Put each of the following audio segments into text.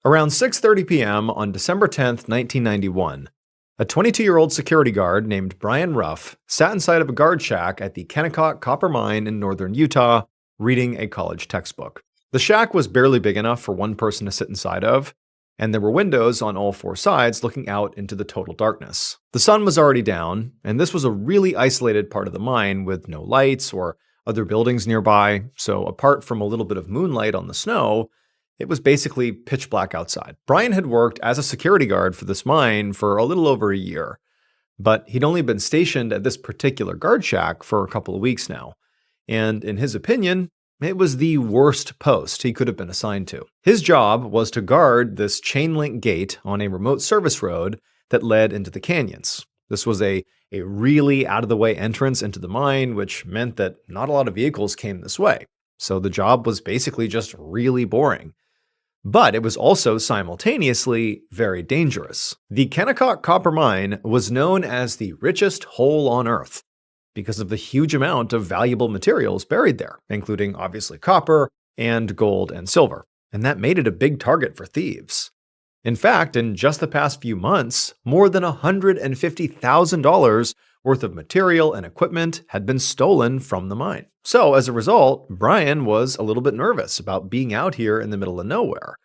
Around 6:30 p.m. on December 10th, 1991, a 22-year-old security guard named Brian Ruff sat inside of a guard shack at the Kennecott Copper Mine in northern Utah, reading a college textbook. The shack was barely big enough for one person to sit inside of, and there were windows on all four sides looking out into the total darkness. The sun was already down, and this was a really isolated part of the mine with no lights or other buildings nearby, so apart from a little bit of moonlight on the snow, it was basically pitch black outside. Brian had worked as a security guard for this mine for a little over a year, but he'd only been stationed at this particular guard shack for a couple of weeks now. And in his opinion, it was the worst post he could have been assigned to. His job was to guard this chain link gate on a remote service road that led into the canyons. This was a really out-of-the-way entrance into the mine, which meant that not a lot of vehicles came this way. So the job was basically just really boring. But it was also simultaneously very dangerous. The Kennecott Copper Mine was known as the richest hole on Earth because of the huge amount of valuable materials buried there, including obviously copper and gold and silver. And that made it a big target for thieves. In fact, in just the past few months, more than $150,000 worth of material and equipment had been stolen from the mine. So as a result, Brian was a little bit nervous about being out here in the middle of nowhere.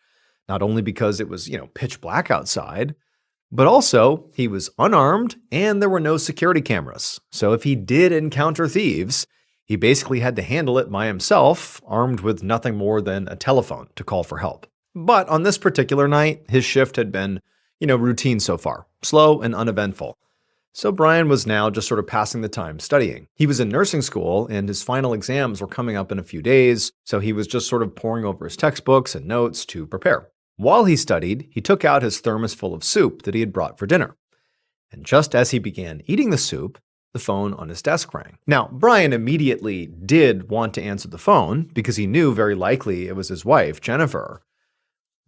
Not only because it was, pitch black outside, but also he was unarmed and there were no security cameras. So if he did encounter thieves, he basically had to handle it by himself, armed with nothing more than a telephone to call for help. But on this particular night, his shift had been, routine so far, slow and uneventful. So Brian was now just sort of passing the time studying. He was in nursing school and his final exams were coming up in a few days, so he was just sort of poring over his textbooks and notes to prepare. While he studied, he took out his thermos full of soup that he had brought for dinner. And just as he began eating the soup, the phone on his desk rang. Now, Brian immediately did want to answer the phone because he knew very likely it was his wife, Jennifer.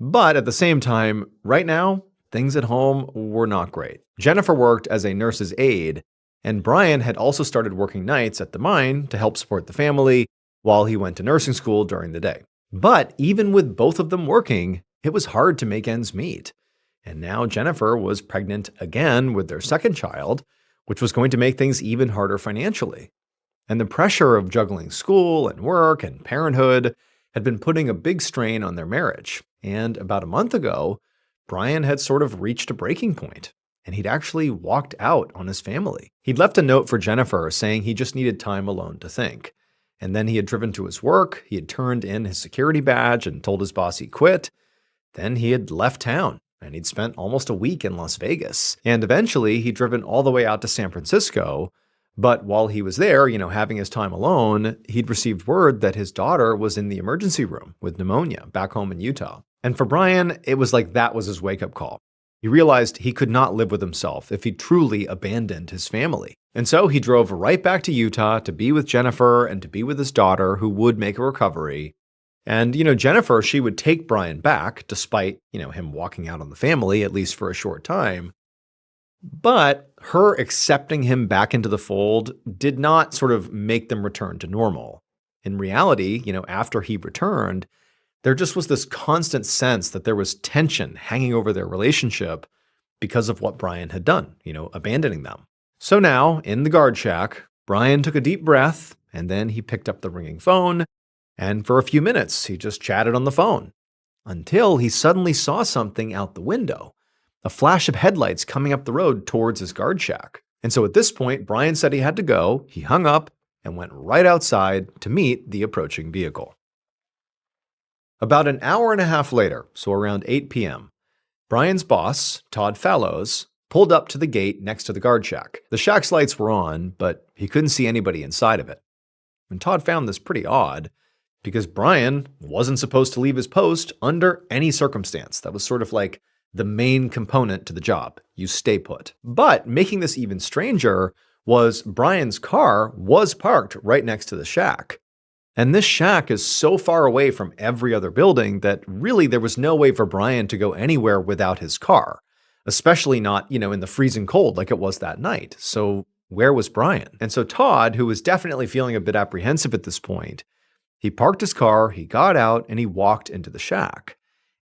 But at the same time, right now, things at home were not great. Jennifer worked as a nurse's aide, and Brian had also started working nights at the mine to help support the family while he went to nursing school during the day. But even with both of them working, it was hard to make ends meet. And now Jennifer was pregnant again with their second child, which was going to make things even harder financially. And the pressure of juggling school and work and parenthood had been putting a big strain on their marriage. And about a month ago, Brian had sort of reached a breaking point, and he'd actually walked out on his family. He'd left a note for Jennifer saying he just needed time alone to think. And then he had driven to his work, he had turned in his security badge and told his boss he quit. Then he had left town, and he'd spent almost a week in Las Vegas. And eventually, he'd driven all the way out to San Francisco. But while he was there, having his time alone, he'd received word that his daughter was in the emergency room with pneumonia back home in Utah. And for Brian, it was like that was his wake-up call. He realized he could not live with himself if he truly abandoned his family. And so he drove right back to Utah to be with Jennifer and to be with his daughter, who would make a recovery. And, Jennifer, she would take Brian back, despite, him walking out on the family, at least for a short time. But her accepting him back into the fold did not sort of make them return to normal. In reality, after he returned, there just was this constant sense that there was tension hanging over their relationship because of what Brian had done, abandoning them. So now, in the guard shack, Brian took a deep breath, and then he picked up the ringing phone, and for a few minutes, he just chatted on the phone, until he suddenly saw something out the window, a flash of headlights coming up the road towards his guard shack. And so at this point, Brian said he had to go, he hung up, and went right outside to meet the approaching vehicle. About an hour and a half later, so around 8 p.m., Brian's boss, Todd Fallows, pulled up to the gate next to the guard shack. The shack's lights were on, but he couldn't see anybody inside of it. And Todd found this pretty odd, because Brian wasn't supposed to leave his post under any circumstance. That was sort of like the main component to the job. You stay put. But making this even stranger was Brian's car was parked right next to the shack. And this shack is so far away from every other building that really there was no way for Brian to go anywhere without his car, especially not, in the freezing cold like it was that night. So where was Brian? And so Todd, who was definitely feeling a bit apprehensive at this point, he parked his car, he got out, and he walked into the shack.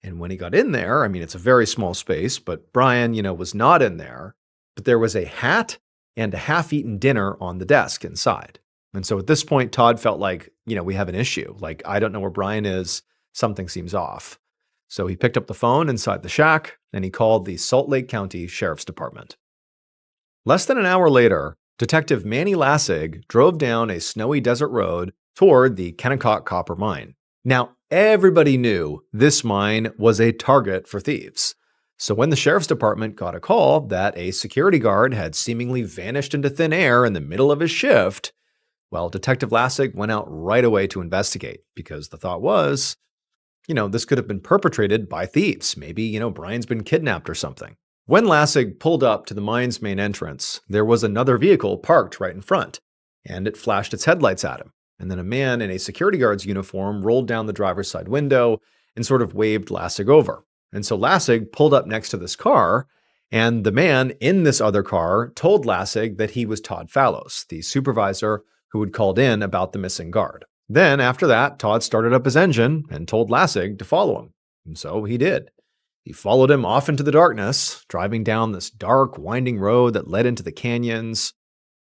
And when he got in there, I mean, it's a very small space, but Brian, was not in there. But there was a hat and a half-eaten dinner on the desk inside. And so at this point, Todd felt like, we have an issue. Like, I don't know where Brian is. Something seems off. So he picked up the phone inside the shack and he called the Salt Lake County Sheriff's Department. Less than an hour later, Detective Manny Lassig drove down a snowy desert road toward the Kennecott copper mine. Now, everybody knew this mine was a target for thieves. So when the sheriff's department got a call that a security guard had seemingly vanished into thin air in the middle of his shift, well, Detective Lassig went out right away to investigate because the thought was, this could have been perpetrated by thieves. Maybe, Brian's been kidnapped or something. When Lassig pulled up to the mine's main entrance, there was another vehicle parked right in front, and it flashed its headlights at him. And then a man in a security guard's uniform rolled down the driver's side window and sort of waved Lassig over. And so Lassig pulled up next to this car, and the man in this other car told Lassig that he was Todd Fallows, the supervisor who had called in about the missing guard. Then, after that, Todd started up his engine and told Lassig to follow him. And so he did. He followed him off into the darkness, driving down this dark, winding road that led into the canyons.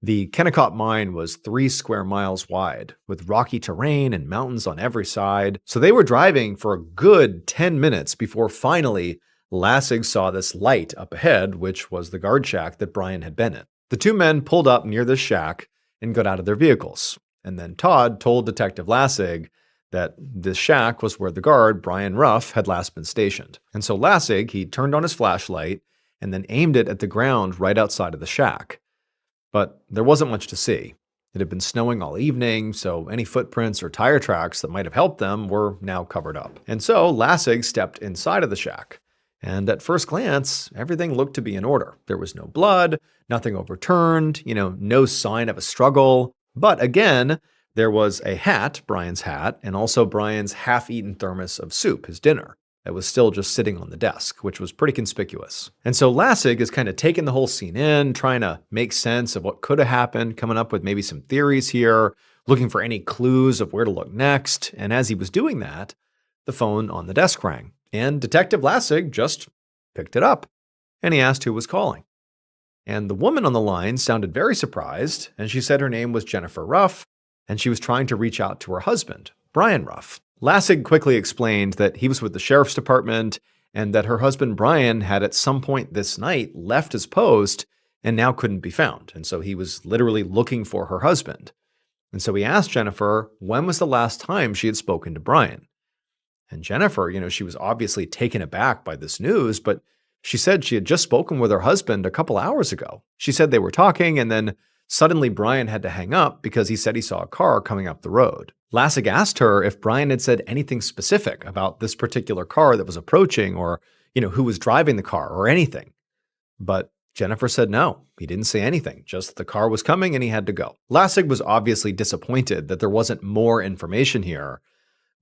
The Kennecott mine was 3 square miles wide, with rocky terrain and mountains on every side. So they were driving for a good 10 minutes before finally Lassig saw this light up ahead, which was the guard shack that Brian had been in. The two men pulled up near this shack and got out of their vehicles. And then Todd told Detective Lassig that this shack was where the guard, Brian Ruff, had last been stationed. And so Lassig, he turned on his flashlight and then aimed it at the ground right outside of the shack. But there wasn't much to see. It had been snowing all evening, so any footprints or tire tracks that might have helped them were now covered up. And so Lassig stepped inside of the shack. And at first glance, everything looked to be in order. There was no blood, nothing overturned, no sign of a struggle. But again, there was a hat, Brian's hat, and also Brian's half-eaten thermos of soup, his dinner, that was still just sitting on the desk, which was pretty conspicuous. And so Lassig is kind of taking the whole scene in, trying to make sense of what could have happened, coming up with maybe some theories here, looking for any clues of where to look next. And as he was doing that, the phone on the desk rang, and Detective Lassig just picked it up, and he asked who was calling. And the woman on the line sounded very surprised, and she said her name was Jennifer Ruff, and she was trying to reach out to her husband, Brian Ruff. Lassig quickly explained that he was with the sheriff's department and that her husband Brian had at some point this night left his post and now couldn't be found. And so he was literally looking for her husband. And so he asked Jennifer when was the last time she had spoken to Brian. And Jennifer, she was obviously taken aback by this news, but she said she had just spoken with her husband a couple hours ago. She said they were talking, and then suddenly Brian had to hang up because he said he saw a car coming up the road. Lassig asked her if Brian had said anything specific about this particular car that was approaching or, who was driving the car or anything. But Jennifer said no, he didn't say anything, just the car was coming and he had to go. Lassig was obviously disappointed that there wasn't more information here,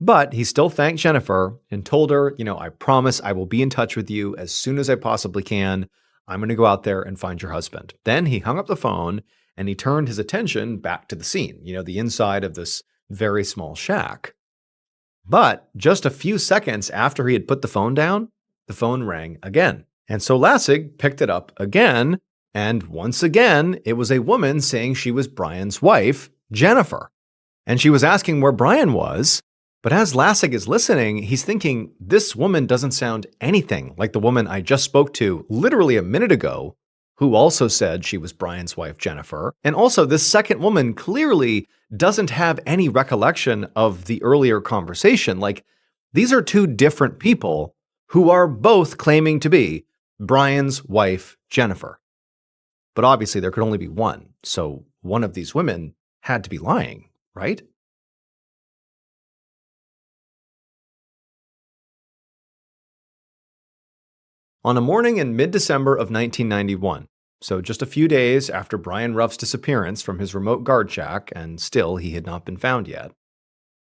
but he still thanked Jennifer and told her, I promise I will be in touch with you as soon as I possibly can. I'm going to go out there and find your husband. Then he hung up the phone and he turned his attention back to the scene, the inside of this very small shack. But just a few seconds after he had put the phone down, the phone rang again. And so Lassig picked it up again, and once again, it was a woman saying she was Brian's wife, Jennifer. And she was asking where Brian was. But as Lassig is listening, he's thinking, this woman doesn't sound anything like the woman I just spoke to literally a minute ago, who also said she was Brian's wife, Jennifer. And also, this second woman clearly doesn't have any recollection of the earlier conversation. Like, these are two different people who are both claiming to be Brian's wife, Jennifer. But obviously, there could only be one. So one of these women had to be lying, right? On a morning in mid-December of 1991, so just a few days after Brian Ruff's disappearance from his remote guard shack, and still he had not been found yet,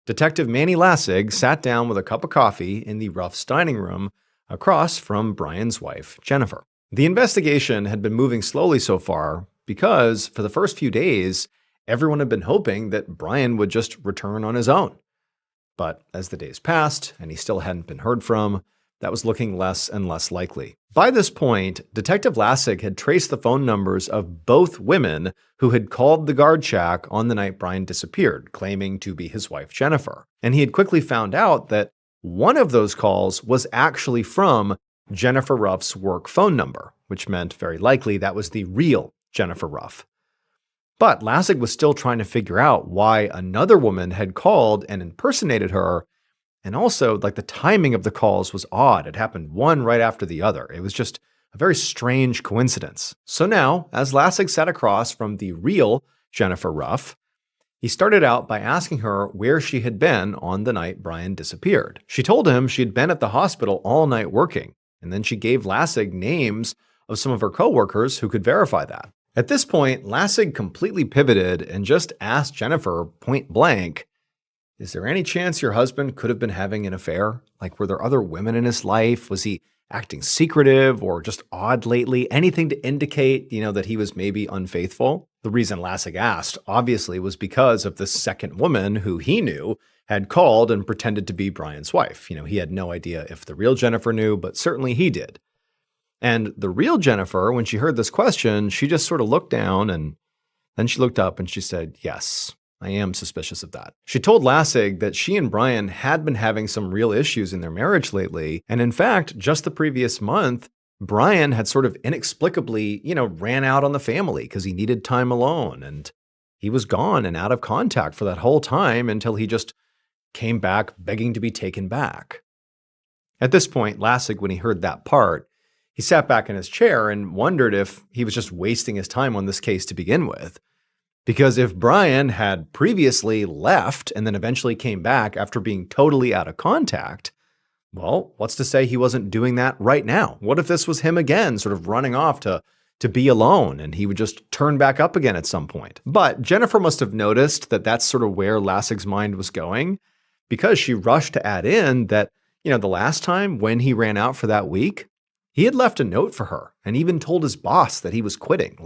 Detective Manny Lassig sat down with a cup of coffee in the Ruff's dining room across from Brian's wife, Jennifer. The investigation had been moving slowly so far because, for the first few days, everyone had been hoping that Brian would just return on his own. But as the days passed and he still hadn't been heard from, that was looking less and less likely. By this point, Detective Lassig had traced the phone numbers of both women who had called the guard shack on the night Brian disappeared, claiming to be his wife Jennifer. And he had quickly found out that one of those calls was actually from Jennifer Ruff's work phone number, which meant very likely that was the real Jennifer Ruff. But Lassig was still trying to figure out why another woman had called and impersonated her. And also, the timing of the calls was odd. It happened one right after the other. It was just a very strange coincidence. So now, as Lassig sat across from the real Jennifer Ruff, he started out by asking her where she had been on the night Brian disappeared. She told him she had been at the hospital all night working, and then she gave Lassig names of some of her coworkers who could verify that. At this point, Lassig completely pivoted and just asked Jennifer point blank, "Is there any chance your husband could have been having an affair? Were there other women in his life? Was he acting secretive or just odd lately? Anything to indicate, that he was maybe unfaithful?" The reason Lassig asked, obviously, was because of the second woman who he knew had called and pretended to be Brian's wife. He had no idea if the real Jennifer knew, but certainly he did. And the real Jennifer, when she heard this question, she just sort of looked down and then she looked up and she said, "Yes, I am suspicious of that." She told Lassig that she and Brian had been having some real issues in their marriage lately. And in fact, just the previous month, Brian had sort of inexplicably, ran out on the family because he needed time alone. And he was gone and out of contact for that whole time until he just came back begging to be taken back. At this point, Lassig, when he heard that part, he sat back in his chair and wondered if he was just wasting his time on this case to begin with. Because if Brian had previously left and then eventually came back after being totally out of contact, well, what's to say he wasn't doing that right now? What if this was him again, sort of running off to be alone and he would just turn back up again at some point? But Jennifer must have noticed that that's sort of where Lassig's mind was going, because she rushed to add in that, the last time when he ran out for that week, he had left a note for her and even told his boss that he was quitting.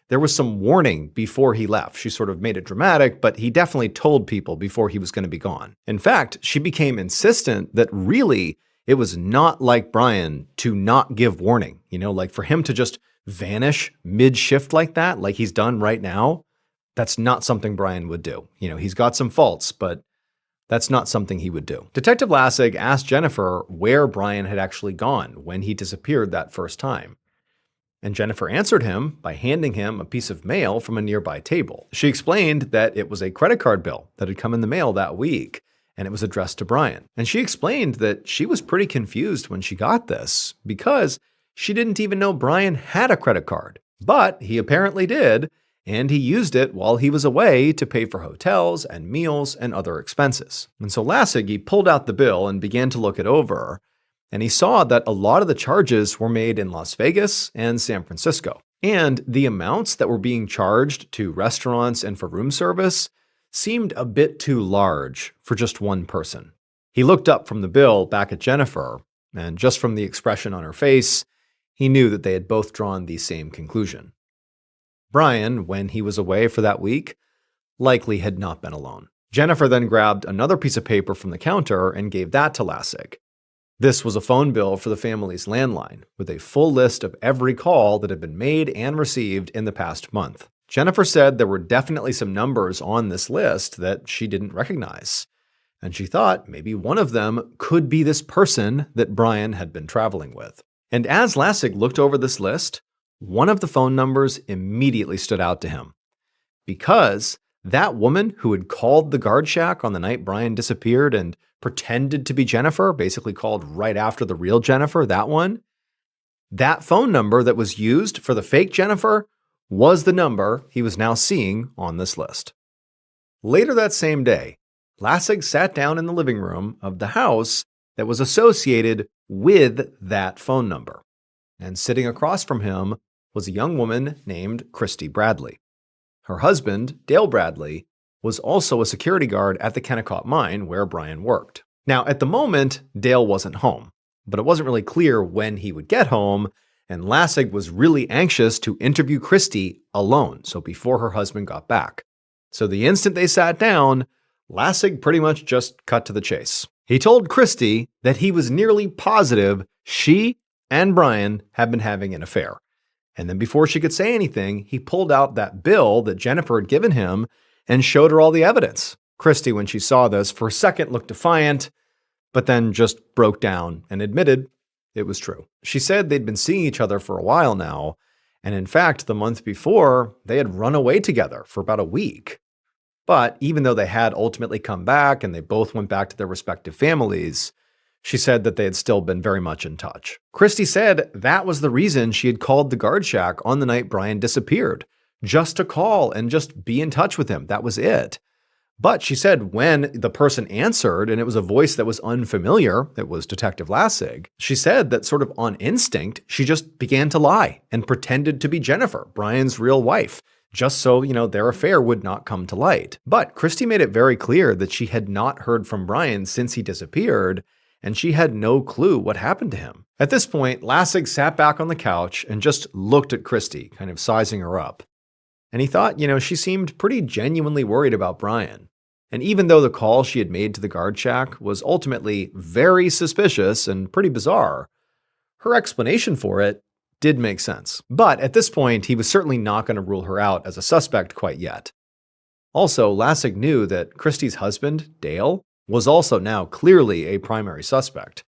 There was some warning before he left. She sort of made it dramatic, but he definitely told people before he was going to be gone. In fact, she became insistent that really it was not like Brian to not give warning. For him to just vanish mid-shift like that, like he's done right now, that's not something Brian would do. He's got some faults, but that's not something he would do. Detective Lassig asked Jennifer where Brian had actually gone when he disappeared that first time. And Jennifer answered him by handing him a piece of mail from a nearby table. She explained that it was a credit card bill that had come in the mail that week, and it was addressed to Brian. And she explained that she was pretty confused when she got this because she didn't even know Brian had a credit card. But he apparently did, and he used it while he was away to pay for hotels and meals and other expenses. And so Lassig, he pulled out the bill and began to look it over. And he saw that a lot of the charges were made in Las Vegas and San Francisco. And the amounts that were being charged to restaurants and for room service seemed a bit too large for just one person. He looked up from the bill back at Jennifer, and just from the expression on her face, he knew that they had both drawn the same conclusion. Brian, when he was away for that week, likely had not been alone. Jennifer then grabbed another piece of paper from the counter and gave that to Lassig. This was a phone bill for the family's landline, with a full list of every call that had been made and received in the past month. Jennifer said there were definitely some numbers on this list that she didn't recognize, and she thought maybe one of them could be this person that Brian had been traveling with. And as Lassig looked over this list, one of the phone numbers immediately stood out to him, because that woman who had called the guard shack on the night Brian disappeared and pretended to be Jennifer, basically called right after the real Jennifer, that phone number that was used for the fake Jennifer was the number he was now seeing on this list. Later that same day, Lassig sat down in the living room of the house that was associated with that phone number. And sitting across from him was a young woman named Christy Bradley. Her husband, Dale Bradley, was also a security guard at the Kennecott mine where Brian worked. Now, at the moment, Dale wasn't home, but it wasn't really clear when he would get home, and Lassig was really anxious to interview Christy alone, so before her husband got back. So the instant they sat down, Lassig pretty much just cut to the chase. He told Christy that he was nearly positive she and Brian had been having an affair. And then before she could say anything, he pulled out that bill that Jennifer had given him and showed her all the evidence. Christy, when she saw this, for a second looked defiant, but then just broke down and admitted it was true. She said they'd been seeing each other for a while now, and in fact, the month before, they had run away together for about a week. But even though they had ultimately come back and they both went back to their respective families, she said that they had still been very much in touch. Christy said that was the reason she had called the guard shack on the night Brian disappeared, just to call and just be in touch with him. That was it. But she said when the person answered, and it was a voice that was unfamiliar, it was Detective Lassig, she said that sort of on instinct, she just began to lie and pretended to be Jennifer, Brian's real wife, just so, their affair would not come to light. But Christy made it very clear that she had not heard from Brian since he disappeared, and she had no clue what happened to him. At this point, Lassig sat back on the couch and just looked at Christy, kind of sizing her up. And he thought, she seemed pretty genuinely worried about Brian. And even though the call she had made to the guard shack was ultimately very suspicious and pretty bizarre, her explanation for it did make sense. But at this point, he was certainly not going to rule her out as a suspect quite yet. Also, Lassig knew that Christy's husband, Dale, was also now clearly a primary suspect.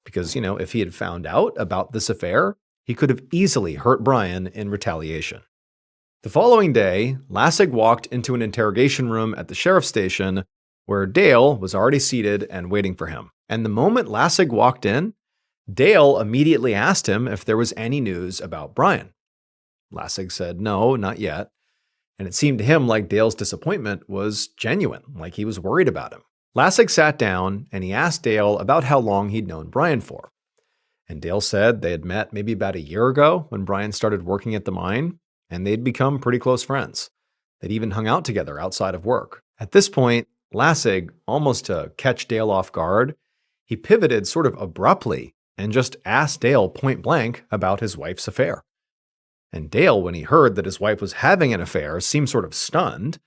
Because, if he had found out about this affair, he could have easily hurt Brian in retaliation. The following day, Lassig walked into an interrogation room at the sheriff's station where Dale was already seated and waiting for him. And the moment Lassig walked in, Dale immediately asked him if there was any news about Brian. Lassig said no, not yet. And it seemed to him like Dale's disappointment was genuine, like he was worried about him. Lassig sat down and he asked Dale about how long he'd known Brian for. And Dale said they had met maybe about a year ago when Brian started working at the mine, and they'd become pretty close friends. They'd even hung out together outside of work. At this point, Lassig, almost to catch Dale off guard, he pivoted sort of abruptly and just asked Dale point blank about his wife's affair. And Dale, when he heard that his wife was having an affair, seemed sort of stunned,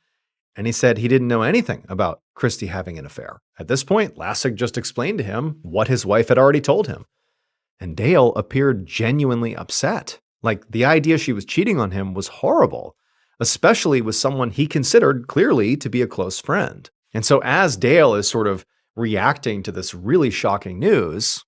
and he said he didn't know anything about Christy having an affair. At this point, Lassig just explained to him what his wife had already told him. And Dale appeared genuinely upset. Like, the idea she was cheating on him was horrible, especially with someone he considered clearly to be a close friend. And so as Dale is sort of reacting to this really shocking news,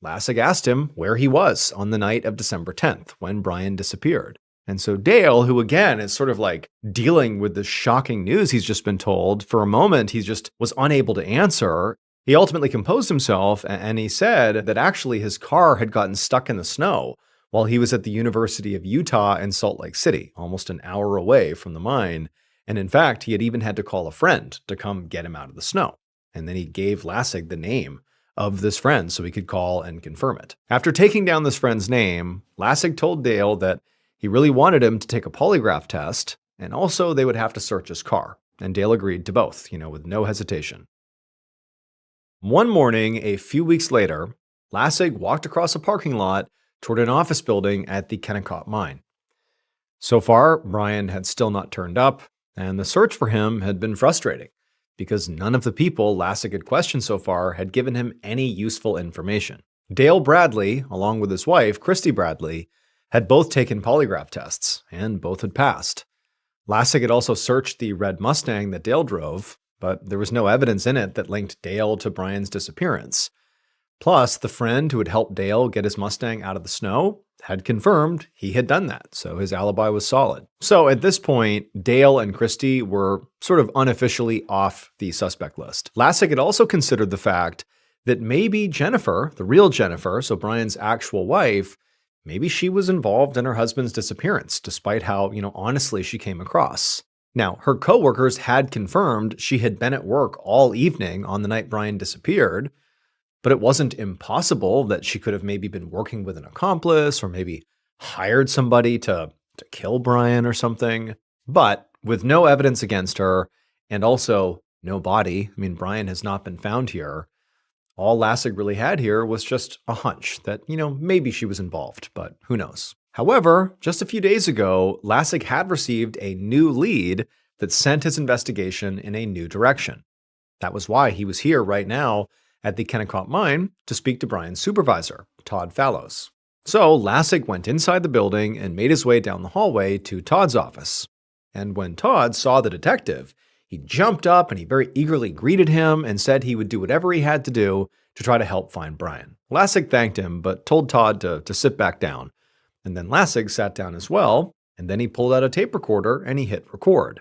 Lassig asked him where he was on the night of December 10th when Brian disappeared. And so Dale, who again is sort of like dealing with the shocking news he's just been told, for a moment he just was unable to answer. He ultimately composed himself and he said that actually his car had gotten stuck in the snow while he was at the University of Utah in Salt Lake City, almost an hour away from the mine. And in fact, he had even had to call a friend to come get him out of the snow. And then he gave Lassig the name of this friend so he could call and confirm it. After taking down this friend's name, Lassig told Dale that he really wanted him to take a polygraph test, and also they would have to search his car. And Dale agreed to both, with no hesitation. One morning, a few weeks later, Lassig walked across a parking lot toward an office building at the Kennecott mine. So far, Brian had still not turned up, and the search for him had been frustrating because none of the people Lassig had questioned so far had given him any useful information. Dale Bradley, along with his wife, Christy Bradley, had both taken polygraph tests, and both had passed. Lassig had also searched the red Mustang that Dale drove, but there was no evidence in it that linked Dale to Brian's disappearance. Plus, the friend who had helped Dale get his Mustang out of the snow had confirmed he had done that, so his alibi was solid. So at this point, Dale and Christy were sort of unofficially off the suspect list. Lassig had also considered the fact that maybe Jennifer, the real Jennifer, so Brian's actual wife, maybe she was involved in her husband's disappearance, despite how, honestly she came across. Now, her coworkers had confirmed she had been at work all evening on the night Brian disappeared, but it wasn't impossible that she could have maybe been working with an accomplice or maybe hired somebody to kill Brian or something. But with no evidence against her and also no body, Brian has not been found here, all Lassig really had here was just a hunch that, maybe she was involved, but who knows. However, just a few days ago, Lassig had received a new lead that sent his investigation in a new direction. That was why he was here right now at the Kennecott mine to speak to Brian's supervisor, Todd Fallows. So Lassig went inside the building and made his way down the hallway to Todd's office. And when Todd saw the detective, he jumped up and he very eagerly greeted him and said he would do whatever he had to do to try to help find Brian. Lassig thanked him, but told Todd to sit back down. And then Lassig sat down as well, and then he pulled out a tape recorder and he hit record.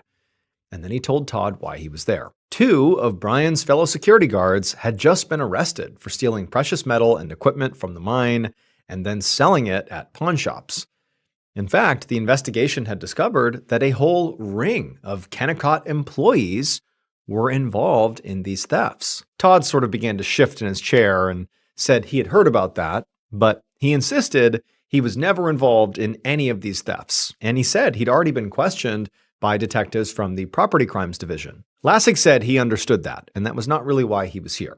And then he told Todd why he was there. 2 of Brian's fellow security guards had just been arrested for stealing precious metal and equipment from the mine and then selling it at pawn shops. In fact, the investigation had discovered that a whole ring of Kennecott employees were involved in these thefts. Todd sort of began to shift in his chair and said he had heard about that, but he insisted he was never involved in any of these thefts. And he said he'd already been questioned by detectives from the Property Crimes Division. Lassig said he understood that, and that was not really why he was here.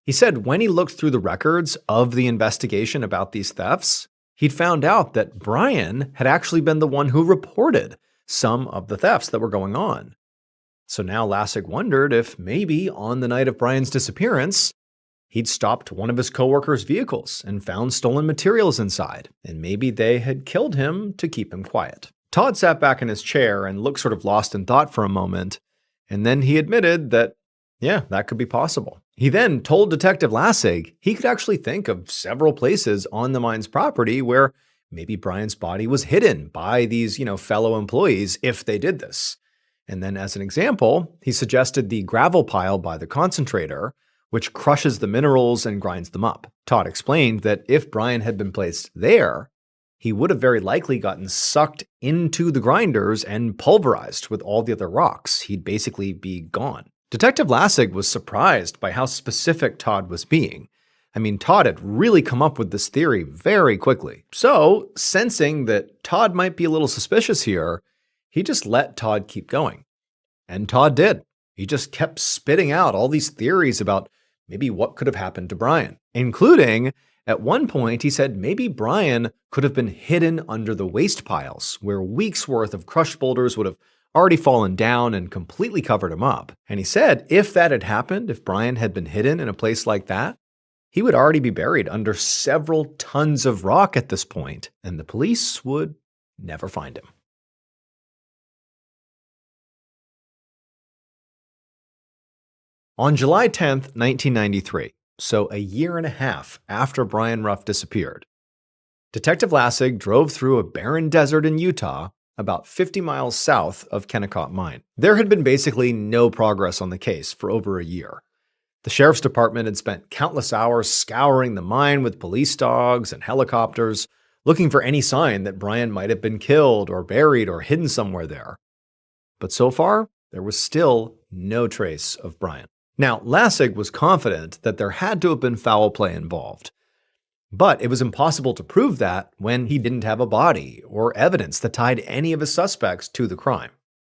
He said when he looked through the records of the investigation about these thefts, he'd found out that Brian had actually been the one who reported some of the thefts that were going on. So now Lassig wondered if maybe on the night of Brian's disappearance, he'd stopped one of his coworkers' vehicles and found stolen materials inside, and maybe they had killed him to keep him quiet. Todd sat back in his chair and looked sort of lost in thought for a moment, and then he admitted that, yeah, that could be possible. He then told Detective Lassig he could actually think of several places on the mine's property where maybe Brian's body was hidden by these, fellow employees if they did this. And then as an example, he suggested the gravel pile by the concentrator, which crushes the minerals and grinds them up. Todd explained that if Brian had been placed there, he would have very likely gotten sucked into the grinders and pulverized with all the other rocks. He'd basically be gone. Detective Lassig was surprised by how specific Todd was being. I mean, Todd had really come up with this theory very quickly. So, sensing that Todd might be a little suspicious here, he just let Todd keep going. And Todd did. He just kept spitting out all these theories about maybe what could have happened to Brian, including at one point, he said maybe Brian could have been hidden under the waste piles, where weeks' worth of crushed boulders would have already fallen down and completely covered him up. And he said if that had happened, if Brian had been hidden in a place like that, he would already be buried under several tons of rock at this point, and the police would never find him. On July 10th, 1993, so a year and a half after Brian Ruff disappeared, Detective Lassig drove through a barren desert in Utah, about 50 miles south of Kennecott Mine. There had been basically no progress on the case for over a year. The sheriff's department had spent countless hours scouring the mine with police dogs and helicopters, looking for any sign that Brian might have been killed or buried or hidden somewhere there. But so far, there was still no trace of Brian. Now, Lassig was confident that there had to have been foul play involved, but it was impossible to prove that when he didn't have a body or evidence that tied any of his suspects to the crime.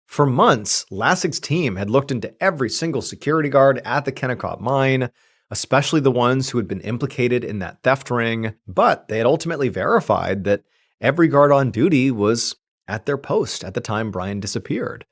For months, Lassig's team had looked into every single security guard at the Kennecott mine, especially the ones who had been implicated in that theft ring, but they had ultimately verified that every guard on duty was at their post at the time Brian disappeared.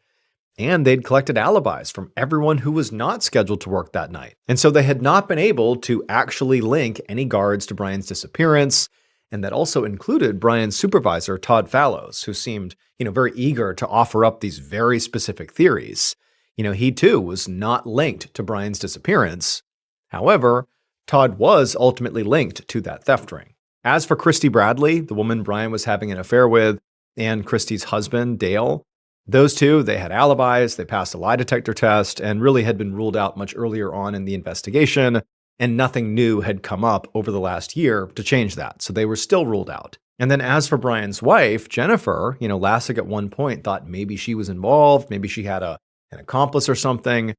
And they'd collected alibis from everyone who was not scheduled to work that night. And so they had not been able to actually link any guards to Brian's disappearance. And that also included Brian's supervisor, Todd Fallows, who seemed, very eager to offer up these very specific theories. He too was not linked to Brian's disappearance. However, Todd was ultimately linked to that theft ring. As for Christy Bradley, the woman Brian was having an affair with, and Christy's husband, Dale, those two, they had alibis, they passed a lie detector test, and really had been ruled out much earlier on in the investigation, and nothing new had come up over the last year to change that, so they were still ruled out. And then as for Brian's wife, Jennifer, Lassig at one point thought maybe she was involved, maybe she had an accomplice or something.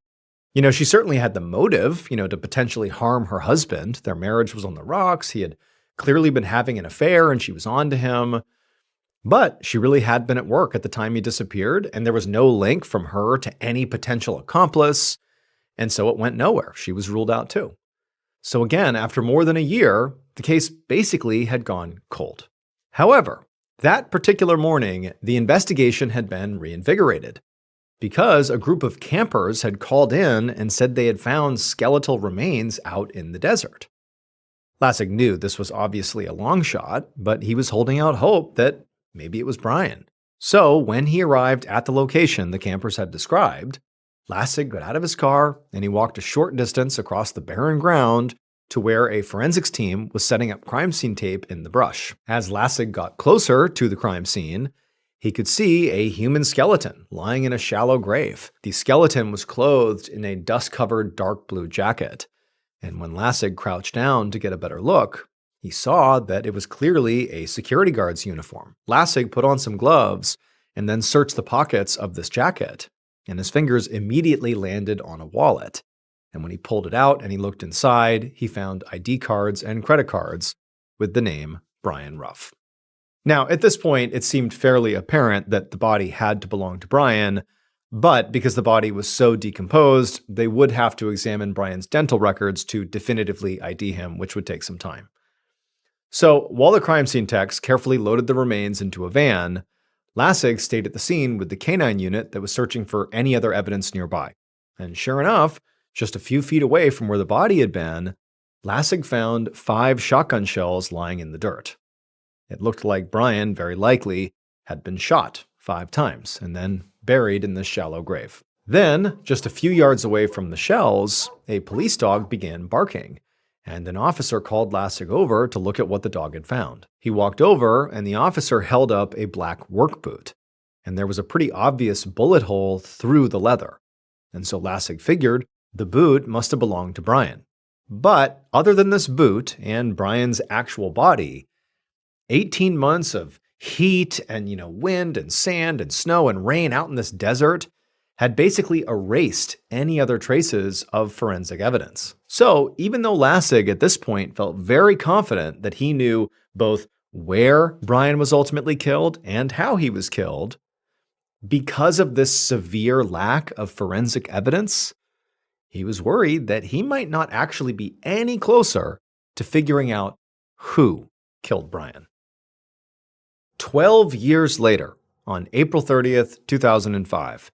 She certainly had the motive, to potentially harm her husband. Their marriage was on the rocks, he had clearly been having an affair, and she was on to him. But she really had been at work at the time he disappeared, and there was no link from her to any potential accomplice, and so it went nowhere. She was ruled out too. So again, after more than a year, the case basically had gone cold. However, that particular morning, the investigation had been reinvigorated. because a group of campers had called in and said they had found skeletal remains out in the desert. Lassig knew this was obviously a long shot, but he was holding out hope that maybe it was Brian. So when he arrived at the location the campers had described, Lassig got out of his car and he walked a short distance across the barren ground to where a forensics team was setting up crime scene tape in the brush. As Lassig got closer to the crime scene, he could see a human skeleton lying in a shallow grave. The skeleton was clothed in a dust-covered dark blue jacket, and when Lassig crouched down to get a better look, he saw that it was clearly a security guard's uniform. Lassig put on some gloves and then searched the pockets of this jacket, and his fingers immediately landed on a wallet. And when he pulled it out and he looked inside, he found ID cards and credit cards with the name Brian Ruff. Now, at this point, it seemed fairly apparent that the body had to belong to Brian, but because the body was so decomposed, they would have to examine Brian's dental records to definitively ID him, which would take some time. So while the crime scene techs carefully loaded the remains into a van, Lassig stayed at the scene with the canine unit that was searching for any other evidence nearby. And sure enough, just a few feet away from where the body had been, Lassig found 5 shotgun shells lying in the dirt. It looked like Brian, very likely, had been shot 5 times and then buried in this shallow grave. Then, just a few yards away from the shells, a police dog began barking, and an officer called Lassig over to look at what the dog had found. He walked over, and the officer held up a black work boot, and there was a pretty obvious bullet hole through the leather. And so Lassig figured the boot must have belonged to Brian. But other than this boot and Brian's actual body, 18 months of heat and, wind and sand and snow and rain out in this desert had basically erased any other traces of forensic evidence. So even though Lassig at this point felt very confident that he knew both where Brian was ultimately killed and how he was killed, because of this severe lack of forensic evidence, he was worried that he might not actually be any closer to figuring out who killed Brian. 12 years later, on April 30th, 2005,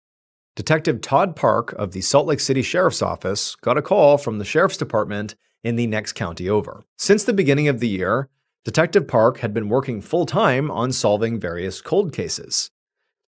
Detective Todd Park of the Salt Lake City Sheriff's Office got a call from the Sheriff's Department in the next county over. Since the beginning of the year, Detective Park had been working full-time on solving various cold cases.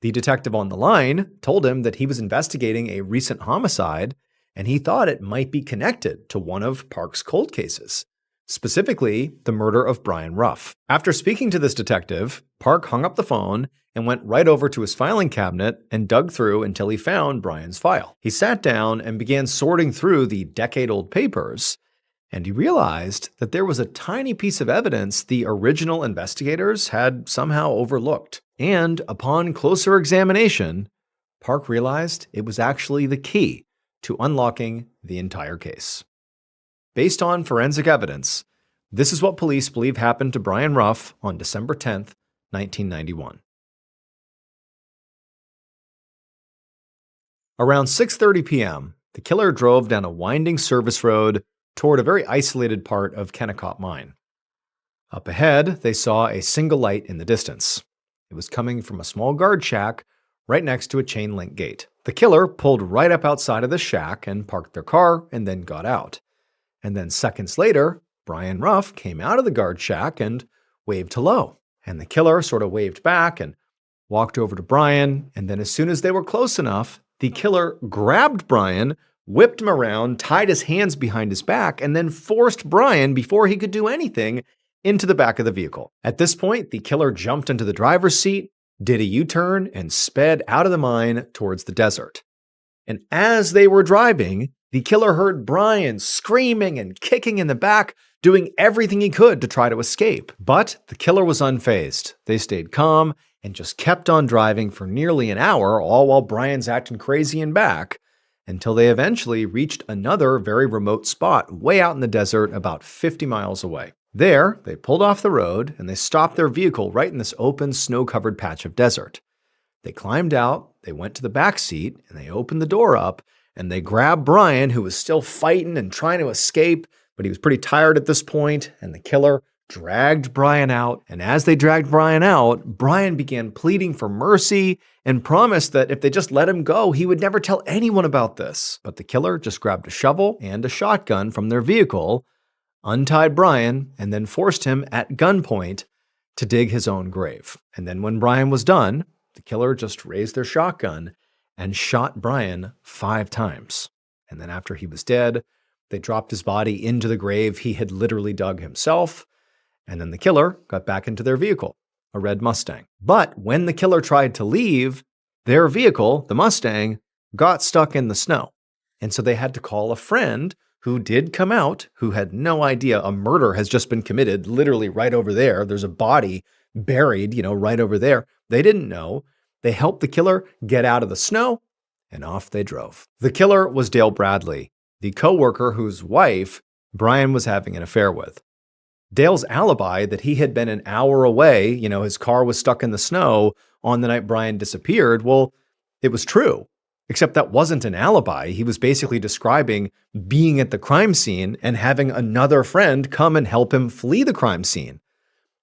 The detective on the line told him that he was investigating a recent homicide, and he thought it might be connected to one of Park's cold cases, specifically the murder of Brian Ruff. After speaking to this detective, Park hung up the phone and went right over to his filing cabinet and dug through until he found Brian's file. He sat down and began sorting through the decade-old papers, and he realized that there was a tiny piece of evidence the original investigators had somehow overlooked. And upon closer examination, Park realized it was actually the key to unlocking the entire case. Based on forensic evidence, this is what police believe happened to Brian Ruff on December 10th, 1991. Around 6:30 p.m., the killer drove down a winding service road toward a very isolated part of Kennecott Mine. Up ahead, they saw a single light in the distance. It was coming from a small guard shack right next to a chain-link gate. The killer pulled right up outside of the shack and parked their car and then got out. And then seconds later, Brian Ruff came out of the guard shack and waved hello. And the killer sort of waved back and walked over to Brian, and then as soon as they were close enough, the killer grabbed Brian, whipped him around, tied his hands behind his back, and then forced Brian, before he could do anything, into the back of the vehicle. At this point, the killer jumped into the driver's seat, did a U-turn, and sped out of the mine towards the desert. And as they were driving, the killer heard Brian screaming and kicking in the back, doing everything he could to try to escape. But the killer was unfazed. They stayed calm and just kept on driving for nearly an hour, all while Brian's acting crazy in back, until they eventually reached another very remote spot way out in the desert about 50 miles away. There, they pulled off the road and they stopped their vehicle right in this open, snow-covered patch of desert. They climbed out, they went to the back seat, and they opened the door up, and they grabbed Brian, who was still fighting and trying to escape, but he was pretty tired at this point, and the killer dragged Brian out, and as they dragged Brian out, Brian began pleading for mercy and promised that if they just let him go, he would never tell anyone about this. But the killer just grabbed a shovel and a shotgun from their vehicle, untied Brian, and then forced him at gunpoint to dig his own grave. And then when Brian was done, the killer just raised their shotgun and shot Brian 5 times. And then after he was dead, they dropped his body into the grave he had literally dug himself. And then the killer got back into their vehicle, a red Mustang. But when the killer tried to leave, their vehicle, the Mustang, got stuck in the snow. And so they had to call a friend who did come out, who had no idea a murder has just been committed literally right over there. There's a body buried, right over there. They didn't know. They helped the killer get out of the snow, and off they drove. The killer was Dale Bradley, the co-worker whose wife Brian was having an affair with. Dale's alibi that he had been an hour away, his car was stuck in the snow on the night Brian disappeared, well, it was true. Except that wasn't an alibi. He was basically describing being at the crime scene and having another friend come and help him flee the crime scene.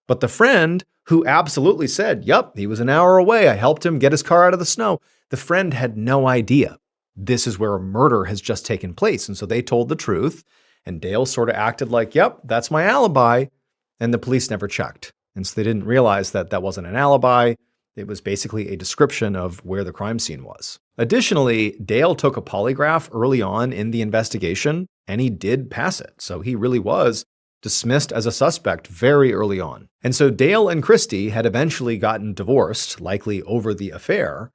But the friend who absolutely said, "Yup, he was an hour away. I helped him get his car out of the snow." The friend had no idea this is where a murder has just taken place. And so they told the truth, and Dale sort of acted like, "Yep, that's my alibi." And the police never checked. And so they didn't realize that that wasn't an alibi. It was basically a description of where the crime scene was. Additionally, Dale took a polygraph early on in the investigation, and he did pass it. So he really was dismissed as a suspect very early on. And so Dale and Christy had eventually gotten divorced, likely over the affair,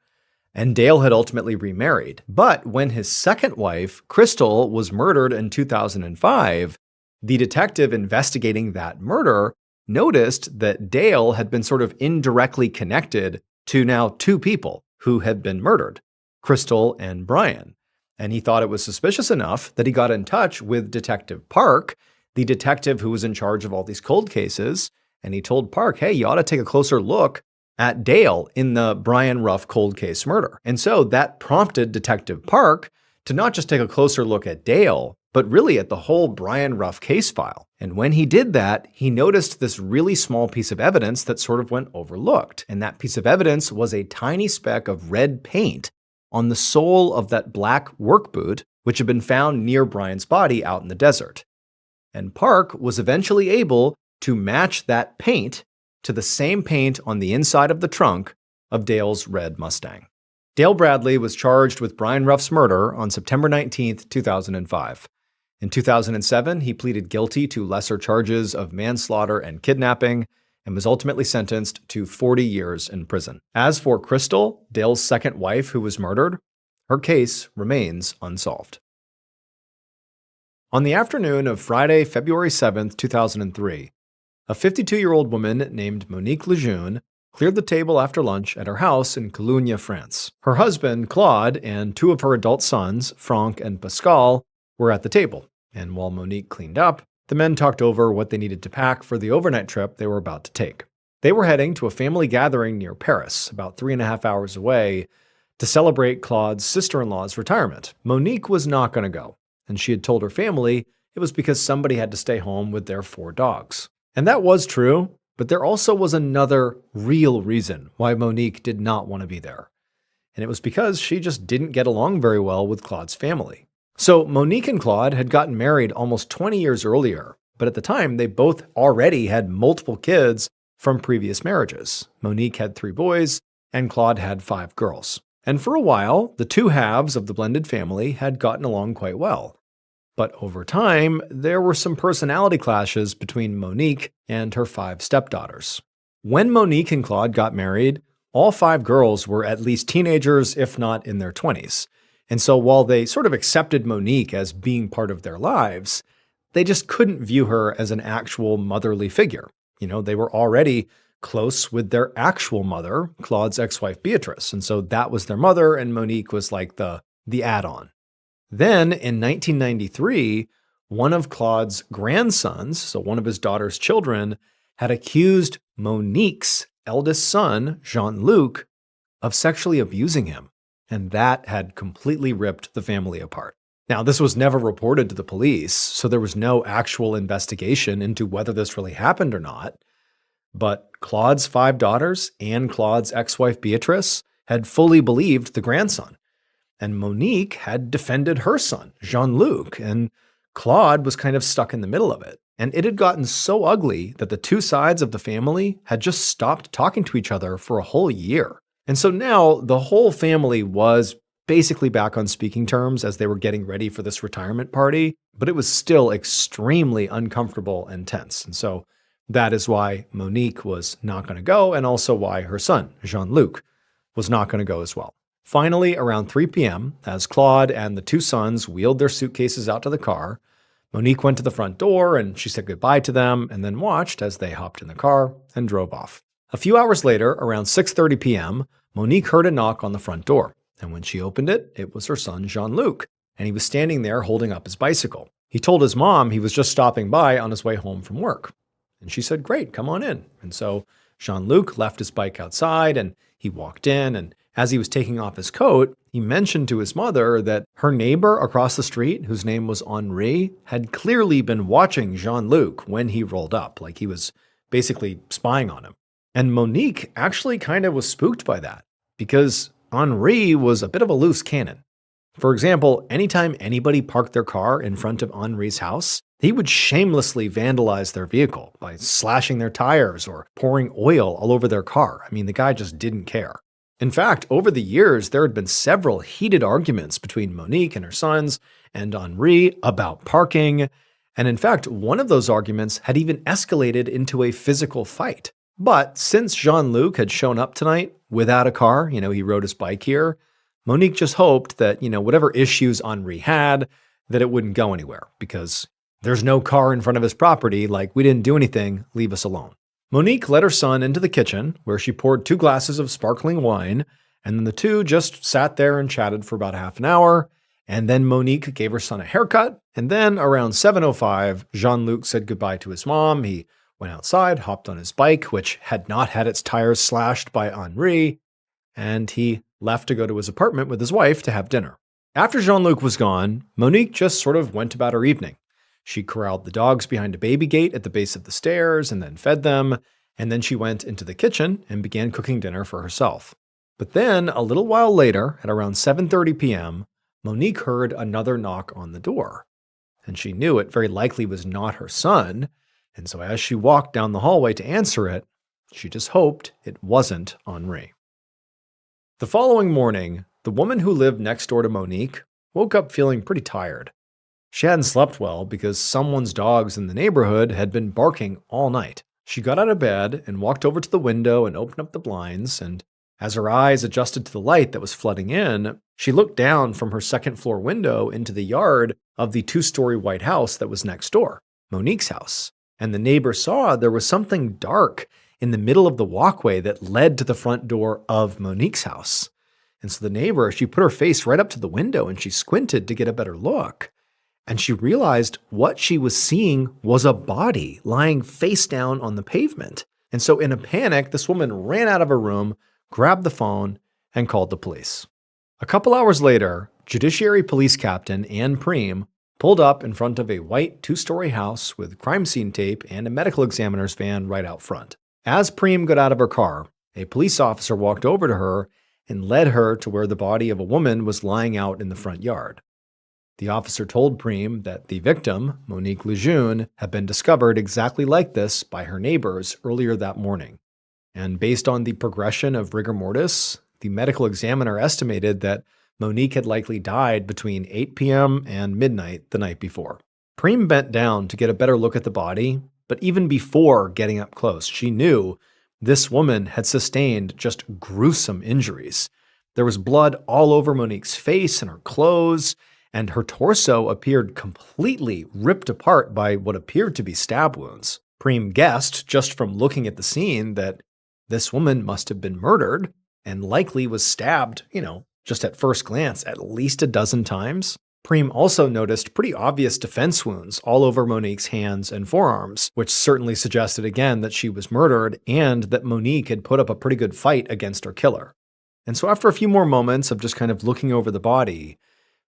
and Dale had ultimately remarried. But when his second wife, Crystal, was murdered in 2005, the detective investigating that murder noticed that Dale had been sort of indirectly connected to now 2 people who had been murdered, Crystal and Brian. And he thought it was suspicious enough that he got in touch with Detective Park, the detective who was in charge of all these cold cases, and he told Park, "Hey, you ought to take a closer look at Dale in the Brian Ruff cold case murder." And so that prompted Detective Park to not just take a closer look at Dale, but really at the whole Brian Ruff case file. And when he did that, he noticed this really small piece of evidence that sort of went overlooked. And that piece of evidence was a tiny speck of red paint on the sole of that black work boot, which had been found near Brian's body out in the desert. And Park was eventually able to match that paint to the same paint on the inside of the trunk of Dale's red Mustang. Dale Bradley was charged with Brian Ruff's murder on September 19th, 2005. In 2007, he pleaded guilty to lesser charges of manslaughter and kidnapping and was ultimately sentenced to 40 years in prison. As for Crystal, Dale's second wife who was murdered, her case remains unsolved. On the afternoon of Friday, February 7th, 2003, a 52-year-old woman named Monique Lejeune cleared the table after lunch at her house in Cologne, France. Her husband, Claude, and 2 of her adult sons, Franck and Pascal, were at the table, and while Monique cleaned up, the men talked over what they needed to pack for the overnight trip they were about to take. They were heading to a family gathering near Paris, about 3.5 hours away, to celebrate Claude's sister-in-law's retirement. Monique was not going to go, and she had told her family it was because somebody had to stay home with their 4 dogs. And that was true, but there also was another real reason why Monique did not want to be there. And it was because she just didn't get along very well with Claude's family. So Monique and Claude had gotten married almost 20 years earlier, but at the time they both already had multiple kids from previous marriages. Monique had 3 boys, and Claude had 5 girls. And for a while, the 2 halves of the blended family had gotten along quite well. But over time, there were some personality clashes between Monique and her 5 stepdaughters. When Monique and Claude got married, all 5 girls were at least teenagers, if not in their 20s. And so while they sort of accepted Monique as being part of their lives, they just couldn't view her as an actual motherly figure. They were already close with their actual mother, Claude's ex-wife Beatrice. And so that was their mother, and Monique was like the add-on. Then in 1993, one of Claude's grandsons, so one of his daughter's children, had accused Monique's eldest son, Jean-Luc, of sexually abusing him. And that had completely ripped the family apart. Now, this was never reported to the police, so there was no actual investigation into whether this really happened or not. But Claude's 5 daughters and Claude's ex-wife Beatrice had fully believed the grandson. And Monique had defended her son, Jean-Luc, and Claude was kind of stuck in the middle of it. And it had gotten so ugly that the two sides of the family had just stopped talking to each other for a whole year. And so now the whole family was basically back on speaking terms as they were getting ready for this retirement party, but it was still extremely uncomfortable and tense. And so that is why Monique was not going to go, and also why her son, Jean-Luc, was not going to go as well. Finally, around 3 p.m., as Claude and the two sons wheeled their suitcases out to the car, Monique went to the front door and she said goodbye to them and then watched as they hopped in the car and drove off. A few hours later, around 6:30 p.m., Monique heard a knock on the front door. And when she opened it, it was her son Jean-Luc, and he was standing there holding up his bicycle. He told his mom he was just stopping by on his way home from work. And she said, "Great, come on in." And so Jean-Luc left his bike outside and he walked in, and as he was taking off his coat, he mentioned to his mother that her neighbor across the street, whose name was Henri, had clearly been watching Jean-Luc when he rolled up, like he was basically spying on him. And Monique actually kind of was spooked by that, because Henri was a bit of a loose cannon. For example, anytime anybody parked their car in front of Henri's house, he would shamelessly vandalize their vehicle by slashing their tires or pouring oil all over their car. I mean, the guy just didn't care. In fact, over the years, there had been several heated arguments between Monique and her sons and Henri about parking. And in fact, one of those arguments had even escalated into a physical fight. But since Jean-Luc had shown up tonight without a car, he rode his bike here, Monique just hoped that, whatever issues Henri had, that it wouldn't go anywhere, because there's no car in front of his property, like, we didn't do anything, leave us alone. Monique led her son into the kitchen, where she poured 2 glasses of sparkling wine, and then the two just sat there and chatted for about half an hour, and then Monique gave her son a haircut, and then around 7:05, Jean-Luc said goodbye to his mom. He went outside, hopped on his bike, which had not had its tires slashed by Henri, and he left to go to his apartment with his wife to have dinner. After Jean-Luc was gone, Monique just sort of went about her evening. She corralled the dogs behind a baby gate at the base of the stairs and then fed them, and then she went into the kitchen and began cooking dinner for herself. But then, a little while later, at around 7:30 p.m., Monique heard another knock on the door. And she knew it very likely was not her son, and so as she walked down the hallway to answer it, she just hoped it wasn't Henri. The following morning, the woman who lived next door to Monique woke up feeling pretty tired. She hadn't slept well because someone's dogs in the neighborhood had been barking all night. She got out of bed and walked over to the window and opened up the blinds, and as her eyes adjusted to the light that was flooding in, she looked down from her second-floor window into the yard of the 2-story white house that was next door, Monique's house. And the neighbor saw there was something dark in the middle of the walkway that led to the front door of Monique's house. And so the neighbor, she put her face right up to the window and she squinted to get a better look. And she realized what she was seeing was a body lying face down on the pavement. And so in a panic, this woman ran out of her room, grabbed the phone, and called the police. A couple hours later, Judiciary Police Captain Anne Preem pulled up in front of a white 2-story house with crime scene tape and a medical examiner's van right out front. As Preem got out of her car, a police officer walked over to her and led her to where the body of a woman was lying out in the front yard. The officer told Preem that the victim, Monique Lejeune, had been discovered exactly like this by her neighbors earlier that morning. And based on the progression of rigor mortis, the medical examiner estimated that Monique had likely died between 8 p.m. and midnight the night before. Preem bent down to get a better look at the body, but even before getting up close, she knew this woman had sustained just gruesome injuries. There was blood all over Monique's face and her clothes, and her torso appeared completely ripped apart by what appeared to be stab wounds. Preem guessed, just from looking at the scene, that this woman must have been murdered and likely was stabbed, just at first glance, at least a dozen times. Preem also noticed pretty obvious defense wounds all over Monique's hands and forearms, which certainly suggested again that she was murdered and that Monique had put up a pretty good fight against her killer. And so after a few more moments of just kind of looking over the body,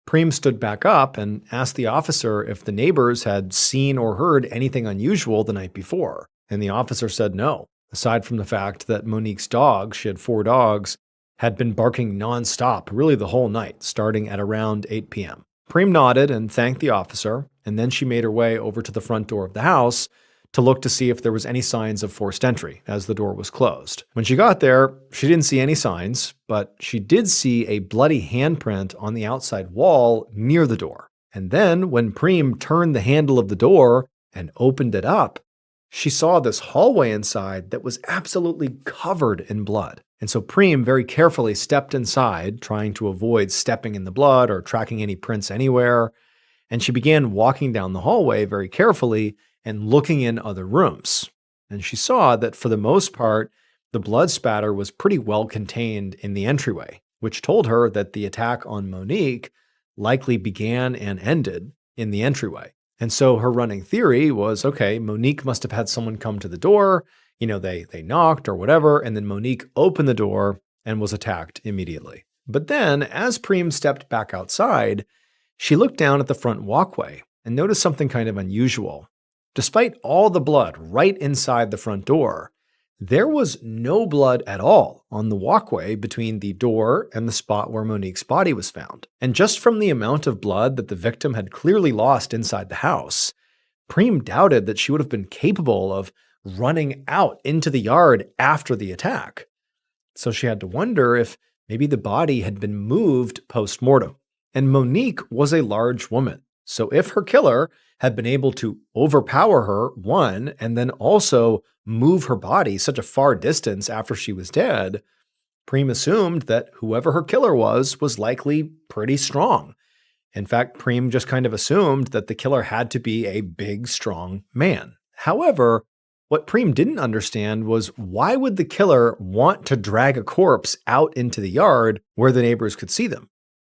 Preem stood back up and asked the officer if the neighbors had seen or heard anything unusual the night before. And the officer said no, aside from the fact that Monique's dog, she had 4 dogs, had been barking nonstop, really the whole night, starting at around 8 p.m. Preem nodded and thanked the officer, and then she made her way over to the front door of the house to look to see if there was any signs of forced entry, as the door was closed. When she got there, she didn't see any signs, but she did see a bloody handprint on the outside wall near the door. And then, when Preem turned the handle of the door and opened it up, she saw this hallway inside that was absolutely covered in blood. And so Preem very carefully stepped inside, trying to avoid stepping in the blood or tracking any prints anywhere. And she began walking down the hallway very carefully and looking in other rooms. And she saw that for the most part, the blood spatter was pretty well contained in the entryway, which told her that the attack on Monique likely began and ended in the entryway. And so her running theory was, okay, Monique must have had someone come to the door, they knocked or whatever, and then Monique opened the door and was attacked immediately. But then, as Preem stepped back outside, she looked down at the front walkway and noticed something kind of unusual. Despite all the blood right inside the front door, there was no blood at all on the walkway between the door and the spot where Monique's body was found. And just from the amount of blood that the victim had clearly lost inside the house, Preem doubted that she would have been capable of running out into the yard after the attack. So she had to wonder if maybe the body had been moved post-mortem. And Monique was a large woman. So if her killer had been able to overpower her, one, and then also move her body such a far distance after she was dead, Preem assumed that whoever her killer was likely pretty strong. In fact, Preem just kind of assumed that the killer had to be a big, strong man. However, what Preem didn't understand was why would the killer want to drag a corpse out into the yard where the neighbors could see them?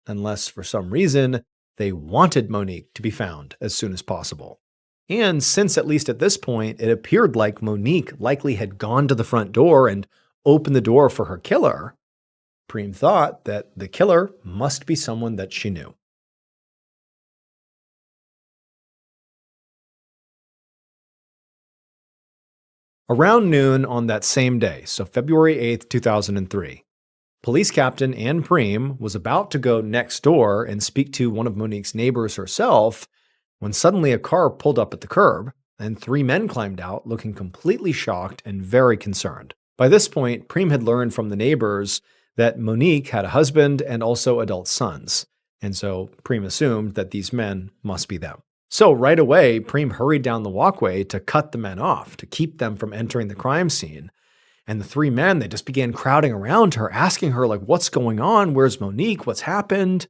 Unless, for some reason, they wanted Monique to be found as soon as possible. And since at least at this point, it appeared like Monique likely had gone to the front door and opened the door for her killer, Preem thought that the killer must be someone that she knew. Around noon on that same day, so February 8th, 2003, Police Captain Ann Preem was about to go next door and speak to one of Monique's neighbors herself when suddenly a car pulled up at the curb and 3 men climbed out looking completely shocked and very concerned. By this point, Preem had learned from the neighbors that Monique had a husband and also adult sons, and so Preem assumed that these men must be them. So right away, Preem hurried down the walkway to cut the men off, to keep them from entering the crime scene. And the 3 men, they just began crowding around her, asking her, what's going on? Where's Monique? What's happened?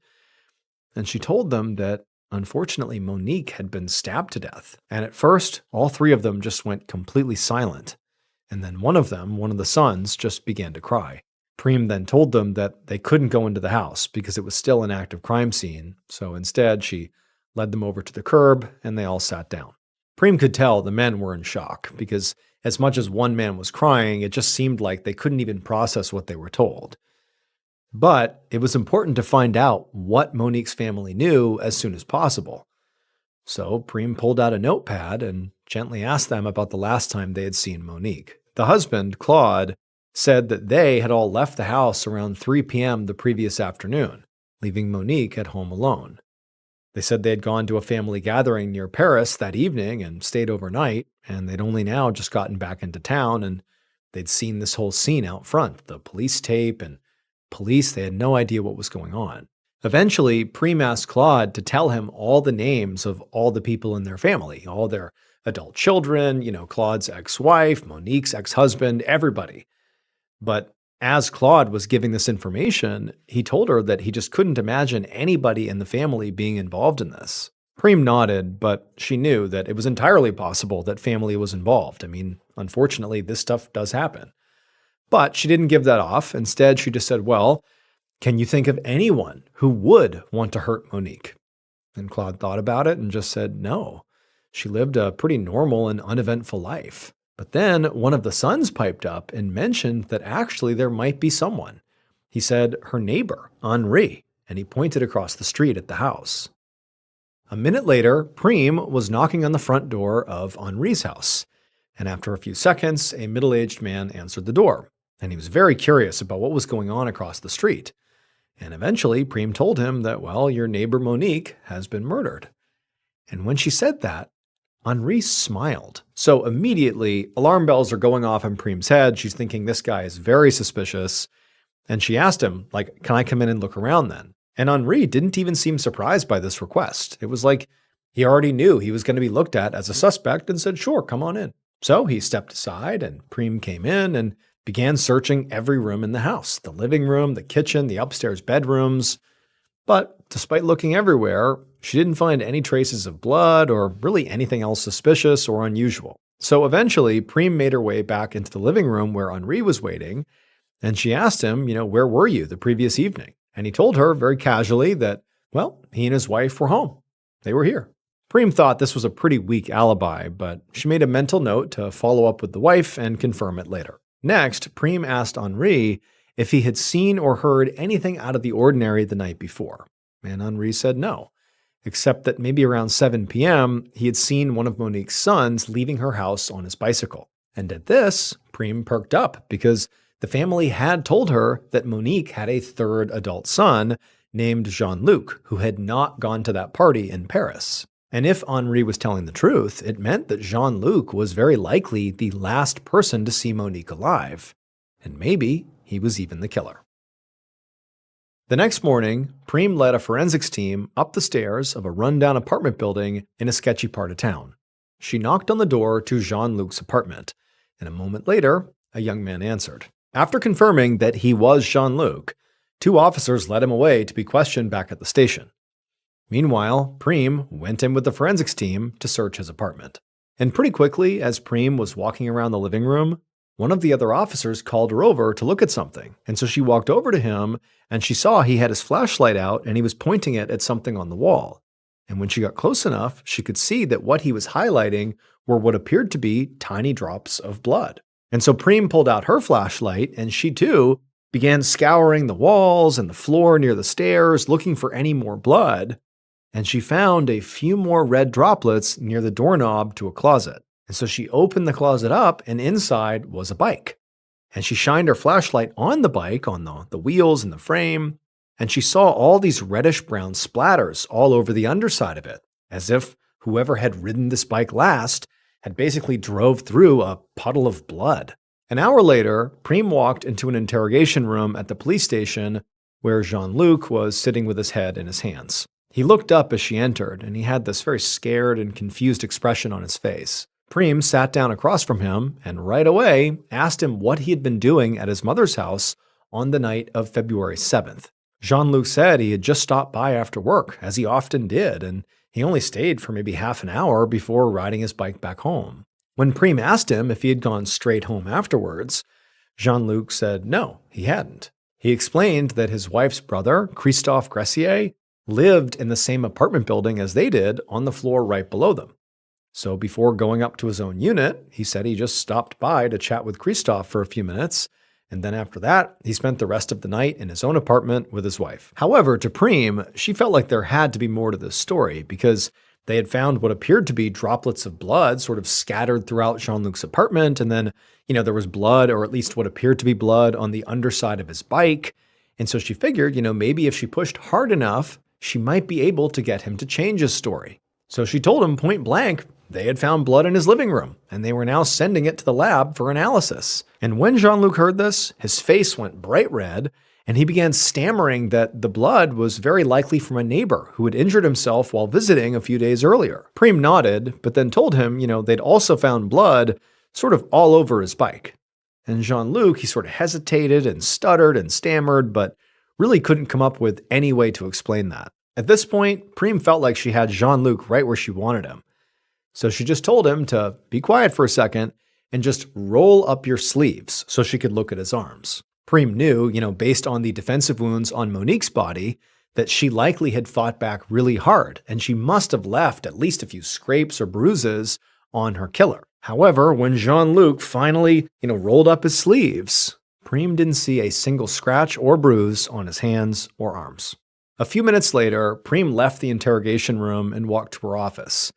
And she told them that, unfortunately, Monique had been stabbed to death. And at first, all 3 of them just went completely silent. And then one of them, one of the sons, just began to cry. Preem then told them that they couldn't go into the house because it was still an active crime scene. So instead, she led them over to the curb, and they all sat down. Preem could tell the men were in shock because as much as one man was crying, it just seemed like they couldn't even process what they were told. But it was important to find out what Monique's family knew as soon as possible. So Preem pulled out a notepad and gently asked them about the last time they had seen Monique. The husband, Claude, said that they had all left the house around 3 p.m. the previous afternoon, leaving Monique at home alone. They said they had gone to a family gathering near Paris that evening and stayed overnight, and they'd only now just gotten back into town, and they'd seen this whole scene out front, the police tape and police. They had no idea what was going on. Eventually, Preem asked Claude to tell him all the names of all the people in their family, all their adult children, Claude's ex-wife, Monique's ex-husband, everybody. But as Claude was giving this information, he told her that he just couldn't imagine anybody in the family being involved in this. Preem nodded, but she knew that it was entirely possible that family was involved. Unfortunately, this stuff does happen. But she didn't give that off. Instead, she just said, well, can you think of anyone who would want to hurt Monique? And Claude thought about it and just said, no. She lived a pretty normal and uneventful life. But then one of the sons piped up and mentioned that actually there might be someone. He said her neighbor, Henri. and he pointed across the street at the house. A minute later, Prem was knocking on the front door of Henri's house, and after a few seconds, a middle-aged man answered the door, and he was very curious about what was going on across the street. And eventually, Prem told him that, well, your neighbor Monique has been murdered. And when she said that, Henri smiled. So immediately, alarm bells are going off in Prem's head. She's thinking this guy is very suspicious. And she asked him, like, can I come in and look around then? And Henri didn't even seem surprised by this request. It was like he already knew he was going to be looked at as a suspect and said, sure, come on in. So he stepped aside and Prem came in and began searching every room in the house, the living room, the kitchen, the upstairs bedrooms. But despite looking everywhere, she didn't find any traces of blood or really anything else suspicious or unusual. So eventually, Prem made her way back into the living room where Henri was waiting, and she asked him, where were you the previous evening? And he told her very casually that, well, he and his wife were home. They were here. Prem thought this was a pretty weak alibi, but she made a mental note to follow up with the wife and confirm it later. Next, Prem asked Henri if he had seen or heard anything out of the ordinary the night before. And Henri said no, except that maybe around 7 p.m., he had seen one of Monique's sons leaving her house on his bicycle. And at this, Prem perked up because the family had told her that Monique had a third adult son named Jean-Luc, who had not gone to that party in Paris. And if Henri was telling the truth, it meant that Jean-Luc was very likely the last person to see Monique alive. And maybe he was even the killer. The next morning, Prem led a forensics team up the stairs of a rundown apartment building in a sketchy part of town. She knocked on the door to Jean-Luc's apartment, and a moment later, a young man answered. After confirming that he was Jean-Luc, 2 officers led him away to be questioned back at the station. Meanwhile, Prem went in with the forensics team to search his apartment. And pretty quickly, as Prem was walking around the living room, one of the other officers called her over to look at something. And so she walked over to him, and she saw he had his flashlight out and he was pointing it at something on the wall. And when she got close enough, she could see that what he was highlighting were what appeared to be tiny drops of blood. And so Prem pulled out her flashlight, and she too began scouring the walls and the floor near the stairs, looking for any more blood. And she found a few more red droplets near the doorknob to a closet. And so she opened the closet up, and inside was a bike. And she shined her flashlight on the bike, on the wheels and the frame, and she saw all these reddish-brown splatters all over the underside of it, as if whoever had ridden this bike last had basically drove through a puddle of blood. An hour later, Prem walked into an interrogation room at the police station where Jean-Luc was sitting with his head in his hands. He looked up as she entered, and he had this very scared and confused expression on his face. Prem sat down across from him and right away asked him what he had been doing at his mother's house on the night of February 7th. Jean-Luc said he had just stopped by after work, as he often did, and he only stayed for maybe half an hour before riding his bike back home. When Prem asked him if he had gone straight home afterwards, Jean-Luc said no, he hadn't. He explained that his wife's brother, Christophe Gressier, lived in the same apartment building as they did on the floor right below them. So before going up to his own unit, he said he just stopped by to chat with Christophe for a few minutes, and then after that, he spent the rest of the night in his own apartment with his wife. However, to Prem, she felt like there had to be more to this story because they had found what appeared to be droplets of blood sort of scattered throughout Jean-Luc's apartment, and then, there was blood, or at least what appeared to be blood, on the underside of his bike. And so she figured, maybe if she pushed hard enough, she might be able to get him to change his story. So she told him point blank they had found blood in his living room, and they were now sending it to the lab for analysis. And when Jean-Luc heard this, his face went bright red, and he began stammering that the blood was very likely from a neighbor who had injured himself while visiting a few days earlier. Prem nodded, but then told him, they'd also found blood sort of all over his bike. And Jean-Luc, he sort of hesitated and stuttered and stammered, but really couldn't come up with any way to explain that. At this point, Prem felt like she had Jean-Luc right where she wanted him. So she just told him to be quiet for a second and just roll up your sleeves so she could look at his arms. Prem knew, based on the defensive wounds on Monique's body, that she likely had fought back really hard, and she must have left at least a few scrapes or bruises on her killer. However, when Jean-Luc finally, rolled up his sleeves, Prem didn't see a single scratch or bruise on his hands or arms. A few minutes later, Prem left the interrogation room and walked to her office.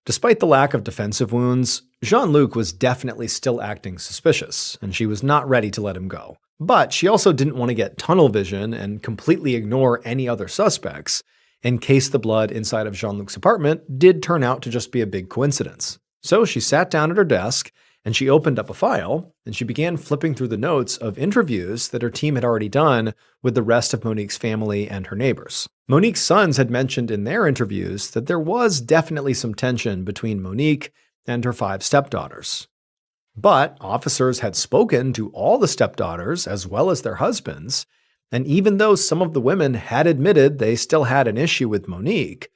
Despite the lack of defensive wounds, Jean-Luc was definitely still acting suspicious, and she was not ready to let him go. But she also didn't want to get tunnel vision and completely ignore any other suspects in case the blood inside of Jean-Luc's apartment did turn out to just be a big coincidence. So she sat down at her desk and she opened up a file and she began flipping through the notes of interviews that her team had already done with the rest of Monique's family and her neighbors. Monique's sons had mentioned in their interviews that there was definitely some tension between Monique and her 5 stepdaughters. But officers had spoken to all the stepdaughters as well as their husbands, and even though some of the women had admitted they still had an issue with Monique,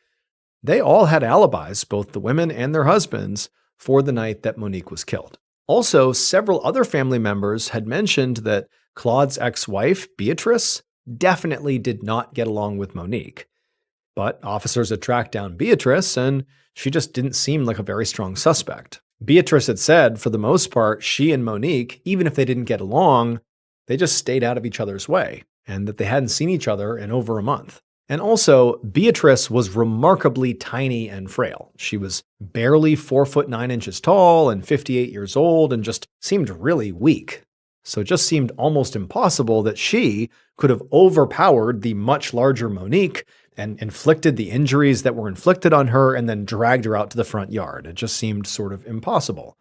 they all had alibis, both the women and their husbands, for the night that Monique was killed. Also, several other family members had mentioned that Claude's ex-wife, Beatrice, definitely did not get along with Monique. But officers had tracked down Beatrice, and she just didn't seem like a very strong suspect. Beatrice had said, for the most part, she and Monique, even if they didn't get along, they just stayed out of each other's way, and that they hadn't seen each other in over a month. And also, Beatrice was remarkably tiny and frail. She was barely 4'9" tall and 58 years old and just seemed really weak. So it just seemed almost impossible that she could have overpowered the much larger Monique and inflicted the injuries that were inflicted on her and then dragged her out to the front yard. It just seemed sort of impossible.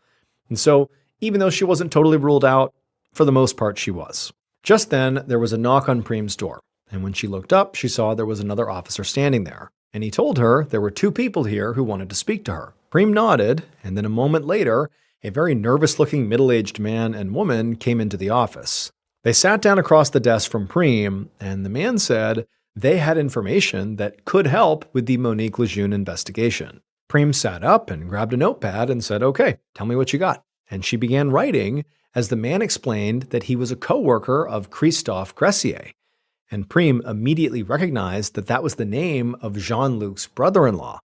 And so, even though she wasn't totally ruled out, for the most part she was. Just then, there was a knock on Prem's door. And when she looked up, she saw there was another officer standing there. And he told her there were 2 people here who wanted to speak to her. Prem nodded, and then a moment later, a very nervous-looking middle-aged man and woman came into the office. They sat down across the desk from Prem, and the man said they had information that could help with the Monique Lejeune investigation. Prem sat up and grabbed a notepad and said, "Okay, tell me what you got." And she began writing as the man explained that he was a co-worker of Christophe Gressier. And Prem immediately recognized that that was the name of Jean-Luc's brother-in-law,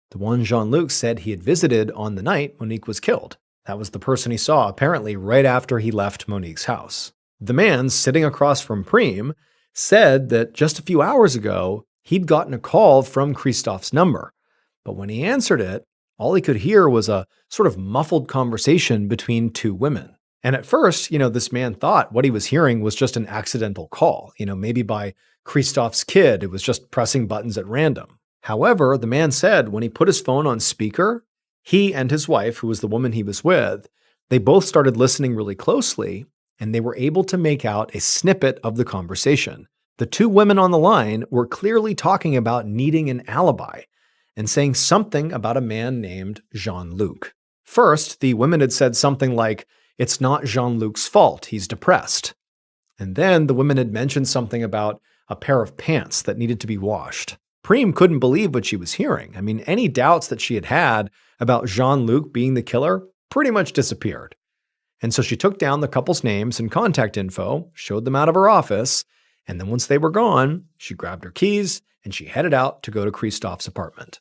the one Jean-Luc said he had visited on the night Monique was killed. That was the person he saw apparently right after he left Monique's house. The man sitting across from Prem said that just a few hours ago, he'd gotten a call from Christophe's number. But when he answered it, all he could hear was a sort of muffled conversation between 2 women. And at first, this man thought what he was hearing was just an accidental call, maybe by Christophe's kid who was just pressing buttons at random. However, the man said when he put his phone on speaker, he and his wife, who was the woman he was with, they both started listening really closely, and they were able to make out a snippet of the conversation. The 2 women on the line were clearly talking about needing an alibi and saying something about a man named Jean-Luc. First, the women had said something like, "It's not Jean-Luc's fault, he's depressed." And then the women had mentioned something about a pair of pants that needed to be washed. Prem couldn't believe what she was hearing. I mean, any doubts that she had had about Jean-Luc being the killer pretty much disappeared. And so she took down the couple's names and contact info, showed them out of her office, and then once they were gone, she grabbed her keys and she headed out to go to Christophe's apartment.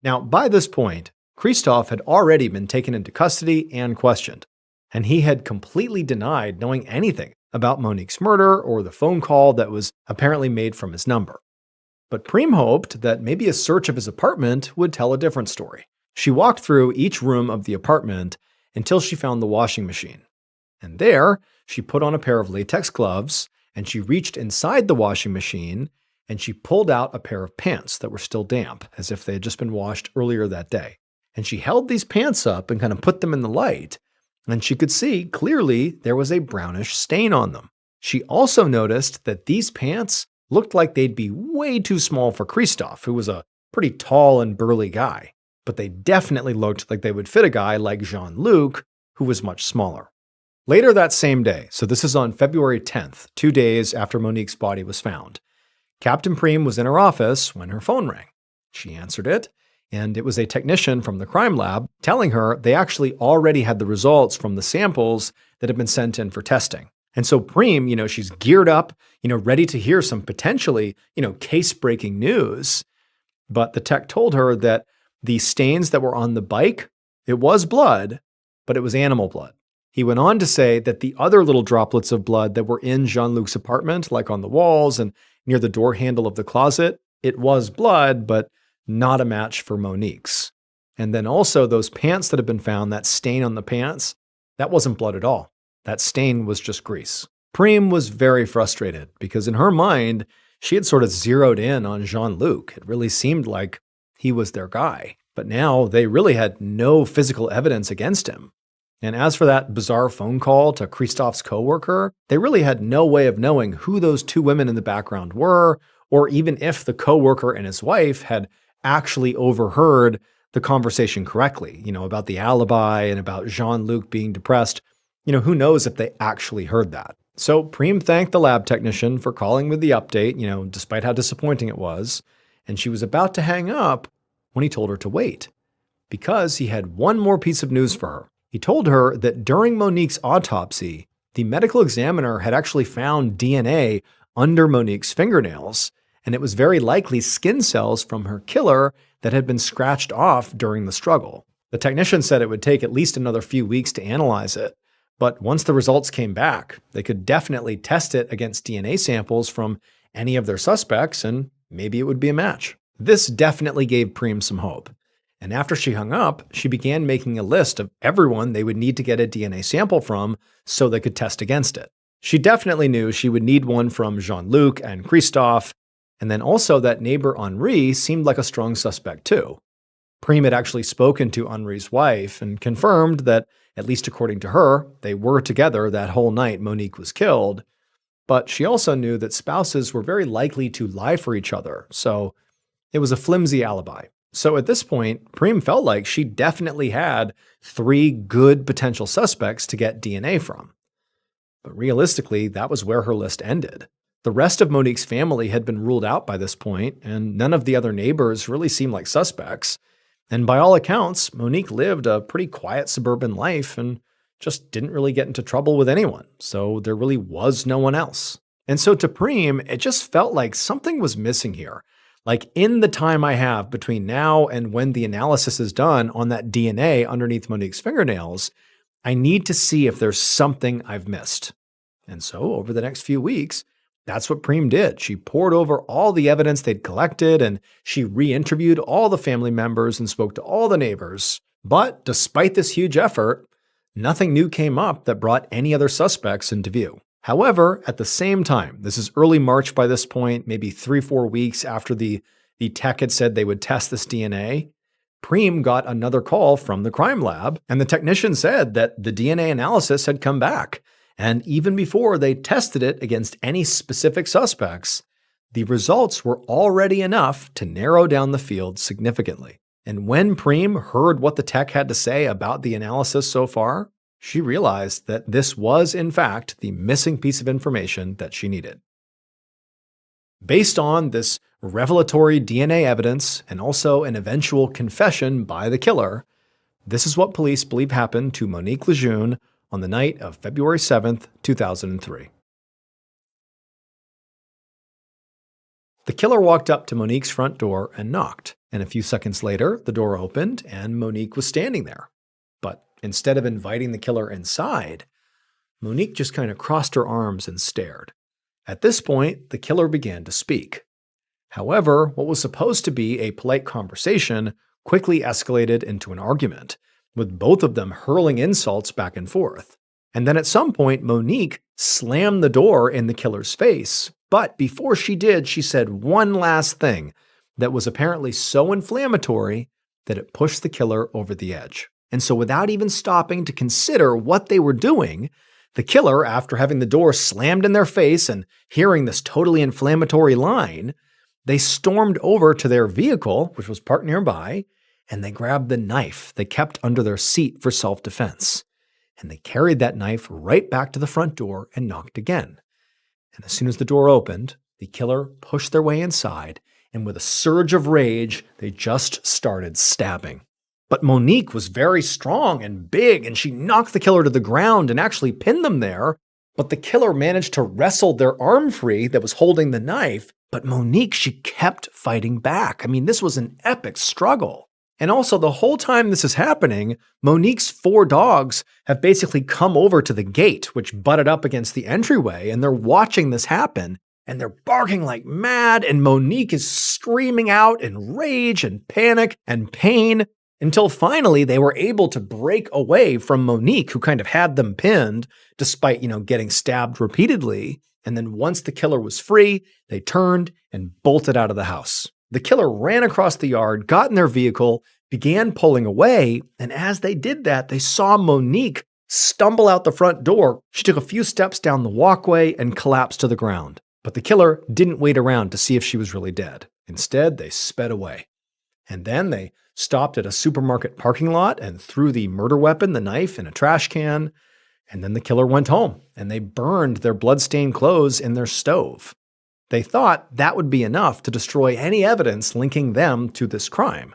Now, by this point, Christophe had already been taken into custody and questioned, and he had completely denied knowing anything about Monique's murder or the phone call that was apparently made from his number. But Prem hoped that maybe a search of his apartment would tell a different story. She walked through each room of the apartment until she found the washing machine. And there, she put on a pair of latex gloves, and she reached inside the washing machine and she pulled out a pair of pants that were still damp, as if they had just been washed earlier that day. And she held these pants up and kind of put them in the light, and she could see clearly there was a brownish stain on them. She also noticed that these pants looked like they'd be way too small for Christophe, who was a pretty tall and burly guy. But they definitely looked like they would fit a guy like Jean-Luc, who was much smaller. Later that same day, so this is on February 10th, 2 days after Monique's body was found, Captain Prem was in her office when her phone rang. She answered it, and it was a technician from the crime lab telling her they actually already had the results from the samples that had been sent in for testing. And so Prem, she's geared up, ready to hear some potentially, case-breaking news. But the tech told her that the stains that were on the bike, it was blood, but it was animal blood. He went on to say that the other little droplets of blood that were in Jean-Luc's apartment, like on the walls and near the door handle of the closet, it was blood, but not a match for Monique's. And then also those pants that had been found, that stain on the pants, that wasn't blood at all. That stain was just grease. Prime was very frustrated because in her mind, she had sort of zeroed in on Jean-Luc. It really seemed like he was their guy. But now they really had no physical evidence against him. And as for that bizarre phone call to Christophe's coworker, they really had no way of knowing who those two women in the background were, or even if the coworker and his wife had actually overheard the conversation correctly, about the alibi and about Jean-Luc being depressed. Who knows if they actually heard that. So Prime thanked the lab technician for calling with the update, despite how disappointing it was. And she was about to hang up when he told her to wait, because he had one more piece of news for her. He told her that during Monique's autopsy, the medical examiner had actually found DNA under Monique's fingernails, and it was very likely skin cells from her killer that had been scratched off during the struggle. The technician said it would take at least another few weeks to analyze it, but once the results came back, they could definitely test it against DNA samples from any of their suspects, and maybe it would be a match. This definitely gave Prime some hope. And after she hung up, she began making a list of everyone they would need to get a DNA sample from so they could test against it. She definitely knew she would need one from Jean-Luc and Christophe, and then also that neighbor Henri seemed like a strong suspect too. Prime had actually spoken to Henri's wife and confirmed that, at least according to her, they were together that whole night Monique was killed. But she also knew that spouses were very likely to lie for each other, so it was a flimsy alibi. So at this point, Prime felt like she definitely had 3 good potential suspects to get DNA from. But realistically, that was where her list ended. The rest of Monique's family had been ruled out by this point, and none of the other neighbors really seemed like suspects. And by all accounts, Monique lived a pretty quiet suburban life and just didn't really get into trouble with anyone, so there really was no one else. And so to Prime, it just felt like something was missing here. Like, in the time I have between now and when the analysis is done on that DNA underneath Monique's fingernails, I need to see if there's something I've missed. And so over the next few weeks, that's what Prime did. She pored over all the evidence they'd collected, and she re-interviewed all the family members and spoke to all the neighbors. But despite this huge effort, nothing new came up that brought any other suspects into view. However, at the same time, this is early March by this point, maybe 3-4 weeks after the tech had said they would test this DNA, Prime got another call from the crime lab, and the technician said that the DNA analysis had come back. And even before they tested it against any specific suspects, the results were already enough to narrow down the field significantly. And when Prime heard what the tech had to say about the analysis so far, she realized that this was, in fact, the missing piece of information that she needed. Based on this revelatory DNA evidence and also an eventual confession by the killer, this is what police believe happened to Monique Lejeune on the night of February 7th, 2003. The killer walked up to Monique's front door and knocked, and a few seconds later, the door opened and Monique was standing there. But instead of inviting the killer inside, Monique just kind of crossed her arms and stared. At this point, the killer began to speak. However, what was supposed to be a polite conversation quickly escalated into an argument, with both of them hurling insults back and forth. And then at some point, Monique slammed the door in the killer's face. But before she did, she said one last thing that was apparently so inflammatory that it pushed the killer over the edge. And so without even stopping to consider what they were doing, the killer, after having the door slammed in their face and hearing this totally inflammatory line, they stormed over to their vehicle, which was parked nearby, and they grabbed the knife they kept under their seat for self-defense. And they carried that knife right back to the front door and knocked again. And as soon as the door opened, the killer pushed their way inside, and with a surge of rage, they just started stabbing. But Monique was very strong and big, and she knocked the killer to the ground and actually pinned them there. But the killer managed to wrestle their arm free that was holding the knife. But Monique, she kept fighting back. I mean, this was an epic struggle. And also, the whole time this is happening, Monique's 4 dogs have basically come over to the gate, which butted up against the entryway, and they're watching this happen, and they're barking like mad, and Monique is screaming out in rage and panic and pain, until finally they were able to break away from Monique, who kind of had them pinned, despite, getting stabbed repeatedly. And then once the killer was free, they turned and bolted out of the house. The killer ran across the yard, got in their vehicle, began pulling away, and as they did that, they saw Monique stumble out the front door. She took a few steps down the walkway and collapsed to the ground. But the killer didn't wait around to see if she was really dead. Instead, they sped away. And then they stopped at a supermarket parking lot and threw the murder weapon, the knife, in a trash can. And then the killer went home, and they burned their bloodstained clothes in their stove. They thought that would be enough to destroy any evidence linking them to this crime,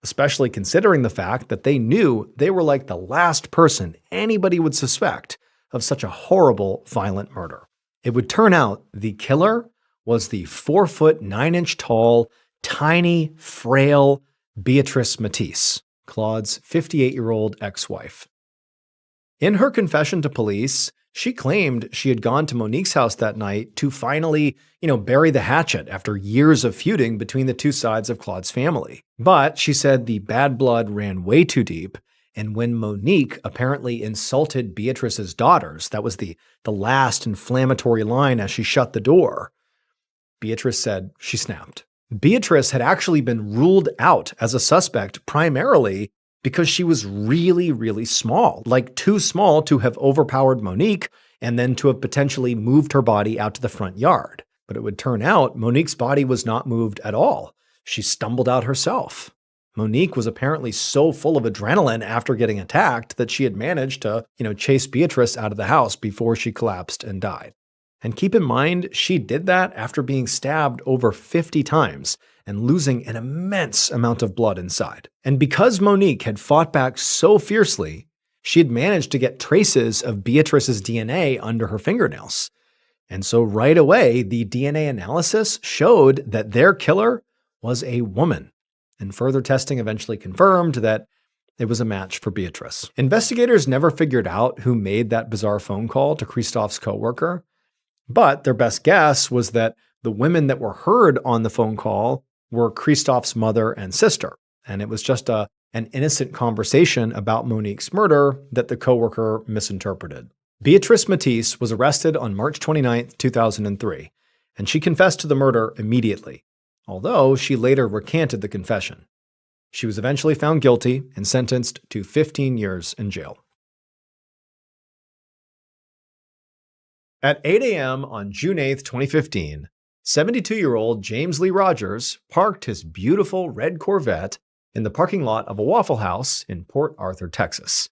especially considering the fact that they knew they were like the last person anybody would suspect of such a horrible, violent murder. It would turn out the killer was the 4-foot, 9-inch tall, tiny, frail Beatrice Matisse, Claude's 58-year-old ex-wife. In her confession to police, she claimed she had gone to Monique's house that night to finally, bury the hatchet after years of feuding between the two sides of Claude's family. But she said the bad blood ran way too deep, and when Monique apparently insulted Beatrice's daughters, that was the last inflammatory line as she shut the door, Beatrice said she snapped. Beatrice had actually been ruled out as a suspect primarily because she was really, really small, like too small to have overpowered Monique and then to have potentially moved her body out to the front yard. But it would turn out Monique's body was not moved at all. She stumbled out herself. Monique was apparently so full of adrenaline after getting attacked that she had managed to, chase Beatrice out of the house before she collapsed and died. And keep in mind, she did that after being stabbed over 50 times and losing an immense amount of blood inside. And because Monique had fought back so fiercely, she had managed to get traces of Beatrice's DNA under her fingernails. And so right away, the DNA analysis showed that their killer was a woman. And further testing eventually confirmed that it was a match for Beatrice. Investigators never figured out who made that bizarre phone call to Christophe's coworker, but their best guess was that the women that were heard on the phone call were Christophe's mother and sister. And it was just an innocent conversation about Monique's murder that the coworker misinterpreted. Beatrice Matisse was arrested on March 29, 2003, and she confessed to the murder immediately, although she later recanted the confession. She was eventually found guilty and sentenced to 15 years in jail. At 8 a.m. on June 8, 2015, 72-year-old James Lee Rogers parked his beautiful red Corvette in the parking lot of a Waffle House in Port Arthur, Texas.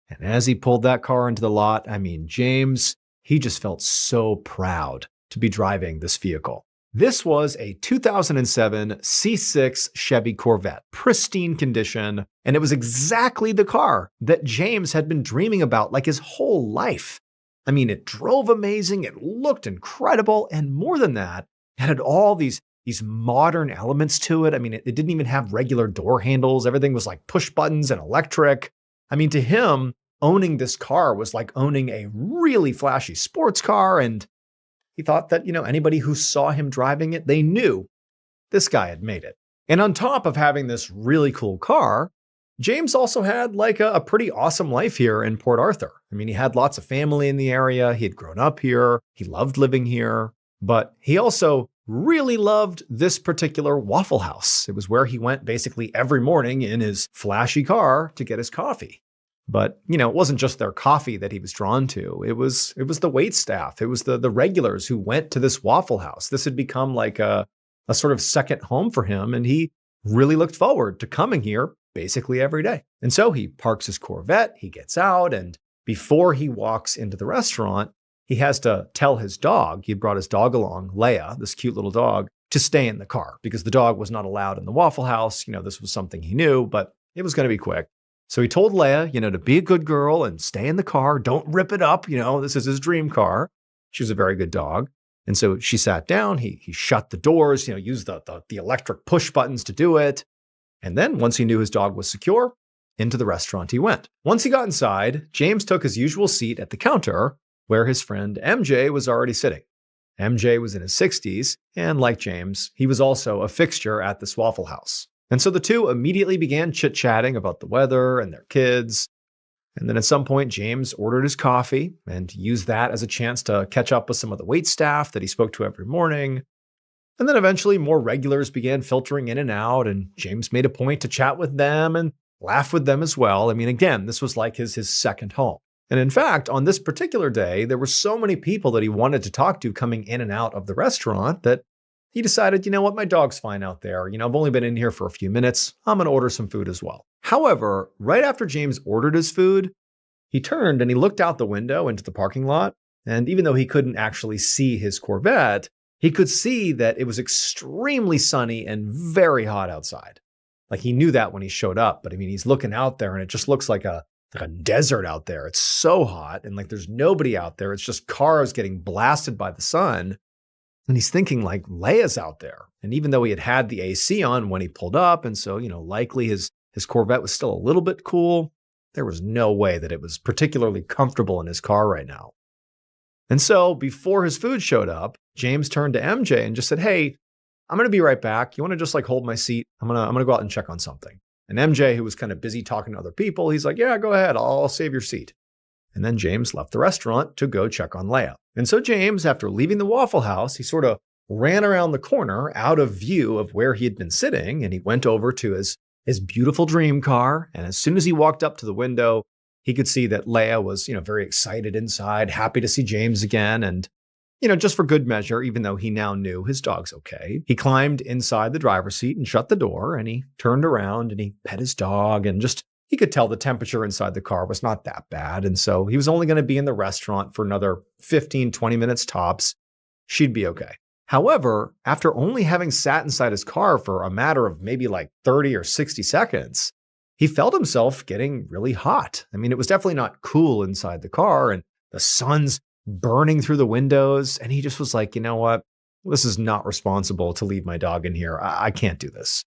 And as he pulled that car into the lot, James, he just felt so proud to be driving this vehicle. This was a 2007 C6 Chevy Corvette, pristine condition, and it was exactly the car that James had been dreaming about like his whole life. It drove amazing, it looked incredible, and more than that, it had all these modern elements to it. It didn't even have regular door handles. Everything was like push buttons and electric. To him, owning this car was like owning a really flashy sports car, and he thought that, anybody who saw him driving it, they knew this guy had made it. And on top of having this really cool car, James also had like a pretty awesome life here in Port Arthur. He had lots of family in the area. He had grown up here. He loved living here, but he also really loved this particular Waffle House. It was where he went basically every morning in his flashy car to get his coffee. But, it wasn't just their coffee that he was drawn to. It was the wait staff. It was the regulars who went to this Waffle House. This had become like a sort of second home for him, and he really looked forward to coming here basically every day. And so he parks his Corvette, he gets out, and before he walks into the restaurant, he has to tell his dog, he brought his dog along, Leia, this cute little dog, to stay in the car because the dog was not allowed in the Waffle House. This was something he knew, but it was going to be quick. So he told Leia, to be a good girl and stay in the car. Don't rip it up. This is his dream car. She was a very good dog. And so she sat down. He shut the doors, used the electric push buttons to do it. And then once he knew his dog was secure, into the restaurant he went. Once he got inside, James took his usual seat at the counter where his friend MJ was already sitting. MJ was in his 60s, and like James, he was also a fixture at this Waffle House. And so the two immediately began chit-chatting about the weather and their kids. And then at some point, James ordered his coffee and used that as a chance to catch up with some of the waitstaff that he spoke to every morning. And then eventually more regulars began filtering in and out, and James made a point to chat with them and laugh with them as well. I mean, again, this was like his second home. And in fact, on this particular day, there were so many people that he wanted to talk to coming in and out of the restaurant that he decided, you know what, my dog's fine out there. I've only been in here for a few minutes. I'm going to order some food as well. However, right after James ordered his food, he turned and he looked out the window into the parking lot. And even though he couldn't actually see his Corvette, he could see that it was extremely sunny and very hot outside. Like he knew that when he showed up, but I mean, he's looking out there and it just looks like a desert out there. It's so hot and like there's nobody out there. It's just cars getting blasted by the sun. And he's thinking like Leia's out there. And even though he had the AC on when he pulled up, and so, likely his Corvette was still a little bit cool, there was no way that it was particularly comfortable in his car right now. And so before his food showed up, James turned to MJ and just said, "Hey, I'm going to be right back. You want to just like hold my seat? I'm going to go out and check on something." And MJ, who was kind of busy talking to other people, he's like, "Yeah, go ahead. I'll save your seat." And then James left the restaurant to go check on Leia. And so James, after leaving the Waffle House, he sort of ran around the corner out of view of where he had been sitting, and he went over to his beautiful dream car. And as soon as he walked up to the window, he could see that Leia was, very excited inside, happy to see James again. And, just for good measure, even though he now knew his dog's okay, he climbed inside the driver's seat and shut the door, and he turned around and he pet his dog, and he could tell the temperature inside the car was not that bad. And so he was only going to be in the restaurant for another 15, 20 minutes tops. She'd be okay. However, after only having sat inside his car for a matter of maybe like 30 or 60 seconds, he felt himself getting really hot. I mean, it was definitely not cool inside the car, and the sun's burning through the windows. And he just was like, you know what? This is not responsible to leave my dog in here. I can't do this.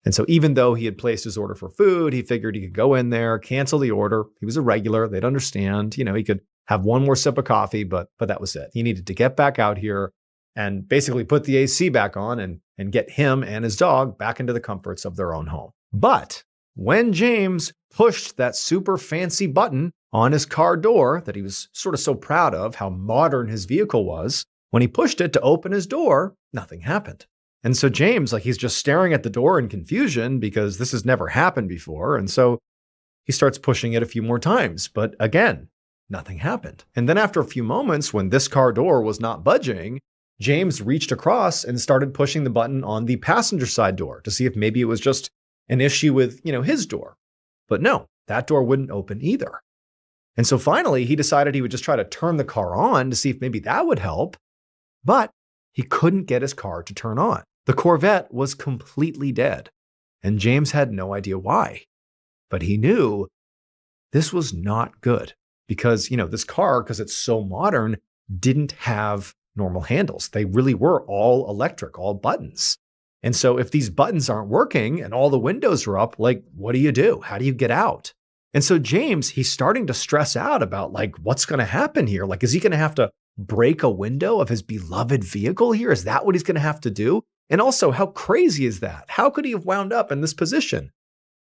And so even though he had placed his order for food, he figured he could go in there, cancel the order. He was a regular. They'd understand. He could have one more sip of coffee, but that was it. He needed to get back out here and basically put the AC back on and get him and his dog back into the comforts of their own home. But when James pushed that super fancy button on his car door that he was sort of so proud of how modern his vehicle was, when he pushed it to open his door, nothing happened. And so James, he's just staring at the door in confusion because this has never happened before. And so he starts pushing it a few more times. But again, nothing happened. And then after a few moments, when this car door was not budging, James reached across and started pushing the button on the passenger side door to see if maybe it was just an issue with, his door. But no, that door wouldn't open either. And so finally, he decided he would just try to turn the car on to see if maybe that would help. But he couldn't get his car to turn on. The Corvette was completely dead, and James had no idea why. But he knew this was not good because, this car, because it's so modern, didn't have normal handles. They really were all electric, all buttons. And so if these buttons aren't working and all the windows are up, what do you do? How do you get out? And so James, he's starting to stress out about what's going to happen here? Is he going to have to break a window of his beloved vehicle here? Is that what he's going to have to do? And also, how crazy is that? How could he have wound up in this position?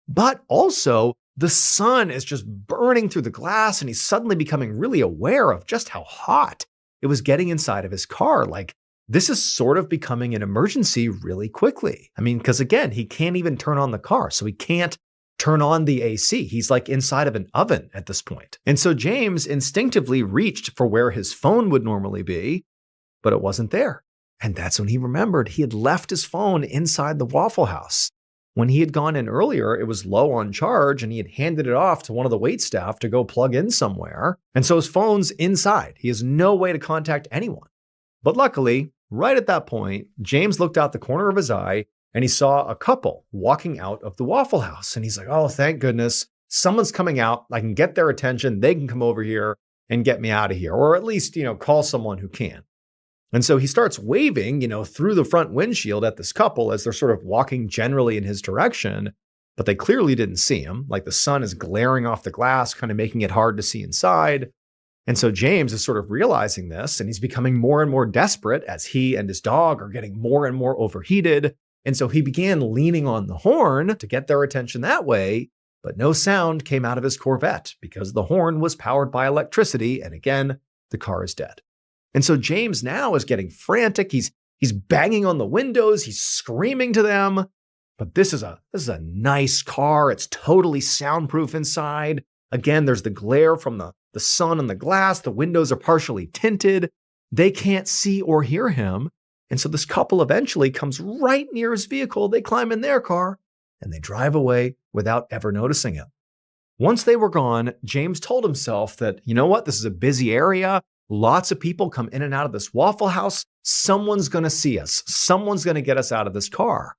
But also, the sun is just burning through the glass, and he's suddenly becoming really aware of just how hot it was getting inside of his car. This is sort of becoming an emergency really quickly. I mean, because again, he can't even turn on the car, so he can't turn on the AC. He's inside of an oven at this point. And so James instinctively reached for where his phone would normally be, but it wasn't there. And that's when he remembered he had left his phone inside the Waffle House. When he had gone in earlier, it was low on charge and he had handed it off to one of the waitstaff to go plug in somewhere. And so his phone's inside. He has no way to contact anyone. But luckily, right at that point, James looked out the corner of his eye and he saw a couple walking out of the Waffle House. And he's like, oh, thank goodness. Someone's coming out. I can get their attention. They can come over here and get me out of here. Or at least, call someone who can. And so he starts waving, through the front windshield at this couple as they're sort of walking generally in his direction, but they clearly didn't see him. Like the sun is glaring off the glass, kind of making it hard to see inside. And so James is sort of realizing this, and he's becoming more and more desperate as he and his dog are getting more and more overheated. And so he began leaning on the horn to get their attention that way, but no sound came out of his Corvette because the horn was powered by electricity, and again, the car is dead. And so James now is getting frantic. He's banging on the windows, he's screaming to them. But this is a nice car. It's totally soundproof inside. Again, there's the glare from the sun on the glass. The windows are partially tinted. They can't see or hear him. And so this couple eventually comes right near his vehicle. They climb in their car and they drive away without ever noticing him. Once they were gone, James told himself that, you know what, this is a busy area. Lots of people come in and out of this Waffle House. Someone's going to see us. Someone's going to get us out of this car.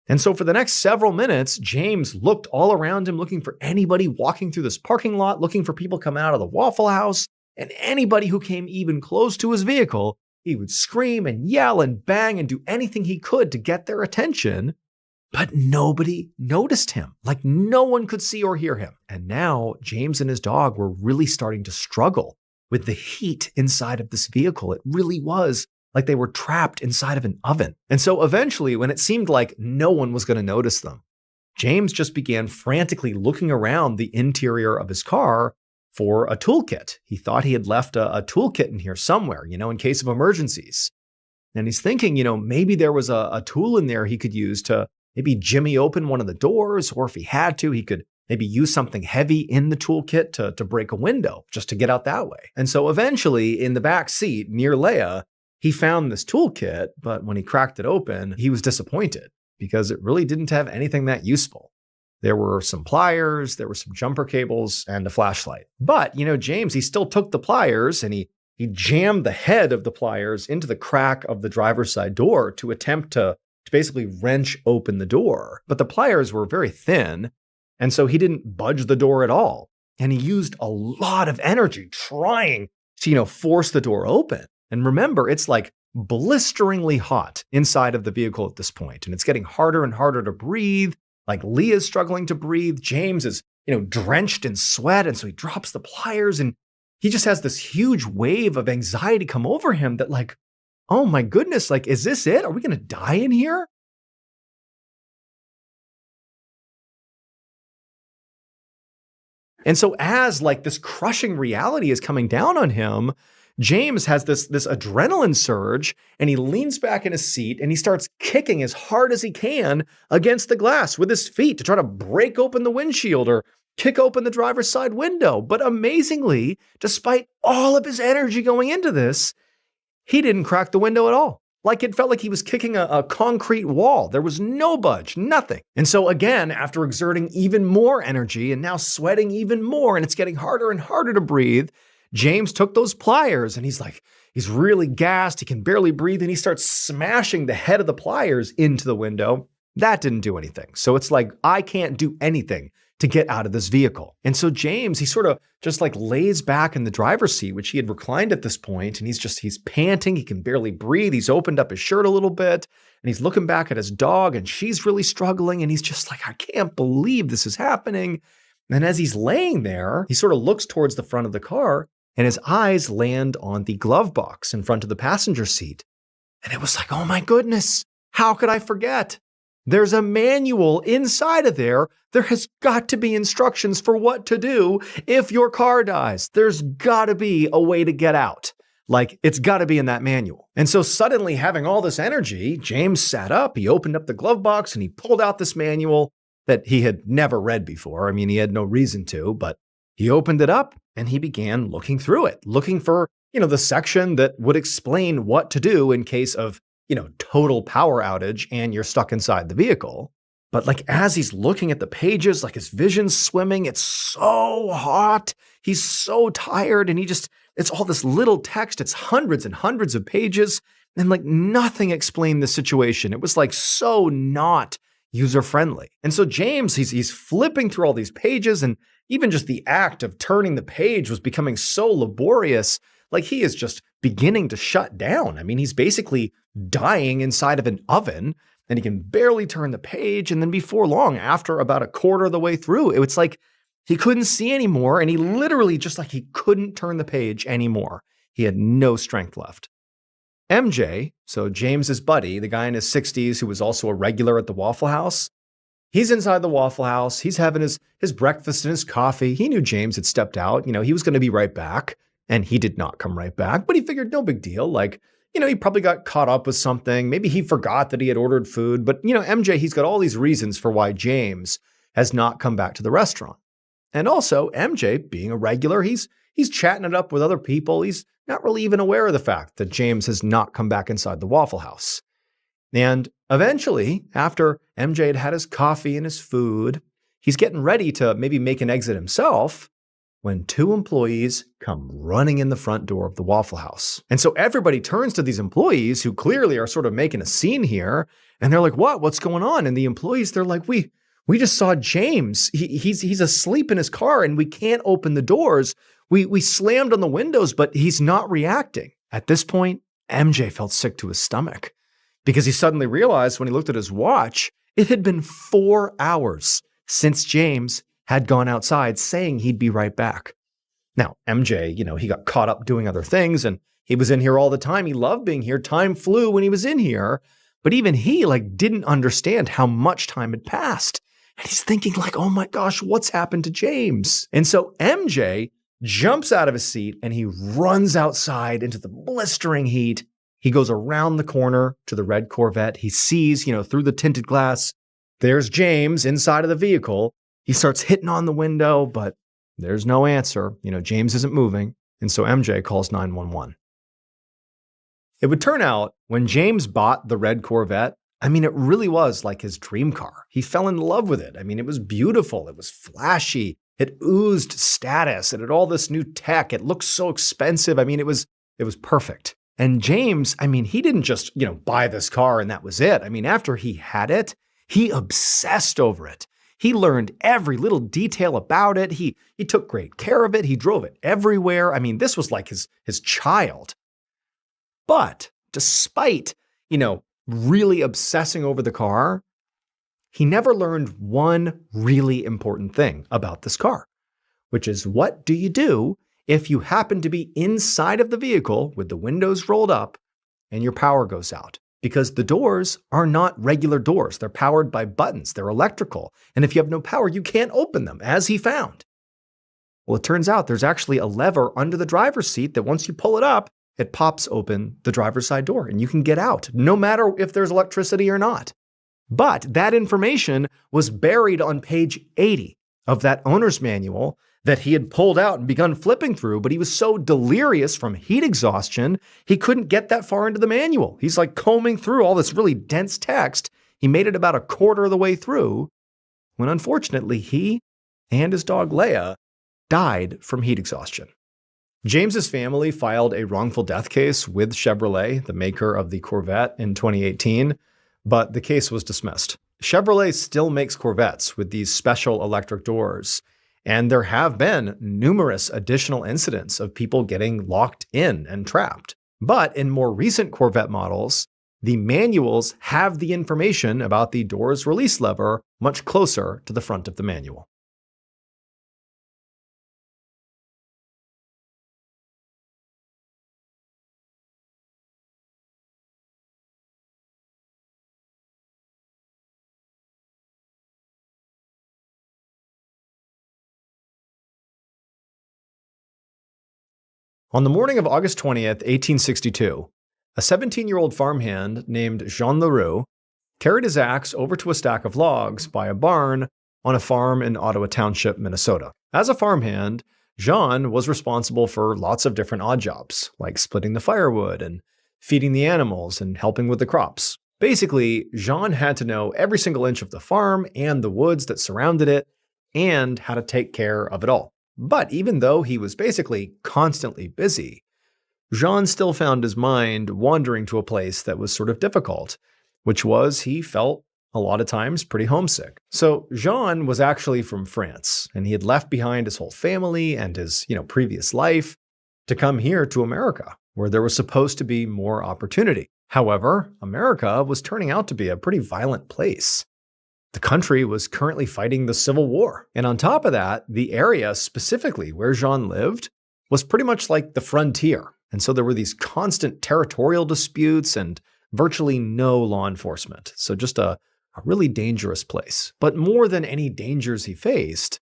And so for the next several minutes, James looked all around him, looking for anybody walking through this parking lot, looking for people coming out of the Waffle House, and anybody who came even close to his vehicle, he would scream and yell and bang and do anything he could to get their attention. But nobody noticed him. Like no one could see or hear him. And now James and his dog were really starting to struggle with the heat inside of this vehicle. It really was like they were trapped inside of an oven. And so eventually, when it seemed like no one was going to notice them, James just began frantically looking around the interior of his car for a toolkit. He thought he had left a toolkit in here somewhere, in case of emergencies. And he's thinking, maybe there was a tool in there he could use to maybe jimmy open one of the doors, or if he had to, he could maybe use something heavy in the toolkit to break a window, just to get out that way. And so eventually, in the back seat near Leia, he found this toolkit, but when he cracked it open, he was disappointed because it really didn't have anything that useful. There were some pliers, there were some jumper cables, and a flashlight. But, James, he still took the pliers and he jammed the head of the pliers into the crack of the driver's side door to attempt to basically wrench open the door. But the pliers were very thin, and so he didn't budge the door at all. And he used a lot of energy trying to, force the door open. And remember, it's like blisteringly hot inside of the vehicle at this point, and it's getting harder and harder to breathe. Like Leah's struggling to breathe. James is, drenched in sweat, and so he drops the pliers, and he just has this huge wave of anxiety come over him that like, oh my goodness, like, is this it? Are we going to die in here? And so as like this crushing reality is coming down on him, James has this adrenaline surge, and he leans back in his seat and he starts kicking as hard as he can against the glass with his feet to try to break open the windshield or kick open the driver's side window. But amazingly, despite all of his energy going into this, he didn't crack the window at all. Like it felt like he was kicking a concrete wall. There was no budge, nothing. And so again, after exerting even more energy and now sweating even more, and it's getting harder and harder to breathe, James took those pliers and he's really gassed. He can barely breathe, and he starts smashing the head of the pliers into the window. That didn't do anything. So it's like, I can't do anything to get out of this vehicle. And so James, he sort of just like lays back in the driver's seat, which he had reclined at this point, and he's panting. He can barely breathe. He's opened up his shirt a little bit, and he's looking back at his dog, and she's really struggling. And he's just like, I can't believe this is happening. And as he's laying there, he sort of looks towards the front of the car, and his eyes land on the glove box in front of the passenger seat. And it was like, oh my goodness, how could I forget? There's a manual inside of there. There has got to be instructions for what to do if your car dies. There's got to be a way to get out. Like, it's got to be in that manual. And so suddenly, having all this energy, James sat up, he opened up the glove box, and he pulled out this manual that he had never read before. I mean, he had no reason to, but he opened it up and he began looking through it, looking for, the section that would explain what to do in case of, total power outage and you're stuck inside the vehicle. But like, as he's looking at the pages, like his vision's swimming, it's so hot. He's so tired, and it's all this little text. It's hundreds and hundreds of pages, and like nothing explained the situation. It was like so not user-friendly. And so James, he's flipping through all these pages, and even just the act of turning the page was becoming so laborious. Like he is just beginning to shut down. I mean, he's basically dying inside of an oven and he can barely turn the page. And then before long, after about a quarter of the way through, it's like he couldn't see anymore. And he literally just like he couldn't turn the page anymore. He had no strength left. MJ, so James's buddy, the guy in his 60s who was also a regular at the Waffle House, he's inside the Waffle House. He's having his breakfast and his coffee. He knew James had stepped out. He was going to be right back. And he did not come right back. But he figured no big deal. Like, he probably got caught up with something. Maybe he forgot that he had ordered food. But, MJ, he's got all these reasons for why James has not come back to the restaurant. And also, MJ, being a regular, he's chatting it up with other people. He's not really even aware of the fact that James has not come back inside the Waffle House. And eventually, after MJ had had his coffee and his food, he's getting ready to maybe make an exit himself when two employees come running in the front door of the Waffle House. And so everybody turns to these employees who clearly are sort of making a scene here. And they're like, what's going on? And the employees, they're like, we just saw James. He's asleep in his car and we can't open the doors. We slammed on the windows, but he's not reacting. At this point, MJ felt sick to his stomach because he suddenly realized when he looked at his watch, it had been 4 hours since James had gone outside saying he'd be right back. Now, MJ, he got caught up doing other things and he was in here all the time. He loved being here. Time flew when he was in here, but even he didn't understand how much time had passed. And he's thinking oh my gosh, what's happened to James? And so MJ jumps out of his seat and he runs outside into the blistering heat. He goes around the corner to the red Corvette. He sees, through the tinted glass, there's James inside of the vehicle. He starts hitting on the window, but there's no answer. James isn't moving. And so MJ calls 911. It would turn out when James bought the red Corvette, it really was like his dream car. He fell in love with it. It was beautiful. It was flashy. It oozed status. It had all this new tech. It looked so expensive. It was perfect. And James, he didn't just, buy this car and that was it. After he had it, he obsessed over it. He learned every little detail about it. He took great care of it. He drove it everywhere. This was like his child. But despite, really obsessing over the car, he never learned one really important thing about this car, which is what do you do if you happen to be inside of the vehicle with the windows rolled up and your power goes out? Because the doors are not regular doors. They're powered by buttons. They're electrical. And if you have no power, you can't open them, as he found. Well, it turns out there's actually a lever under the driver's seat that once you pull it up, it pops open the driver's side door and you can get out, no matter if there's electricity or not. But that information was buried on page 80 of that owner's manual that he had pulled out and begun flipping through, but he was so delirious from heat exhaustion, he couldn't get that far into the manual. He's combing through all this really dense text. He made it about a quarter of the way through when unfortunately he and his dog Leia died from heat exhaustion. James's family filed a wrongful death case with Chevrolet, the maker of the Corvette, in 2018, but the case was dismissed. Chevrolet still makes Corvettes with these special electric doors, and there have been numerous additional incidents of people getting locked in and trapped. But in more recent Corvette models, the manuals have the information about the door's release lever much closer to the front of the manual. On the morning of August 20th, 1862, a 17-year-old farmhand named Jean Leroux carried his axe over to a stack of logs by a barn on a farm in Ottawa Township, Minnesota. As a farmhand, Jean was responsible for lots of different odd jobs, like splitting the firewood and feeding the animals and helping with the crops. Basically, Jean had to know every single inch of the farm and the woods that surrounded it and how to take care of it all. But even though he was basically constantly busy, Jean still found his mind wandering to a place that was sort of difficult, which was he felt a lot of times pretty homesick. So Jean was actually from France, and he had left behind his whole family and his, previous life to come here to America, where there was supposed to be more opportunity. However, America was turning out to be a pretty violent place. The country was currently fighting the Civil War. And on top of that, the area specifically where Jean lived was pretty much like the frontier. And so there were these constant territorial disputes and virtually no law enforcement. So just a really dangerous place. But more than any dangers he faced,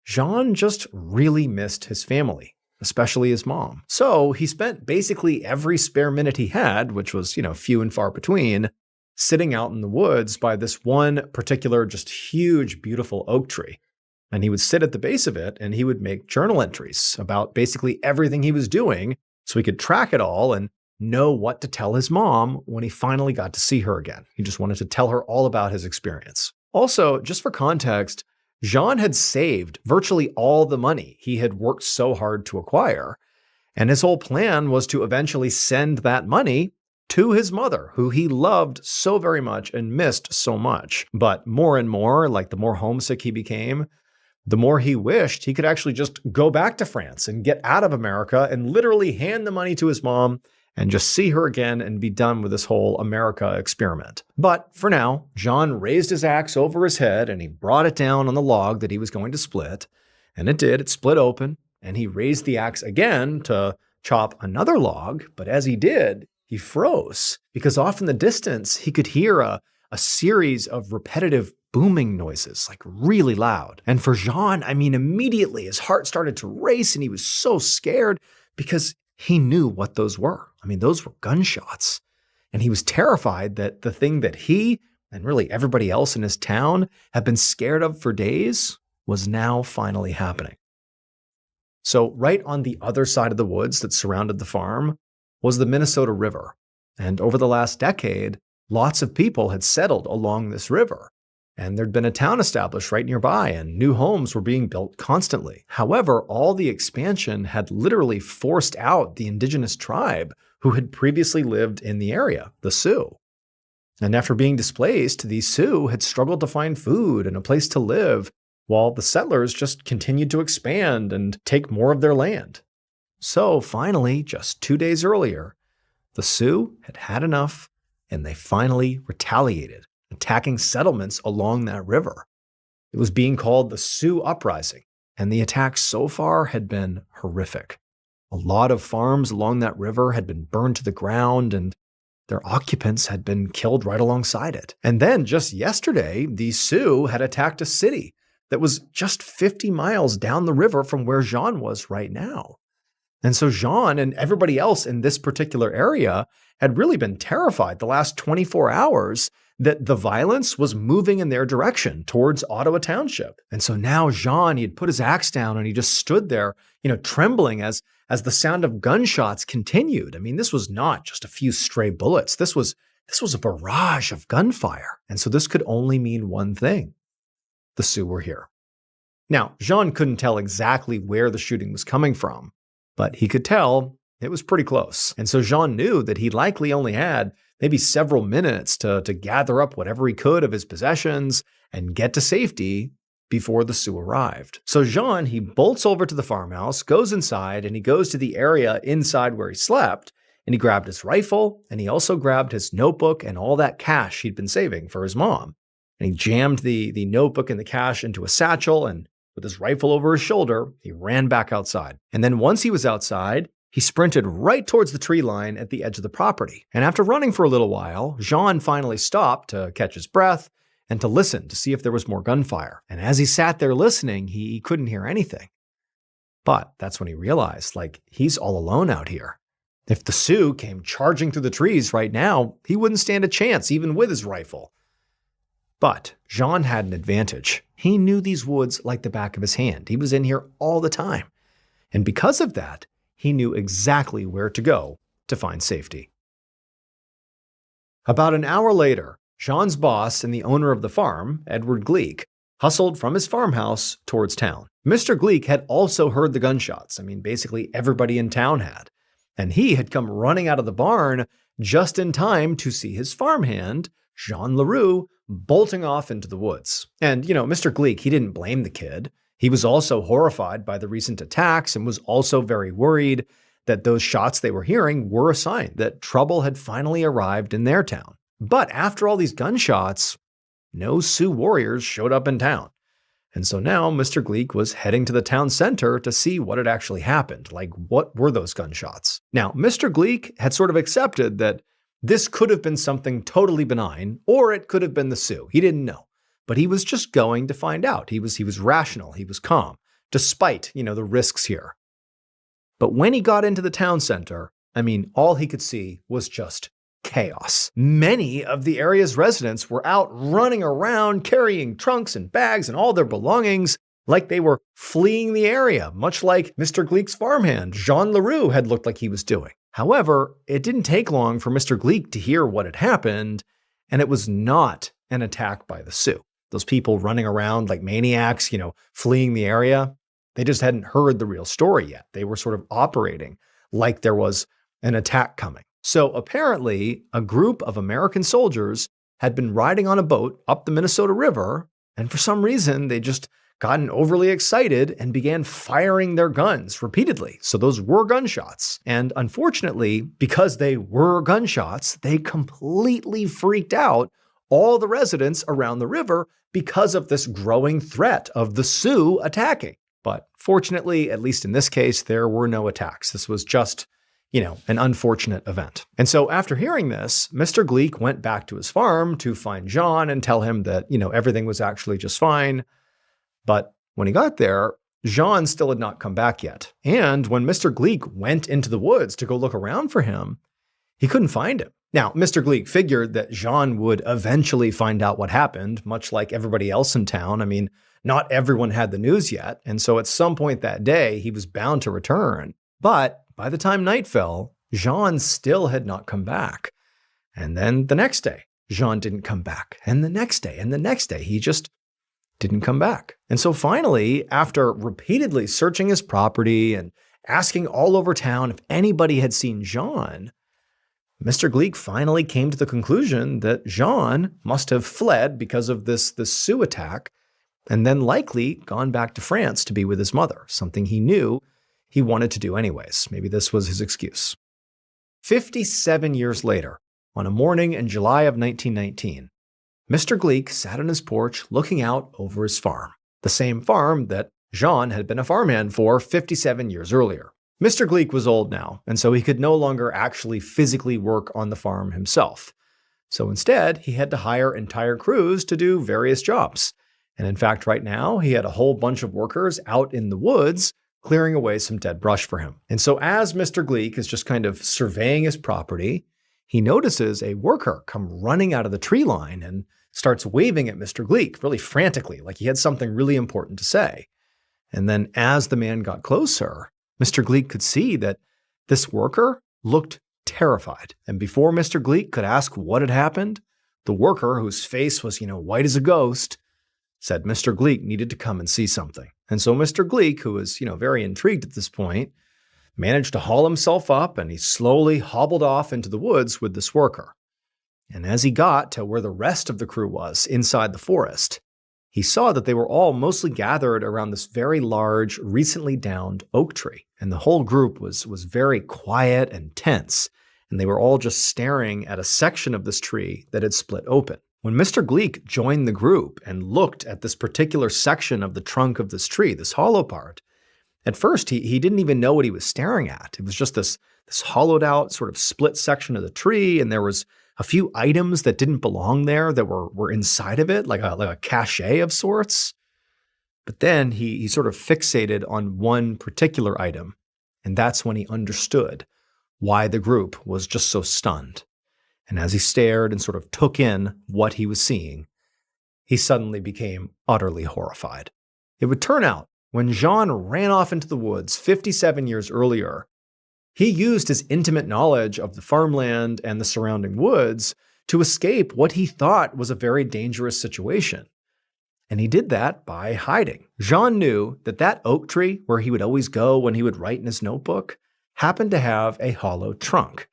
Jean just really missed his family, especially his mom. So he spent basically every spare minute he had, which was, few and far between, sitting out in the woods by this one particular just huge, beautiful oak tree. And he would sit at the base of it and he would make journal entries about basically everything he was doing so he could track it all and know what to tell his mom when he finally got to see her again. He just wanted to tell her all about his experience. Also, just for context, Jean had saved virtually all the money he had worked so hard to acquire. And his whole plan was to eventually send that money to his mother, who he loved so very much and missed so much. But more and more, like the more homesick he became, the more he wished he could actually just go back to France and get out of America and literally hand the money to his mom and just see her again and be done with this whole America experiment. But for now, Jean raised his axe over his head and he brought it down on the log that he was going to split. And it did, it split open, and he raised the axe again to chop another log. But as he did, he froze because off in the distance, he could hear a series of repetitive booming noises, like really loud. And for Jean, immediately his heart started to race and he was so scared because he knew what those were. Those were gunshots. And he was terrified that the thing that he and really everybody else in his town had been scared of for days was now finally happening. So right on the other side of the woods that surrounded the farm was the Minnesota River. And over the last decade, lots of people had settled along this river. And there'd been a town established right nearby, and new homes were being built constantly. However, all the expansion had literally forced out the indigenous tribe who had previously lived in the area, the Sioux. And after being displaced, the Sioux had struggled to find food and a place to live, while the settlers just continued to expand and take more of their land. So finally, just 2 days earlier, the Sioux had had enough, and they finally retaliated, attacking settlements along that river. It was being called the Sioux Uprising, and the attacks so far had been horrific. A lot of farms along that river had been burned to the ground, and their occupants had been killed right alongside it. And then just yesterday, the Sioux had attacked a city that was just 50 miles down the river from where Jean was right now. And so Jean and everybody else in this particular area had really been terrified the last 24 hours that the violence was moving in their direction towards Ottawa Township. And so now Jean, he had put his axe down and he just stood there, trembling as the sound of gunshots continued. This was not just a few stray bullets. This was a barrage of gunfire. And so this could only mean one thing. The Sioux were here. Now, Jean couldn't tell exactly where the shooting was coming from, but he could tell it was pretty close. And so Jean knew that he likely only had maybe several minutes to gather up whatever he could of his possessions and get to safety before the Sioux arrived. So Jean, he bolts over to the farmhouse, goes inside, and he goes to the area inside where he slept, and he grabbed his rifle, and he also grabbed his notebook and all that cash he'd been saving for his mom. And he jammed the notebook and the cash into a satchel, and with his rifle over his shoulder, he ran back outside. And then once he was outside, he sprinted right towards the tree line at the edge of the property. And after running for a little while, Jean finally stopped to catch his breath and to listen to see if there was more gunfire. And as he sat there listening, he couldn't hear anything. But that's when he realized, he's all alone out here. If the Sioux came charging through the trees right now, he wouldn't stand a chance, even with his rifle. But Jean had an advantage. He knew these woods like the back of his hand. He was in here all the time. And because of that, he knew exactly where to go to find safety. About an hour later, Jean's boss and the owner of the farm, Edward Gleek, hustled from his farmhouse towards town. Mr. Gleek had also heard the gunshots. Basically everybody in town had. And he had come running out of the barn just in time to see his farmhand, Jean Leroux, bolting off into the woods. And, Mr. Gleek, he didn't blame the kid. He was also horrified by the recent attacks and was also very worried that those shots they were hearing were a sign that trouble had finally arrived in their town. But after all these gunshots, no Sioux warriors showed up in town. And so now Mr. Gleek was heading to the town center to see what had actually happened. Like, what were those gunshots? Now, Mr. Gleek had sort of accepted that this could have been something totally benign, or it could have been the Sioux. He didn't know. But he was just going to find out. He was rational. He was calm, despite, the risks here. But when he got into the town center, all he could see was just chaos. Many of the area's residents were out running around, carrying trunks and bags and all their belongings like they were fleeing the area, much like Mr. Gleek's farmhand, Jean Leroux, had looked like he was doing. However, it didn't take long for Mr. Gleek to hear what had happened, and it was not an attack by the Sioux. Those people running around like maniacs, fleeing the area, they just hadn't heard the real story yet. They were sort of operating like there was an attack coming. So apparently, a group of American soldiers had been riding on a boat up the Minnesota River, and for some reason, they just gotten overly excited and began firing their guns repeatedly. So those were gunshots. And unfortunately, because they were gunshots, they completely freaked out all the residents around the river because of this growing threat of the Sioux attacking. But fortunately, at least in this case, there were no attacks. This was just an unfortunate event. And so after hearing this, Mr. Gleek went back to his farm to find John and tell him that, everything was actually just fine. But when he got there, Jean still had not come back yet. And when Mr. Gleek went into the woods to go look around for him, he couldn't find him. Now, Mr. Gleek figured that Jean would eventually find out what happened, much like everybody else in town. Not everyone had the news yet. And so at some point that day, he was bound to return. But by the time night fell, Jean still had not come back. And then the next day, Jean didn't come back. And the next day, and the next day, he just didn't come back. And so finally, after repeatedly searching his property and asking all over town if anybody had seen Jean, Mr. Gleek finally came to the conclusion that Jean must have fled because of this Sioux attack and then likely gone back to France to be with his mother, something he knew he wanted to do anyways. Maybe this was his excuse. 57 years later, on a morning in July of 1919, Mr. Gleek sat on his porch looking out over his farm, the same farm that Jean had been a farmhand for 57 years earlier. Mr. Gleek was old now, and so he could no longer actually physically work on the farm himself. So instead, he had to hire entire crews to do various jobs. And in fact, right now, he had a whole bunch of workers out in the woods clearing away some dead brush for him. And so as Mr. Gleek is just kind of surveying his property, he notices a worker come running out of the tree line and starts waving at Mr. Gleek really frantically, like he had something really important to say. And then as the man got closer, Mr. Gleek could see that this worker looked terrified. And before Mr. Gleek could ask what had happened, the worker, whose face was, white as a ghost, said Mr. Gleek needed to come and see something. And so Mr. Gleek, who was, very intrigued at this point, managed to haul himself up and he slowly hobbled off into the woods with this worker. And as he got to where the rest of the crew was inside the forest, he saw that they were all mostly gathered around this very large, recently downed oak tree. And the whole group was very quiet and tense. And they were all just staring at a section of this tree that had split open. When Mr. Gleek joined the group and looked at this particular section of the trunk of this tree, this hollow part, at first he didn't even know what he was staring at. It was just this hollowed out sort of split section of the tree, and there was a few items that didn't belong there that were inside of it, like a cache of sorts. But then he sort of fixated on one particular item, and that's when he understood why the group was just so stunned. And as he stared and sort of took in what he was seeing, he suddenly became utterly horrified. It would turn out, when Jean ran off into the woods 57 years earlier, he used his intimate knowledge of the farmland and the surrounding woods to escape what he thought was a very dangerous situation. And he did that by hiding. Jean knew that oak tree where he would always go when he would write in his notebook happened to have a hollow trunk.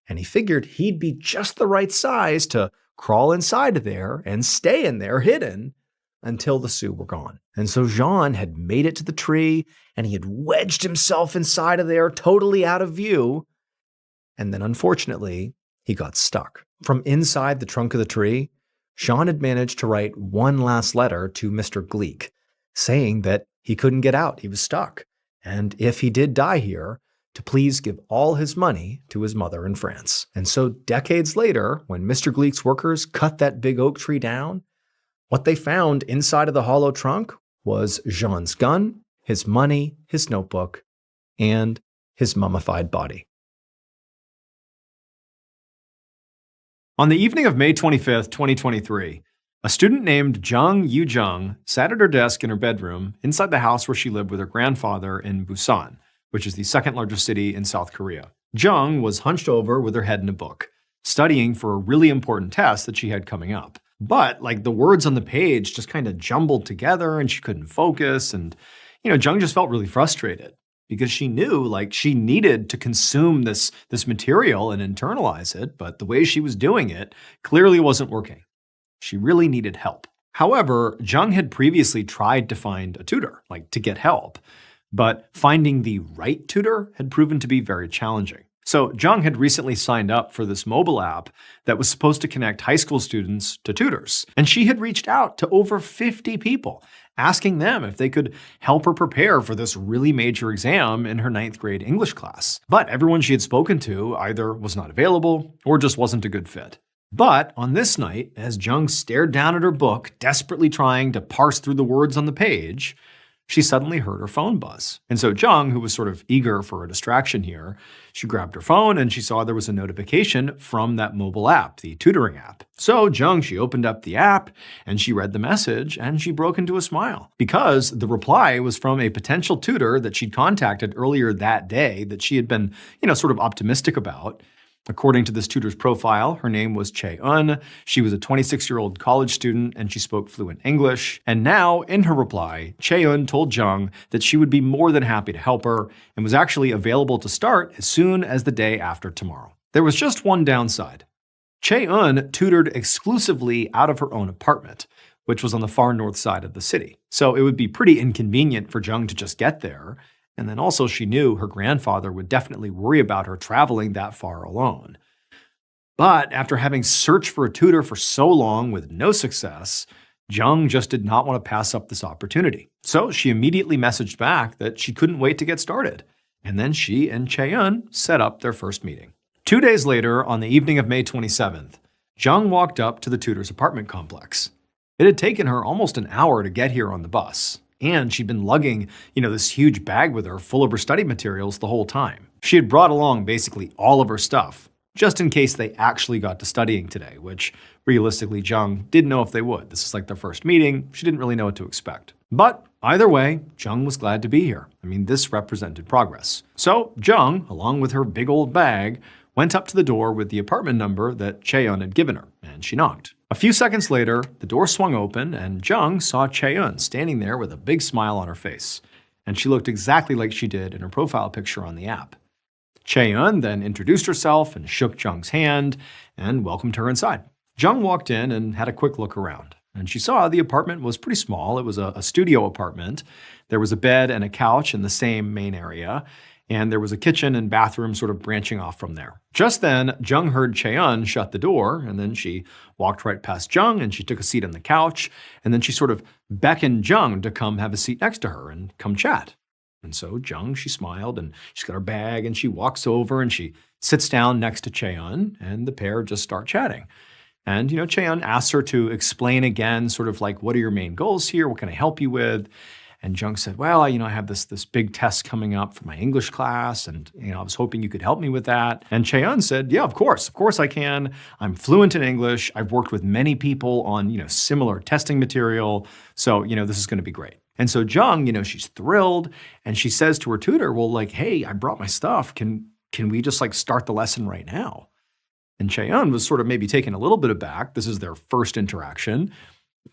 And he figured he'd be just the right size to crawl inside of there and stay in there hidden until the Sioux were gone. And so Jean had made it to the tree, and he had wedged himself inside of there, totally out of view. And then, unfortunately, he got stuck. From inside the trunk of the tree, Jean had managed to write one last letter to Mr. Gleek, saying that he couldn't get out, he was stuck, and if he did die here, to please give all his money to his mother in France. And so decades later, when Mr. Gleek's workers cut that big oak tree down, what they found inside of the hollow trunk was Jean's gun, his money, his notebook, and his mummified body. On the evening of May 25th, 2023, a student named Jung Yu-jung sat at her desk in her bedroom inside the house where she lived with her grandfather in Busan, which is the second largest city in South Korea. Jung was hunched over with her head in a book, studying for a really important test that she had coming up. But the words on the page just kind of jumbled together and she couldn't focus. And, Jung just felt really frustrated because she knew she needed to consume this material and internalize it. But the way she was doing it clearly wasn't working. She really needed help. However, Jung had previously tried to find a tutor, to get help. But finding the right tutor had proven to be very challenging. So Jung had recently signed up for this mobile app that was supposed to connect high school students to tutors. And she had reached out to over 50 people, asking them if they could help her prepare for this really major exam in her 9th grade English class. But everyone she had spoken to either was not available or just wasn't a good fit. But on this night, as Jung stared down at her book, desperately trying to parse through the words on the page, she suddenly heard her phone buzz. And so Jung, who was sort of eager for a distraction here, she grabbed her phone and she saw there was a notification from that mobile app, the tutoring app. So Jung, she opened up the app and she read the message and she broke into a smile because the reply was from a potential tutor that she'd contacted earlier that day that she had been, sort of optimistic about. According to this tutor's profile, her name was Chae-eun. She was a 26-year-old college student and she spoke fluent English. And now, in her reply, Chae-eun told Jung that she would be more than happy to help her and was actually available to start as soon as the day after tomorrow. There was just one downside. Chae-eun tutored exclusively out of her own apartment, which was on the far north side of the city. So it would be pretty inconvenient for Jung to just get there. And then also she knew her grandfather would definitely worry about her traveling that far alone. But after having searched for a tutor for so long with no success, Jung just did not want to pass up this opportunity. So she immediately messaged back that she couldn't wait to get started. And then she and Chae-eun set up their first meeting. 2 days later, on the evening of May 27th, Jung walked up to the tutor's apartment complex. It had taken her almost an hour to get here on the bus. And she'd been lugging, this huge bag with her full of her study materials the whole time. She had brought along basically all of her stuff, just in case they actually got to studying today, which realistically Jung didn't know if they would. This is their first meeting. She didn't really know what to expect. But either way, Jung was glad to be here. This represented progress. So Jung, along with her big old bag, went up to the door with the apartment number that Chae-eun had given her, and she knocked. A few seconds later, the door swung open and Jung saw Chae-eun standing there with a big smile on her face. And she looked exactly like she did in her profile picture on the app. Chae-eun then introduced herself and shook Jung's hand and welcomed her inside. Jung walked in and had a quick look around. And she saw the apartment was pretty small. It was a studio apartment. There was a bed and a couch in the same main area. And there was a kitchen and bathroom sort of branching off from there. Just then, Jung heard Chae-eun shut the door, and then she walked right past Jung and she took a seat on the couch, and then she sort of beckoned Jung to come have a seat next to her and come chat. And so Jung, she smiled and she's got her bag and she walks over and she sits down next to Chae-eun, and the pair just start chatting. And, Chae-eun asks her to explain again, sort of what are your main goals here? What can I help you with? And Jung said, well, I have this big test coming up for my English class, and I was hoping you could help me with that. And Chae-eun said, yeah, of course I can. I'm fluent in English. I've worked with many people on, similar testing material. So, this is going to be great. And so Jung, she's thrilled, and she says to her tutor, well, hey, I brought my stuff. Can we just start the lesson right now? And Chae-eun was sort of maybe taken a little bit aback. This is their first interaction,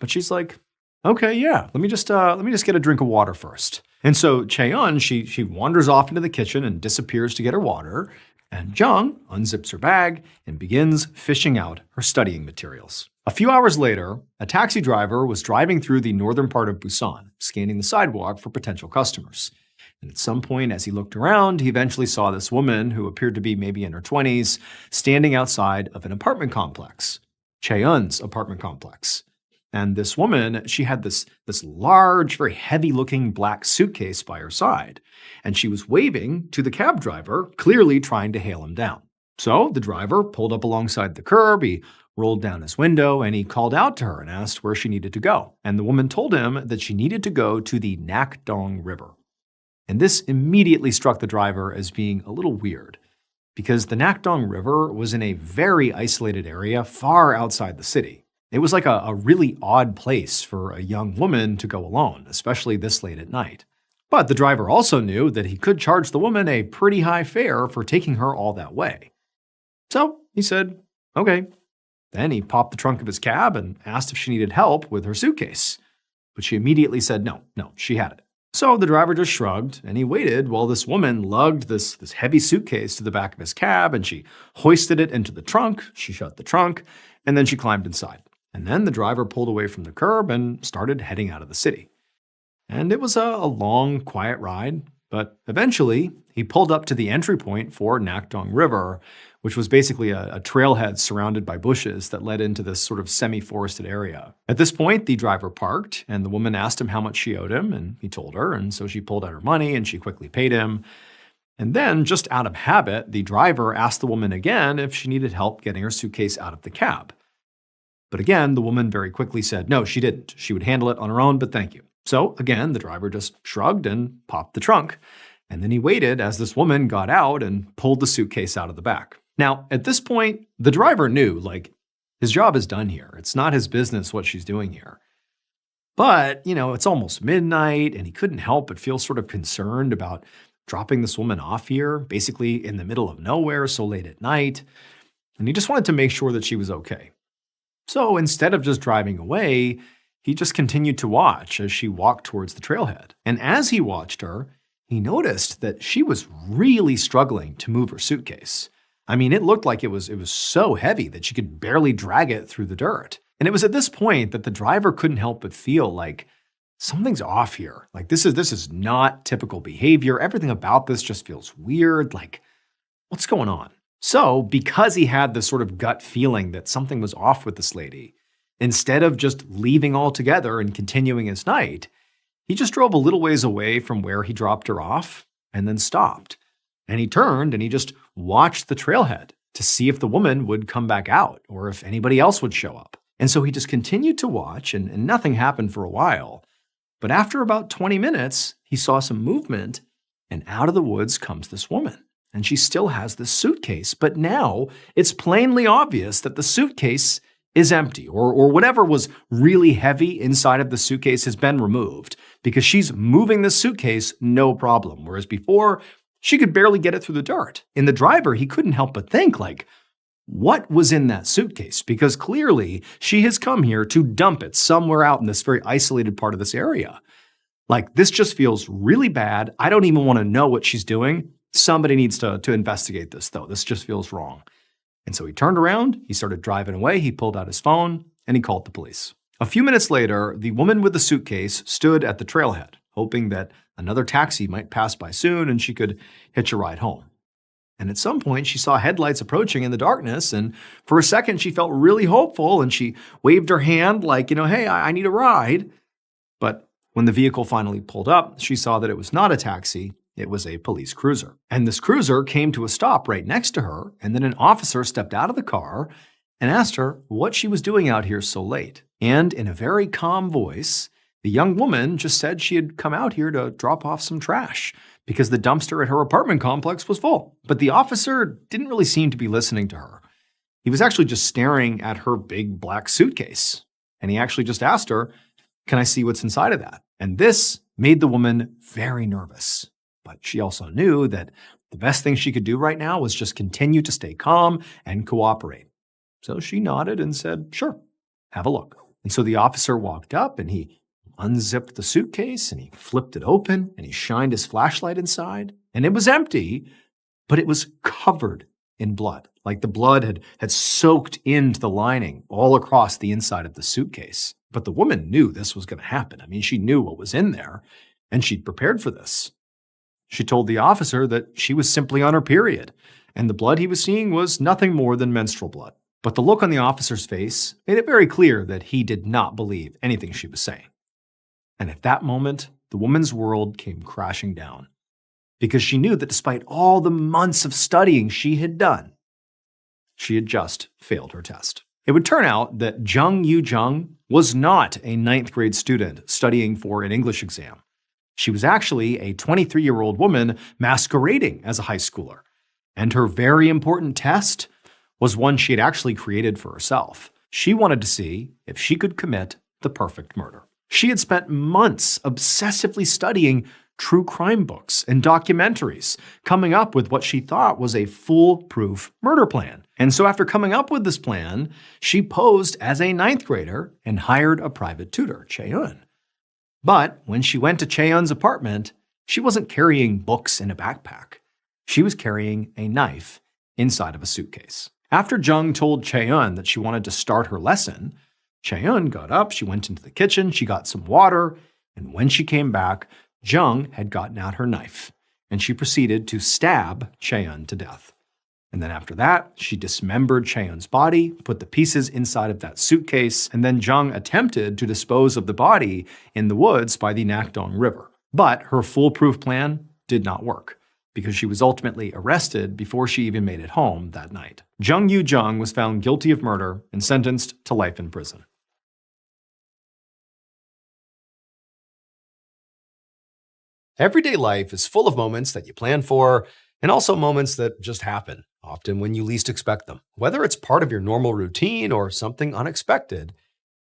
but she's like, okay, yeah, let me just get a drink of water first. And so Chae-eun, she wanders off into the kitchen and disappears to get her water. And Zhang unzips her bag and begins fishing out her studying materials. A few hours later, a taxi driver was driving through the northern part of Busan, scanning the sidewalk for potential customers. And at some point, as he looked around, he eventually saw this woman, who appeared to be maybe in her 20s, standing outside of an apartment complex, Cheon's apartment complex. And this woman, she had this large, very heavy-looking black suitcase by her side, and she was waving to the cab driver, clearly trying to hail him down. So the driver pulled up alongside the curb, he rolled down his window, and he called out to her and asked where she needed to go. And the woman told him that she needed to go to the Nakdong River. And this immediately struck the driver as being a little weird, because the Nakdong River was in a very isolated area far outside the city. It was like a really odd place for a young woman to go alone, especially this late at night. But the driver also knew that he could charge the woman a pretty high fare for taking her all that way. So he said, okay. Then he popped the trunk of his cab and asked if she needed help with her suitcase. But she immediately said no, she had it. So the driver just shrugged, and he waited while this woman lugged this heavy suitcase to the back of his cab, and she hoisted it into the trunk, she shut the trunk, and then she climbed inside. And then the driver pulled away from the curb and started heading out of the city. And it was a long, quiet ride, but eventually he pulled up to the entry point for Nakdong River, which was basically a trailhead surrounded by bushes that led into this sort of semi-forested area. At this point, the driver parked, and the woman asked him how much she owed him, and he told her, and so she pulled out her money and she quickly paid him. And then, just out of habit, the driver asked the woman again if she needed help getting her suitcase out of the cab. But again, the woman very quickly said no, she didn't. She would handle it on her own, but thank you. So again, the driver just shrugged and popped the trunk. And then he waited as this woman got out and pulled the suitcase out of the back. Now, at this point, the driver knew, his job is done here. It's not his business what she's doing here. But, it's almost midnight, and he couldn't help but feel sort of concerned about dropping this woman off here, basically in the middle of nowhere so late at night. And he just wanted to make sure that she was okay. So instead of just driving away, he just continued to watch as she walked towards the trailhead. And as he watched her, he noticed that she was really struggling to move her suitcase. I mean, it looked like it was so heavy that she could barely drag it through the dirt. And it was at this point that the driver couldn't help but feel like something's off here. This is not typical behavior. Everything about this just feels weird. What's going on? So, because he had this sort of gut feeling that something was off with this lady, instead of just leaving altogether and continuing his night, he just drove a little ways away from where he dropped her off and then stopped. And he turned and he just watched the trailhead to see if the woman would come back out or if anybody else would show up. And so he just continued to watch and nothing happened for a while. But after about 20 minutes, he saw some movement, and out of the woods comes this woman. And she still has this suitcase, but now it's plainly obvious that the suitcase is empty, or whatever was really heavy inside of the suitcase has been removed, because she's moving the suitcase no problem, whereas before, she could barely get it through the dirt. And the driver, he couldn't help but think, what was in that suitcase? Because clearly, she has come here to dump it somewhere out in this very isolated part of this area. This just feels really bad. I don't even want to know what she's doing. Somebody needs to investigate this, though. This just feels wrong. And so he turned around, he started driving away, he pulled out his phone, and he called the police. A few minutes later, the woman with the suitcase stood at the trailhead, hoping that another taxi might pass by soon and she could hitch a ride home. And at some point, she saw headlights approaching in the darkness, and for a second, she felt really hopeful, and she waved her hand hey, I need a ride. But when the vehicle finally pulled up, she saw that it was not a taxi. It was a police cruiser. And this cruiser came to a stop right next to her, and then an officer stepped out of the car and asked her what she was doing out here so late. And in a very calm voice, the young woman just said she had come out here to drop off some trash because the dumpster at her apartment complex was full. But the officer didn't really seem to be listening to her. He was actually just staring at her big black suitcase. And he actually just asked her, "Can I see what's inside of that?" And this made the woman very nervous. But she also knew that the best thing she could do right now was just continue to stay calm and cooperate. So she nodded and said, "Sure, have a look." And so the officer walked up and he unzipped the suitcase and he flipped it open and he shined his flashlight inside. And it was empty, but it was covered in blood. Like the blood had soaked into the lining all across the inside of the suitcase. But the woman knew this was going to happen. I mean, she knew what was in there, and she'd prepared for this. She told the officer that she was simply on her period, and the blood he was seeing was nothing more than menstrual blood. But the look on the officer's face made it very clear that he did not believe anything she was saying. And at that moment, the woman's world came crashing down, because she knew that despite all the months of studying she had done, she had just failed her test. It would turn out that Jung Yu Jung was not a 9th grade student studying for an English exam. She was actually a 23-year-old woman masquerading as a high schooler. And her very important test was one she had actually created for herself. She wanted to see if she could commit the perfect murder. She had spent months obsessively studying true crime books and documentaries, coming up with what she thought was a foolproof murder plan. And so after coming up with this plan, she posed as a 9th grader and hired a private tutor, Chae-eun. But when she went to Chae-eun's apartment, she wasn't carrying books in a backpack. She was carrying a knife inside of a suitcase. After Jung told Chae-eun that she wanted to start her lesson, Chae-eun got up, she went into the kitchen, she got some water, and when she came back, Jung had gotten out her knife, and she proceeded to stab Chae-eun to death. And then after that, she dismembered Chae-eun's body, put the pieces inside of that suitcase, and then Jung attempted to dispose of the body in the woods by the Nakdong River. But her foolproof plan did not work, because she was ultimately arrested before she even made it home that night. Jung Yu Jung was found guilty of murder and sentenced to life in prison. Everyday life is full of moments that you plan for, and also moments that just happen, often when you least expect them. Whether it's part of your normal routine or something unexpected,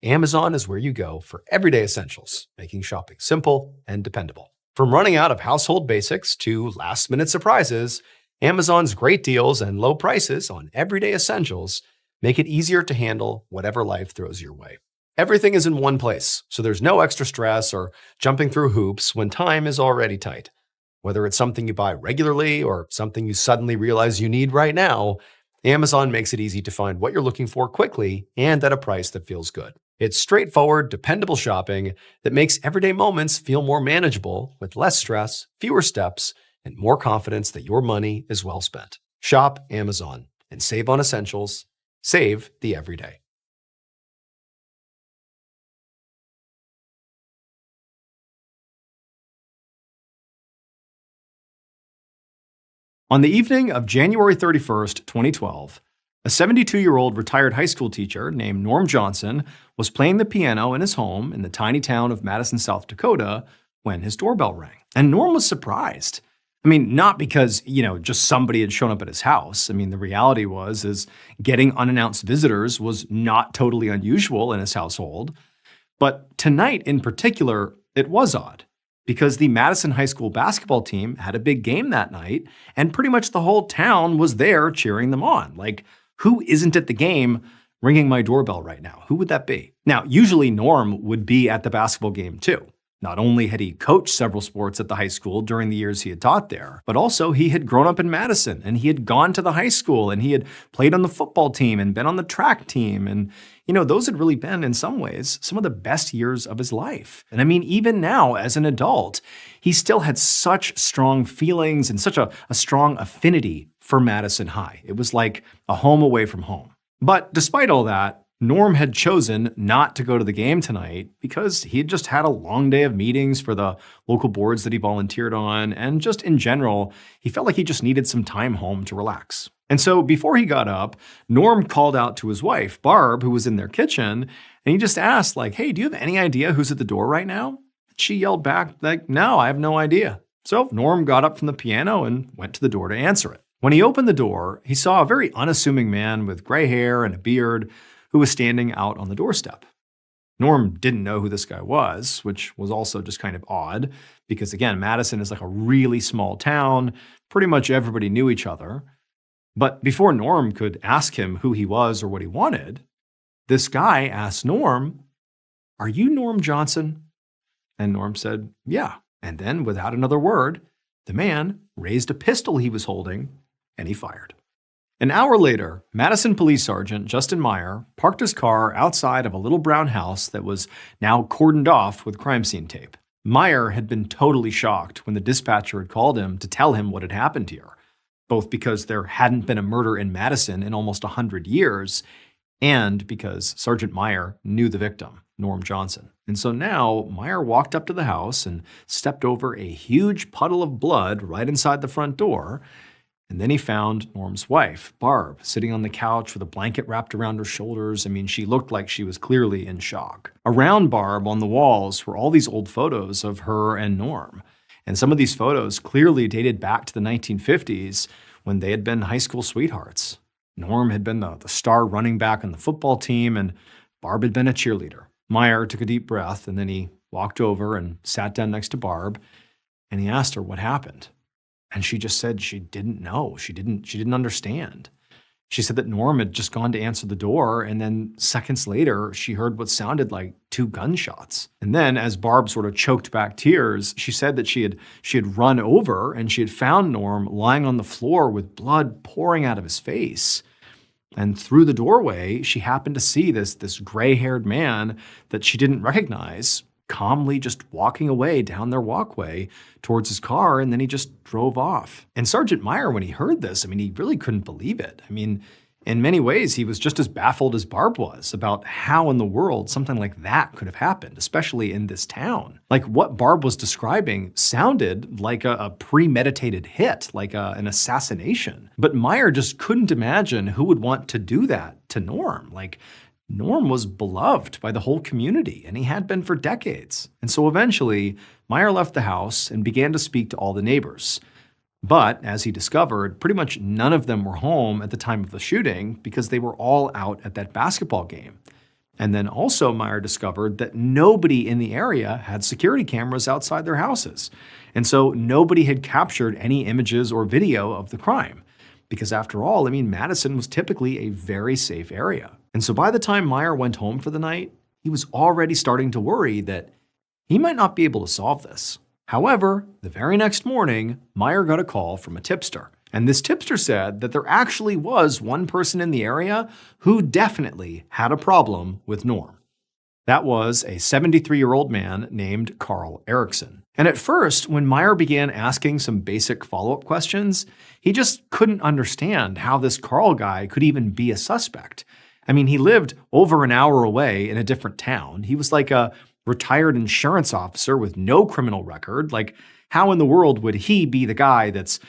Amazon is where you go for everyday essentials, making shopping simple and dependable. From running out of household basics to last-minute surprises, Amazon's great deals and low prices on everyday essentials make it easier to handle whatever life throws your way. Everything is in one place, so there's no extra stress or jumping through hoops when time is already tight. Whether it's something you buy regularly or something you suddenly realize you need right now, Amazon makes it easy to find what you're looking for quickly and at a price that feels good. It's straightforward, dependable shopping that makes everyday moments feel more manageable with less stress, fewer steps, and more confidence that your money is well spent. Shop Amazon and save on essentials. Save the everyday. On the evening of January 31st, 2012, a 72-year-old retired high school teacher named Norm Johnson was playing the piano in his home in the tiny town of Madison, South Dakota, when his doorbell rang. And Norm was surprised. I mean, not because, just somebody had shown up at his house. I mean, the reality is getting unannounced visitors was not totally unusual in his household. But tonight in particular, it was odd, because the Madison High School basketball team had a big game that night, and pretty much the whole town was there cheering them on. Like, who isn't at the game ringing my doorbell right now? Who would that be? Now, usually Norm would be at the basketball game too. Not only had he coached several sports at the high school during the years he had taught there, but also he had grown up in Madison and he had gone to the high school and he had played on the football team and been on the track team. And, those had really been, in some ways, some of the best years of his life. And I mean, even now as an adult, he still had such strong feelings and such a strong affinity for Madison High. It was like a home away from home. But despite all that, Norm had chosen not to go to the game tonight because he had just had a long day of meetings for the local boards that he volunteered on, and just in general, he felt like he just needed some time home to relax. And so before he got up, Norm called out to his wife, Barb, who was in their kitchen, and he just asked, hey, do you have any idea who's at the door right now? She yelled back, no, I have no idea. So Norm got up from the piano and went to the door to answer it. When he opened the door, he saw a very unassuming man with gray hair and a beard who was standing out on the doorstep. Norm didn't know who this guy was, which was also just kind of odd because, again, Madison is like a really small town. Pretty much everybody knew each other. But before Norm could ask him who he was or what he wanted, this guy asked Norm, "Are you Norm Johnson?" And Norm said, "Yeah." And then, without another word, the man raised a pistol he was holding and he fired. An hour later, Madison Police Sergeant Justin Meyer parked his car outside of a little brown house that was now cordoned off with crime scene tape. Meyer had been totally shocked when the dispatcher had called him to tell him what had happened here, both because there hadn't been a murder in Madison in almost 100 years, and because Sergeant Meyer knew the victim, Norm Johnson. And so now Meyer walked up to the house and stepped over a huge puddle of blood right inside the front door. And then he found Norm's wife, Barb, sitting on the couch with a blanket wrapped around her shoulders. I mean, she looked like she was clearly in shock. Around Barb on the walls were all these old photos of her and Norm. And some of these photos clearly dated back to the 1950s when they had been high school sweethearts. Norm had been the star running back on the football team, and Barb had been a cheerleader. Meyer took a deep breath, and then he walked over and sat down next to Barb, and he asked her what happened. And she just said she didn't know. She didn't understand. She said that Norm had just gone to answer the door, and then seconds later, she heard what sounded like 2 gunshots. And then, as Barb sort of choked back tears, she said that she had run over and she had found Norm lying on the floor with blood pouring out of his face. And through the doorway, she happened to see this gray-haired man that she didn't recognize, calmly just walking away down their walkway towards his car, and then he just drove off. And Sergeant Meyer, when he heard this, he really couldn't believe it. In many ways, he was just as baffled as Barb was about how in the world something like that could have happened, especially in this town. Like, what Barb was describing sounded like a premeditated hit, like an assassination. But Meyer just couldn't imagine who would want to do that to Norm. Like, Norm was beloved by the whole community, and he had been for decades. And so eventually, Meyer left the house and began to speak to all the neighbors. But, as he discovered, pretty much none of them were home at the time of the shooting because they were all out at that basketball game. And then also Meyer discovered that nobody in the area had security cameras outside their houses. And so nobody had captured any images or video of the crime. Because after all, Madison was typically a very safe area. And so by the time Meyer went home for the night, he was already starting to worry that he might not be able to solve this. However, the very next morning, Meyer got a call from a tipster. And this tipster said that there actually was one person in the area who definitely had a problem with Norm. That was a 73-year-old man named Carl Erickson. And at first, when Meyer began asking some basic follow-up questions, he just couldn't understand how this Carl guy could even be a suspect. He lived over an hour away in a different town. He was like a retired insurance officer with no criminal record. Like, how in the world would he be the guy that's,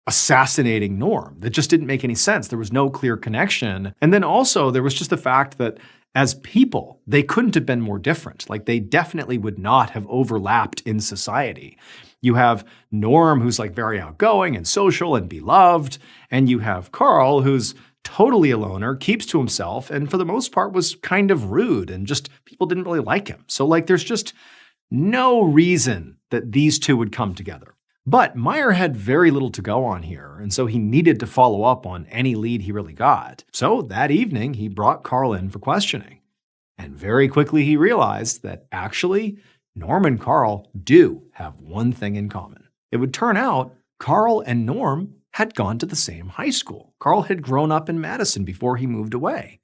assassinating Norm? That just didn't make any sense. There was no clear connection. And then also there was just the fact that as people, they couldn't have been more different. Like, they definitely would not have overlapped in society. You have Norm, who's like very outgoing and social and beloved, and you have Carl, who's totally a loner, keeps to himself, and for the most part was kind of rude and just people didn't really like him. So there's just no reason that these two would come together. But Meyer had very little to go on here, and so he needed to follow up on any lead he really got. So that evening, he brought Carl in for questioning. And very quickly he realized that actually, Norm and Carl do have one thing in common. It would turn out Carl and Norm had gone to the same high school. Carl had grown up in Madison before he moved away.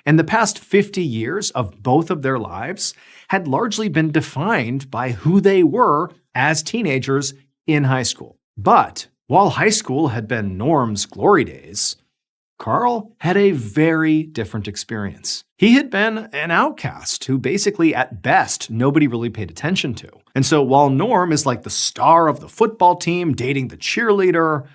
And the past 50 years of both of their lives had largely been defined by who they were as teenagers in high school. But while high school had been Norm's glory days, Carl had a very different experience. He had been an outcast who basically, at best, nobody really paid attention to. And so while Norm is like the star of the football team dating the cheerleader,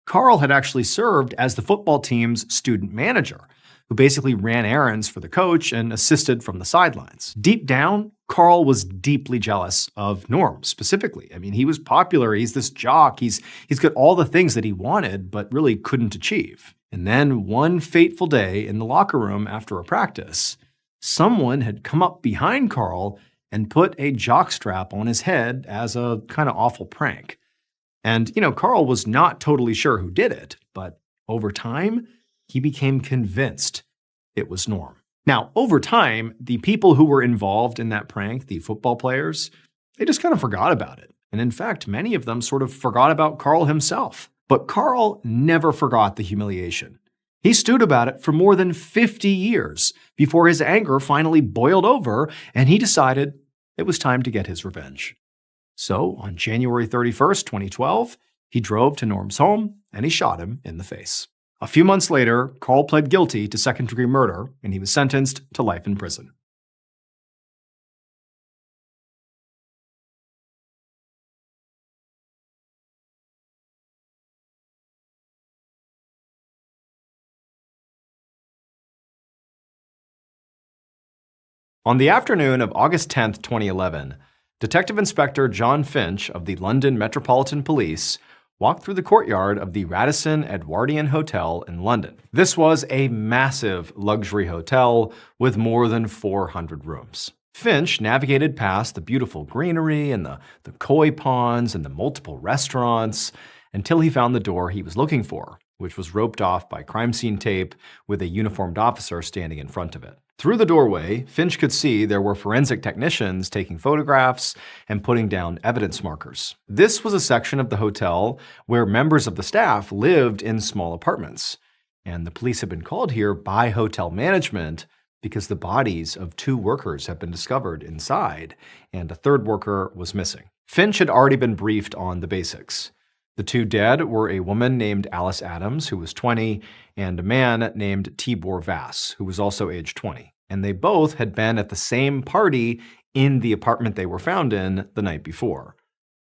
Carl had actually served as the football team's student manager, who basically ran errands for the coach and assisted from the sidelines. Deep down, Carl was deeply jealous of Norm specifically. He was popular, he's this jock, he's got all the things that he wanted but really couldn't achieve. And then one fateful day in the locker room after a practice, someone had come up behind Carl and put a jockstrap on his head as a kind of awful prank. And, Carl was not totally sure who did it, but over time, he became convinced it was Norm. Now, over time, the people who were involved in that prank, the football players, they just kind of forgot about it. And in fact, many of them sort of forgot about Carl himself. But Carl never forgot the humiliation. He stewed about it for more than 50 years before his anger finally boiled over and he decided it was time to get his revenge. So, on January 31st, 2012, he drove to Norm's home and he shot him in the face. A few months later, Carl pled guilty to second-degree murder and he was sentenced to life in prison. On the afternoon of August 10, 2011, Detective Inspector John Finch of the London Metropolitan Police walked through the courtyard of the Radisson Edwardian Hotel in London. This was a massive luxury hotel with more than 400 rooms. Finch navigated past the beautiful greenery and the koi ponds and the multiple restaurants until he found the door he was looking for, which was roped off by crime scene tape with a uniformed officer standing in front of it. Through the doorway, Finch could see there were forensic technicians taking photographs and putting down evidence markers. This was a section of the hotel where members of the staff lived in small apartments, and the police had been called here by hotel management because the bodies of 2 workers had been discovered inside, and a 3rd worker was missing. Finch had already been briefed on the basics. The 2 dead were a woman named Alice Adams, who was 20, and a man named Tibor Vass, who was also age 20. And they both had been at the same party in the apartment they were found in the night before.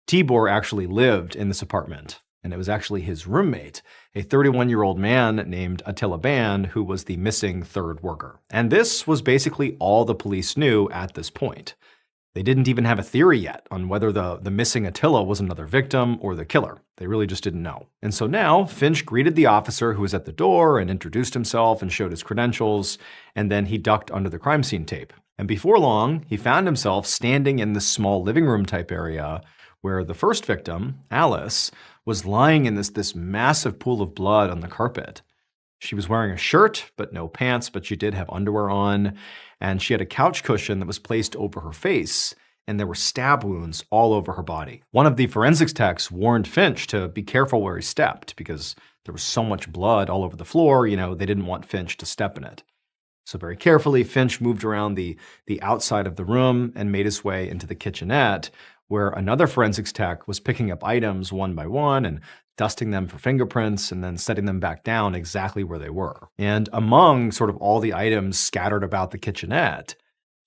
Tibor actually lived in this apartment, and it was actually his roommate, a 31-year-old man named Attila Band, who was the missing 3rd worker. And this was basically all the police knew at this point. They didn't even have a theory yet on whether the missing Attila was another victim or the killer. They really just didn't know. And so now Finch greeted the officer who was at the door and introduced himself and showed his credentials, and then he ducked under the crime scene tape. And before long, he found himself standing in this small living room type area where the first victim, Alice, was lying in this massive pool of blood on the carpet. She was wearing a shirt, but no pants, but she did have underwear on, and she had a couch cushion that was placed over her face, and there were stab wounds all over her body. One of the forensics techs warned Finch to be careful where he stepped because there was so much blood all over the floor, they didn't want Finch to step in it. So very carefully, Finch moved around the outside of the room and made his way into the kitchenette, where another forensics tech was picking up items one by one and dusting them for fingerprints and then setting them back down exactly where they were. And among sort of all the items scattered about the kitchenette,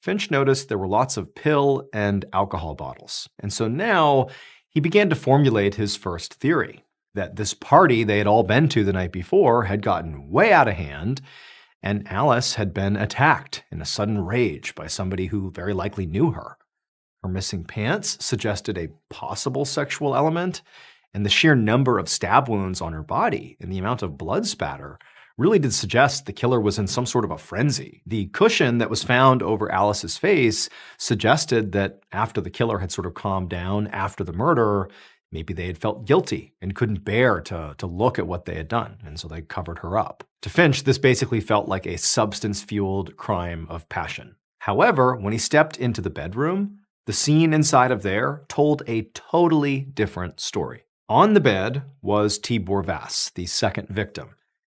Finch noticed there were lots of pill and alcohol bottles. And so now he began to formulate his first theory, that this party they had all been to the night before had gotten way out of hand, and Alice had been attacked in a sudden rage by somebody who very likely knew her. Her missing pants suggested a possible sexual element, and the sheer number of stab wounds on her body and the amount of blood spatter really did suggest the killer was in some sort of a frenzy. The cushion that was found over Alice's face suggested that after the killer had sort of calmed down after the murder, maybe they had felt guilty and couldn't bear to look at what they had done, and so they covered her up. To Finch, this basically felt like a substance-fueled crime of passion. However, when he stepped into the bedroom, the scene inside of there told a totally different story. On the bed was Tibor Vass, the second victim,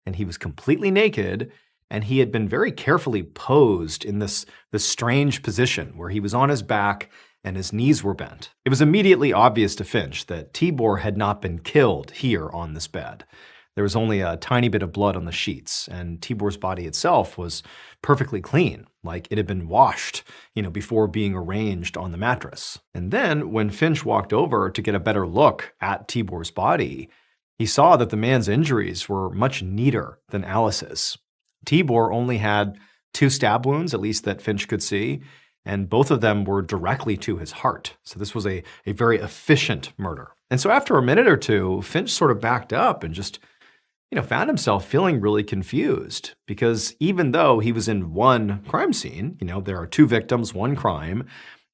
and he was completely naked, and he had been very carefully posed in this strange position where he was on his back and his knees were bent. It was immediately obvious to Finch that Tibor had not been killed here on this bed. There was only a tiny bit of blood on the sheets, and Tibor's body itself was perfectly clean, like it had been washed, before being arranged on the mattress. And then when Finch walked over to get a better look at Tibor's body, he saw that the man's injuries were much neater than Alice's. Tibor only had 2 stab wounds, at least that Finch could see, and both of them were directly to his heart. So this was a very efficient murder. And so after a minute or two, Finch sort of backed up and just found himself feeling really confused because even though he was in one crime scene, there are 2 victims, 1 crime,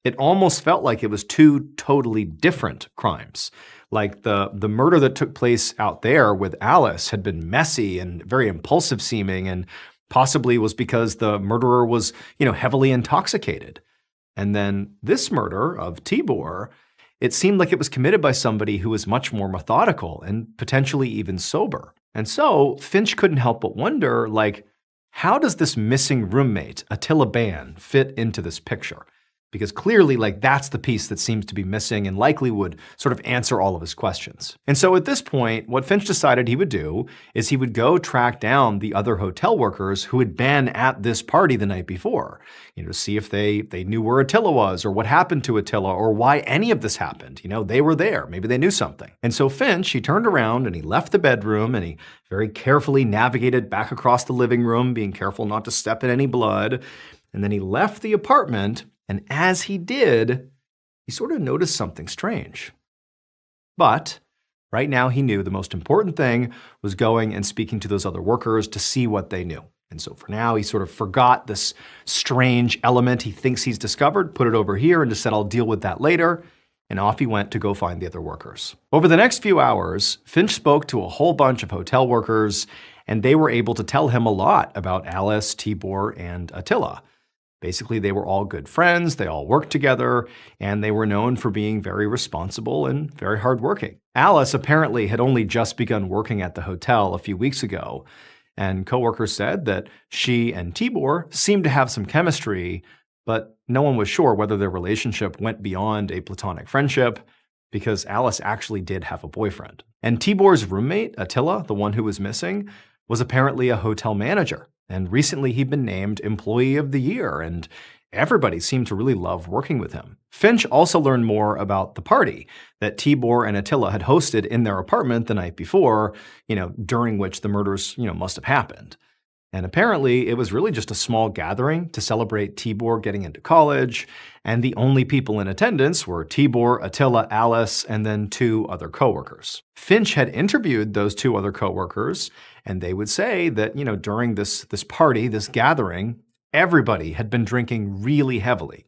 it almost felt like it was 2 totally different crimes. Like the murder that took place out there with Alice had been messy and very impulsive seeming and possibly was because the murderer was, heavily intoxicated. And then this murder of Tibor, it seemed like it was committed by somebody who was much more methodical and potentially even sober. And so Finch couldn't help but wonder, like, how does this missing roommate, Attila Ban, fit into this picture? Because clearly, like, that's the piece that seems to be missing and likely would sort of answer all of his questions. And so at this point, what Finch decided he would do is he would go track down the other hotel workers who had been at this party the night before, to see if they knew where Attila was or what happened to Attila or why any of this happened. They were there. Maybe they knew something. And so Finch, he turned around and he left the bedroom and he very carefully navigated back across the living room, being careful not to step in any blood. And then he left the apartment. And as he did, he sort of noticed something strange. But right now he knew the most important thing was going and speaking to those other workers to see what they knew. And so for now, he sort of forgot this strange element he thinks he's discovered, put it over here and just said, I'll deal with that later. And off he went to go find the other workers. Over the next few hours, Finch spoke to a whole bunch of hotel workers, and they were able to tell him a lot about Alice, Tibor, and Attila. Basically, they were all good friends, they all worked together, and they were known for being very responsible and very hardworking. Alice apparently had only just begun working at the hotel a few weeks ago, and coworkers said that she and Tibor seemed to have some chemistry, but no one was sure whether their relationship went beyond a platonic friendship, because Alice actually did have a boyfriend. And Tibor's roommate, Attila, the one who was missing, was apparently a hotel manager. And recently he'd been named Employee of the Year, and everybody seemed to really love working with him. Finch also learned more about the party that Tibor and Attila had hosted in their apartment the night before, during which the murders, must have happened. And apparently it was really just a small gathering to celebrate Tibor getting into college, and the only people in attendance were Tibor, Attila, Alice, and then 2 other coworkers. Finch had interviewed those 2 other coworkers, and they would say that, during this party, this gathering, everybody had been drinking really heavily.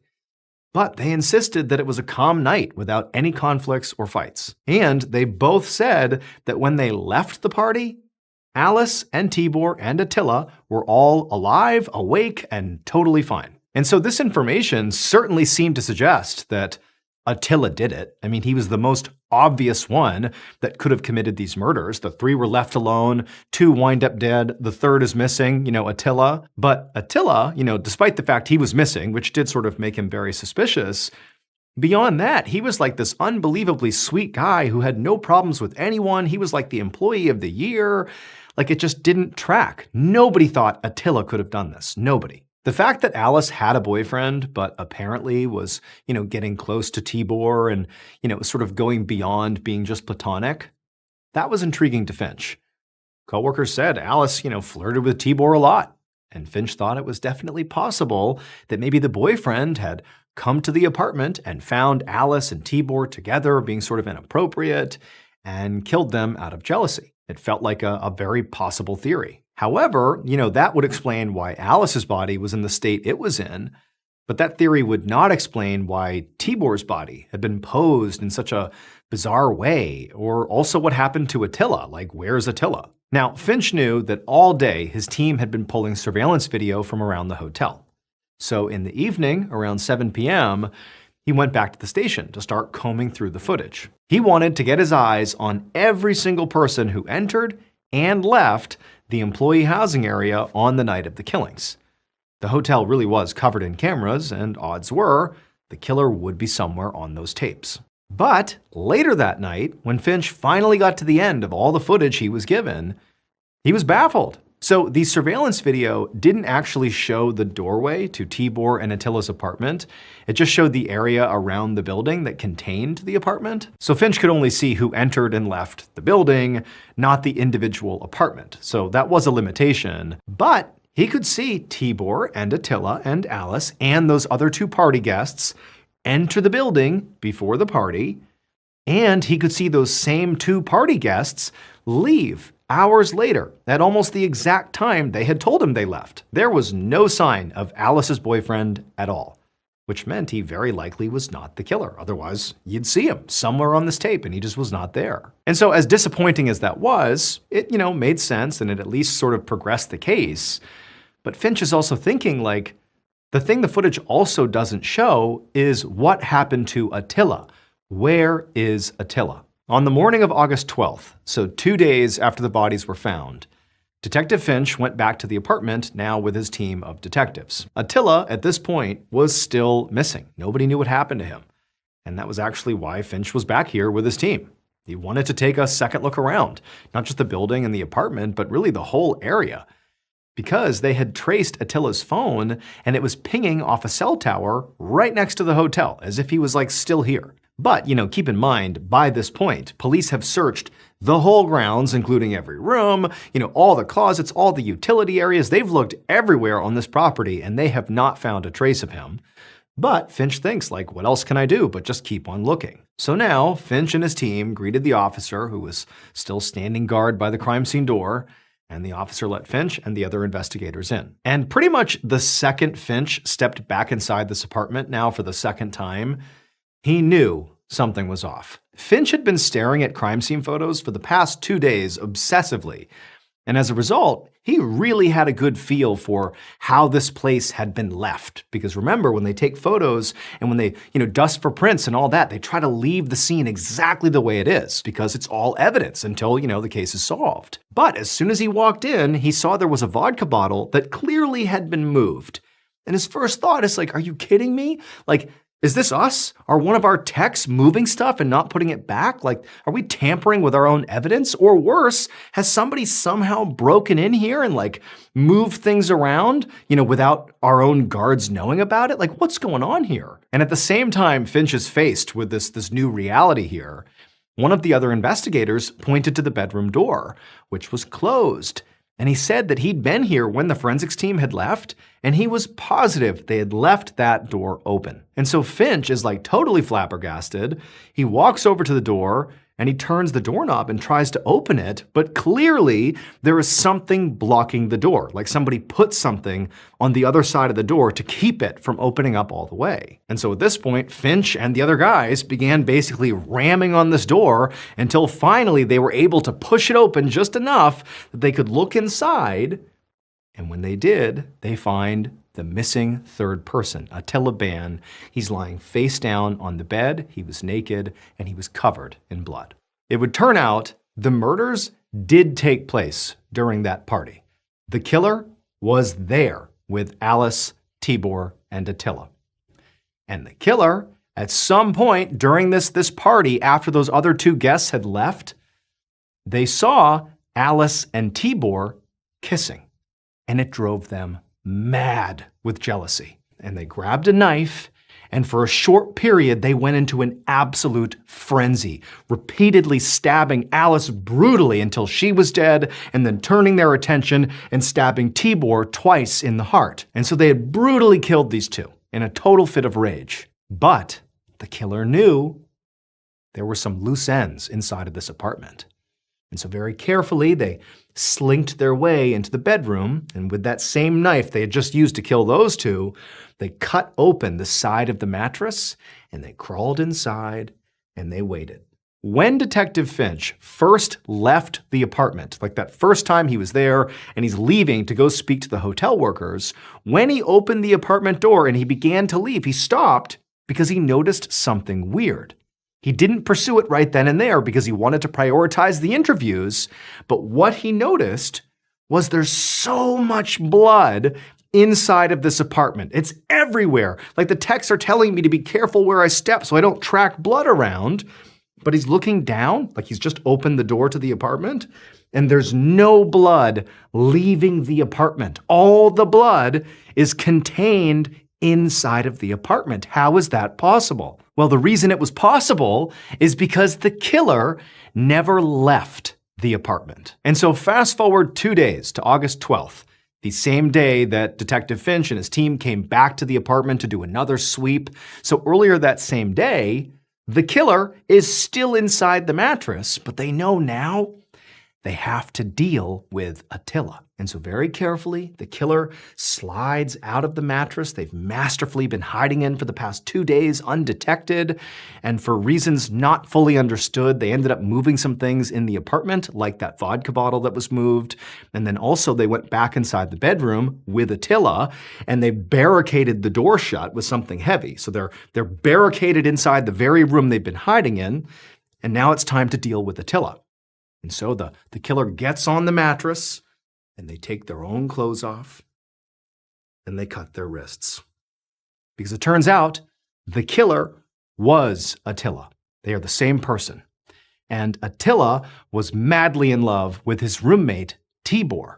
But they insisted that it was a calm night without any conflicts or fights. And they both said that when they left the party, Alice and Tibor and Attila were all alive, awake, and totally fine. And so this information certainly seemed to suggest that Attila did it. I mean, he was the most obvious one that could have committed these murders. The 3 were left alone, 2 wind up dead, the 3rd is missing, Attila. But Attila, despite the fact he was missing, which did sort of make him very suspicious, beyond that, he was like this unbelievably sweet guy who had no problems with anyone. He was like the Employee of the Year. Like, it just didn't track. Nobody thought Attila could have done this. Nobody. The fact that Alice had a boyfriend, but apparently was, getting close to Tibor and, sort of going beyond being just platonic, that was intriguing to Finch. Coworkers said Alice, flirted with Tibor a lot, and Finch thought it was definitely possible that maybe the boyfriend had come to the apartment and found Alice and Tibor together being sort of inappropriate and killed them out of jealousy. It felt like a very possible theory. However, that would explain why Alice's body was in the state it was in, but that theory would not explain why Tibor's body had been posed in such a bizarre way, or also what happened to Attila, like where's Attila? Now, Finch knew that all day his team had been pulling surveillance video from around the hotel. So in the evening, around 7 p.m., he went back to the station to start combing through the footage. He wanted to get his eyes on every single person who entered and left the employee housing area on the night of the killings. The hotel really was covered in cameras, and odds were the killer would be somewhere on those tapes. But later that night, when Finch finally got to the end of all the footage he was given, he was baffled. So the surveillance video didn't actually show the doorway to Tibor and Attila's apartment. It just showed the area around the building that contained the apartment. So Finch could only see who entered and left the building, not the individual apartment. So that was a limitation. But he could see Tibor and Attila and Alice and those other 2 party guests enter the building before the party, and he could see those same 2 party guests leave hours later, at almost the exact time they had told him they left. There was no sign of Alice's boyfriend at all, which meant he very likely was not the killer. Otherwise, you'd see him somewhere on this tape and he just was not there. And so as disappointing as that was, it, made sense and it at least sort of progressed the case. But Finch is also thinking, like, the thing the footage also doesn't show is what happened to Attila. Where is Attila? On the morning of August 12th, so 2 days after the bodies were found, Detective Finch went back to the apartment, now with his team of detectives. Attila, at this point, was still missing. Nobody knew what happened to him. And that was actually why Finch was back here with his team. He wanted to take a second look around, not just the building and the apartment, but really the whole area. Because they had traced Attila's phone, and it was pinging off a cell tower right next to the hotel, as if he was still here. But, keep in mind, by this point, police have searched the whole grounds, including every room, all the closets, all the utility areas. They've looked everywhere on this property, and they have not found a trace of him. But Finch thinks, what else can I do but just keep on looking? So now, Finch and his team greeted the officer, who was still standing guard by the crime scene door, and the officer let Finch and the other investigators in. And pretty much the second Finch stepped back inside this apartment now for the second time, he knew something was off. Finch had been staring at crime scene photos for the past 2 days obsessively, and as a result, he really had a good feel for how this place had been left. Because remember, when they take photos and when they, dust for prints and all that, they try to leave the scene exactly the way it is because it's all evidence until, the case is solved. But as soon as he walked in, he saw there was a vodka bottle that clearly had been moved. And his first thought is are you kidding me? Is this us? Are one of our techs moving stuff and not putting it back? Are we tampering with our own evidence? Or worse, has somebody somehow broken in here and moved things around, without our own guards knowing about it? What's going on here? And at the same time, Finch is faced with this new reality here. One of the other investigators pointed to the bedroom door, which was closed. And he said that he'd been here when the forensics team had left, and he was positive they had left that door open. And so Finch is totally flabbergasted. He walks over to the door, and he turns the doorknob and tries to open it, but clearly there is something blocking the door, somebody put something on the other side of the door to keep it from opening up all the way. And so at this point, Finch and the other guys began basically ramming on this door until finally they were able to push it open just enough that they could look inside. And when they did, they find the missing third person, Attila Ban. He's lying face down on the bed, he was naked, and he was covered in blood. It would turn out the murders did take place during that party. The killer was there with Alice, Tibor, and Attila. And the killer, at some point during this party, after those other two guests had left, they saw Alice and Tibor kissing, and it drove them mad with jealousy. And they grabbed a knife, and for a short period, they went into an absolute frenzy, repeatedly stabbing Alice brutally until she was dead, and then turning their attention and stabbing Tibor twice in the heart. And so they had brutally killed these two in a total fit of rage. But the killer knew there were some loose ends inside of this apartment. And so very carefully, they slinked their way into the bedroom, and with that same knife they had just used to kill those two, they cut open the side of the mattress, and they crawled inside, and they waited. When Detective Finch first left the apartment, that first time he was there, and he's leaving to go speak to the hotel workers, when he opened the apartment door and he began to leave, he stopped because he noticed something weird. He didn't pursue it right then and there because he wanted to prioritize the interviews, but what he noticed was there's so much blood inside of this apartment. It's everywhere. The techs are telling me to be careful where I step so I don't track blood around, but he's looking down, he's just opened the door to the apartment, and there's no blood leaving the apartment. All the blood is contained inside of the apartment. How is that possible? Well, the reason it was possible is because the killer never left the apartment. And so fast forward 2 days to August 12th, the same day that Detective Finch and his team came back to the apartment to do another sweep. So earlier that same day, the killer is still inside the mattress, but they know now they have to deal with Attila. And so very carefully, the killer slides out of the mattress they've masterfully been hiding in for the past 2 days undetected. And for reasons not fully understood, they ended up moving some things in the apartment, like that vodka bottle that was moved. And then also they went back inside the bedroom with Attila, and they barricaded the door shut with something heavy. So they're barricaded inside the very room they've been hiding in. And now it's time to deal with Attila. And so the killer gets on the mattress, and they take their own clothes off, and they cut their wrists. Because it turns out the killer was Attila. They are the same person. And Attila was madly in love with his roommate, Tibor.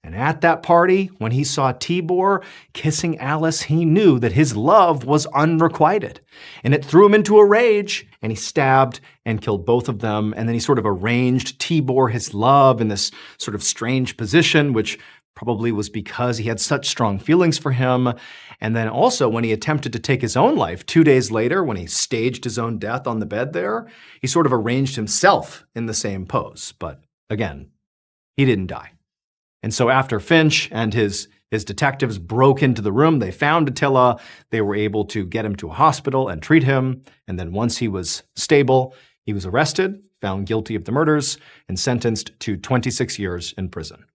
And at that party, when he saw Tibor kissing Alice, he knew that his love was unrequited. And it threw him into a rage, and he stabbed and killed both of them. And then he sort of arranged Tibor, his love, in this sort of strange position, which probably was because he had such strong feelings for him. And then also when he attempted to take his own life 2 days later, when he staged his own death on the bed there, he sort of arranged himself in the same pose. But again, he didn't die. And so after Finch and his detectives broke into the room, they found Attila. They were able to get him to a hospital and treat him. And then once he was stable, he was arrested, found guilty of the murders, and sentenced to 26 years in prison.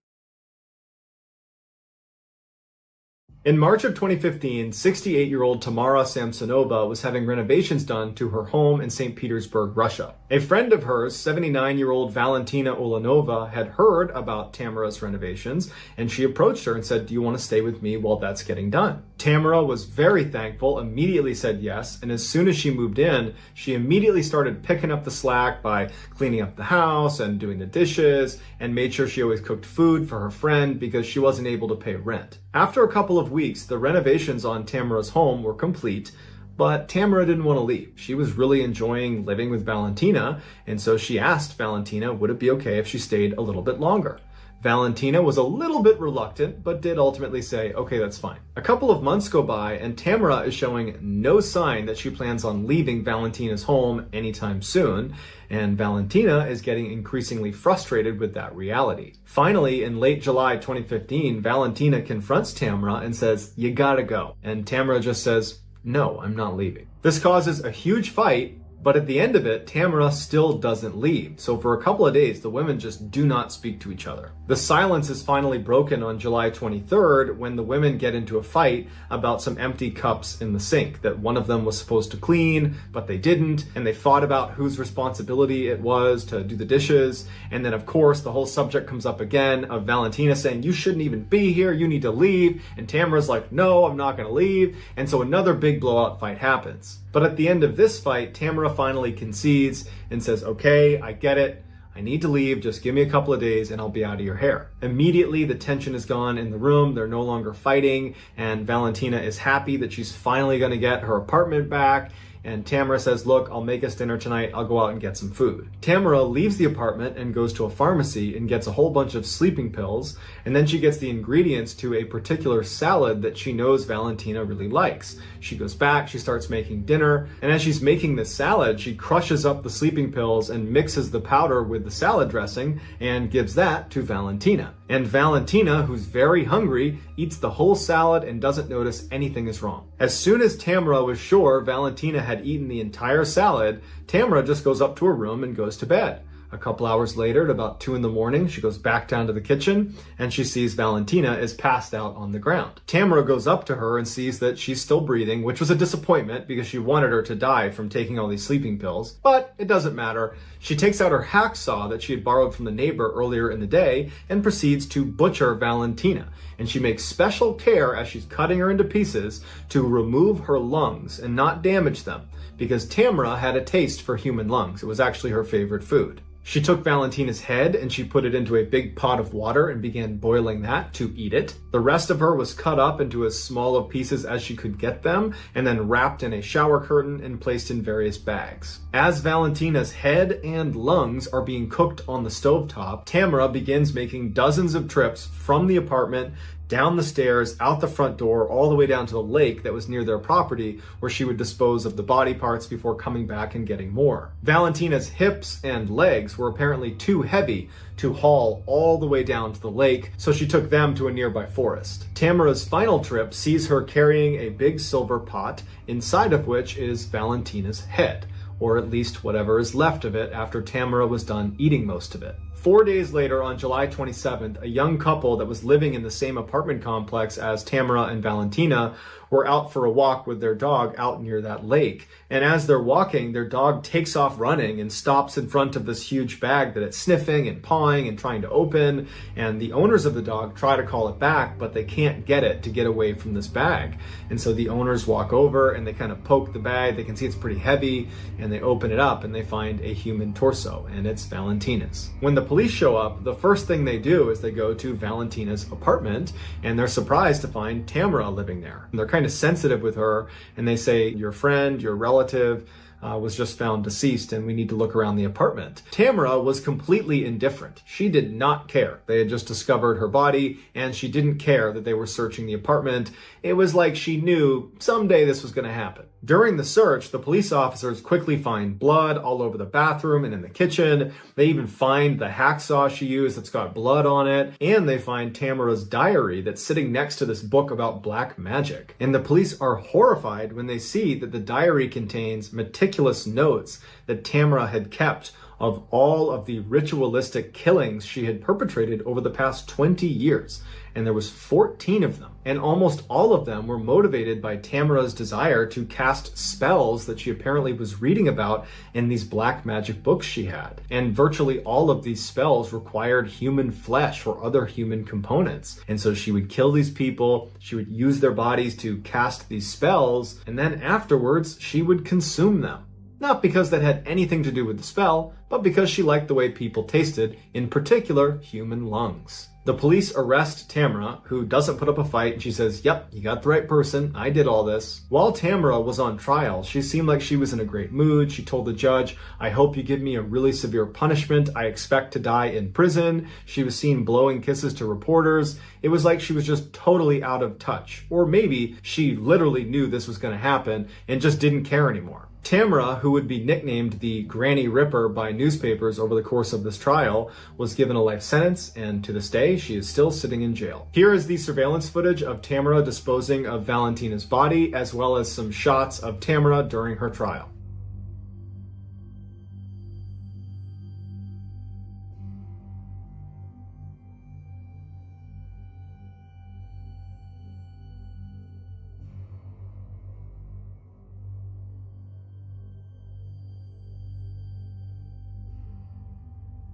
In March of 2015, 68-year-old Tamara Samsonova was having renovations done to her home in St. Petersburg, Russia. A friend of hers, 79-year-old Valentina Ulanova, had heard about Tamara's renovations, and she approached her and said, "Do you want to stay with me while that's getting done?" Tamara was very thankful, immediately said yes, and as soon as she moved in, she immediately started picking up the slack by cleaning up the house and doing the dishes, and made sure she always cooked food for her friend because she wasn't able to pay rent. After a couple of weeks, the renovations on Tamara's home were complete, but Tamara didn't want to leave. She was really enjoying living with Valentina, and so she asked Valentina, would it be okay if she stayed a little bit longer? Valentina was a little bit reluctant, but did ultimately say, okay, that's fine. A couple of months go by, and Tamara is showing no sign that she plans on leaving Valentina's home anytime soon, and Valentina is getting increasingly frustrated with that reality. Finally, in late July 2015, Valentina confronts Tamara and says, "You gotta go." And Tamara just says, "No, I'm not leaving." This causes a huge fight, but at the end of it, Tamara still doesn't leave. So for a couple of days, the women just do not speak to each other. The silence is finally broken on July 23rd when the women get into a fight about some empty cups in the sink that one of them was supposed to clean, but they didn't. And they fought about whose responsibility it was to do the dishes. And then of course, the whole subject comes up again of Valentina saying, "You shouldn't even be here, you need to leave." And Tamara's like, "No, I'm not gonna leave." And so another big blowout fight happens. But at the end of this fight, Tamara finally concedes and says, "Okay, I get it. I need to leave. Just give me a couple of days and I'll be out of your hair." Immediately, the tension is gone in the room. They're no longer fighting. And Valentina is happy that she's finally going to get her apartment back. And Tamara says, "Look, I'll make us dinner tonight. I'll go out and get some food." Tamara leaves the apartment and goes to a pharmacy and gets a whole bunch of sleeping pills. And then she gets the ingredients to a particular salad that she knows Valentina really likes. She goes back, she starts making dinner. And as she's making this salad, she crushes up the sleeping pills and mixes the powder with the salad dressing and gives that to Valentina. And Valentina, who's very hungry, eats the whole salad and doesn't notice anything is wrong. As soon as Tamara was sure Valentina had eaten the entire salad, Tamara just goes up to her room and goes to bed. A couple hours later, at about 2 a.m, she goes back down to the kitchen and she sees Valentina is passed out on the ground. Tamara goes up to her and sees that she's still breathing, which was a disappointment because she wanted her to die from taking all these sleeping pills, but it doesn't matter. She takes out her hacksaw that she had borrowed from the neighbor earlier in the day and proceeds to butcher Valentina. And she makes special care as she's cutting her into pieces to remove her lungs and not damage them, because Tamara had a taste for human lungs. It was actually her favorite food. She took Valentina's head and she put it into a big pot of water and began boiling that to eat it. The rest of her was cut up into as small of pieces as she could get them and then wrapped in a shower curtain and placed in various bags. As Valentina's head and lungs are being cooked on the stovetop, Tamara begins making dozens of trips from the apartment down the stairs, out the front door, all the way down to the lake that was near their property, where she would dispose of the body parts before coming back and getting more. Valentina's hips and legs were apparently too heavy to haul all the way down to the lake, so she took them to a nearby forest. Tamara's final trip sees her carrying a big silver pot, inside of which is Valentina's head, or at least whatever is left of it after Tamara was done eating most of it. 4 days later, on July 27th, a young couple that was living in the same apartment complex as Tamara and Valentina were out for a walk with their dog out near that lake. And as they're walking, their dog takes off running and stops in front of this huge bag that it's sniffing and pawing and trying to open. And the owners of the dog try to call it back, but they can't get it to get away from this bag. And so the owners walk over and they kind of poke the bag. They can see it's pretty heavy, and they open it up and they find a human torso, and it's Valentina's. When the police show up, the first thing they do is they go to Valentina's apartment, and they're surprised to find Tamara living there. And they're kind of sensitive with her, and they say, your friend, your relative, was just found deceased and we need to look around the apartment. Tamara was completely indifferent. She did not care. They had just discovered her body and she didn't care that they were searching the apartment. It was like she knew someday this was going to happen. During the search, the police officers quickly find blood all over the bathroom and in the kitchen. They even find the hacksaw she used that's got blood on it. And they find Tamara's diary that's sitting next to this book about black magic. And the police are horrified when they see that the diary contains meticulous notes that Tamara had kept of all of the ritualistic killings she had perpetrated over the past 20 years. And there was 14 of them. And almost all of them were motivated by Tamara's desire to cast spells that she apparently was reading about in these black magic books she had. And virtually all of these spells required human flesh or other human components. And so she would kill these people, she would use their bodies to cast these spells, and then afterwards she would consume them. Not because that had anything to do with the spell, but because she liked the way people tasted, in particular, human lungs. The police arrest Tamara, who doesn't put up a fight, and she says, yep, you got the right person, I did all this. While Tamara was on trial, she seemed like she was in a great mood. She told the judge, I hope you give me a really severe punishment. I expect to die in prison. She was seen blowing kisses to reporters. It was like she was just totally out of touch. Or maybe she literally knew this was going to happen and just didn't care anymore. Tamara, who would be nicknamed the Granny Ripper by newspapers over the course of this trial, was given a life sentence, and to this day, she is still sitting in jail. Here is the surveillance footage of Tamara disposing of Valentina's body, as well as some shots of Tamara during her trial.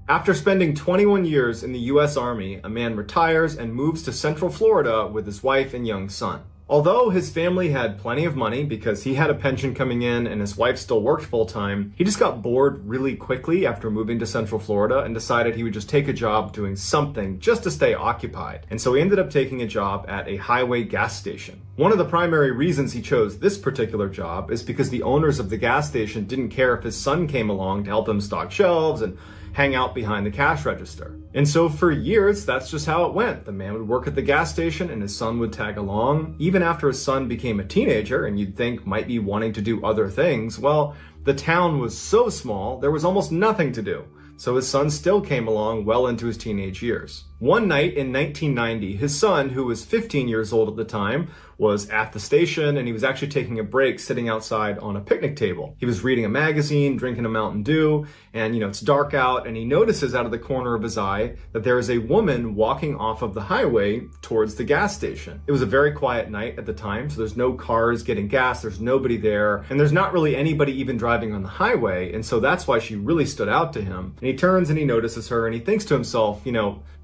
After spending 21 years in the US Army, a man retires and moves to Central Florida with his wife and young son. Although his family had plenty of money because he had a pension coming in and his wife still worked full-time, he just got bored really quickly after moving to Central Florida and decided he would just take a job doing something just to stay occupied. And so he ended up taking a job at a highway gas station. One of the primary reasons he chose this particular job is because the owners of the gas station didn't care if his son came along to help him stock shelves and hang out behind the cash register. And so for years, that's just how it went. The man would work at the gas station and his son would tag along. Even after his son became a teenager and you'd think might be wanting to do other things, well, the town was so small, there was almost nothing to do. So his son still came along well into his teenage years. One night in 1990, his son, who was 15 years old at the time, was at the station and he was actually taking a break sitting outside on a picnic table. He was reading a magazine, drinking a Mountain Dew, and it's dark out, and he notices out of the corner of his eye that there is a woman walking off of the highway towards the gas station. It was a very quiet night at the time, so there's no cars getting gas, there's nobody there, and there's not really anybody even driving on the highway, and so that's why she really stood out to him. And he turns and he notices her and he thinks to himself,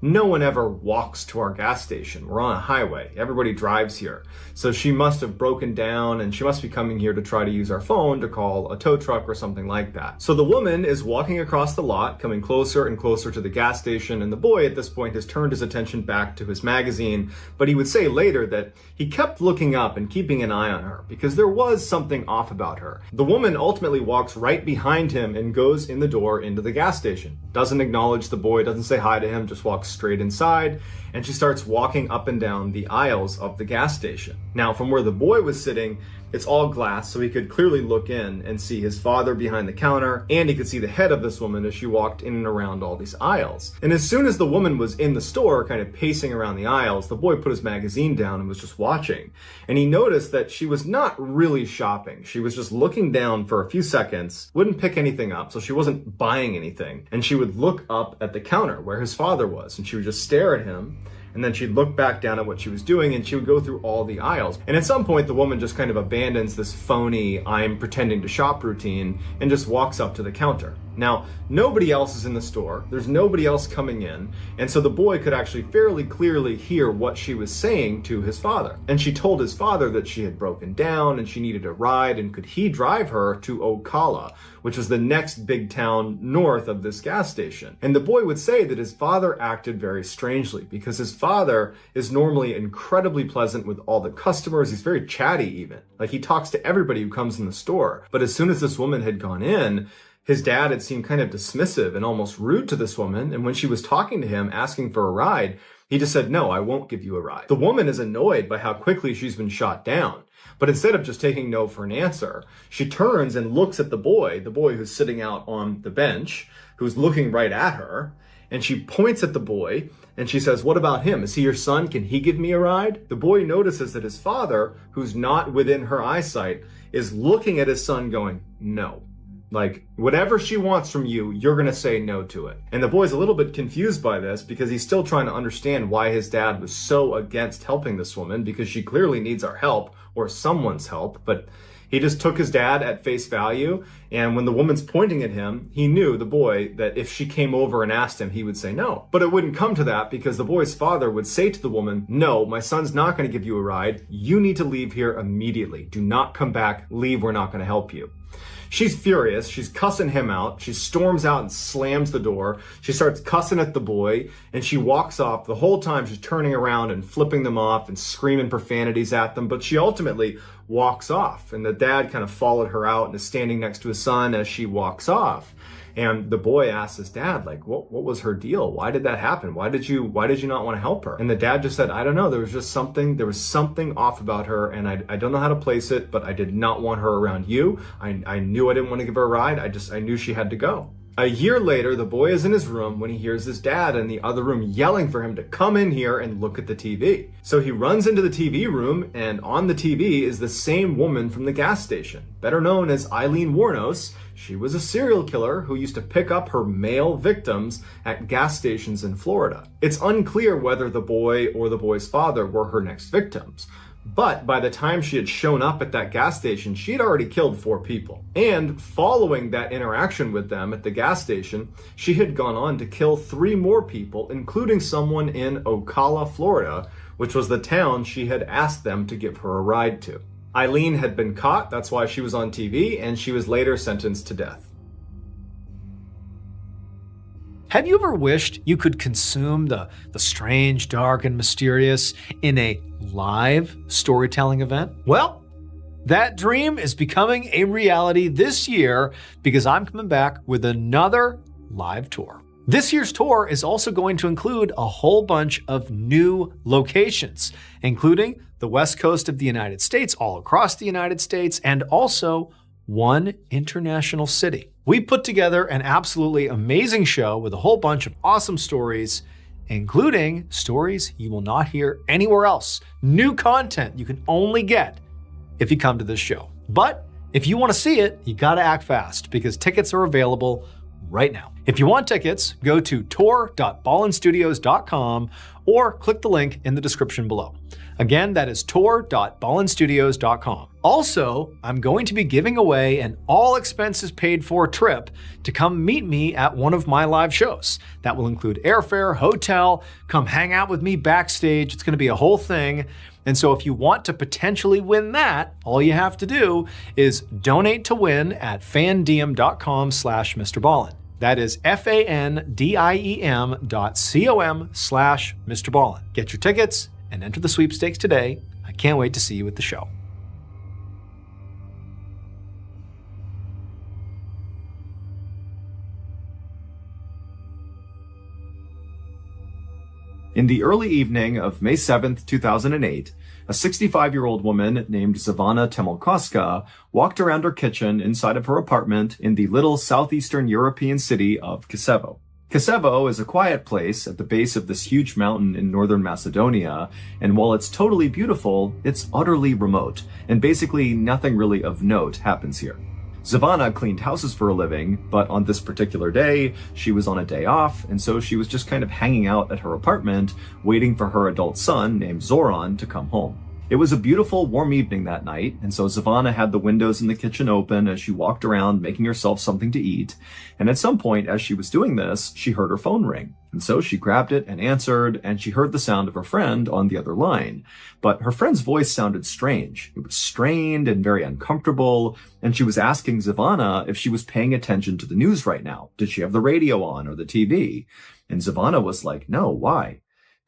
no one ever walks to our gas station. We're on a highway. Everybody drives here. So she must have broken down and she must be coming here to try to use our phone to call a tow truck or something like that. So the woman is walking across the lot, coming closer and closer to the gas station, and the boy at this point has turned his attention back to his magazine, but he would say later that he kept looking up and keeping an eye on her because there was something off about her. The woman ultimately walks right behind him and goes in the door into the gas station. Doesn't acknowledge the boy, doesn't say hi to him, just walks straight straight inside, and she starts walking up and down the aisles of the gas station. Now, from where the boy was sitting, it's all glass, so he could clearly look in and see his father behind the counter, and he could see the head of this woman as she walked in and around all these aisles. And as soon as the woman was in the store, kind of pacing around the aisles, the boy put his magazine down and was just watching. And he noticed that she was not really shopping. She was just looking down for a few seconds, wouldn't pick anything up, so she wasn't buying anything. And she would look up at the counter where his father was, and she would just stare at him. And then she'd look back down at what she was doing, and she would go through all the aisles. And at some point, the woman just kind of abandons this phony, I'm pretending to shop routine and just walks up to the counter. Now, nobody else is in the store. There's nobody else coming in. And so the boy could actually fairly clearly hear what she was saying to his father. And she told his father that she had broken down and she needed a ride, and could he drive her to Ocala, which was the next big town north of this gas station. And the boy would say that his father acted very strangely, because his father is normally incredibly pleasant with all the customers. He's very chatty even. Like, he talks to everybody who comes in the store. But as soon as this woman had gone in, his dad had seemed kind of dismissive and almost rude to this woman. And when she was talking to him, asking for a ride, he just said, no, I won't give you a ride. The woman is annoyed by how quickly she's been shot down. But instead of just taking no for an answer, she turns and looks at the boy who's sitting out on the bench, who's looking right at her. And she points at the boy and she says, what about him? Is he your son? Can he give me a ride? The boy notices that his father, who's not within her eyesight, is looking at his son going, no. Like, whatever she wants from you, you're going to say no to it. And the boy's a little bit confused by this, because he's still trying to understand why his dad was so against helping this woman, because she clearly needs our help, or someone's help. But he just took his dad at face value. And when the woman's pointing at him, he knew, the boy, that if she came over and asked him, he would say no. But it wouldn't come to that, because the boy's father would say to the woman, no, my son's not going to give you a ride. You need to leave here immediately. Do not come back. Leave. We're not going to help you. She's furious. She's cussing him out. She storms out and slams the door. She starts cussing at the boy, and she walks off. The whole time she's turning around and flipping them off and screaming profanities at them. But she ultimately walks off, and the dad kind of followed her out and is standing next to his son as she walks off. And the boy asks his dad, like, what was her deal? Why did that happen? Why did you not want to help her? And the dad just said, I don't know. There was something off about her, and I don't know how to place it, but I did not want her around you. I knew I didn't want to give her a ride. I knew she had to go. A year later, the boy is in his room when he hears his dad in the other room yelling for him to come in here and look at the TV. So he runs into the TV room, and on the TV is the same woman from the gas station, better known as Eileen Wuornos. She was a serial killer who used to pick up her male victims at gas stations in Florida. It's unclear whether the boy or the boy's father were her next victims. But by the time she had shown up at that gas station, she had already killed 4 people. And following that interaction with them at the gas station, she had gone on to kill 3 more people, including someone in Ocala, Florida, which was the town she had asked them to give her a ride to. Eileen had been caught, that's why she was on TV, and she was later sentenced to death. Have you ever wished you could consume the strange, dark, and mysterious in a live storytelling event? Well, that dream is becoming a reality this year, because I'm coming back with another live tour. This year's tour is also going to include a whole bunch of new locations, including the West Coast of the United States, all across the United States, and also one international city. We put together an absolutely amazing show with a whole bunch of awesome stories, including stories you will not hear anywhere else. New content you can only get if you come to this show. But if you want to see it, you got to act fast, because tickets are available right now. If you want tickets, go to tour.ballenstudios.com or click the link in the description below. Again, that is tour.ballenstudios.com. Also, I'm going to be giving away an all expenses paid for trip to come meet me at one of my live shows. That will include airfare, hotel, come hang out with me backstage. It's going to be a whole thing. And so if you want to potentially win that, all you have to do is donate to win at fandiem.com/Mrballen. That is fandiem.com/Mrballen. Get your tickets and enter the sweepstakes today. I can't wait to see you at the show. In the early evening of May 7th, 2008, a 65-year-old woman named Zivana Temolkoska walked around her kitchen inside of her apartment in the little southeastern European city of Kisevo. Kisevo is a quiet place at the base of this huge mountain in northern Macedonia, and while it's totally beautiful, it's utterly remote, and basically nothing really of note happens here. Zivana cleaned houses for a living, but on this particular day, she was on a day off, and so she was just kind of hanging out at her apartment, waiting for her adult son, named Zoran, to come home. It was a beautiful, warm evening that night, and so Zivana had the windows in the kitchen open as she walked around making herself something to eat, and at some point as she was doing this, she heard her phone ring. And so she grabbed it and answered, and she heard the sound of her friend on the other line. But her friend's voice sounded strange. It was strained and very uncomfortable, and she was asking Zivana if she was paying attention to the news right now. Did she have the radio on or the TV? And Zivana was like, no, why?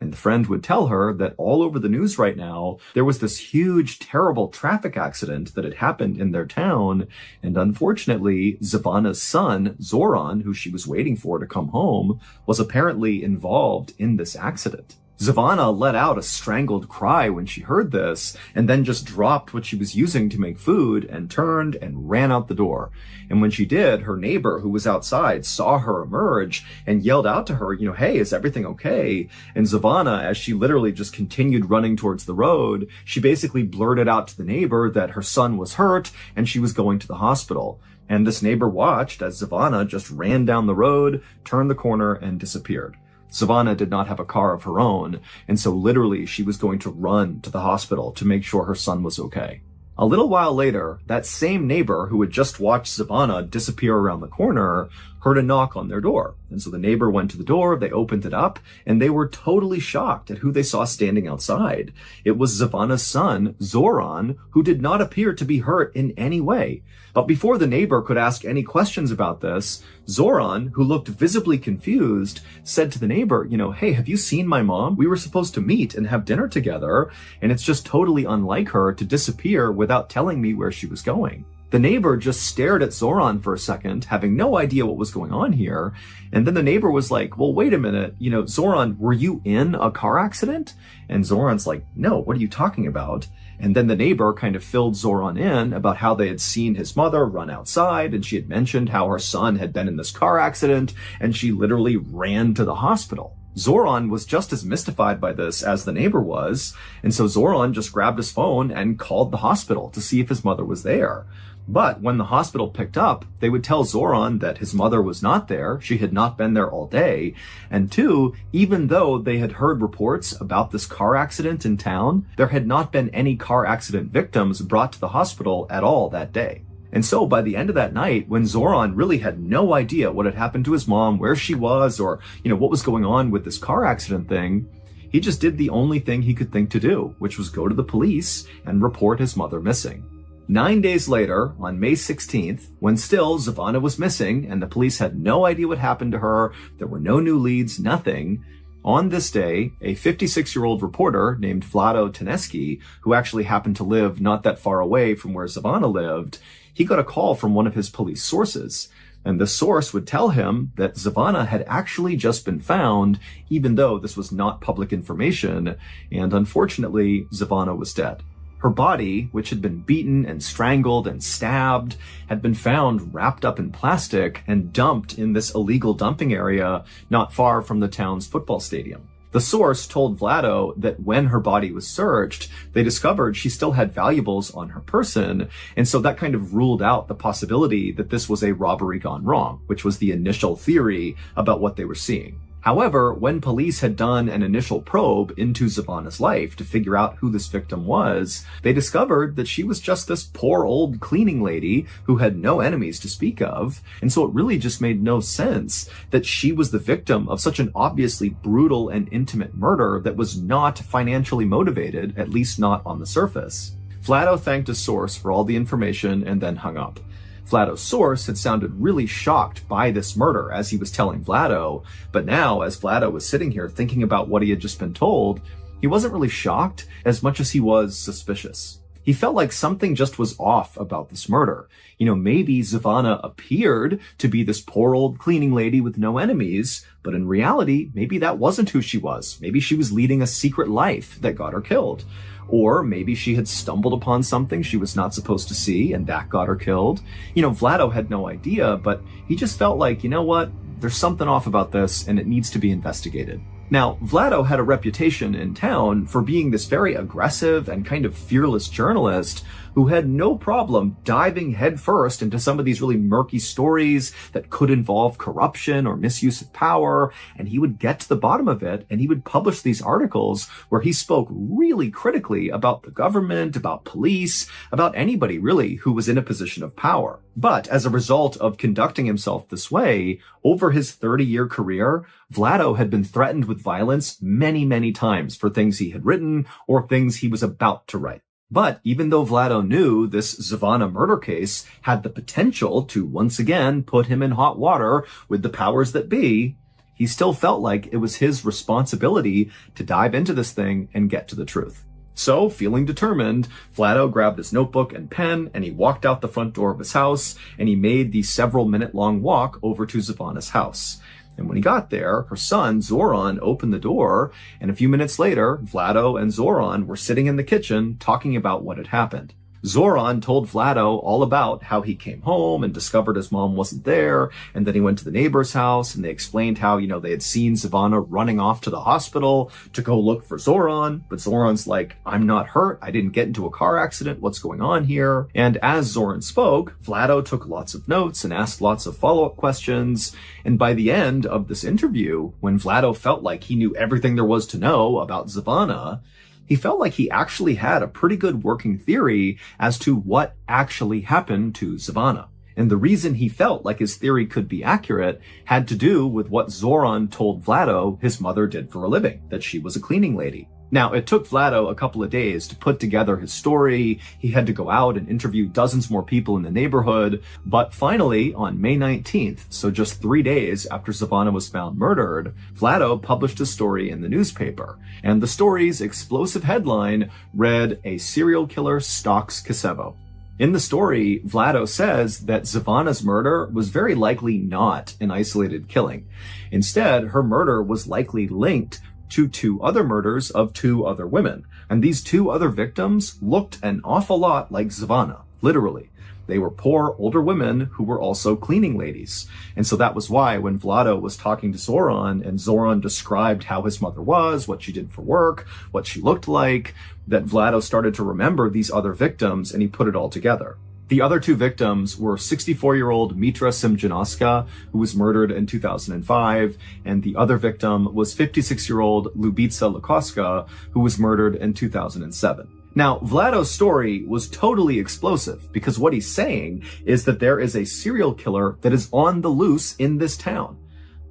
And the friend would tell her that all over the news right now, there was this huge, terrible traffic accident that had happened in their town. And unfortunately, Zivana's son, Zoran, who she was waiting for to come home, was apparently involved in this accident. Zivana let out a strangled cry when she heard this, and then just dropped what she was using to make food and turned and ran out the door. And when she did, her neighbor who was outside saw her emerge and yelled out to her, hey, is everything okay? And Zivana, as she literally just continued running towards the road, she basically blurted out to the neighbor that her son was hurt and she was going to the hospital. And this neighbor watched as Zivana just ran down the road, turned the corner, and disappeared. Zivana did not have a car of her own, and so literally she was going to run to the hospital to make sure her son was okay. A little while later, that same neighbor who had just watched Zivana disappear around the corner heard a knock on their door. And so the neighbor went to the door, they opened it up, and they were totally shocked at who they saw standing outside. It was Zivana's son, Zoran, who did not appear to be hurt in any way. But before the neighbor could ask any questions about this, Zoran, who looked visibly confused, said to the neighbor, hey, have you seen my mom? We were supposed to meet and have dinner together, and it's just totally unlike her to disappear without telling me where she was going. The neighbor just stared at Zoran for a second, having no idea what was going on here. And then the neighbor was like, well, wait a minute, Zoran, were you in a car accident? And Zoran's like, no, what are you talking about? And then the neighbor kind of filled Zoran in about how they had seen his mother run outside, and she had mentioned how her son had been in this car accident, and she literally ran to the hospital. Zoran was just as mystified by this as the neighbor was, and so Zoran just grabbed his phone and called the hospital to see if his mother was there. But when the hospital picked up, they would tell Zoran that his mother was not there, she had not been there all day, and two, even though they had heard reports about this car accident in town, there had not been any car accident victims brought to the hospital at all that day. And so by the end of that night, when Zoran really had no idea what had happened to his mom, where she was, or, what was going on with this car accident thing, he just did the only thing he could think to do, which was go to the police and report his mother missing. 9 days later, on May 16th, when still Zivana was missing and the police had no idea what happened to her, there were no new leads, nothing. On this day, a 56-year-old reporter named Vlado Teneski, who actually happened to live not that far away from where Zivana lived, he got a call from one of his police sources. And the source would tell him that Zivana had actually just been found, even though this was not public information, and unfortunately, Zivana was dead. Her body, which had been beaten and strangled and stabbed, had been found wrapped up in plastic and dumped in this illegal dumping area not far from the town's football stadium. The source told Vlado that when her body was searched, they discovered she still had valuables on her person, and so that kind of ruled out the possibility that this was a robbery gone wrong, which was the initial theory about what they were seeing. However, when police had done an initial probe into Zivana's life to figure out who this victim was, they discovered that she was just this poor old cleaning lady who had no enemies to speak of, and so it really just made no sense that she was the victim of such an obviously brutal and intimate murder that was not financially motivated, at least not on the surface. Vlado thanked his source for all the information and then hung up. Vlado's source had sounded really shocked by this murder as he was telling Vlado, but now, as Vlado was sitting here thinking about what he had just been told, he wasn't really shocked as much as he was suspicious. He He felt like something just was off about this murder. Maybe Zavana appeared to be this poor old cleaning lady with no enemies, but in reality, maybe that wasn't who she was. Maybe she was leading a secret life that got her killed. Or maybe she had stumbled upon something she was not supposed to see, and that got her killed. Vlado had no idea, but he just felt like, what? There's something off about this, and it needs to be investigated. Now, Vlado had a reputation in town for being this very aggressive and kind of fearless journalist who had no problem diving headfirst into some of these really murky stories that could involve corruption or misuse of power, and he would get to the bottom of it, and he would publish these articles where he spoke really critically about the government, about police, about anybody really who was in a position of power. But as a result of conducting himself this way, over his 30-year career, Vlado had been threatened with violence many, many times for things he had written or things he was about to write. But even though Vlado knew this Zavana murder case had the potential to once again put him in hot water with the powers that be, he still felt like it was his responsibility to dive into this thing and get to the truth. So, feeling determined, Vlado grabbed his notebook and pen, and he walked out the front door of his house, and he made the several-minute-long walk over to Zavana's house. And when he got there, her son, Zoran, opened the door, and a few minutes later, Vlado and Zoran were sitting in the kitchen talking about what had happened. Zoran told Vlado all about how he came home and discovered his mom wasn't there, and then he went to the neighbor's house, and they explained how, they had seen Zavana running off to the hospital to go look for Zoran, but Zoran's like, I'm not hurt, I didn't get into a car accident, what's going on here? And as Zoran spoke, Vlado took lots of notes and asked lots of follow-up questions, and by the end of this interview, when Vlado felt like he knew everything there was to know about Zavana, he felt like he actually had a pretty good working theory as to what actually happened to Zavana. And the reason he felt like his theory could be accurate had to do with what Zoran told Vlado his mother did for a living, that she was a cleaning lady. Now, it took Vlado a couple of days to put together his story. He had to go out and interview dozens more people in the neighborhood. But finally, on May 19th, so just 3 days after Zavana was found murdered, Vlado published a story in the newspaper. And the story's explosive headline read, "A Serial Killer Stalks Kosovo." In the story, Vlado says that Zavana's murder was very likely not an isolated killing. Instead, her murder was likely linked to 2 other murders of 2 other women. And these 2 other victims looked an awful lot like Zavana, literally. They were poor older women who were also cleaning ladies. And so that was why when Vlado was talking to Zoran and Zoran described how his mother was, what she did for work, what she looked like, that Vlado started to remember these other victims and he put it all together. The other 2 victims were 64-year-old Mitra Simjanoska, who was murdered in 2005, and the other victim was 56-year-old Lubitsa Lukoska, who was murdered in 2007. Now, Vlado's story was totally explosive because what he's saying is that there is a serial killer that is on the loose in this town.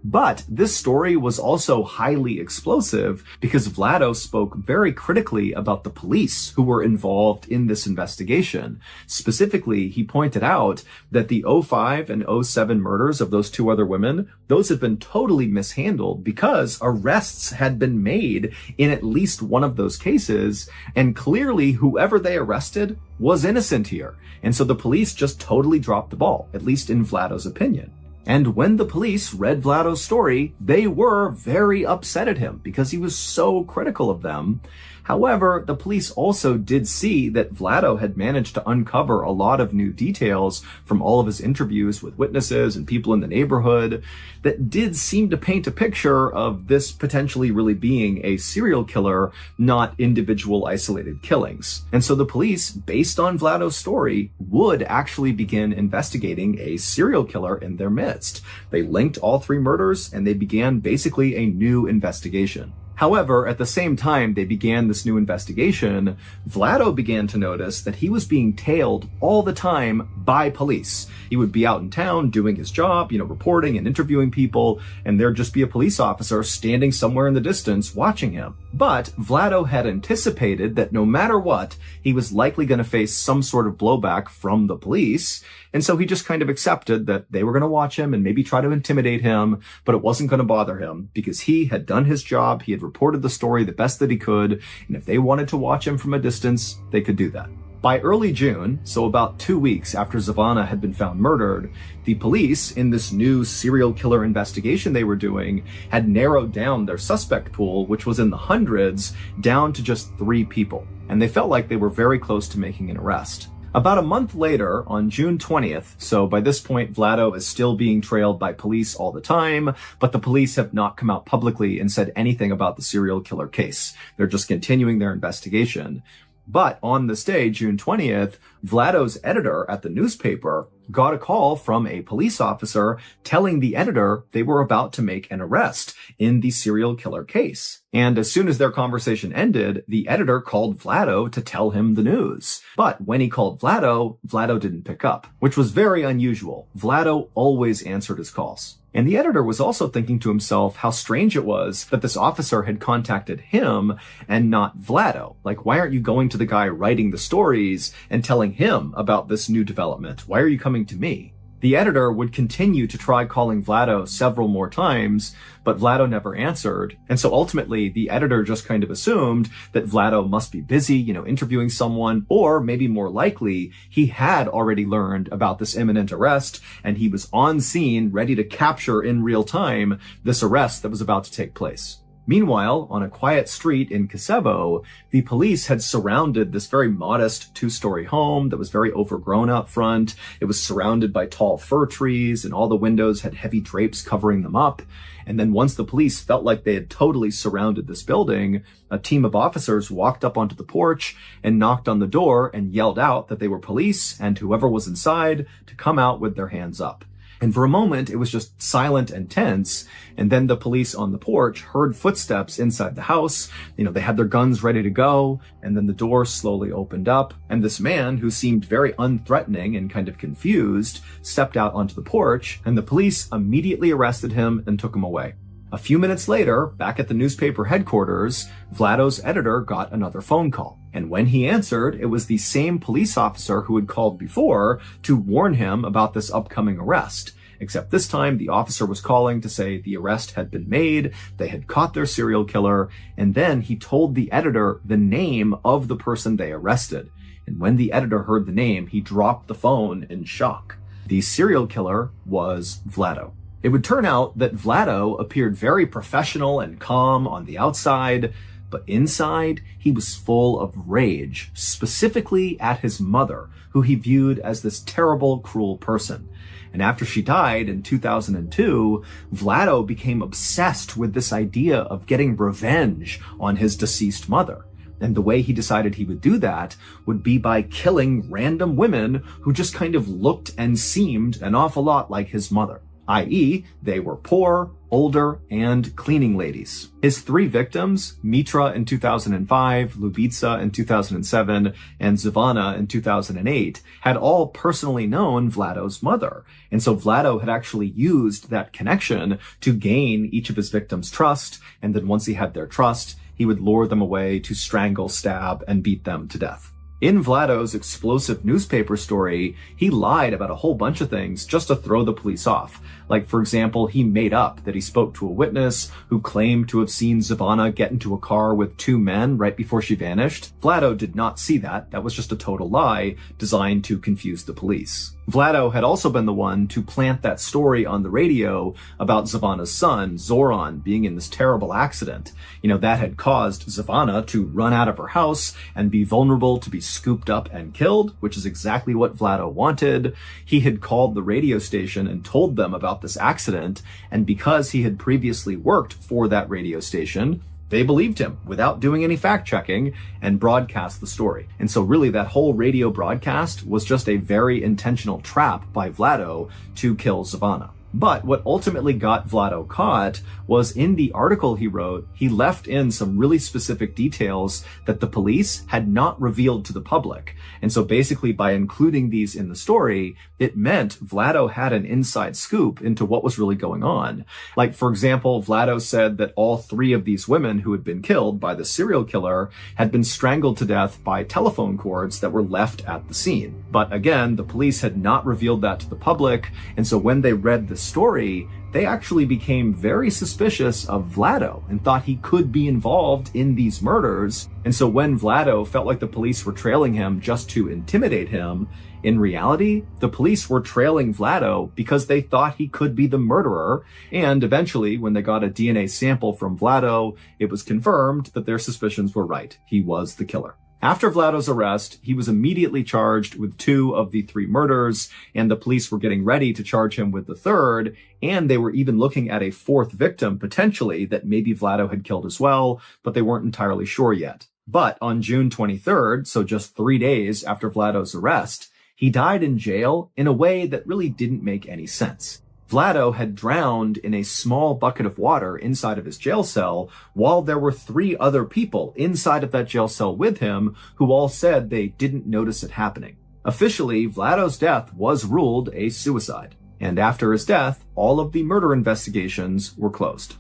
But this story was also highly explosive because Vlado spoke very critically about the police who were involved in this investigation. Specifically, he pointed out that the 05 and 07 murders of those 2 other women, those had been totally mishandled because arrests had been made in at least one of those cases, and clearly whoever they arrested was innocent here. And so the police just totally dropped the ball, at least in Vlado's opinion. And when the police read Vlado's story, they were very upset at him because he was so critical of them. However, the police also did see that Vlado had managed to uncover a lot of new details from all of his interviews with witnesses and people in the neighborhood that did seem to paint a picture of this potentially really being a serial killer, not individual isolated killings. And so the police, based on Vlado's story, would actually begin investigating a serial killer in their midst. They linked all 3 murders and they began basically a new investigation. However, at the same time they began this new investigation, Vlado began to notice that he was being tailed all the time by police. He would be out in town doing his job, reporting and interviewing people, and there'd just be a police officer standing somewhere in the distance watching him. But Vlado had anticipated that no matter what, he was likely going to face some sort of blowback from the police, and so he just kind of accepted that they were going to watch him and maybe try to intimidate him, but it wasn't going to bother him because he had done his job, he had reported the story the best that he could, and if they wanted to watch him from a distance, they could do that. By early June, so about 2 weeks after Zavana had been found murdered, the police, in this new serial killer investigation they were doing, had narrowed down their suspect pool, which was in the hundreds, down to just 3 people. And they felt like they were very close to making an arrest. About a month later, on June 20th, so by this point Vlado is still being trailed by police all the time, but the police have not come out publicly and said anything about the serial killer case. They're just continuing their investigation. But on this day, June 20th, Vlado's editor at the newspaper got a call from a police officer telling the editor they were about to make an arrest in the serial killer case. And as soon as their conversation ended, the editor called Vlado to tell him the news. But when he called Vlado, Vlado didn't pick up, which was very unusual. Vlado always answered his calls. And the editor was also thinking to himself how strange it was that this officer had contacted him and not Vlado. Like, why aren't you going to the guy writing the stories and telling him about this new development? Why are you coming to me? The editor would continue to try calling Vlado several more times, but Vlado never answered. And so ultimately, the editor just kind of assumed that Vlado must be busy, interviewing someone, or maybe more likely, he had already learned about this imminent arrest, and he was on scene, ready to capture in real time this arrest that was about to take place. Meanwhile, on a quiet street in Kosovo, the police had surrounded this very modest 2-story home that was very overgrown out front. It was surrounded by tall fir trees, and all the windows had heavy drapes covering them up. And then once the police felt like they had totally surrounded this building, a team of officers walked up onto the porch and knocked on the door and yelled out that they were police and whoever was inside to come out with their hands up. And for a moment, it was just silent and tense. And then the police on the porch heard footsteps inside the house. They had their guns ready to go. And then the door slowly opened up. And this man, who seemed very unthreatening and kind of confused, stepped out onto the porch. And the police immediately arrested him and took him away. A few minutes later, back at the newspaper headquarters, Vlado's editor got another phone call. And when he answered, it was the same police officer who had called before to warn him about this upcoming arrest. Except this time, the officer was calling to say the arrest had been made, they had caught their serial killer, and then he told the editor the name of the person they arrested. And when the editor heard the name, he dropped the phone in shock. The serial killer was Vlado. It would turn out that Vlado appeared very professional and calm on the outside, but inside, he was full of rage, specifically at his mother, who he viewed as this terrible, cruel person. And after she died in 2002, Vlado became obsessed with this idea of getting revenge on his deceased mother. And the way he decided he would do that would be by killing random women who just kind of looked and seemed an awful lot like his mother. i.e., they were poor, older, and cleaning ladies. His 3 victims, Mitra in 2005, Lubitsa in 2007, and Zavana in 2008, had all personally known Vlado's mother. And so Vlado had actually used that connection to gain each of his victims' trust, and then once he had their trust, he would lure them away to strangle, stab, and beat them to death. In Vlado's explosive newspaper story, he lied about a whole bunch of things just to throw the police off. Like, for example, he made up that he spoke to a witness who claimed to have seen Zavana get into a car with 2 men right before she vanished. Vlado did not see that. That was just a total lie designed to confuse the police. Vlado had also been the one to plant that story on the radio about Zavana's son, Zoran, being in this terrible accident. That had caused Zavana to run out of her house and be vulnerable to be scooped up and killed, which is exactly what Vlado wanted. He had called the radio station and told them about this accident, and because he had previously worked for that radio station, they believed him without doing any fact-checking and broadcast the story. And so really that whole radio broadcast was just a very intentional trap by Vlado to kill Zavana. But what ultimately got Vlado caught was in the article he wrote, he left in some really specific details that the police had not revealed to the public. And so basically by including these in the story, it meant Vlado had an inside scoop into what was really going on. Like, for example, Vlado said that all 3 of these women who had been killed by the serial killer had been strangled to death by telephone cords that were left at the scene. But again, the police had not revealed that to the public, and so when they read the this story, they actually became very suspicious of Vlado and thought he could be involved in these murders. And so when Vlado felt like the police were trailing him just to intimidate him, in reality, the police were trailing Vlado because they thought he could be the murderer. And eventually, when they got a DNA sample from Vlado, it was confirmed that their suspicions were right. He was the killer. After Vlado's arrest, he was immediately charged with 2 of the 3 murders, and the police were getting ready to charge him with the 3rd, and they were even looking at a 4th victim, potentially, that maybe Vlado had killed as well, but they weren't entirely sure yet. But on June 23rd, so just 3 days after Vlado's arrest, he died in jail in a way that really didn't make any sense. Vlado had drowned in a small bucket of water inside of his jail cell while there were 3 other people inside of that jail cell with him who all said they didn't notice it happening. Officially, Vlado's death was ruled a suicide. And after his death, all of the murder investigations were closed.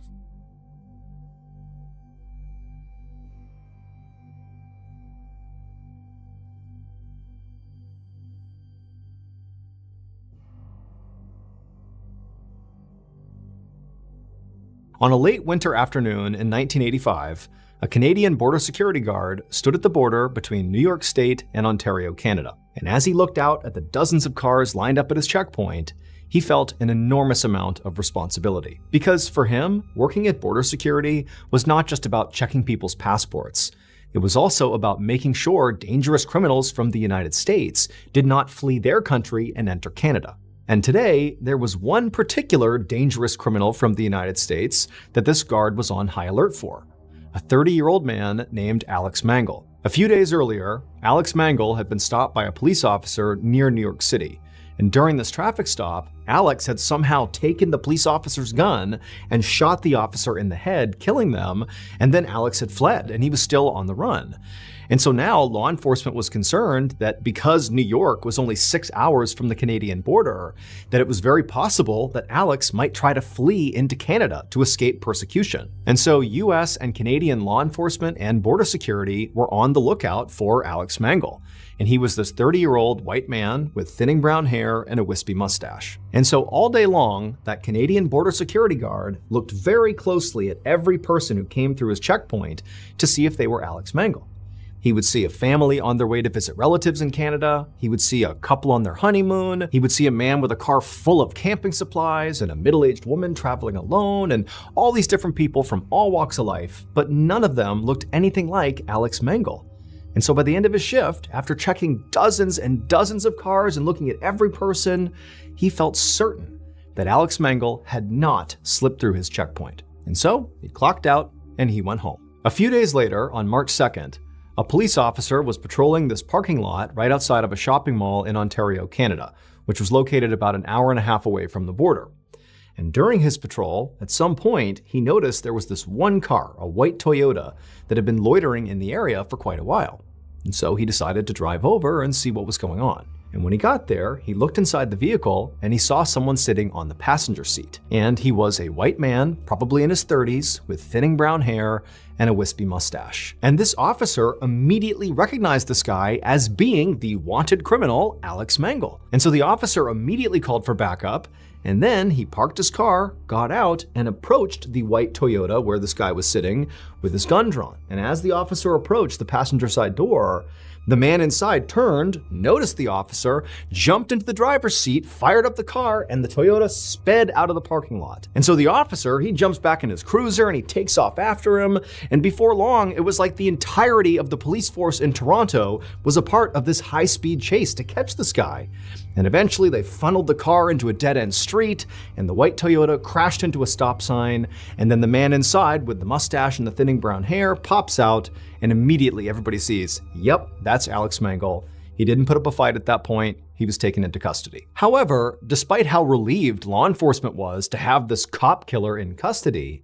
On a late winter afternoon in 1985, a Canadian border security guard stood at the border between New York State and Ontario, Canada. And as he looked out at the dozens of cars lined up at his checkpoint, he felt an enormous amount of responsibility. Because for him, working at border security was not just about checking people's passports. It was also about making sure dangerous criminals from the United States did not flee their country and enter Canada. And today, there was one particular dangerous criminal from the United States that this guard was on high alert for, a 30-year-old man named Alex Mangle. A few days earlier, Alex Mangle had been stopped by a police officer near New York City. And during this traffic stop, Alex had somehow taken the police officer's gun and shot the officer in the head, killing them, and then Alex had fled, and he was still on the run. And so now law enforcement was concerned that because New York was only 6 hours from the Canadian border, that it was very possible that Alex might try to flee into Canada to escape persecution. And so US and Canadian law enforcement and border security were on the lookout for Alex Mangle. And he was this 30-year-old white man with thinning brown hair and a wispy mustache. And so all day long, that Canadian border security guard looked very closely at every person who came through his checkpoint to see if they were Alex Mangle. He would see a family on their way to visit relatives in Canada. He would see a couple on their honeymoon. He would see a man with a car full of camping supplies and a middle-aged woman traveling alone and all these different people from all walks of life, but none of them looked anything like Alex Mangle. And so by the end of his shift, after checking dozens and dozens of cars and looking at every person, he felt certain that Alex Mangle had not slipped through his checkpoint. And so he clocked out and he went home. A few days later, on March 2nd, a police officer was patrolling this parking lot right outside of a shopping mall in Ontario, Canada, which was located about an hour and a half away from the border. And during his patrol, at some point, he noticed there was this one car, a white Toyota, that had been loitering in the area for quite a while. And so he decided to drive over and see what was going on. And when he got there, he looked inside the vehicle and he saw someone sitting on the passenger seat. And he was a white man, probably in his 30s, with thinning brown hair and a wispy mustache. And this officer immediately recognized this guy as being the wanted criminal, Alex Mangle. And so the officer immediately called for backup, and then he parked his car, got out, and approached the white Toyota where this guy was sitting with his gun drawn. And as the officer approached the passenger side door, the man inside turned, noticed the officer, jumped into the driver's seat, fired up the car, and the Toyota sped out of the parking lot. And so the officer, he jumps back in his cruiser and he takes off after him. And before long, it was like the entirety of the police force in Toronto was a part of this high-speed chase to catch this guy. And eventually they funneled the car into a dead-end street, and the white Toyota crashed into a stop sign, and then the man inside with the mustache and the thinning brown hair pops out, and immediately everybody sees, yep, that's Alex Mangle. He didn't put up a fight at that point. He was taken into custody. However, despite how relieved law enforcement was to have this cop killer in custody,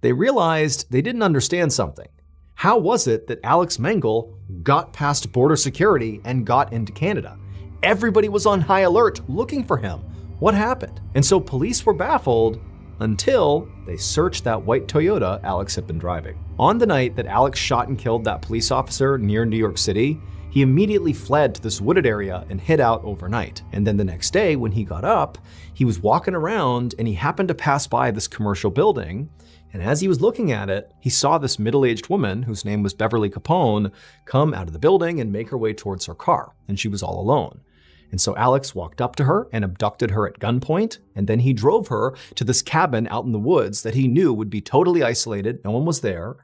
they realized they didn't understand something. How was it that Alex Mangle got past border security and got into Canada? Everybody was on high alert looking for him. What happened? And so police were baffled until they searched that white Toyota Alex had been driving. On the night that Alex shot and killed that police officer near New York City, he immediately fled to this wooded area and hid out overnight. And then the next day, when he got up, he was walking around and he happened to pass by this commercial building. And as he was looking at it, he saw this middle-aged woman, whose name was Beverly Capone, come out of the building and make her way towards her car, and she was all alone. And so Alex walked up to her and abducted her at gunpoint, and then he drove her to this cabin out in the woods that he knew would be totally isolated, no one was there.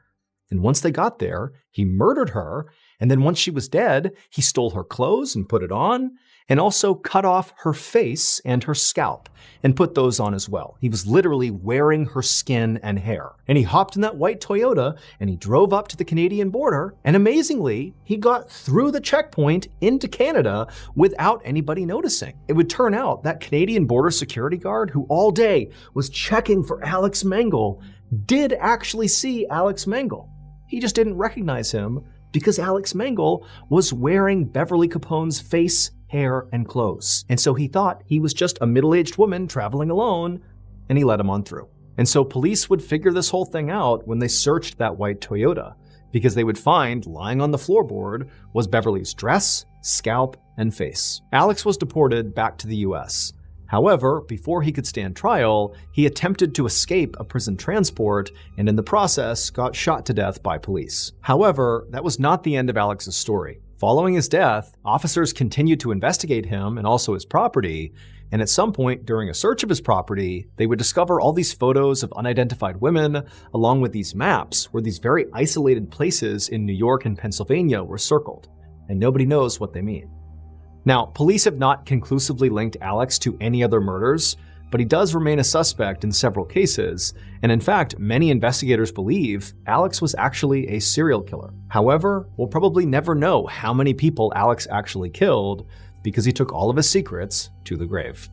And once they got there, he murdered her, and then once she was dead, he stole her clothes and put it on, and also cut off her face and her scalp and put those on as well. He was literally wearing her skin and hair. And he hopped in that white Toyota and he drove up to the Canadian border, and amazingly, he got through the checkpoint into Canada without anybody noticing. It would turn out that Canadian border security guard, who all day was checking for Alex Mengel, did actually see Alex Mengel. He just didn't recognize him because Alex Mengel was wearing Beverly Capone's face, hair, and clothes. And so he thought he was just a middle-aged woman traveling alone, and he let him on through. And so police would figure this whole thing out when they searched that white Toyota, because they would find lying on the floorboard was Beverly's dress, scalp, and face. Alex was deported back to the US. However, before he could stand trial, he attempted to escape a prison transport and in the process got shot to death by police. However, that was not the end of Alex's story. Following his death, officers continued to investigate him and also his property, and at some point during a search of his property, they would discover all these photos of unidentified women, along with these maps where these very isolated places in New York and Pennsylvania were circled, and nobody knows what they mean. Now, police have not conclusively linked Alex to any other murders, but he does remain a suspect in several cases, and in fact, many investigators believe Alex was actually a serial killer. However, we'll probably never know how many people Alex actually killed because he took all of his secrets to the grave.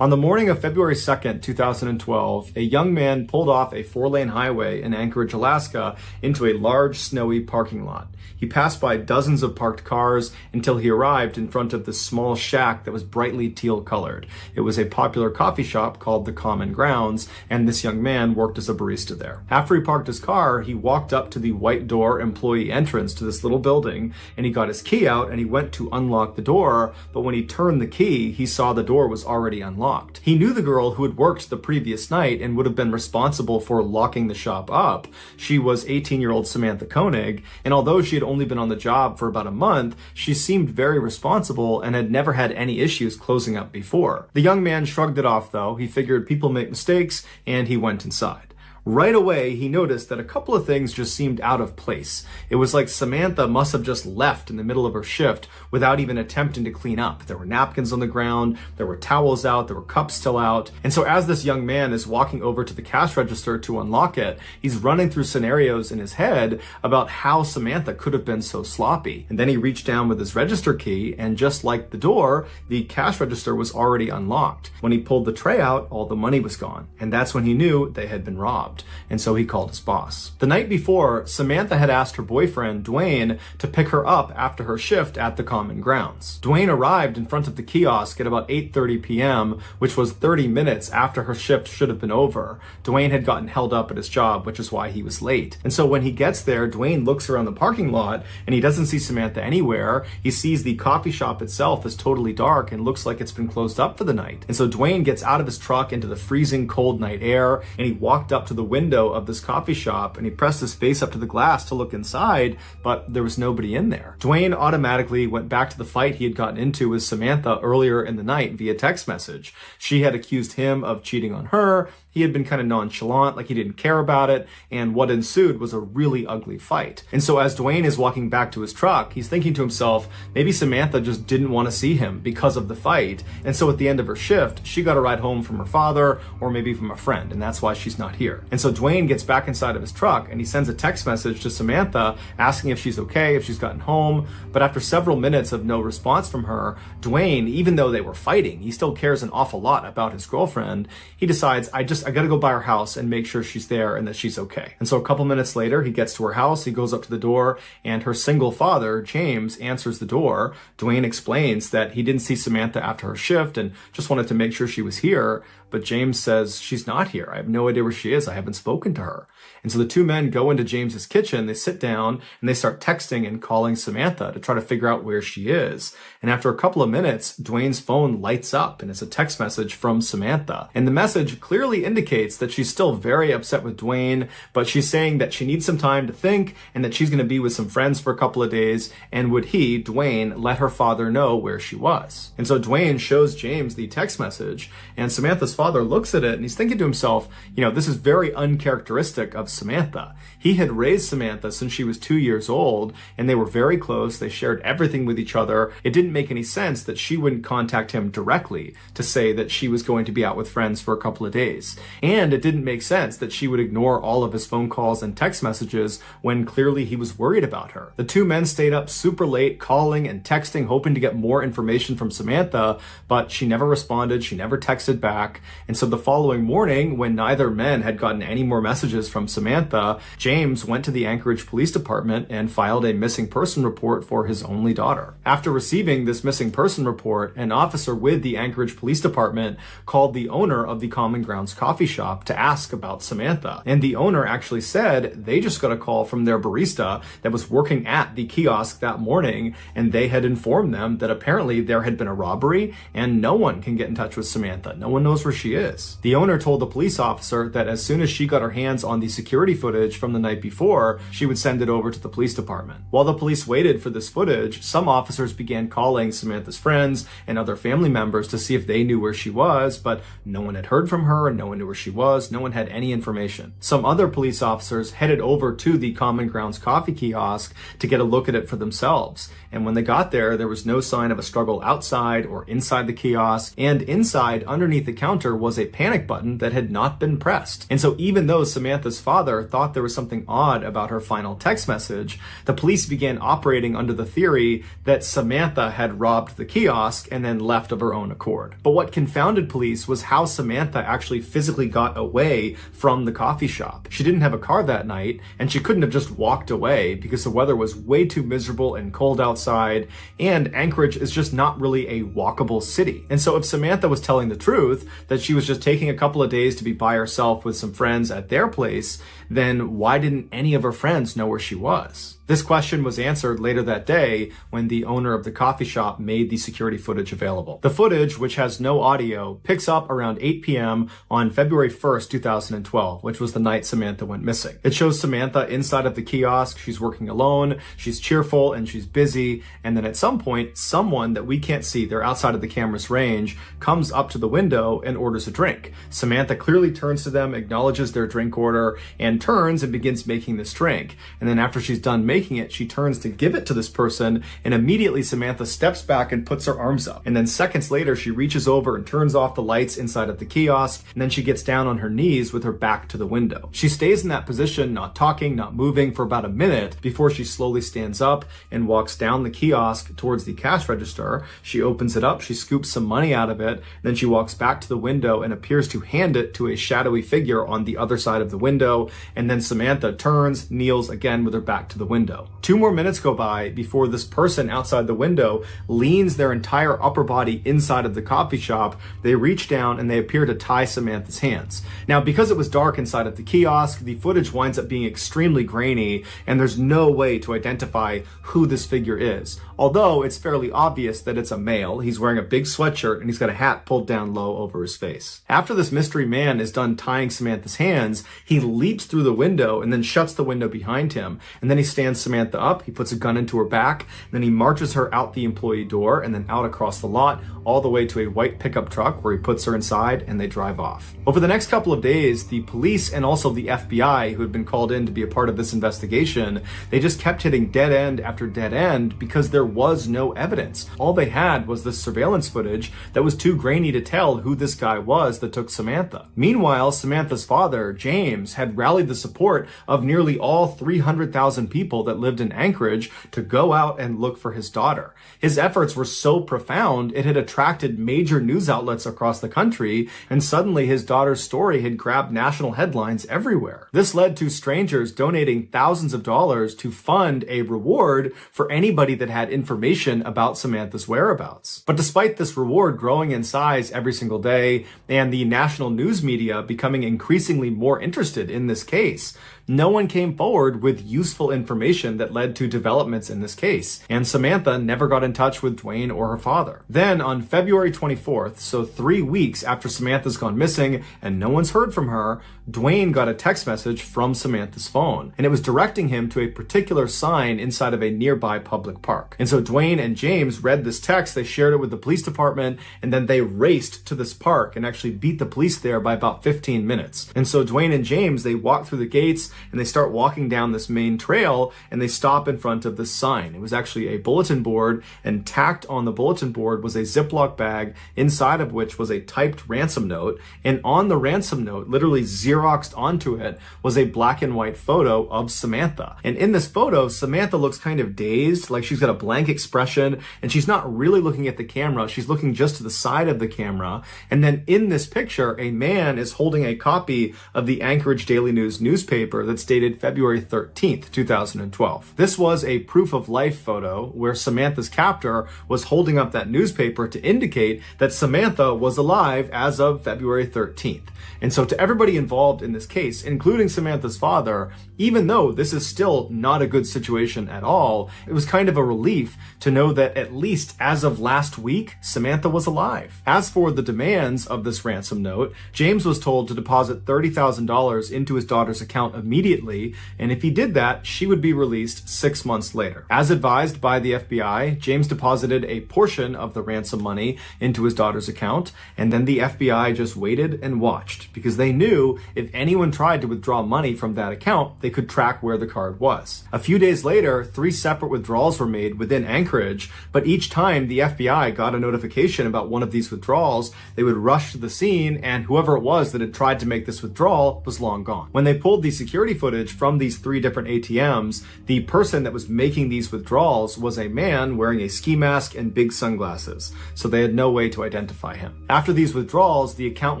On the morning of February 2nd, 2012, a young man pulled off a 4-lane highway in Anchorage, Alaska, into a large, snowy parking lot. He passed by dozens of parked cars until he arrived in front of this small shack that was brightly teal-colored. It was a popular coffee shop called the Common Grounds, and this young man worked as a barista there. After he parked his car, he walked up to the white door employee entrance to this little building, and he got his key out and he went to unlock the door, but when he turned the key, he saw the door was already unlocked. He knew the girl who had worked the previous night and would have been responsible for locking the shop up. She was 18-year-old Samantha Koenig, and although she had only been on the job for about a month, she seemed very responsible and had never had any issues closing up before. The young man shrugged it off though. He figured people make mistakes, and he went inside. Right away, he noticed that a couple of things just seemed out of place. It was like Samantha must have just left in the middle of her shift without even attempting to clean up. There were napkins on the ground, there were towels out, there were cups still out. And so as this young man is walking over to the cash register to unlock it, he's running through scenarios in his head about how Samantha could have been so sloppy. And then he reached down with his register key, and just like the door, the cash register was already unlocked. When he pulled the tray out, all the money was gone. And that's when he knew they had been robbed. And so he called his boss. The night before, Samantha had asked her boyfriend, Dwayne, to pick her up after her shift at the Common Grounds. Dwayne arrived in front of the kiosk at about 8:30 p.m., which was 30 minutes after her shift should have been over. Dwayne had gotten held up at his job, which is why he was late. And so when he gets there, Dwayne looks around the parking lot and he doesn't see Samantha anywhere. He sees the coffee shop itself is totally dark and looks like it's been closed up for the night. And so Dwayne gets out of his truck into the freezing cold night air, and he walked up to the window of this coffee shop and he pressed his face up to the glass to look inside, but there was nobody in there. Dwayne automatically went back to the fight he had gotten into with Samantha earlier in the night via text message. She had accused him of cheating on her. He had been kind of nonchalant, like he didn't care about it, and what ensued was a really ugly fight. And so as Dwayne is walking back to his truck, he's thinking to himself, maybe Samantha just didn't want to see him because of the fight, and so at the end of her shift, she got a ride home from her father, or maybe from a friend, and that's why she's not here. And so Dwayne gets back inside of his truck, and he sends a text message to Samantha asking if she's okay, if she's gotten home, but after several minutes of no response from her, Dwayne, even though they were fighting, he still cares an awful lot about his girlfriend. He decides, I I gotta go by her house and make sure she's there and that she's okay. And so a couple minutes later, he gets to her house, he goes up to the door, and her single father, James, answers the door. Dwayne explains that he didn't see Samantha after her shift and just wanted to make sure she was here, but James says, she's not here. I have no idea where she is. I haven't spoken to her. And so the two men go into James's kitchen, they sit down, and they start texting and calling Samantha to try to figure out where she is. And after a couple of minutes, Dwayne's phone lights up, and it's a text message from Samantha. And the message clearly indicates that she's still very upset with Dwayne, but she's saying that she needs some time to think and that she's going to be with some friends for a couple of days, and would he, Dwayne, let her father know where she was. And so Dwayne shows James the text message, and Samantha's father looks at it and he's thinking to himself, this is very uncharacteristic of Samantha. He had raised Samantha since she was 2 years old, and they were very close. They shared everything with each other. It didn't make any sense that she wouldn't contact him directly to say that she was going to be out with friends for a couple of days. And it didn't make sense that she would ignore all of his phone calls and text messages when clearly he was worried about her. The two men stayed up super late, calling and texting, hoping to get more information from Samantha, but she never responded. She never texted back. And so the following morning, when neither men had gotten any more messages from Samantha, James went to the Anchorage Police Department and filed a missing person report for his only daughter. After receiving this missing person report, an officer with the Anchorage Police Department called the owner of the Common Grounds coffee shop to ask about Samantha. And the owner actually said they just got a call from their barista that was working at the kiosk that morning, and they had informed them that apparently there had been a robbery and no one can get in touch with Samantha. No one knows where she is. The owner told the police officer that as soon as she got her hands on the security footage from the night before, she would send it over to the police department. While the police waited for this footage, some officers began calling Samantha's friends and other family members to see if they knew where she was, but no one had heard from her, no one knew where she was, no one had any information. Some other police officers headed over to the Common Grounds coffee kiosk to get a look at it for themselves. And when they got there was no sign of a struggle outside or inside the kiosk, and inside, underneath the counter, was a panic button that had not been pressed. And so even though Samantha's father thought there was something odd about her final text message, the police began operating under the theory that Samantha had robbed the kiosk and then left of her own accord. But what confounded police was how Samantha actually physically got away from the coffee shop. She didn't have a car that night, and she couldn't have just walked away because the weather was way too miserable and cold outside, and Anchorage is just not really a walkable city. And so if Samantha was telling the truth, that she was just taking a couple of days to be by herself with some friends at their place, then why didn't any of her friends know where she was? This question was answered later that day when the owner of the coffee shop made the security footage available. The footage, which has no audio, picks up around 8 p.m. on February 1st, 2012, which was the night Samantha went missing. It shows Samantha inside of the kiosk. She's working alone, she's cheerful, and she's busy. And then at some point, someone that we can't see, they're outside of the camera's range, comes up to the window and orders a drink. Samantha clearly turns to them, acknowledges their drink order, and turns and begins making this drink. And then after she's done making it, she turns to give it to this person, and immediately Samantha steps back and puts her arms up. And then seconds later, she reaches over and turns off the lights inside of the kiosk, and then she gets down on her knees with her back to the window. She stays in that position, not talking, not moving, for about a minute before she slowly stands up and walks down the kiosk towards the cash register. She opens it up, she scoops some money out of it, then she walks back to the window and appears to hand it to a shadowy figure on the other side of the window, and then Samantha turns, kneels again with her back to the window. 2 more minutes go by before this person outside the window leans their entire upper body inside of the coffee shop. They reach down and they appear to tie Samantha's hands. Now, because it was dark inside of the kiosk, the footage winds up being extremely grainy, and there's no way to identify who this figure is. Although it's fairly obvious that it's a male. He's wearing a big sweatshirt and he's got a hat pulled down low over his face. After this mystery man is done tying Samantha's hands, he leaps through the window and then shuts the window behind him. And then he stands Samantha up, he puts a gun into her back, and then he marches her out the employee door and then out across the lot, all the way to a white pickup truck where he puts her inside and they drive off. Over the next couple of days, the police and also the FBI, who had been called in to be a part of this investigation, they just kept hitting dead end after dead end because there was no evidence. All they had was this surveillance footage that was too grainy to tell who this guy guy was that took Samantha. Meanwhile, Samantha's father, James, had rallied the support of nearly all 300,000 people that lived in Anchorage to go out and look for his daughter. His efforts were so profound, it had attracted major news outlets across the country, and suddenly his daughter's story had grabbed national headlines everywhere. This led to strangers donating thousands of dollars to fund a reward for anybody that had information about Samantha's whereabouts. But despite this reward growing in size every single day and the national news media becoming increasingly more interested in this case, no one came forward with useful information that led to developments in this case, and Samantha never got in touch with Dwayne or her father. Then on February 24th, so 3 weeks after Samantha's gone missing and no one's heard from her, Dwayne got a text message from Samantha's phone, and it was directing him to a particular sign inside of a nearby public park. And so Dwayne and James read this text, they shared it with the police department, and then they raced to this park and actually beat the police there by about 15 minutes. And so Dwayne and James, they walk through the gates and they start walking down this main trail, and they stop in front of this sign. It was actually a bulletin board, and tacked on the bulletin board was a Ziploc bag, inside of which was a typed ransom note, and on the ransom note, literally Xeroxed onto it, was a black and white photo of Samantha. And in this photo, Samantha looks kind of dazed, like she's got a blank expression, and she's not really looking at the camera, she's looking just to the side of the camera. And then in this picture, a man is holding a copy of the Anchorage Daily News newspaper that's dated February 13th, 2012. This was a proof of life photo where Samantha's captor was holding up that newspaper to indicate that Samantha was alive as of February 13th. And so to everybody involved in this case, including Samantha's father, even though this is still not a good situation at all, it was kind of a relief to know that at least as of last week, Samantha was alive. As for the demands of this ransom note, James was told to deposit $30,000 into his daughter's account immediately, and if he did that, she would be released 6 months later. As advised by the FBI, James deposited a portion of the ransom money into his daughter's account, and then the FBI just waited and watched, because they knew if anyone tried to withdraw money from that account, they could track where the card was. A few days later, 3 separate withdrawals were made within Anchorage, but each time the FBI got a notification about one of these withdrawals, they would rush to the scene, and whoever it was that had tried to make this withdrawal was long gone. When they pulled the security footage from these 3 different ATMs, the person that was making these withdrawals was a man wearing a ski mask and big sunglasses, so they had no way to identify him. After these withdrawals, the account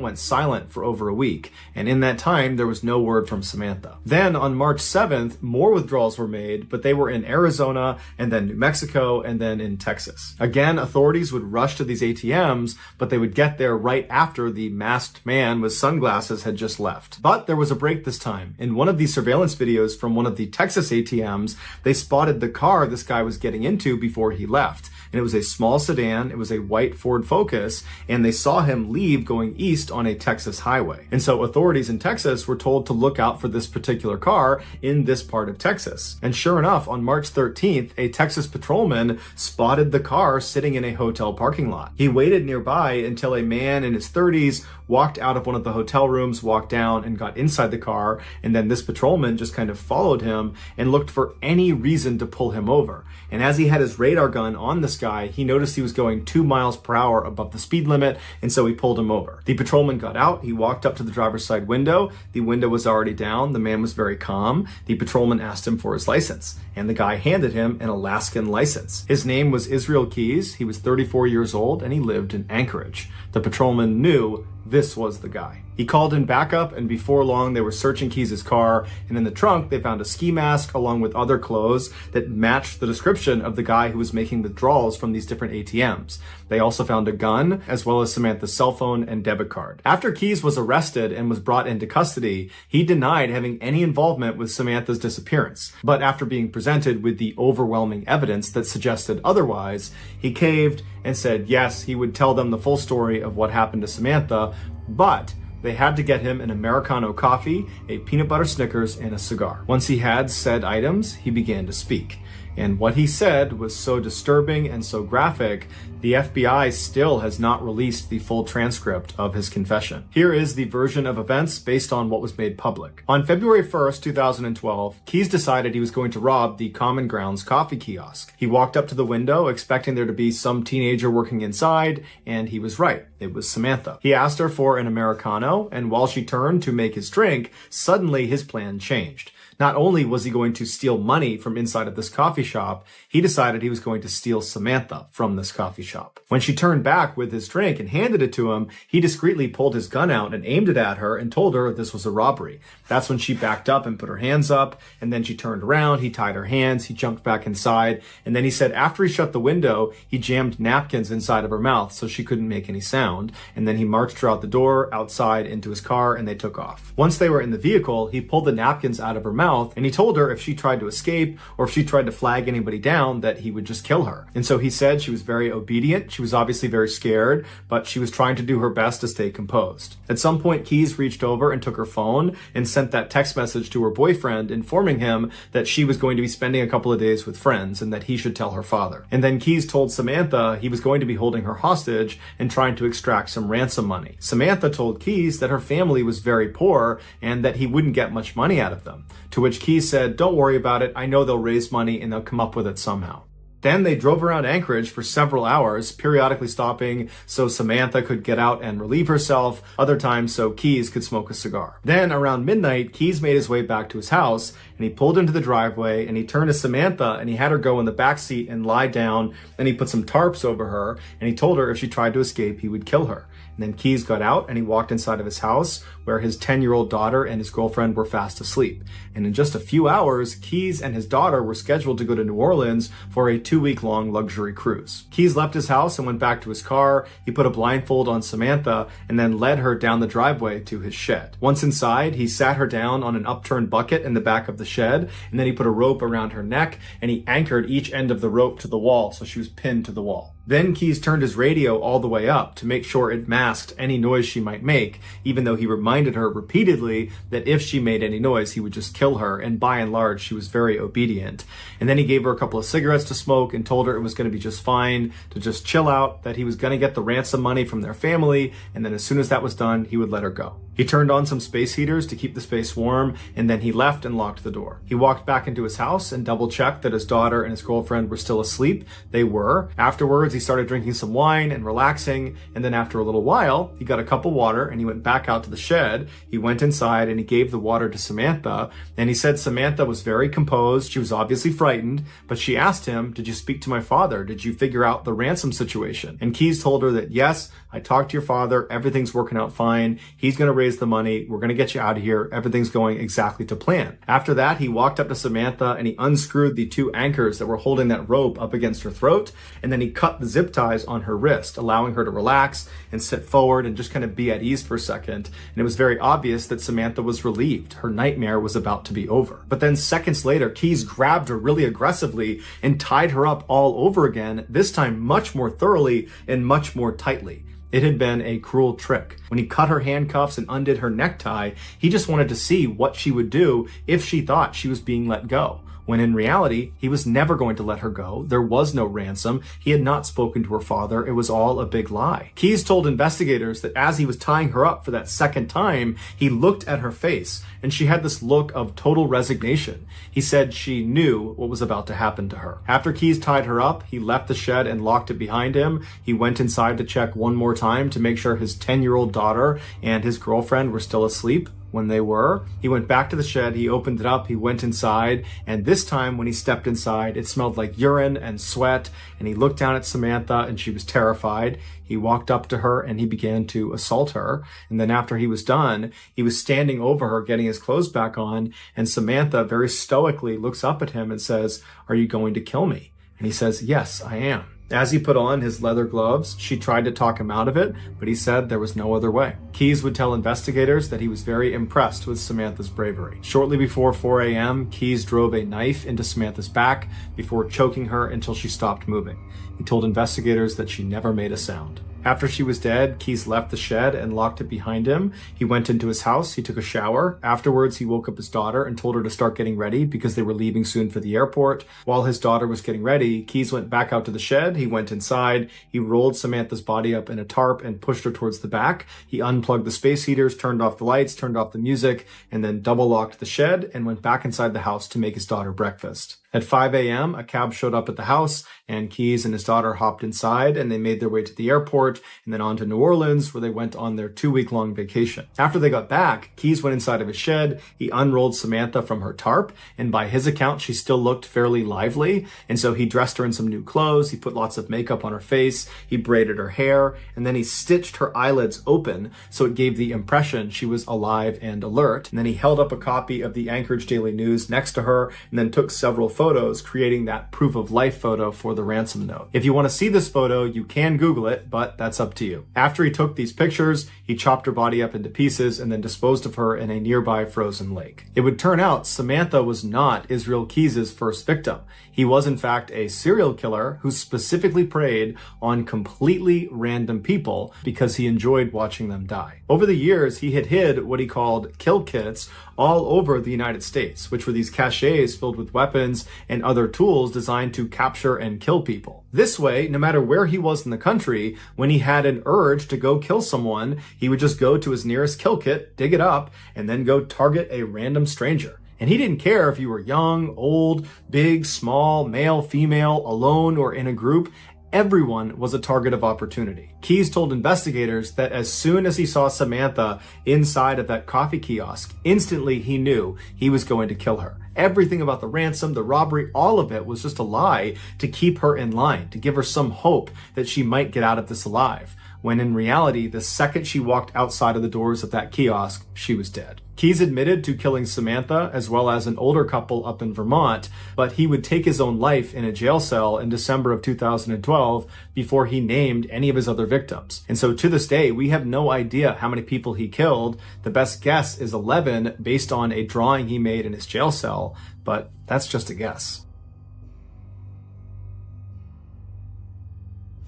went silent for over a week, and in that time, there was no word from Samantha. Then on March 7th, more withdrawals were made, but they were in Arizona, and then New Mexico, and then in Texas. Again, authorities would rush to these ATMs, but they would get there right after the masked man with sunglasses had just left. But there was a break this time. In one of these surveillance videos from one of the Texas ATMs, they spotted the car this guy was getting into before he left. And it was a small sedan, it was a white Ford Focus, and they saw him leave going east on a Texas highway. And so authorities in Texas were told to look out for this particular car in this part of Texas. And sure enough, on March 13th, a Texas patrolman spotted the car sitting in a hotel parking lot. He waited nearby until a man in his 30s walked out of one of the hotel rooms, walked down and got inside the car, and then this patrolman just kind of followed him and looked for any reason to pull him over. And as he had his radar gun on this guy, he noticed he was going 2 miles per hour above the speed limit, and so he pulled him over. The patrolman got out, he walked up to the driver's side window, the window was already down, the man was very calm. The patrolman asked him for his license, and the guy handed him an Alaskan license. His name was Israel Keys, he was 34 years old, and he lived in Anchorage. The patrolman knew this was the guy. He called in backup, and before long they were searching Keys' car, and in the trunk they found a ski mask along with other clothes that matched the description of the guy who was making withdrawals from these different ATMs. They also found a gun, as well as Samantha's cell phone and debit card. After Keys was arrested and was brought into custody, he denied having any involvement with Samantha's disappearance. But after being presented with the overwhelming evidence that suggested otherwise, he caved and said yes, he would tell them the full story of what happened to Samantha, but they had to get him an Americano coffee, a peanut butter Snickers, and a cigar. Once he had said items, he began to speak. And what he said was so disturbing and so graphic, the FBI still has not released the full transcript of his confession. Here is the version of events based on what was made public. On February 1st, 2012, Keyes decided he was going to rob the Common Grounds coffee kiosk. He walked up to the window expecting there to be some teenager working inside, and he was right. It was Samantha. He asked her for an Americano, and while she turned to make his drink, suddenly his plan changed. Not only was he going to steal money from inside of this coffee shop, he decided he was going to steal Samantha from this coffee shop. When she turned back with his drink and handed it to him, he discreetly pulled his gun out and aimed it at her and told her this was a robbery. That's when she backed up and put her hands up, and then she turned around, he tied her hands, he jumped back inside, and then he said after he shut the window, he jammed napkins inside of her mouth so she couldn't make any sound, and then he marched her out the door, outside, into his car, and they took off. Once they were in the vehicle, he pulled the napkins out of her mouth, and he told her if she tried to escape or if she tried to flag anybody down that he would just kill her. And so he said she was very obedient. She was obviously very scared, but she was trying to do her best to stay composed. At some point, Keyes reached over and took her phone and sent that text message to her boyfriend informing him that she was going to be spending a couple of days with friends and that he should tell her father. And then Keyes told Samantha he was going to be holding her hostage and trying to extract some ransom money. Samantha told Keyes that her family was very poor and that he wouldn't get much money out of them, to which Keyes said, "Don't worry about it. I know they'll raise money and they'll come up with it somehow." Then they drove around Anchorage for several hours, periodically stopping so Samantha could get out and relieve herself, other times so Keyes could smoke a cigar. Then around midnight, Keyes made his way back to his house and he pulled into the driveway and he turned to Samantha and he had her go in the back seat and lie down. Then he put some tarps over her and he told her if she tried to escape, he would kill her. And then Keyes got out and he walked inside of his house where his 10-year-old daughter and his girlfriend were fast asleep. And in just a few hours, Keyes and his daughter were scheduled to go to New Orleans for a 2-week-long luxury cruise. Keyes left his house and went back to his car. He put a blindfold on Samantha and then led her down the driveway to his shed. Once inside, he sat her down on an upturned bucket in the back of the shed, and then he put a rope around her neck and he anchored each end of the rope to the wall so she was pinned to the wall. Then Keyes turned his radio all the way up to make sure it masked any noise she might make, even though he reminded her repeatedly that if she made any noise, he would just kill her, and by and large, she was very obedient. And then he gave her a couple of cigarettes to smoke and told her it was going to be just fine, to just chill out, that he was going to get the ransom money from their family, and then as soon as that was done, he would let her go. He turned on some space heaters to keep the space warm, and then he left and locked the door. He walked back into his house and double-checked that his daughter and his girlfriend were still asleep. They were. Afterwards, he started drinking some wine and relaxing, and then after a little while, he got a cup of water and he went back out to the shed. He went inside and he gave the water to Samantha, and he said Samantha was very composed. She was obviously frightened, but she asked him, "Did you speak to my father? Did you figure out the ransom situation?" And Keyes told her that, "Yes, I talked to your father. Everything's working out fine. He's going to raise the money. We're going to get you out of here. Everything's going exactly to plan." After that, he walked up to Samantha and he unscrewed the 2 anchors that were holding that rope up against her throat, and then he cut the zip ties on her wrist, allowing her to relax and sit forward and just kind of be at ease for a second. And it was very obvious that Samantha was relieved. Her nightmare was about to be over. But then seconds later, Keyes grabbed her really aggressively and tied her up all over again, this time much more thoroughly and much more tightly. It had been a cruel trick. When he cut her handcuffs and undid her necktie, he just wanted to see what she would do if she thought she was being let go. When in reality, he was never going to let her go. There was no ransom. He had not spoken to her father. It was all a big lie. Keyes told investigators that as he was tying her up for that second time, he looked at her face, and she had this look of total resignation. He said she knew what was about to happen to her. After Keyes tied her up, he left the shed and locked it behind him. He went inside to check one more time to make sure his 10-year-old daughter and his girlfriend were still asleep. When they were, he went back to the shed, he opened it up, he went inside, and this time when he stepped inside, it smelled like urine and sweat, and he looked down at Samantha and she was terrified. He walked up to her and he began to assault her, and then after he was done, he was standing over her getting his clothes back on, and Samantha very stoically looks up at him and says, "Are you going to kill me?" And he says, "Yes, I am." As he put on his leather gloves, she tried to talk him out of it, but he said there was no other way. Keyes would tell investigators that he was very impressed with Samantha's bravery. Shortly before 4 a.m., Keyes drove a knife into Samantha's back before choking her until she stopped moving. He told investigators that she never made a sound. After she was dead, Keyes left the shed and locked it behind him. He went into his house, he took a shower. Afterwards, he woke up his daughter and told her to start getting ready because they were leaving soon for the airport. While his daughter was getting ready, Keyes went back out to the shed. He went inside, he rolled Samantha's body up in a tarp and pushed her towards the back. He unplugged the space heaters, turned off the lights, turned off the music, and then double locked the shed and went back inside the house to make his daughter breakfast. At 5 a.m., a cab showed up at the house, and Keyes and his daughter hopped inside, and they made their way to the airport and then on to New Orleans, where they went on their 2-week-long vacation. After they got back, Keyes went inside of his shed, he unrolled Samantha from her tarp, and by his account, she still looked fairly lively, and so he dressed her in some new clothes, he put lots of makeup on her face, he braided her hair, and then he stitched her eyelids open so it gave the impression she was alive and alert. And then he held up a copy of the Anchorage Daily News next to her, and then took several photos, creating that proof of life photo for the ransom note. If you want to see this photo, you can Google it, but that's up to you. After he took these pictures, he chopped her body up into pieces and then disposed of her in a nearby frozen lake. It would turn out Samantha was not Israel Keyes' first victim. He was in fact a serial killer who specifically preyed on completely random people because he enjoyed watching them die. Over the years, he had hid what he called kill kits all over the United States, which were these caches filled with weapons and other tools designed to capture and kill people. This way, no matter where he was in the country, when he had an urge to go kill someone, he would just go to his nearest kill kit, dig it up, and then go target a random stranger. And he didn't care if you were young, old, big, small, male, female, alone, or in a group. Everyone was a target of opportunity. Keyes told investigators that as soon as he saw Samantha inside of that coffee kiosk, instantly he knew he was going to kill her. Everything about the ransom, the robbery, all of it was just a lie to keep her in line, to give her some hope that she might get out of this alive. When in reality, the second she walked outside of the doors of that kiosk, she was dead. Keyes admitted to killing Samantha as well as an older couple up in Vermont, but he would take his own life in a jail cell in December of 2012 before he named any of his other victims. And so to this day, we have no idea how many people he killed. The best guess is 11 based on a drawing he made in his jail cell, but that's just a guess.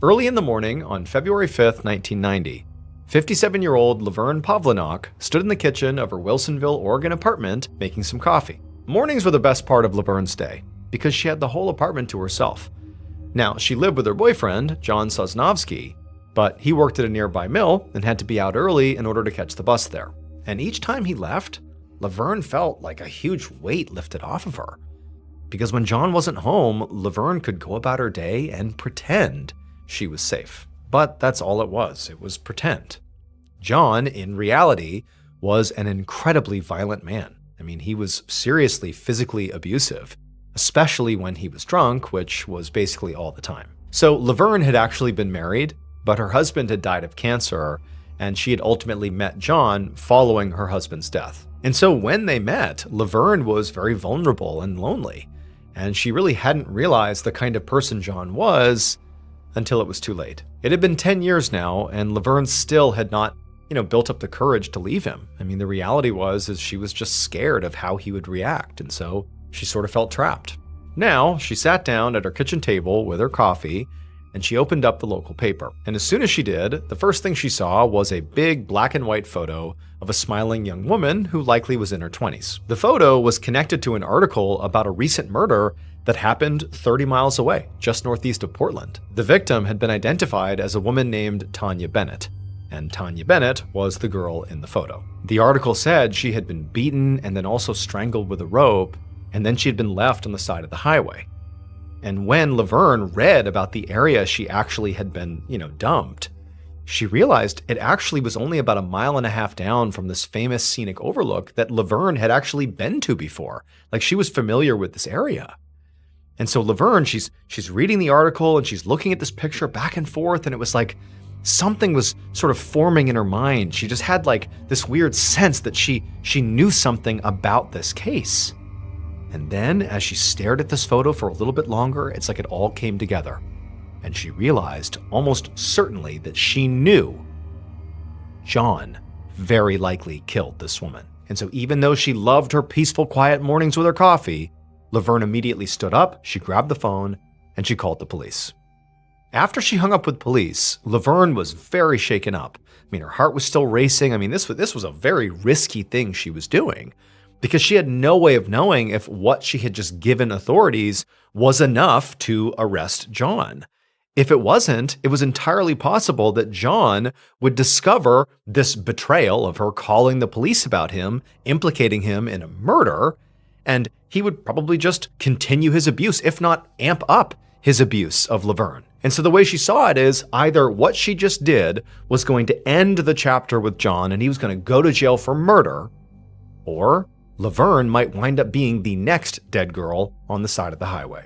Early in the morning on February 5th, 1990, 57-year-old Laverne Pavlinok stood in the kitchen of her Wilsonville, Oregon apartment making some coffee. Mornings were the best part of Laverne's day because she had the whole apartment to herself. Now, she lived with her boyfriend, John Sosnovsky, but he worked at a nearby mill and had to be out early in order to catch the bus there. And each time he left, Laverne felt like a huge weight lifted off of her. Because when John wasn't home, Laverne could go about her day and pretend she was safe. But that's all it was pretend. John, in reality, was an incredibly violent man. I mean, he was seriously physically abusive, especially when he was drunk, which was basically all the time. So Laverne had actually been married, but her husband had died of cancer, and she had ultimately met John following her husband's death. And so when they met, Laverne was very vulnerable and lonely, and she really hadn't realized the kind of person John was until it was too late. It had been 10 years now, and Laverne still had not, built up the courage to leave him. I mean, the reality was she was just scared of how he would react, and so she sort of felt trapped. Now, she sat down at her kitchen table with her coffee, and she opened up the local paper. And as soon as she did, the first thing she saw was a big black and white photo of a smiling young woman who likely was in her 20s. The photo was connected to an article about a recent murder that happened 30 miles away, just northeast of Portland. The victim had been identified as a woman named Tanya Bennett, and Tanya Bennett was the girl in the photo. The article said she had been beaten and then also strangled with a rope, and then she had been left on the side of the highway. And when Laverne read about the area she actually had been, dumped, she realized it actually was only about 1.5 miles down from this famous scenic overlook that Laverne had actually been to before. Like, she was familiar with this area. And so Laverne, she's reading the article and she's looking at this picture back and forth, and it was like something was sort of forming in her mind. She just had like this weird sense that she knew something about this case. And then as she stared at this photo for a little bit longer, it's like it all came together. And she realized almost certainly that she knew John very likely killed this woman. And so even though she loved her peaceful, quiet mornings with her coffee, Laverne immediately stood up, she grabbed the phone, and she called the police. After she hung up with police, Laverne was very shaken up. I mean, her heart was still racing. I mean, this was a very risky thing she was doing because she had no way of knowing if what she had just given authorities was enough to arrest John. If it wasn't, it was entirely possible that John would discover this betrayal of her calling the police about him, implicating him in a murder, and he would probably just continue his abuse, if not amp up his abuse of Laverne. And so the way she saw it is either what she just did was going to end the chapter with John and he was going to go to jail for murder, or Laverne might wind up being the next dead girl on the side of the highway.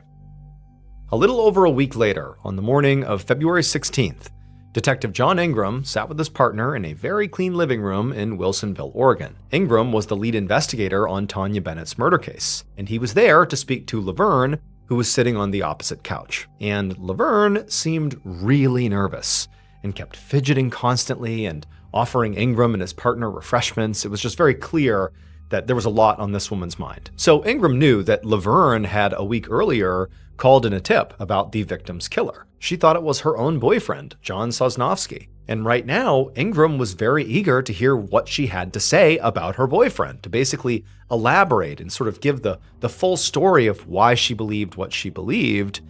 A little over a week later, on the morning of February 16th, Detective John Ingram sat with his partner in a very clean living room in Wilsonville, Oregon. Ingram was the lead investigator on Tanya Bennett's murder case, and he was there to speak to Laverne, who was sitting on the opposite couch. And Laverne seemed really nervous and kept fidgeting constantly and offering Ingram and his partner refreshments. It was just very clear that there was a lot on this woman's mind. So Ingram knew that Laverne had a week earlier called in a tip about the victim's killer. She thought it was her own boyfriend, John Sosnowski. And right now, Ingram was very eager to hear what she had to say about her boyfriend, to basically elaborate and sort of give the full story of why she believed what she believed,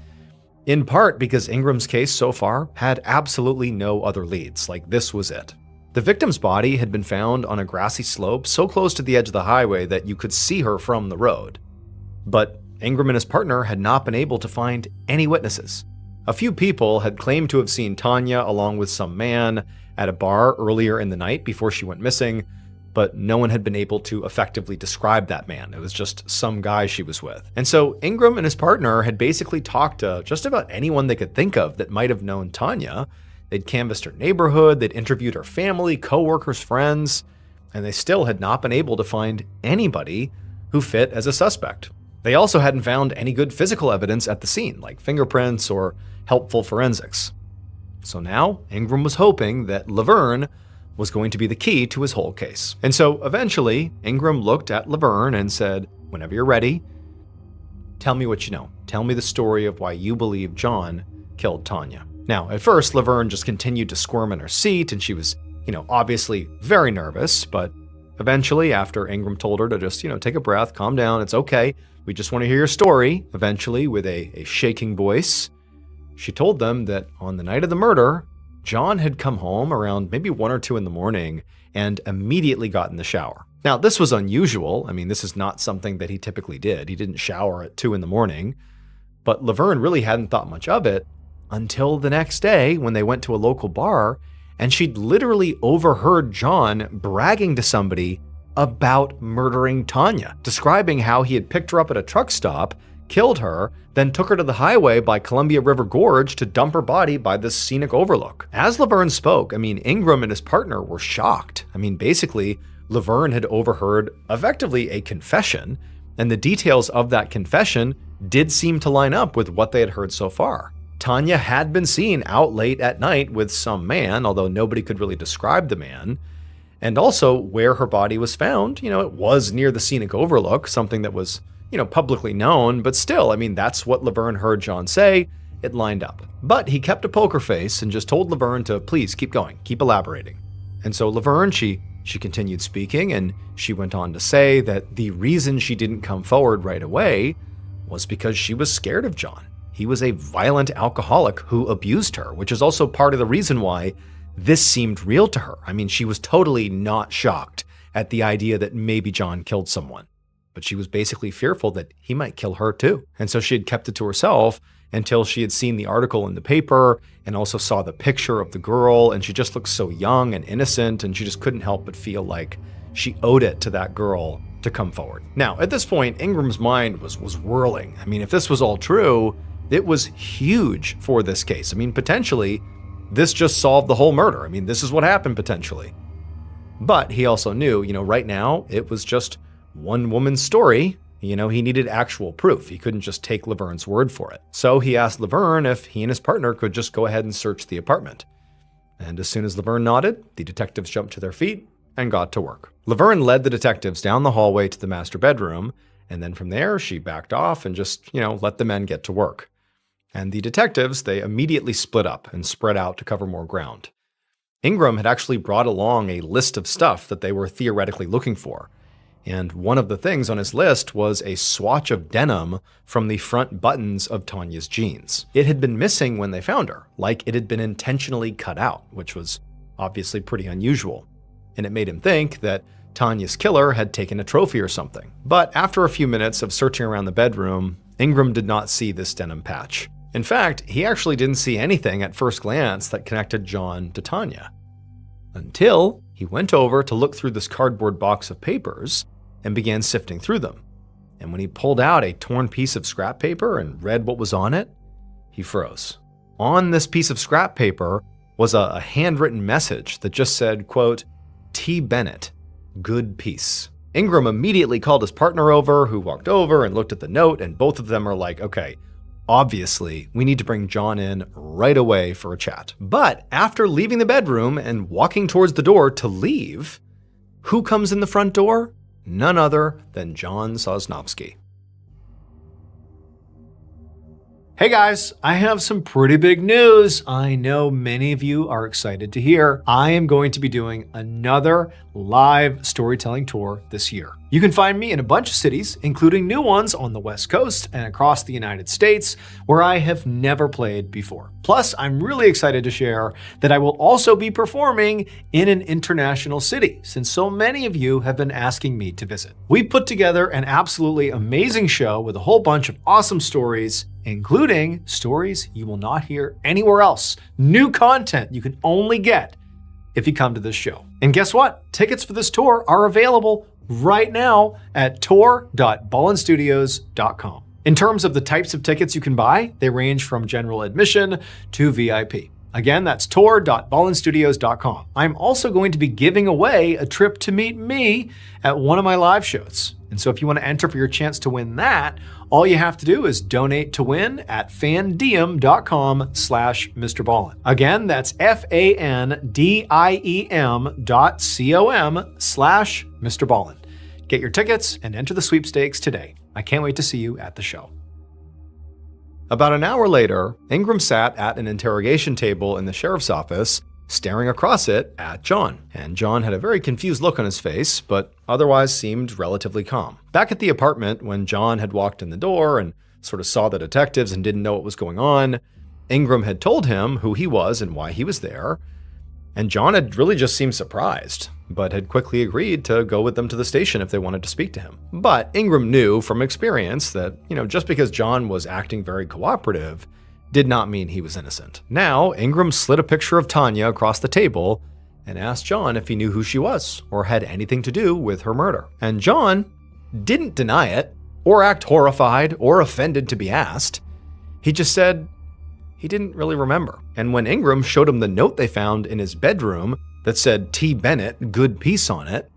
in part because Ingram's case so far had absolutely no other leads. Like, this was it. The victim's body had been found on a grassy slope so close to the edge of the highway that you could see her from the road. But Ingram and his partner had not been able to find any witnesses. A few people had claimed to have seen Tanya along with some man at a bar earlier in the night before she went missing, but no one had been able to effectively describe that man. It was just some guy she was with. And so Ingram and his partner had basically talked to just about anyone they could think of that might have known Tanya. They'd canvassed her neighborhood, they'd interviewed her family, coworkers, friends, and they still had not been able to find anybody who fit as a suspect. They also hadn't found any good physical evidence at the scene, like fingerprints or helpful forensics. So now Ingram was hoping that Laverne was going to be the key to his whole case. And so eventually Ingram looked at Laverne and said, "Whenever you're ready, tell me what you know. Tell me the story of why you believe John killed Tanya." Now, at first, Laverne just continued to squirm in her seat, and she was, obviously very nervous, but eventually, after Ingram told her to just, take a breath, calm down, it's okay, we just want to hear your story, eventually, with a shaking voice, she told them that on the night of the murder, John had come home around maybe 1 or 2 in the morning and immediately got in the shower. Now, this was unusual. I mean, this is not something that he typically did. He didn't shower at 2 in the morning, but Laverne really hadn't thought much of it until the next day when they went to a local bar, and she'd literally overheard John bragging to somebody about murdering Tanya, describing how he had picked her up at a truck stop, killed her, then took her to the highway by Columbia River Gorge to dump her body by this scenic overlook. As Laverne spoke, Ingram and his partner were shocked. Basically, Laverne had overheard effectively a confession, and the details of that confession did seem to line up with what they had heard so far. Tanya had been seen out late at night with some man, although nobody could really describe the man. And also where her body was found, it was near the scenic overlook, something that was, publicly known, but still, that's what Laverne heard John say. It lined up. But he kept a poker face and just told Laverne to please keep going, keep elaborating. And so Laverne, she continued speaking, and she went on to say that the reason she didn't come forward right away was because she was scared of John. He was a violent alcoholic who abused her, which is also part of the reason why this seemed real to her. She was totally not shocked at the idea that maybe John killed someone, but she was basically fearful that he might kill her too. And so she had kept it to herself until she had seen the article in the paper and also saw the picture of the girl, and she just looked so young and innocent, and she just couldn't help but feel like she owed it to that girl to come forward. Now, at this point, Ingram's mind was whirling. If this was all true, it was huge for this case. Potentially, this just solved the whole murder. This is what happened potentially. But he also knew, right now, it was just one woman's story. He needed actual proof. He couldn't just take Laverne's word for it. So he asked Laverne if he and his partner could just go ahead and search the apartment. And as soon as Laverne nodded, the detectives jumped to their feet and got to work. Laverne led the detectives down the hallway to the master bedroom, and then from there, she backed off and just, let the men get to work. And the detectives, they immediately split up and spread out to cover more ground. Ingram had actually brought along a list of stuff that they were theoretically looking for. And one of the things on his list was a swatch of denim from the front buttons of Tanya's jeans. It had been missing when they found her, like it had been intentionally cut out, which was obviously pretty unusual. And it made him think that Tanya's killer had taken a trophy or something. But after a few minutes of searching around the bedroom, Ingram did not see this denim patch. In fact, he actually didn't see anything at first glance that connected John to Tanya. Until he went over to look through this cardboard box of papers and began sifting through them. And when he pulled out a torn piece of scrap paper and read what was on it, he froze. On this piece of scrap paper was a handwritten message that just said, quote, "T. Bennett, good peace." Ingram immediately called his partner over, who walked over and looked at the note, and both of them are like, okay, obviously, we need to bring John in right away for a chat. But after leaving the bedroom and walking towards the door to leave, who comes in the front door? None other than John Sosnowski. Hey guys, I have some pretty big news. I know many of you are excited to hear. I am going to be doing another live storytelling tour this year. You can find me in a bunch of cities, including new ones on the West Coast and across the United States, where I have never played before. Plus, I'm really excited to share that I will also be performing in an international city, since so many of you have been asking me to visit. We put together an absolutely amazing show with a whole bunch of awesome stories, including stories you will not hear anywhere else. New content you can only get if you come to this show. And guess what? Tickets for this tour are available right now at tour.ballenstudios.com. In terms of the types of tickets you can buy, they range from general admission to VIP. Again, that's tour.ballenstudios.com. I'm also going to be giving away a trip to meet me at one of my live shows. And so if you want to enter for your chance to win that, all you have to do is donate to win at fandiem.com/Mrballen. Again, that's fandiem.com/Mrballen. Get your tickets and enter the sweepstakes today. I can't wait to see you at the show. About an hour later, Ingram sat at an interrogation table in the sheriff's office, staring across it at John. And John had a very confused look on his face, but otherwise seemed relatively calm. Back at the apartment, when John had walked in the door and sort of saw the detectives and didn't know what was going on, Ingram had told him who he was and why he was there. And John had really just seemed surprised, but had quickly agreed to go with them to the station if they wanted to speak to him. But Ingram knew from experience that, just because John was acting very cooperative did not mean he was innocent. Now, Ingram slid a picture of Tanya across the table and asked John if he knew who she was or had anything to do with her murder. And John didn't deny it or act horrified or offended to be asked. He just said he didn't really remember. And when Ingram showed him the note they found in his bedroom that said T. Bennett, good peace on it,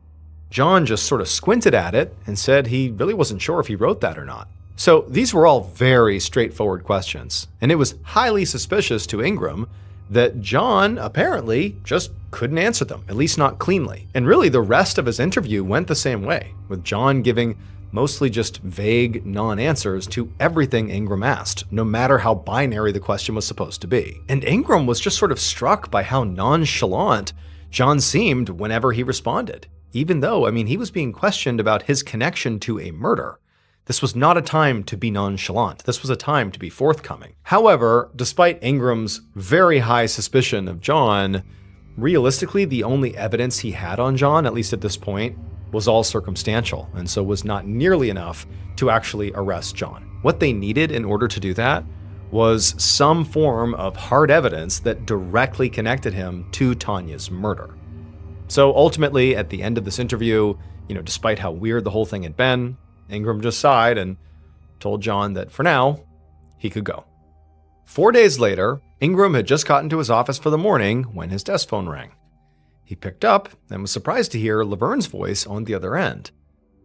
John just sort of squinted at it and said he really wasn't sure if he wrote that or not. So these were all very straightforward questions, and it was highly suspicious to Ingram that John apparently just couldn't answer them, at least not cleanly. And really the rest of his interview went the same way, with John giving mostly just vague non-answers to everything Ingram asked, no matter how binary the question was supposed to be. And Ingram was just sort of struck by how nonchalant John seemed whenever he responded, even though, he was being questioned about his connection to a murder. This was not a time to be nonchalant. This was a time to be forthcoming. However, despite Ingram's very high suspicion of John, realistically, the only evidence he had on John, at least at this point, was all circumstantial, and so was not nearly enough to actually arrest John. What they needed in order to do that was some form of hard evidence that directly connected him to Tanya's murder. So ultimately, at the end of this interview, despite how weird the whole thing had been, Ingram just sighed and told John that for now, he could go. 4 days later, Ingram had just gotten to his office for the morning when his desk phone rang. He picked up and was surprised to hear Laverne's voice on the other end.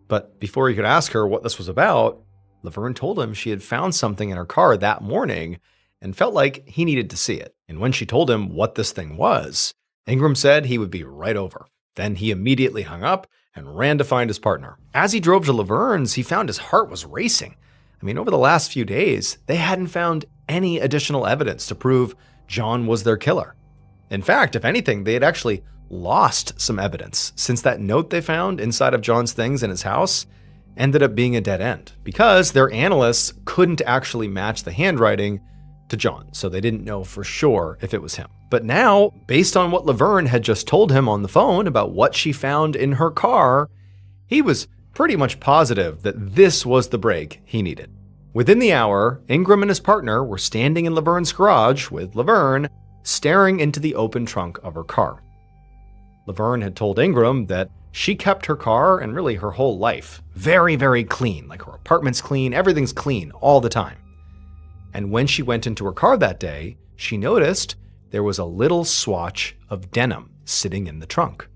But before he could ask her what this was about, Laverne told him she had found something in her car that morning and felt like he needed to see it. And when she told him what this thing was, Ingram said he would be right over. Then he immediately hung up and ran to find his partner. As he drove to Laverne's, he found his heart was racing. I mean, over the last few days, they hadn't found any additional evidence to prove John was their killer. In fact, if anything, they had actually lost some evidence since that note they found inside of John's things in his house ended up being a dead end because their analysts couldn't actually match the handwriting to John, so they didn't know for sure if it was him. But now, based on what Laverne had just told him on the phone about what she found in her car, he was pretty much positive that this was the break he needed. Within the hour, Ingram and his partner were standing in Laverne's garage with Laverne staring into the open trunk of her car. Laverne had told Ingram that she kept her car and really her whole life very, very clean, like her apartment's clean, everything's clean all the time. And when she went into her car that day, she noticed there was a little swatch of denim sitting in the trunk.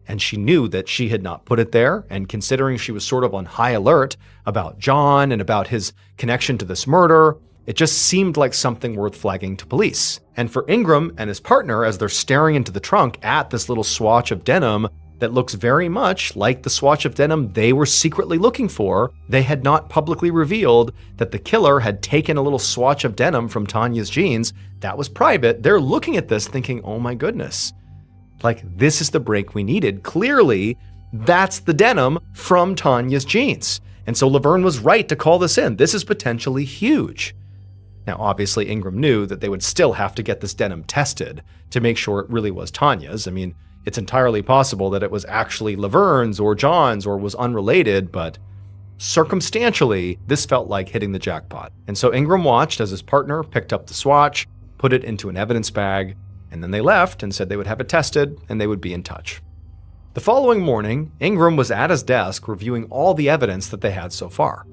And she knew that she had not put it there, and considering she was sort of on high alert about John and about his connection to this murder, it just seemed like something worth flagging to police. And for Ingram and his partner, as they're staring into the trunk at this little swatch of denim that looks very much like the swatch of denim they were secretly looking for, they had not publicly revealed that the killer had taken a little swatch of denim from Tanya's jeans. That was private. They're looking at this thinking, oh my goodness, like this is the break we needed. Clearly, that's the denim from Tanya's jeans. And so Laverne was right to call this in. This is potentially huge. Now, obviously, Ingram knew that they would still have to get this denim tested to make sure it really was Tanya's. I mean, it's entirely possible that it was actually Laverne's or John's or was unrelated, but circumstantially, this felt like hitting the jackpot. And so Ingram watched as his partner picked up the swatch, put it into an evidence bag, and then they left and said they would have it tested and they would be in touch. The following morning, Ingram was at his desk reviewing all the evidence that they had so far.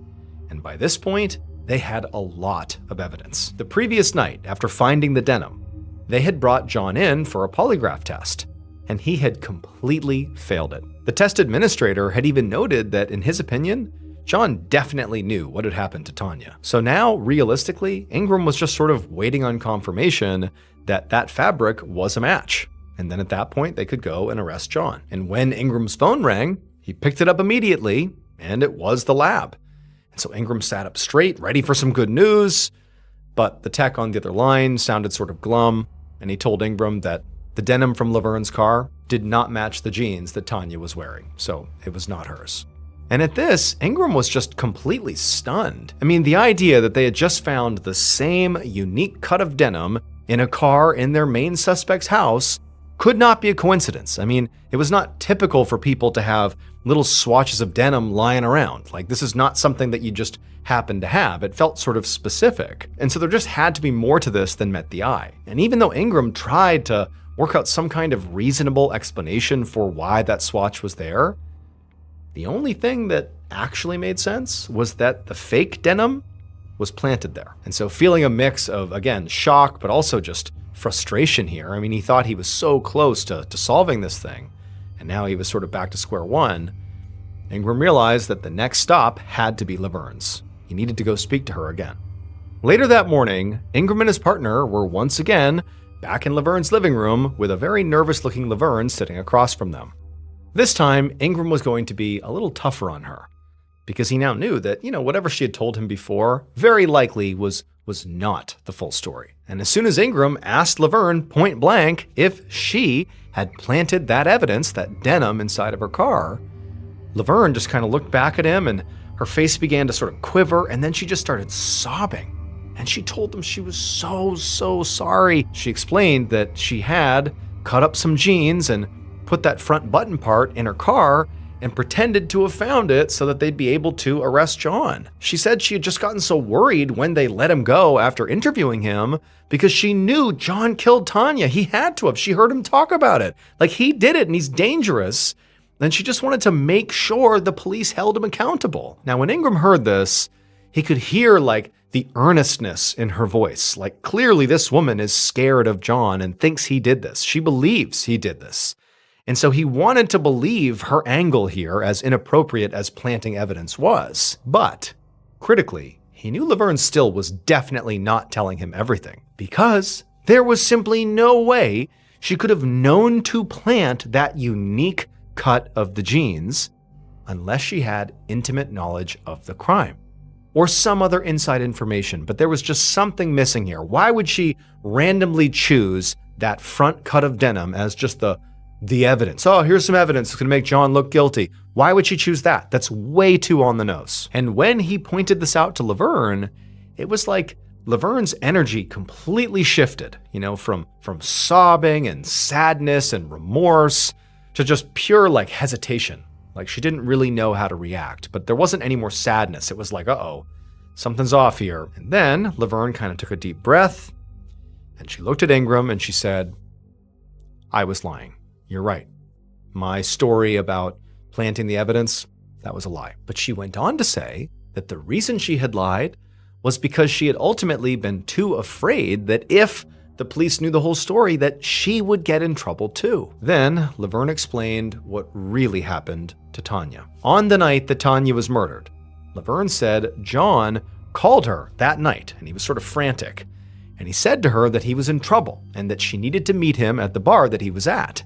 And by this point, they had a lot of evidence. The previous night, after finding the denim, they had brought John in for a polygraph test, and he had completely failed it. The test administrator had even noted that, in his opinion, John definitely knew what had happened to Tanya. So now, realistically, Ingram was just sort of waiting on confirmation that that fabric was a match. And then at that point, they could go and arrest John. And when Ingram's phone rang, he picked it up immediately, and it was the lab. And so Ingram sat up straight, ready for some good news, but the tech on the other line sounded sort of glum, and he told Ingram that the denim from Laverne's car did not match the jeans that Tanya was wearing, so it was not hers. And at this, Ingram was just completely stunned. I mean, the idea that they had just found the same unique cut of denim in a car in their main suspect's house could not be a coincidence. I mean, it was not typical for people to have little swatches of denim lying around. Like, this is not something that you just happen to have. It felt sort of specific. And so there just had to be more to this than met the eye. And even though Ingram tried to work out some kind of reasonable explanation for why that swatch was there, the only thing that actually made sense was that the fake denim was planted there. And so feeling a mix of, again, shock, but also just frustration here. I mean, he thought he was so close to solving this thing, and now he was sort of back to square one. Ingram realized that the next stop had to be Laverne's. He needed to go speak to her again. Later that morning, Ingram and his partner were once again back in Laverne's living room with a very nervous-looking Laverne sitting across from them. This time, Ingram was going to be a little tougher on her, because he now knew that, whatever she had told him before very likely was not the full story. And as soon as Ingram asked Laverne point blank if she had planted that evidence, that denim inside of her car, Laverne just kind of looked back at him and her face began to sort of quiver, and then she just started sobbing. And she told them she was so sorry. She explained that she had cut up some jeans and put that front button part in her car and pretended to have found it so that they'd be able to arrest John. She said she had just gotten so worried when they let him go after interviewing him because she knew John killed Tanya. He had to have. She heard him talk about it. Like, he did it and he's dangerous. And she just wanted to make sure the police held him accountable. Now, when Ingram heard this, he could hear the earnestness in her voice. Like, clearly this woman is scared of John and thinks he did this. She believes he did this. And so he wanted to believe her angle here, as inappropriate as planting evidence was. But, critically, he knew Laverne still was definitely not telling him everything, because there was simply no way she could have known to plant that unique cut of the jeans unless she had intimate knowledge of the crime. or some other inside information, but there was just something missing here. Why would she randomly choose that front cut of denim as just the evidence? Oh, here's some evidence that's going to make John look guilty. Why would she choose that? That's way too on the nose. And when he pointed this out to Laverne, it was like Laverne's energy completely shifted, from sobbing and sadness and remorse to just pure hesitation. Like she didn't really know how to react, but there wasn't any more sadness. It was like, uh-oh, something's off here. And then Laverne kind of took a deep breath and she looked at Ingram and she said, I was lying. You're right. My story about planting the evidence, that was a lie. But she went on to say that the reason she had lied was because she had ultimately been too afraid that if the police knew the whole story, that she would get in trouble too. Then Laverne explained what really happened to Tanya. On the night that Tanya was murdered, Laverne said John called her that night and he was sort of frantic. And he said to her that he was in trouble and that she needed to meet him at the bar that he was at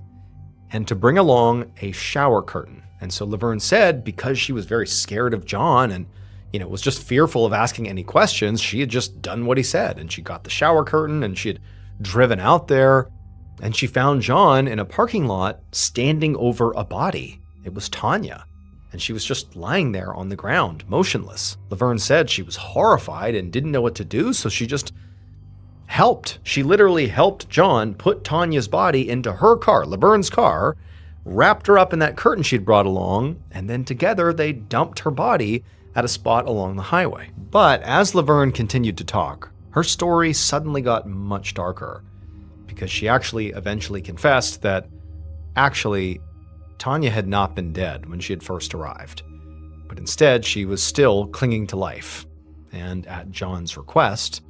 and to bring along a shower curtain. And so Laverne said because she was very scared of John and was just fearful of asking any questions, she had just done what he said. And she got the shower curtain and she had driven out there and she found John in a parking lot standing over a body. It was Tanya. And she was just lying there on the ground, motionless. Laverne said she was horrified and didn't know what to do, so she just helped. She literally helped John put Tanya's body into her car, Laverne's car, wrapped her up in that curtain she'd brought along, and then together they dumped her body at a spot along the highway. But as Laverne continued to talk, her story suddenly got much darker because she actually eventually confessed that actually Tanya had not been dead when she had first arrived, but instead she was still clinging to life. And at John's request,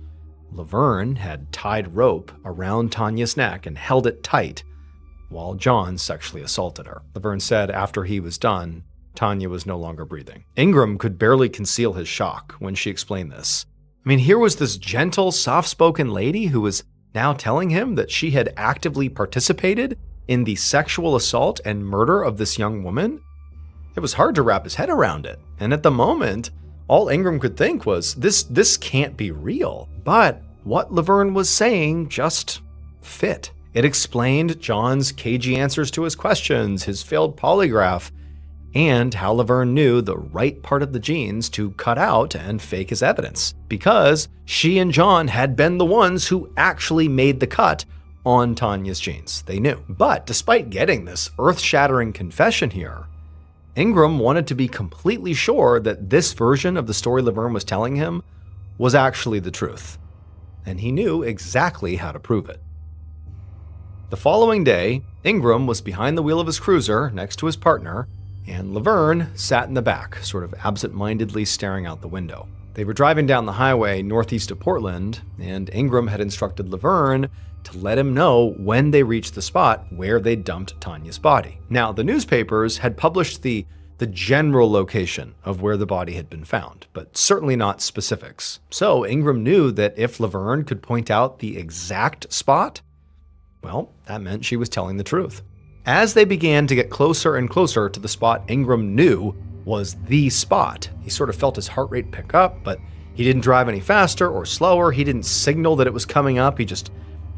Laverne had tied rope around Tanya's neck and held it tight while John sexually assaulted her. Laverne said after he was done, Tanya was no longer breathing. Ingram could barely conceal his shock when she explained this. I mean, here was this gentle, soft-spoken lady who was now telling him that she had actively participated in the sexual assault and murder of this young woman. It was hard to wrap his head around it. And at the moment, all Ingram could think was, this can't be real. But what Laverne was saying just fit. It explained John's cagey answers to his questions, his failed polygraph, and how Laverne knew the right part of the genes to cut out and fake his evidence, because she and John had been the ones who actually made the cut on Tanya's genes. They knew. But despite getting this earth-shattering confession here, Ingram wanted to be completely sure that this version of the story Laverne was telling him was actually the truth, and he knew exactly how to prove it. The following day, Ingram was behind the wheel of his cruiser next to his partner, and Laverne sat in the back, sort of absent-mindedly staring out the window. They were driving down the highway northeast of Portland, and Ingram had instructed Laverne to let him know when they reached the spot where they dumped Tanya's body. Now, the newspapers had published the general location of where the body had been found, but certainly not specifics. So Ingram knew that if Laverne could point out the exact spot, well, that meant she was telling the truth. As they began to get closer and closer to the spot Ingram knew was the spot, he sort of felt his heart rate pick up, but he didn't drive any faster or slower. He didn't signal that it was coming up. He just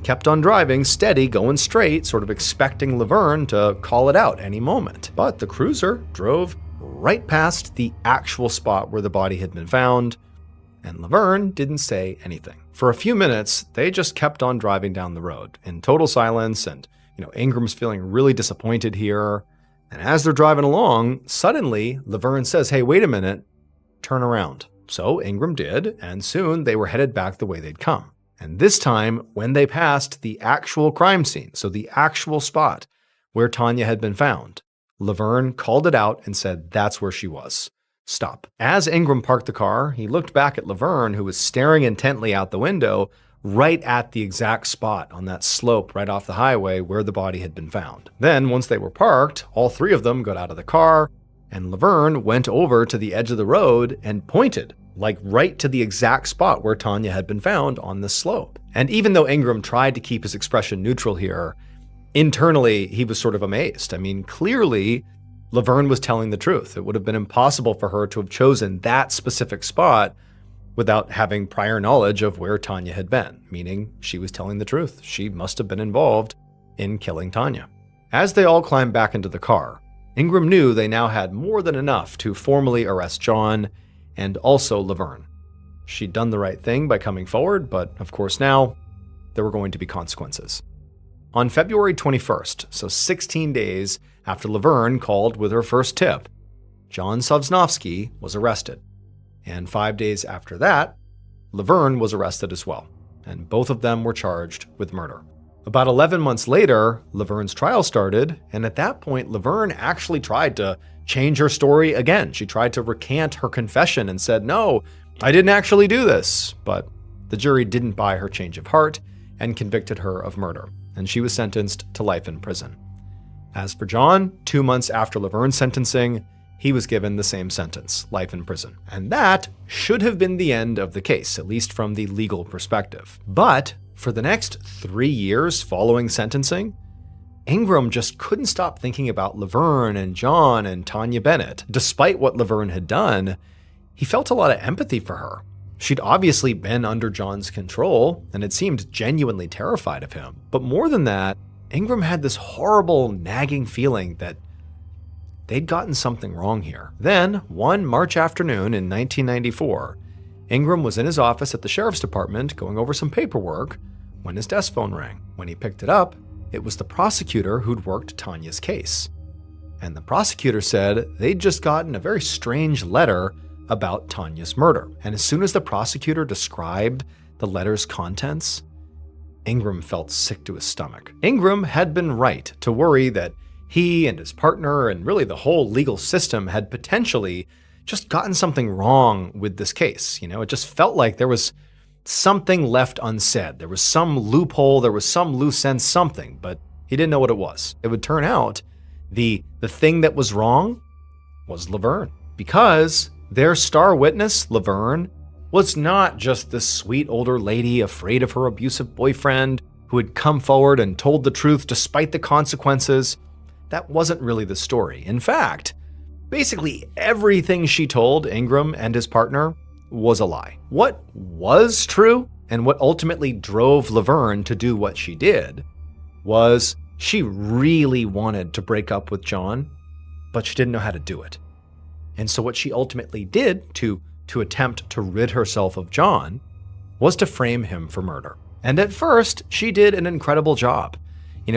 kept on driving, steady, going straight, sort of expecting Laverne to call it out any moment. But the cruiser drove right past the actual spot where the body had been found, and Laverne didn't say anything. For a few minutes, they just kept on driving down the road in total silence, and Ingram's feeling really disappointed here. And as they're driving along, suddenly Laverne says, "Hey, wait a minute, turn around." So Ingram did, and soon they were headed back the way they'd come. And this time, when they passed the actual crime scene, so the actual spot where Tanya had been found, Laverne called it out and said that's where she was. Stop. As Ingram parked the car, he looked back at Laverne, who was staring intently out the window, right at the exact spot on that slope right off the highway where the body had been found. Then, once they were parked, all three of them got out of the car, and Laverne went over to the edge of the road and pointed, right to the exact spot where Tanya had been found on this slope. And even though Ingram tried to keep his expression neutral here, internally he was sort of amazed. I mean, clearly Laverne was telling the truth. It would have been impossible for her to have chosen that specific spot without having prior knowledge of where Tanya had been, meaning she was telling the truth. She must have been involved in killing Tanya. As they all climbed back into the car, Ingram knew they now had more than enough to formally arrest John and also Laverne. She'd done the right thing by coming forward, but of course now there were going to be consequences. On February 21st, so 16 days after Laverne called with her first tip, John Sosnovsky was arrested. And 5 days after that, Laverne was arrested as well, and both of them were charged with murder. About 11 months later, Laverne's trial started, and at that point, Laverne actually tried to change her story again. She tried to recant her confession and said, "No, I didn't actually do this." But the jury didn't buy her change of heart and convicted her of murder, and she was sentenced to life in prison. As for John, 2 months after Laverne's sentencing, he was given the same sentence, life in prison. And that should have been the end of the case, at least from the legal perspective. But for the next 3 years following sentencing, Ingram just couldn't stop thinking about Laverne and John and Tanya Bennett. Despite what Laverne had done, he felt a lot of empathy for her. She'd obviously been under John's control and had seemed genuinely terrified of him. But more than that, Ingram had this horrible, nagging feeling that they'd gotten something wrong here. Then, one March afternoon in 1994, Ingram was in his office at the sheriff's department going over some paperwork when his desk phone rang. When he picked it up, it was the prosecutor who'd worked Tanya's case. And the prosecutor said they'd just gotten a very strange letter about Tanya's murder. And as soon as the prosecutor described the letter's contents, Ingram felt sick to his stomach. Ingram had been right to worry that he and his partner and really the whole legal system had potentially just gotten something wrong with this case. It just felt like there was something left unsaid. There was some loophole, there was some loose end something, but he didn't know what it was. It would turn out the thing that was wrong was Laverne, because their star witness, Laverne, was not just this sweet older lady afraid of her abusive boyfriend who had come forward and told the truth despite the consequences. That wasn't really the story. In fact, basically everything she told Ingram and his partner was a lie. What was true, and what ultimately drove Laverne to do what she did, was she really wanted to break up with John, but she didn't know how to do it. And so what she ultimately did to attempt to rid herself of John was to frame him for murder. And at first, she did an incredible job.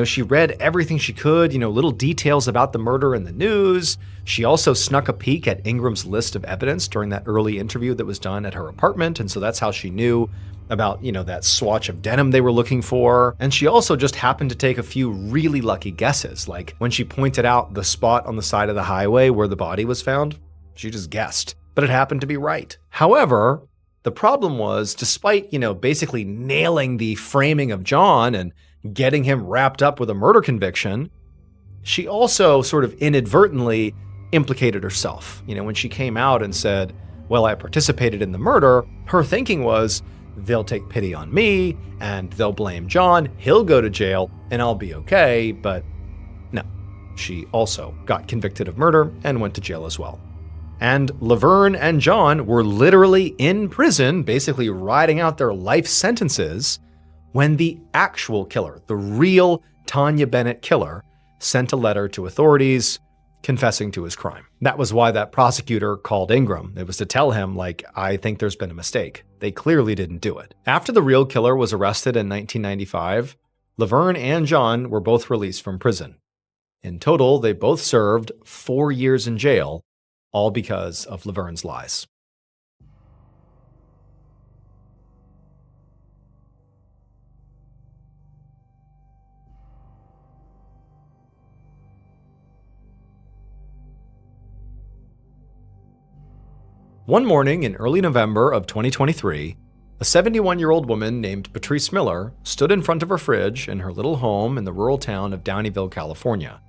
She read everything she could, little details about the murder in the news. She also snuck a peek at Ingram's list of evidence during that early interview that was done at her apartment. And so that's how she knew about, that swatch of denim they were looking for. And she also just happened to take a few really lucky guesses. Like when she pointed out the spot on the side of the highway where the body was found, she just guessed, but it happened to be right. However, the problem was, despite, basically nailing the framing of John and getting him wrapped up with a murder conviction, she also sort of inadvertently implicated herself. When she came out and said, "Well, I participated in the murder," her thinking was, they'll take pity on me and they'll blame John, he'll go to jail and I'll be okay. But no, she also got convicted of murder and went to jail as well. And Laverne and John were literally in prison, basically riding out their life sentences, when the actual killer, the real Tanya Bennett killer, sent a letter to authorities confessing to his crime. That was why that prosecutor called Ingram. It was to tell him, I think there's been a mistake. They clearly didn't do it. After the real killer was arrested in 1995, Laverne and John were both released from prison. In total, they both served 4 years in jail, all because of Laverne's lies. One morning in early November of 2023, a 71-year-old woman named Patrice Miller stood in front of her fridge in her little home in the rural town of Downeyville, California,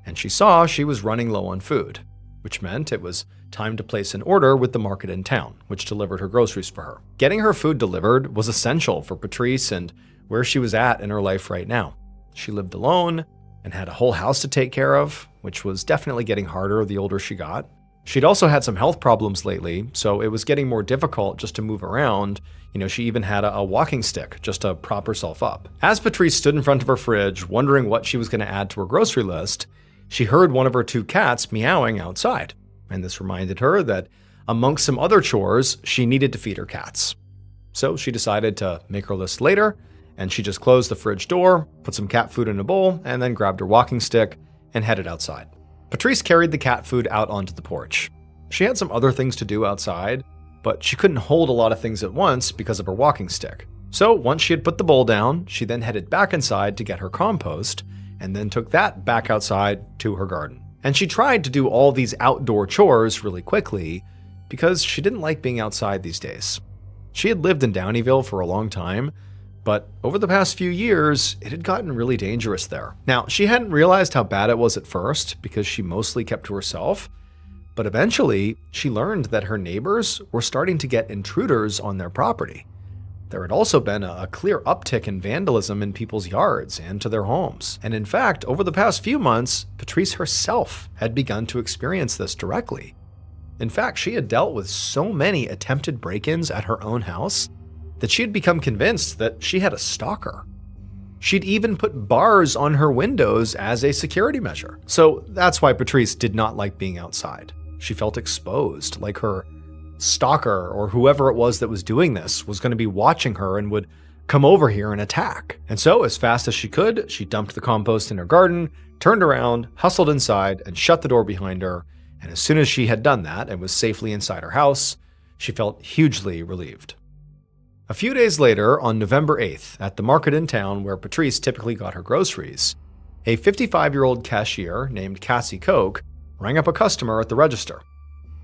and she saw she was running low on food, which meant it was time to place an order with the market in town, which delivered her groceries for her. Getting her food delivered was essential for Patrice and where she was at in her life right now. She lived alone and had a whole house to take care of, which was definitely getting harder the older she got. She'd also had some health problems lately, so it was getting more difficult just to move around. She even had a walking stick just to prop herself up. As Patrice stood in front of her fridge, wondering what she was going to add to her grocery list, she heard one of her 2 cats meowing outside. And this reminded her that amongst some other chores, she needed to feed her cats. So she decided to make her list later, and she just closed the fridge door, put some cat food in a bowl, and then grabbed her walking stick and headed outside. Patrice carried the cat food out onto the porch. She had some other things to do outside, but she couldn't hold a lot of things at once because of her walking stick. So once she had put the bowl down, she then headed back inside to get her compost, and then took that back outside to her garden. And she tried to do all these outdoor chores really quickly because she didn't like being outside these days. She had lived in Downeyville for a long time, but over the past few years, it had gotten really dangerous there. Now, she hadn't realized how bad it was at first because she mostly kept to herself, but eventually she learned that her neighbors were starting to get intruders on their property. There had also been a clear uptick in vandalism in people's yards and to their homes. And in fact, over the past few months, Patrice herself had begun to experience this directly. In fact, she had dealt with so many attempted break-ins at her own house that she had become convinced that she had a stalker. She'd even put bars on her windows as a security measure. So that's why Patrice did not like being outside. She felt exposed, like her stalker or whoever it was that was doing this was going to be watching her and would come over here and attack. And so as fast as she could, she dumped the compost in her garden, turned around, hustled inside, and shut the door behind her. And as soon as she had done that and was safely inside her house, she felt hugely relieved. A few days later, on November 8th, at the market in town where Patrice typically got her groceries, a 55-year-old cashier named Cassie Koch rang up a customer at the register.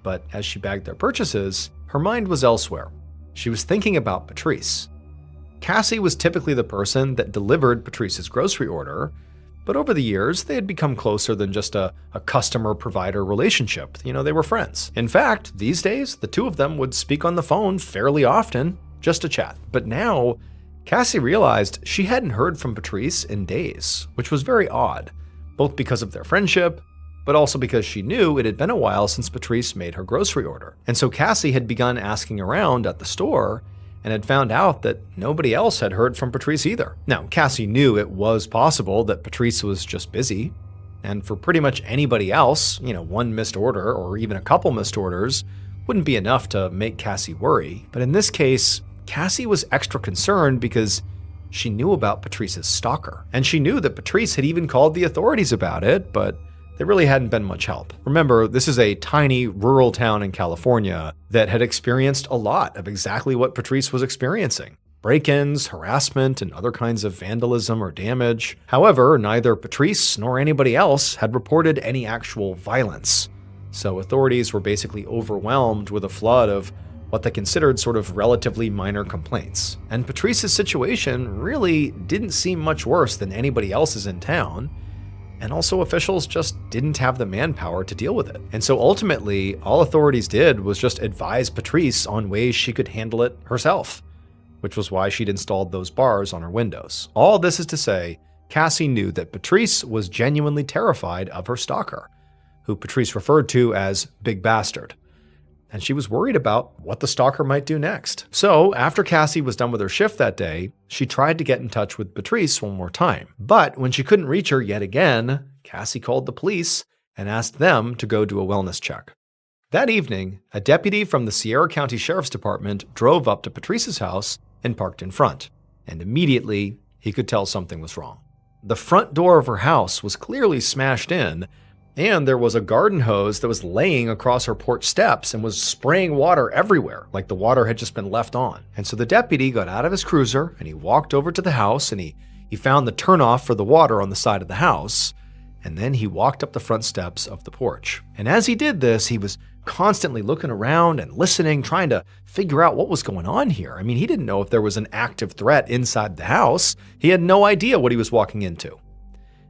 But as she bagged their purchases, her mind was elsewhere. She was thinking about Patrice. Cassie was typically the person that delivered Patrice's grocery order, but over the years, they had become closer than just a customer-provider relationship. They were friends. In fact, these days, the two of them would speak on the phone fairly often, just to chat. But now, Cassie realized she hadn't heard from Patrice in days, which was very odd, both because of their friendship, but also because she knew it had been a while since Patrice made her grocery order. And so Cassie had begun asking around at the store and had found out that nobody else had heard from Patrice either. Now, Cassie knew it was possible that Patrice was just busy, and for pretty much anybody else, one missed order or even a couple missed orders wouldn't be enough to make Cassie worry. But in this case, Cassie was extra concerned because she knew about Patrice's stalker. And she knew that Patrice had even called the authorities about it, but they really hadn't been much help. Remember, this is a tiny rural town in California that had experienced a lot of exactly what Patrice was experiencing: break-ins, harassment, and other kinds of vandalism or damage. However, neither Patrice nor anybody else had reported any actual violence. So authorities were basically overwhelmed with a flood of what they considered sort of relatively minor complaints. And Patrice's situation really didn't seem much worse than anybody else's in town. And also officials just didn't have the manpower to deal with it. And so ultimately, all authorities did was just advise Patrice on ways she could handle it herself, which was why she'd installed those bars on her windows. All this is to say, Cassie knew that Patrice was genuinely terrified of her stalker, who Patrice referred to as Big Bastard. And she was worried about what the stalker might do next. So after Cassie was done with her shift that day, she tried to get in touch with Patrice one more time. But when she couldn't reach her yet again, Cassie called the police and asked them to go do a wellness check. That evening, a deputy from the Sierra County Sheriff's Department drove up to Patrice's house and parked in front. And immediately, he could tell something was wrong. The front door of her house was clearly smashed in, and there was a garden hose that was laying across her porch steps and was spraying water everywhere, like the water had just been left on. And so the deputy got out of his cruiser and he walked over to the house and he found the turnoff for the water on the side of the house. And then he walked up the front steps of the porch. And as he did this, he was constantly looking around and listening, trying to figure out what was going on here. I mean, he didn't know if there was an active threat inside the house. He had no idea what he was walking into.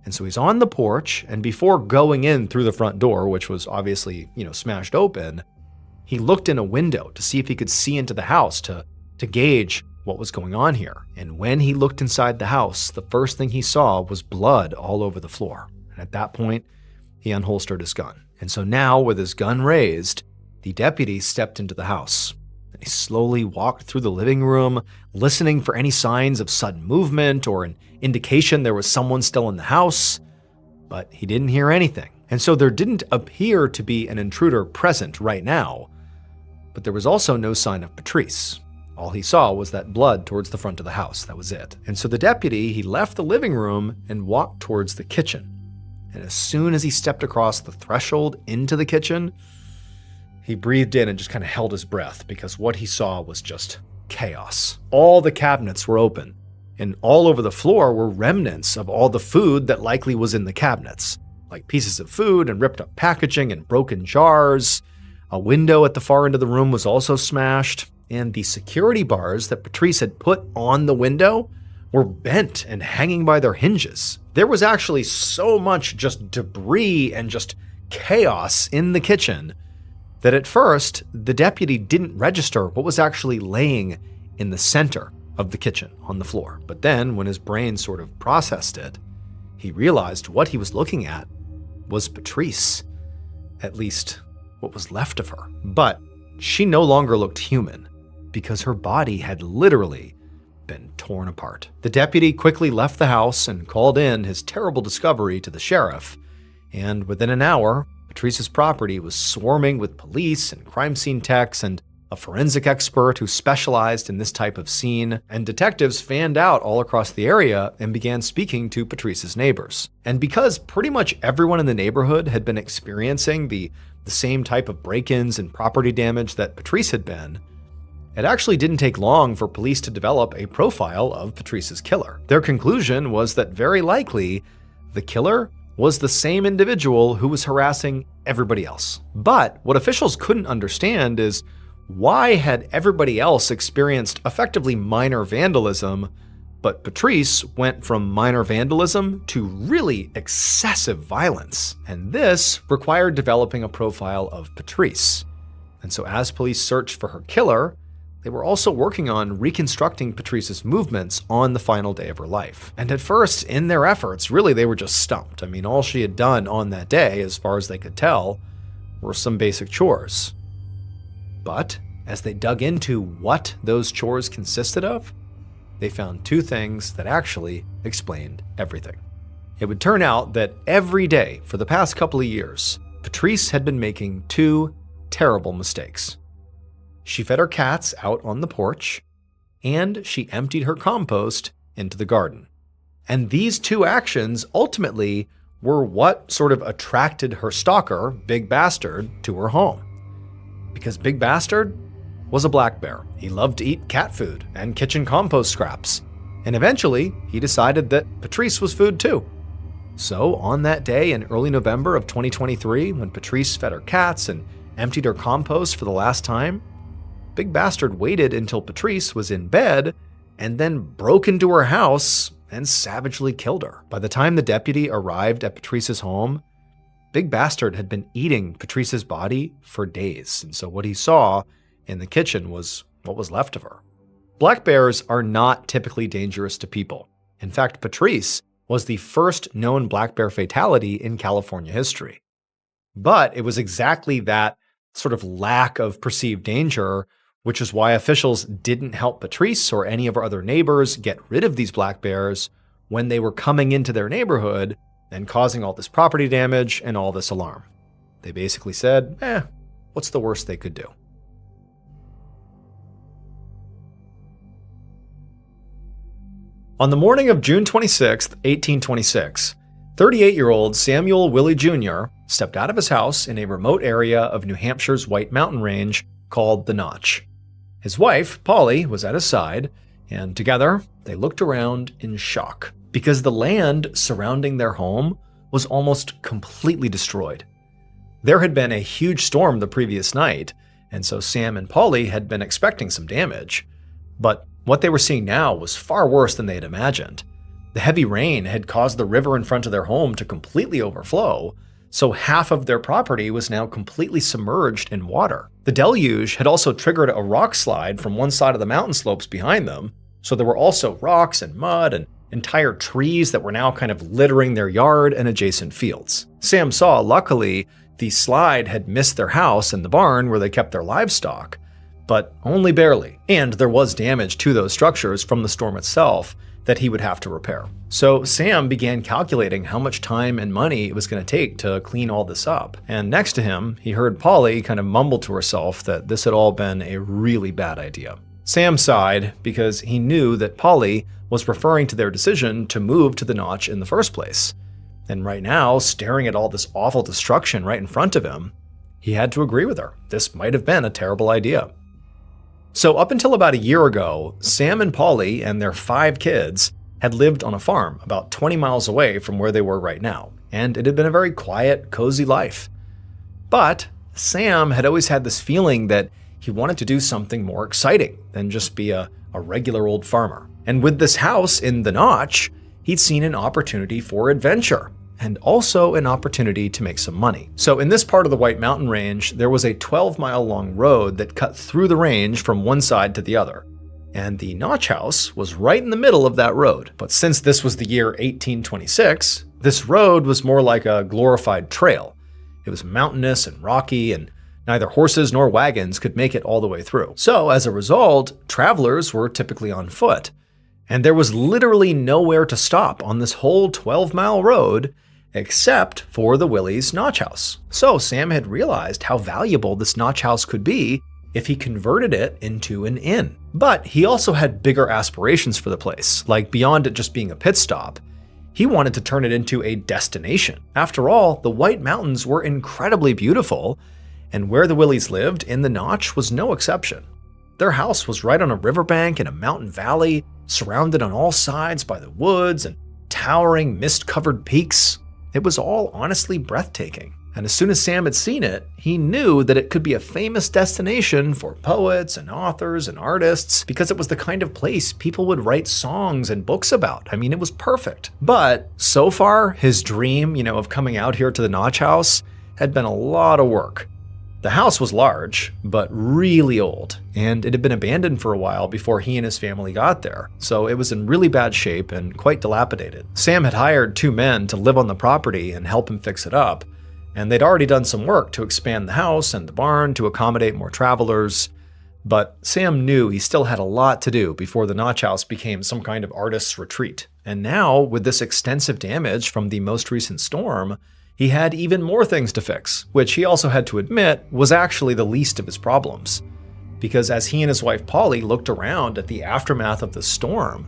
And so he's on the porch, and before going in through the front door, which was obviously, smashed open, he looked in a window to see if he could see into the house to gauge what was going on here. And when he looked inside the house, the first thing he saw was blood all over the floor. And at that point, he unholstered his gun. And so now, with his gun raised, the deputy stepped into the house. And he slowly walked through the living room, listening for any signs of sudden movement or an indication there was someone still in the house. But he didn't hear anything. And so there didn't appear to be an intruder present right now. But there was also no sign of Patrice. All he saw was that blood towards the front of the house. That was it. And so the deputy, he left the living room and walked towards the kitchen. And as soon as he stepped across the threshold into the kitchen, he breathed in and just kind of held his breath because what he saw was just chaos. All the cabinets were open, and all over the floor were remnants of all the food that likely was in the cabinets, like pieces of food and ripped up packaging and broken jars. A window at the far end of the room was also smashed, and the security bars that Patrice had put on the window were bent and hanging by their hinges. There was actually so much just debris and just chaos in the kitchen that at first, the deputy didn't register what was actually laying in the center of the kitchen on the floor. But then, when his brain sort of processed it, he realized what he was looking at was Patrice, at least what was left of her. But she no longer looked human because her body had literally been torn apart. The deputy quickly left the house and called in his terrible discovery to the sheriff, and within an hour, Patrice's property was swarming with police and crime scene techs and a forensic expert who specialized in this type of scene, and detectives fanned out all across the area and began speaking to Patrice's neighbors. And because pretty much everyone in the neighborhood had been experiencing the same type of break-ins and property damage that Patrice had been, it actually didn't take long for police to develop a profile of Patrice's killer. Their conclusion was that very likely the killer was the same individual who was harassing everybody else. But what officials couldn't understand is why had everybody else experienced effectively minor vandalism, but Patrice went from minor vandalism to really excessive violence. And this required developing a profile of Patrice. And so as police searched for her killer, they were also working on reconstructing Patrice's movements on the final day of her life. And at first, in their efforts, really they were just stumped. I mean, all she had done on that day, as far as they could tell, were some basic chores. But as they dug into what those chores consisted of, they found two things that actually explained everything. It would turn out that every day for the past couple of years, Patrice had been making two terrible mistakes. She fed her cats out on the porch, and she emptied her compost into the garden. And these two actions ultimately were what sort of attracted her stalker, Big Bastard, to her home. Because Big Bastard was a black bear. He loved to eat cat food and kitchen compost scraps. And eventually, he decided that Patrice was food too. So on that day in early November of 2023, when Patrice fed her cats and emptied her compost for the last time, Big Bastard waited until Patrice was in bed and then broke into her house and savagely killed her. By the time the deputy arrived at Patrice's home, Big Bastard had been eating Patrice's body for days. And so what he saw in the kitchen was what was left of her. Black bears are not typically dangerous to people. In fact, Patrice was the first known black bear fatality in California history. But it was exactly that sort of lack of perceived danger, which is why officials didn't help Patrice or any of her other neighbors get rid of these black bears when they were coming into their neighborhood and causing all this property damage and all this alarm. They basically said, what's the worst they could do? On the morning of June 26, 1826, 38-year-old Samuel Willie Jr. stepped out of his house in a remote area of New Hampshire's White Mountain Range called the Notch. His wife, Polly, was at his side, and together they looked around in shock because the land surrounding their home was almost completely destroyed. There had been a huge storm the previous night, and so Sam and Polly had been expecting some damage. But what they were seeing now was far worse than they had imagined. The heavy rain had caused the river in front of their home to completely overflow, so half of their property was now completely submerged in water. The deluge had also triggered a rock slide from one side of the mountain slopes behind them, so there were also rocks and mud and entire trees that were now kind of littering their yard and adjacent fields. Sam saw, luckily, The slide had missed their house and the barn where they kept their livestock, but only barely, and there was damage to those structures from the storm itself that he would have to repair. So Sam began calculating how much time and money it was going to take to clean all this up. And next to him, he heard Polly kind of mumble to herself that this had all been a really bad idea. Sam sighed because he knew that Polly was referring to their decision to move to the Notch in the first place. And right now, staring at all this awful destruction right in front of him, he had to agree with her. This might have been a terrible idea. So up until about a year ago, Sam and Polly and their 5 kids had lived on a farm about 20 miles away from where they were right now, and it had been a very quiet, cozy life. But Sam had always had this feeling that he wanted to do something more exciting than just be a regular old farmer. And with this house in the Notch, he'd seen an opportunity for adventure, and also an opportunity to make some money. So in this part of the White Mountain Range, there was a 12-mile-long road that cut through the range from one side to the other. And the Notch house was right in the middle of that road. But since this was the year 1826, this road was more like a glorified trail. It was mountainous and rocky, and neither horses nor wagons could make it all the way through. So as a result, travelers were typically on foot. And there was literally nowhere to stop on this whole 12-mile road except for the Willie's Notch house. So Sam had realized how valuable this Notch house could be if he converted it into an inn. But he also had bigger aspirations for the place, like beyond it just being a pit stop. He wanted to turn it into a destination. After all, the White Mountains were incredibly beautiful, and where the Willies lived in the Notch was no exception. Their house was right on a riverbank in a mountain valley, surrounded on all sides by the woods and towering mist-covered peaks. It was all honestly breathtaking. And as soon as Sam had seen it, he knew that it could be a famous destination for poets and authors and artists because it was the kind of place people would write songs and books about. I mean, it was perfect. But so far, his dream, of coming out here to the Notch house had been a lot of work. The house was large, but really old, and it had been abandoned for a while before he and his family got there, so it was in really bad shape and quite dilapidated. Sam had hired 2 men to live on the property and help him fix it up, and they'd already done some work to expand the house and the barn to accommodate more travelers, but Sam knew he still had a lot to do before the Notch house became some kind of artist's retreat. And now, with this extensive damage from the most recent storm, he had even more things to fix, which he also had to admit was actually the least of his problems. Because as he and his wife Polly looked around at the aftermath of the storm,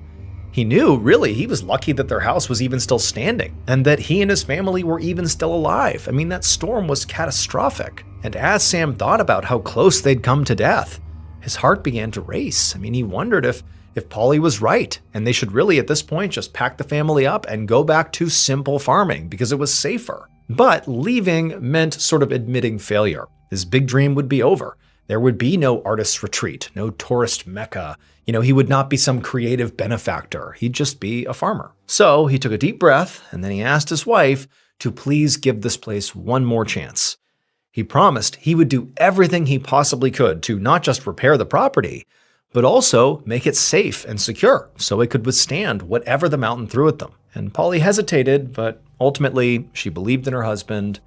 he knew really he was lucky that their house was even still standing, and that he and his family were even still alive. I mean, that storm was catastrophic. And as Sam thought about how close they'd come to death, his heart began to race. I mean, he wondered if Polly was right, and they should really at this point just pack the family up and go back to simple farming because it was safer. But leaving meant sort of admitting failure. His big dream would be over. There would be no artist's retreat, no tourist mecca. He would not be some creative benefactor. He'd just be a farmer. So he took a deep breath, and then he asked his wife to please give this place one more chance. He promised he would do everything he possibly could to not just repair the property, but also make it safe and secure so it could withstand whatever the mountain threw at them. And Polly hesitated, but ultimately she believed in her husband,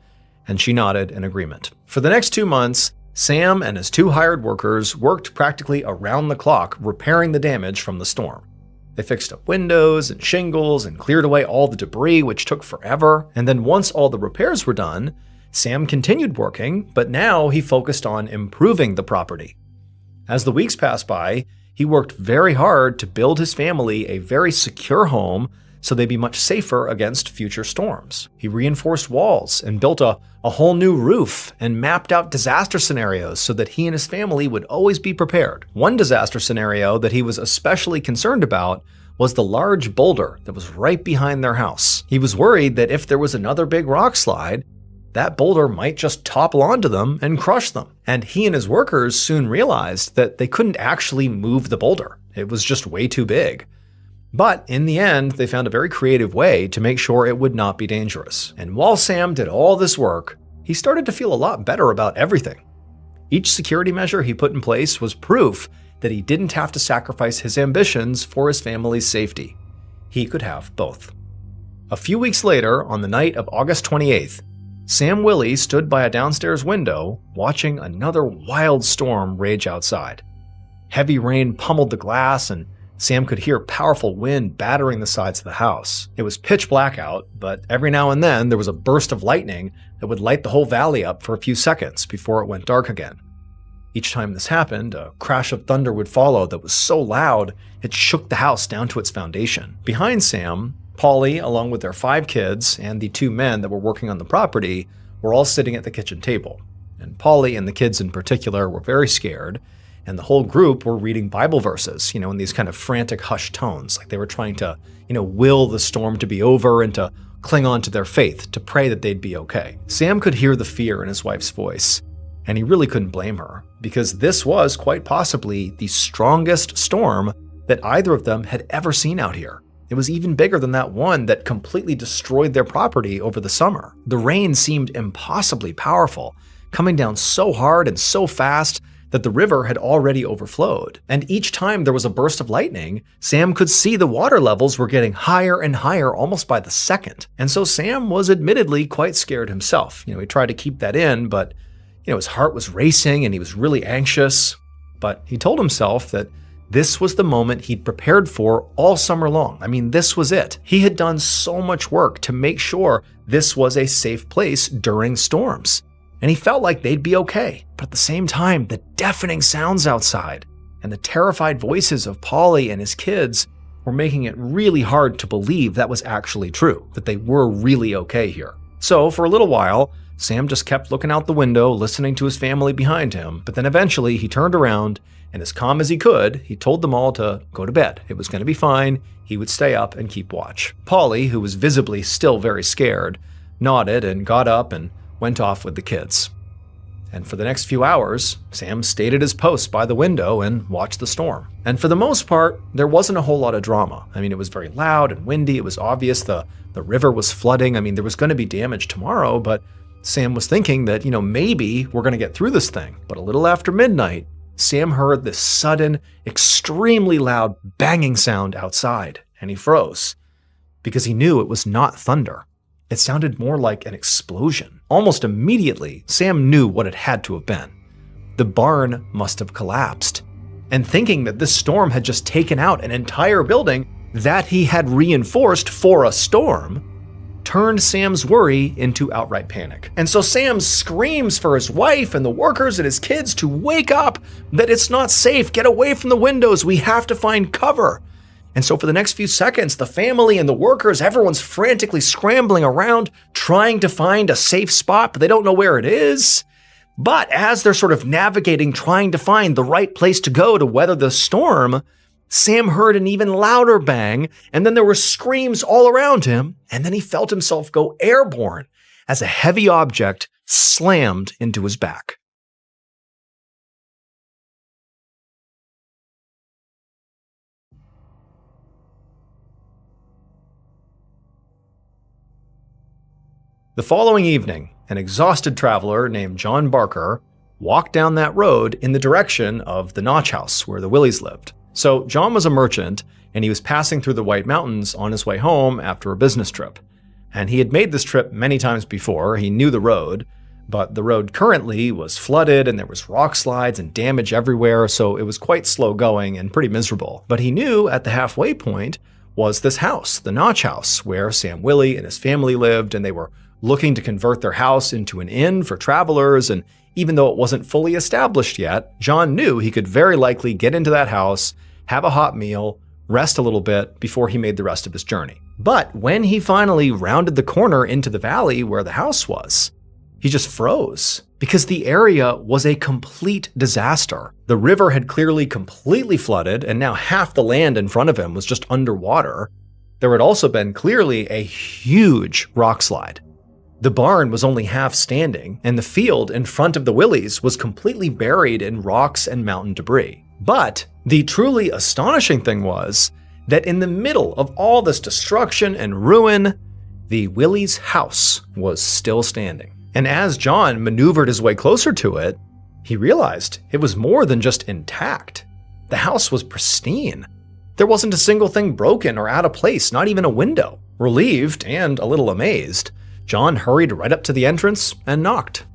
and she nodded in agreement. For the next 2 months, Sam and his 2 hired workers worked practically around the clock repairing the damage from the storm. They fixed up windows and shingles and cleared away all the debris, which took forever. And then once all the repairs were done, Sam continued working, but now he focused on improving the property. As the weeks passed by, he worked very hard to build his family a very secure home so they'd be much safer against future storms. He reinforced walls and built a whole new roof and mapped out disaster scenarios so that he and his family would always be prepared. One disaster scenario that he was especially concerned about was the large boulder that was right behind their house. He was worried that if there was another big rock slide, that boulder might just topple onto them and crush them. And he and his workers soon realized that they couldn't actually move the boulder. It was just way too big. But in the end, they found a very creative way to make sure it would not be dangerous. And while Sam did all this work, he started to feel a lot better about everything. Each security measure he put in place was proof that he didn't have to sacrifice his ambitions for his family's safety. He could have both. A few weeks later, on the night of August 28th, Sam Willie stood by a downstairs window, watching another wild storm rage outside. Heavy rain pummeled the glass, and Sam could hear powerful wind battering the sides of the house. It was pitch black out, but every now and then there was a burst of lightning that would light the whole valley up for a few seconds before it went dark again. Each time this happened, a crash of thunder would follow that was so loud it shook the house down to its foundation. Behind Sam, Polly, along with their 5 kids and the 2 men that were working on the property, were all sitting at the kitchen table. And Polly and the kids in particular were very scared, and the whole group were reading Bible verses, in these kind of frantic hushed tones, like they were trying to, will the storm to be over and to cling on to their faith, to pray that they'd be okay. Sam could hear the fear in his wife's voice, and he really couldn't blame her, because this was quite possibly the strongest storm that either of them had ever seen out here. It was even bigger than that one that completely destroyed their property over the summer. The rain seemed impossibly powerful, coming down so hard and so fast that the river had already overflowed. And each time there was a burst of lightning, Sam could see the water levels were getting higher and higher almost by the second. And so Sam was admittedly quite scared himself. He tried to keep that in, but his heart was racing and he was really anxious. But he told himself that this was the moment he'd prepared for all summer long. I mean, this was it. He had done so much work to make sure this was a safe place during storms. And he felt like they'd be okay. But at the same time, the deafening sounds outside and the terrified voices of Polly and his kids were making it really hard to believe that was actually true, that they were really okay here. So for a little while, Sam just kept looking out the window, listening to his family behind him, but then eventually he turned around and as calm as he could, he told them all to go to bed. It was going to be fine. He would stay up and keep watch. Polly, who was visibly still very scared, nodded and got up and went off with the kids. And for the next few hours, Sam stayed at his post by the window and watched the storm. And for the most part, there wasn't a whole lot of drama. I mean, it was very loud and windy. It was obvious the river was flooding. I mean, there was going to be damage tomorrow, but Sam was thinking that, maybe we're going to get through this thing. But a little after midnight, Sam heard this sudden, extremely loud banging sound outside, and he froze because he knew it was not thunder. It sounded more like an explosion. Almost immediately, Sam knew what it had to have been. The barn must have collapsed. And thinking that this storm had just taken out an entire building that he had reinforced for a storm, turned Sam's worry into outright panic. And so Sam screams for his wife and the workers and his kids to wake up, that it's not safe, get away from the windows, we have to find cover. And so for the next few seconds, the family and the workers, everyone's frantically scrambling around, trying to find a safe spot, but they don't know where it is. But as they're sort of navigating, trying to find the right place to go to weather the storm, Sam heard an even louder bang, and then there were screams all around him, and then he felt himself go airborne as a heavy object slammed into his back. The following evening, an exhausted traveler named John Barker walked down that road in the direction of the Notch House where the Willies lived. So John was a merchant, and he was passing through the White Mountains on his way home after a business trip. And he had made this trip many times before. He knew the road, but the road currently was flooded and there was rock slides and damage everywhere, so it was quite slow going and pretty miserable. But he knew at the halfway point was this house, the Notch House, where Sam Willie and his family lived, and they were looking to convert their house into an inn for travelers. And even though it wasn't fully established yet, John knew he could very likely get into that house, have a hot meal, rest a little bit before he made the rest of his journey. But when he finally rounded the corner into the valley where the house was, he just froze because the area was a complete disaster. The river had clearly completely flooded, and now half the land in front of him was just underwater. There had also been clearly a huge rock slide. The barn was only half standing, and the field in front of the Willies was completely buried in rocks and mountain debris. But the truly astonishing thing was that in the middle of all this destruction and ruin, the Willies' house was still standing. And as John maneuvered his way closer to it, he realized it was more than just intact. The house was pristine. There wasn't a single thing broken or out of place, not even a window. Relieved and a little amazed, John hurried right up to the entrance and knocked.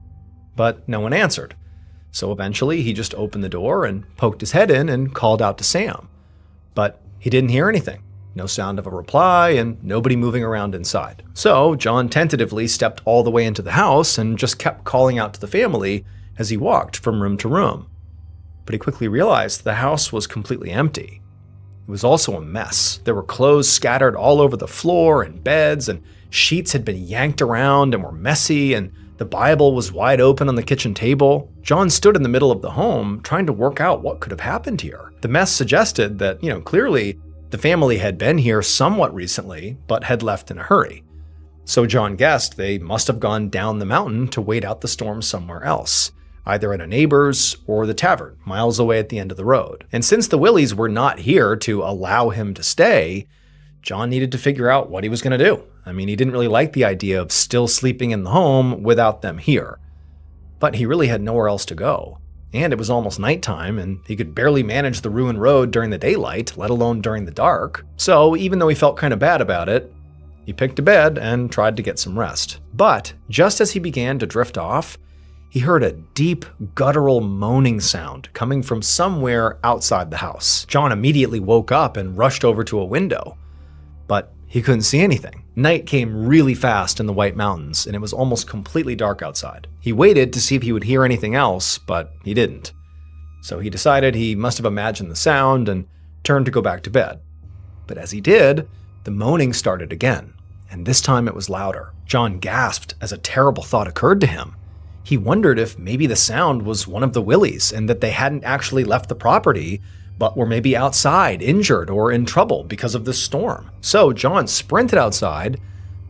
But no one answered. So eventually he just opened the door and poked his head in and called out to Sam. But he didn't hear anything. No sound of a reply and nobody moving around inside. So John tentatively stepped all the way into the house and just kept calling out to the family as he walked from room to room. But he quickly realized the house was completely empty. It was also a mess. There were clothes scattered all over the floor and beds, and sheets had been yanked around and were messy, and the Bible was wide open on the kitchen table. John stood in the middle of the home trying to work out what could have happened here. The mess suggested that, clearly the family had been here somewhat recently, but had left in a hurry. So John guessed they must have gone down the mountain to wait out the storm somewhere else, either at a neighbor's or the tavern, miles away at the end of the road. And since the Willies were not here to allow him to stay, John needed to figure out what he was going to do. He didn't really like the idea of still sleeping in the home without them here. But he really had nowhere else to go. And it was almost nighttime, and he could barely manage the ruined road during the daylight, let alone during the dark. So even though he felt kind of bad about it, he picked a bed and tried to get some rest. But just as he began to drift off, he heard a deep, guttural moaning sound coming from somewhere outside the house. John immediately woke up and rushed over to a window, but he couldn't see anything. Night came really fast in the White Mountains, and it was almost completely dark outside. He waited to see if he would hear anything else, but he didn't. So he decided he must have imagined the sound and turned to go back to bed. But as he did, the moaning started again, and this time it was louder. John gasped as a terrible thought occurred to him. He wondered if maybe the sound was one of the Willies and that they hadn't actually left the property, but were maybe outside, injured or in trouble because of this storm. So John sprinted outside,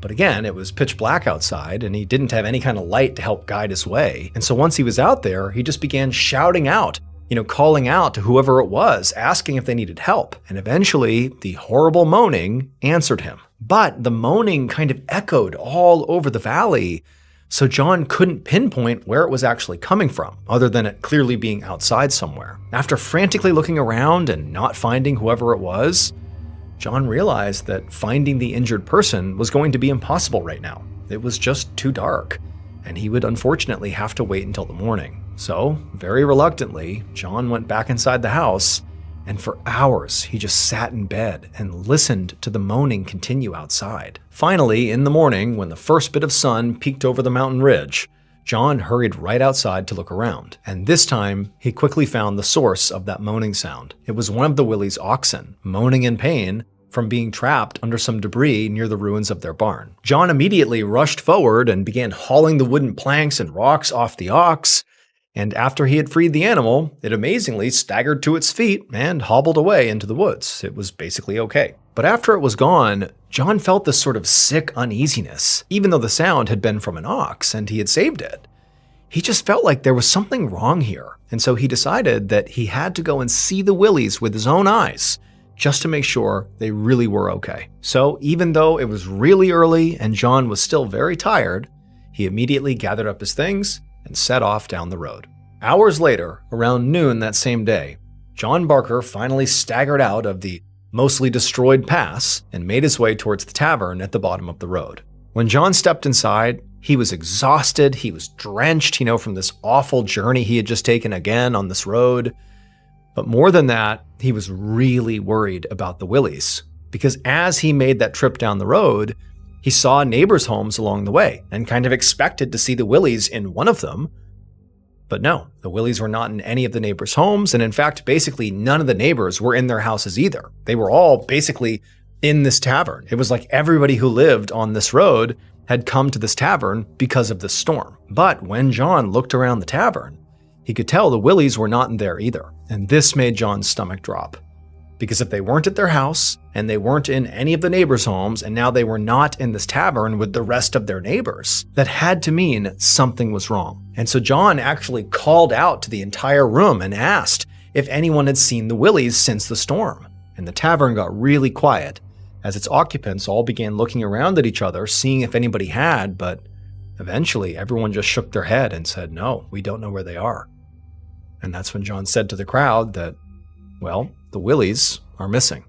but again, it was pitch black outside and he didn't have any kind of light to help guide his way. And so once he was out there, he just began shouting out, calling out to whoever it was, asking if they needed help. And eventually, the horrible moaning answered him. But the moaning kind of echoed all over the valley, so John couldn't pinpoint where it was actually coming from, other than it clearly being outside somewhere. After frantically looking around and not finding whoever it was, John realized that finding the injured person was going to be impossible right now. It was just too dark, and he would unfortunately have to wait until the morning. So, very reluctantly, John went back inside the house, and for hours he just sat in bed and listened to the moaning continue outside. Finally, in the morning, when the first bit of sun peeked over the mountain ridge, John hurried right outside to look around. And this time, he quickly found the source of that moaning sound. It was one of the Willies' oxen, moaning in pain from being trapped under some debris near the ruins of their barn. John immediately rushed forward and began hauling the wooden planks and rocks off the ox. And after he had freed the animal, it amazingly staggered to its feet and hobbled away into the woods. It was basically okay. But after it was gone, John felt this sort of sick uneasiness, even though the sound had been from an ox and he had saved it. He just felt like there was something wrong here, and so he decided that he had to go and see the Willies with his own eyes, just to make sure they really were okay. So even though it was really early and John was still very tired, he immediately gathered up his things and set off down the road. Hours later, around noon that same day, John Barker finally staggered out of the mostly destroyed pass and made his way towards the tavern at the bottom of the road. When John stepped inside, he was exhausted, he was drenched, from this awful journey he had just taken again on this road. But more than that, he was really worried about the Willies, because as he made that trip down the road, he saw neighbors' homes along the way and kind of expected to see the Willies in one of them. But no, the Willies were not in any of the neighbors' homes, and in fact, basically none of the neighbors were in their houses either. They were all basically in this tavern. It was like everybody who lived on this road had come to this tavern because of the storm. But when John looked around the tavern, he could tell the Willies were not in there either. And this made John's stomach drop. Because if they weren't at their house, and they weren't in any of the neighbors' homes, and now they were not in this tavern with the rest of their neighbors, that had to mean something was wrong. And so John actually called out to the entire room and asked if anyone had seen the Willies since the storm. And the tavern got really quiet as its occupants all began looking around at each other, seeing if anybody had, but eventually everyone just shook their head and said, "No, we don't know where they are." And that's when John said to the crowd that, well, the Willies are missing.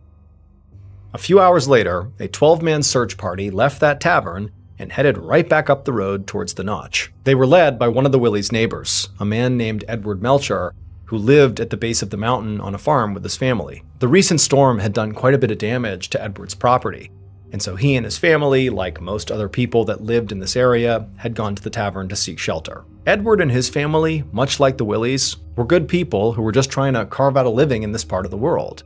A few hours later, a 12-man search party left that tavern and headed right back up the road towards the notch. They were led by one of the Willys' neighbors, a man named Edward Melcher, who lived at the base of the mountain on a farm with his family. The recent storm had done quite a bit of damage to Edward's property, and so he and his family, like most other people that lived in this area, had gone to the tavern to seek shelter. Edward and his family, much like the Willys, were good people who were just trying to carve out a living in this part of the world.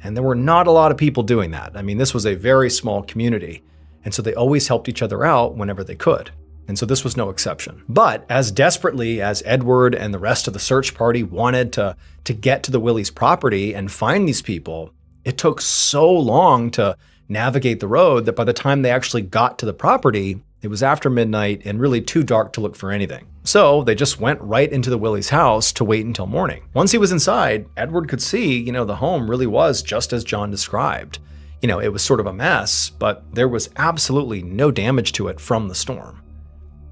And there were not a lot of people doing that. I mean, this was a very small community, and so they always helped each other out whenever they could. And so this was no exception. But as desperately as Edward and the rest of the search party wanted to get to the Willys' property and find these people, it took so long to navigate the road that by the time they actually got to the property, it was after midnight and really too dark to look for anything. So they just went right into the Willys' house to wait until morning. Once he was inside, Edward could see, the home really was just as John described. It was sort of a mess, but there was absolutely no damage to it from the storm.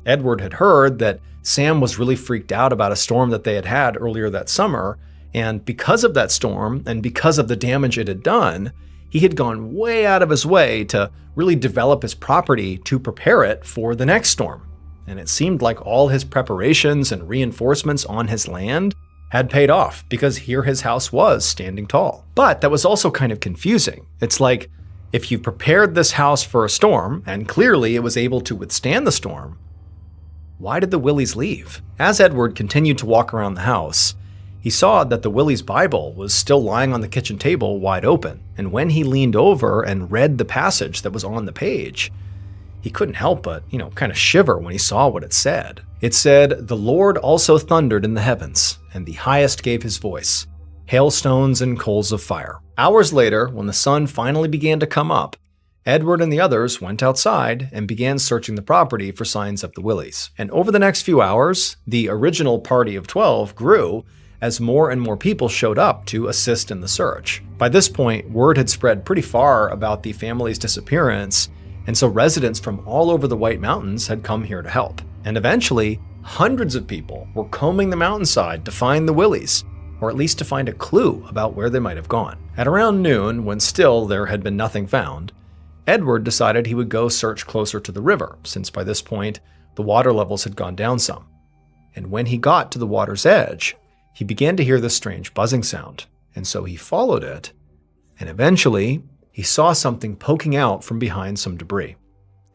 Edward had heard that Sam was really freaked out about a storm that they had had earlier that summer, and because of that storm and because of the damage it had done, he had gone way out of his way to really develop his property to prepare it for the next storm. And it seemed like all his preparations and reinforcements on his land had paid off because here his house was standing tall. But that was also kind of confusing. It's like, if you prepared this house for a storm, and clearly it was able to withstand the storm, why did the Willys leave? As Edward continued to walk around the house, he saw that the Willys' Bible was still lying on the kitchen table wide open, and when he leaned over and read the passage that was on the page, he couldn't help but, kind of shiver when he saw what it said. It said, "The Lord also thundered in the heavens, and the highest gave his voice, hailstones and coals of fire." Hours later, when the sun finally began to come up, Edward and the others went outside and began searching the property for signs of the Willys. And over the next few hours, the original party of 12 grew as more and more people showed up to assist in the search. By this point, word had spread pretty far about the family's disappearance, and so residents from all over the White Mountains had come here to help. And eventually, hundreds of people were combing the mountainside to find the Willys, or at least to find a clue about where they might have gone. At around noon, when still there had been nothing found, Edward decided he would go search closer to the river, since by this point, the water levels had gone down some. And when he got to the water's edge, he began to hear this strange buzzing sound, and so he followed it, and eventually, he saw something poking out from behind some debris.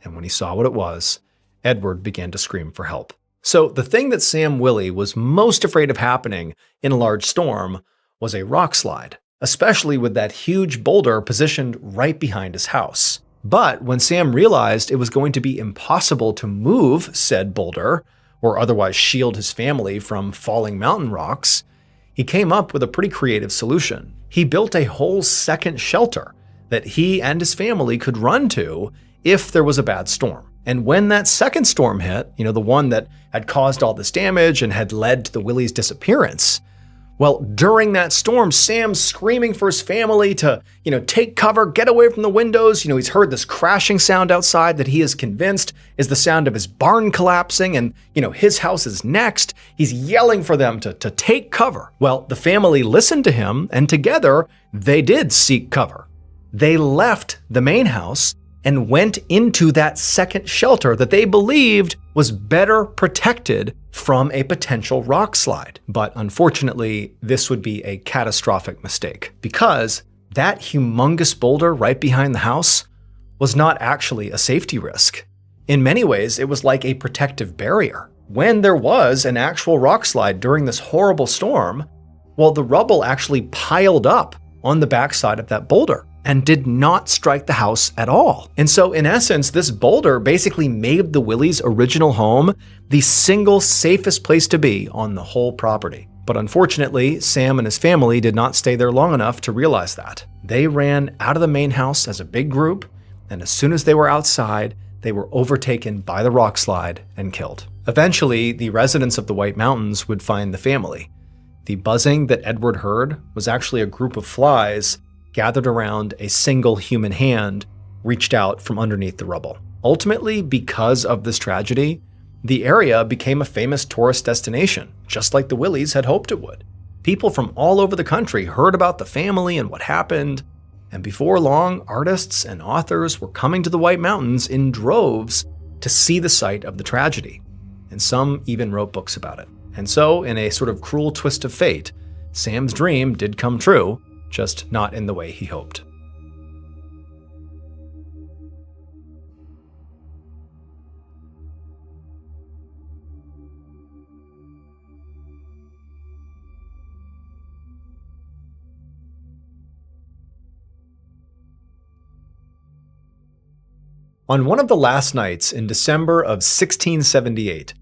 And when he saw what it was, Edward began to scream for help. So the thing that Sam Willey was most afraid of happening in a large storm was a rock slide, especially with that huge boulder positioned right behind his house. But when Sam realized it was going to be impossible to move said boulder, or otherwise shield his family from falling mountain rocks, he came up with a pretty creative solution. He built a whole second shelter that he and his family could run to if there was a bad storm. And when that second storm hit, the one that had caused all this damage and had led to the Willys' disappearance, well, during that storm, Sam's screaming for his family to, take cover, get away from the windows. He's heard this crashing sound outside that he is convinced is the sound of his barn collapsing, and, his house is next. He's yelling for them to take cover. Well, the family listened to him, and together they did seek cover. They left the main house and went into that second shelter that they believed was better protected from a potential rock slide. But unfortunately, this would be a catastrophic mistake because that humongous boulder right behind the house was not actually a safety risk. In many ways, it was like a protective barrier. When there was an actual rock slide during this horrible storm, well, the rubble actually piled up on the backside of that boulder and did not strike the house at all. And so in essence, this boulder basically made the Willys' original home the single safest place to be on the whole property. But unfortunately, Sam and his family did not stay there long enough to realize that. They ran out of the main house as a big group, and as soon as they were outside, they were overtaken by the rock slide and killed. Eventually, the residents of the White Mountains would find the family. The buzzing that Edward heard was actually a group of flies gathered around a single human hand reached out from underneath the rubble. Ultimately, because of this tragedy, the area became a famous tourist destination, just like the Willys had hoped it would. People from all over the country heard about the family and what happened, and before long, artists and authors were coming to the White Mountains in droves to see the site of the tragedy, and some even wrote books about it. And so, in a sort of cruel twist of fate, Sam's dream did come true, just not in the way he hoped. On one of the last nights in December of 1678,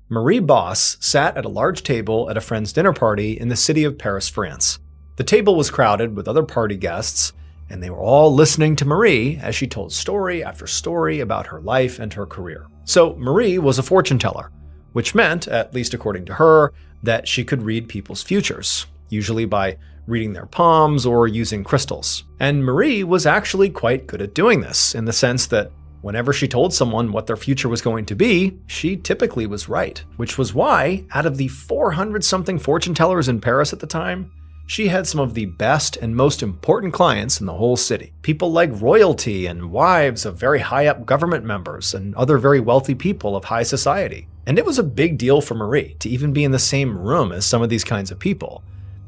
Marie Bosse sat at a large table at a friend's dinner party in the city of Paris, France. The table was crowded with other party guests, and they were all listening to Marie as she told story after story about her life and her career. So Marie was a fortune teller, which meant, at least according to her, that she could read people's futures, usually by reading their palms or using crystals. And Marie was actually quite good at doing this, in the sense that whenever she told someone what their future was going to be, she typically was right, which was why, out of the 400-something fortune tellers in Paris at the time, she had some of the best and most important clients in the whole city. People like royalty and wives of very high-up government members and other very wealthy people of high society. And it was a big deal for Marie to even be in the same room as some of these kinds of people,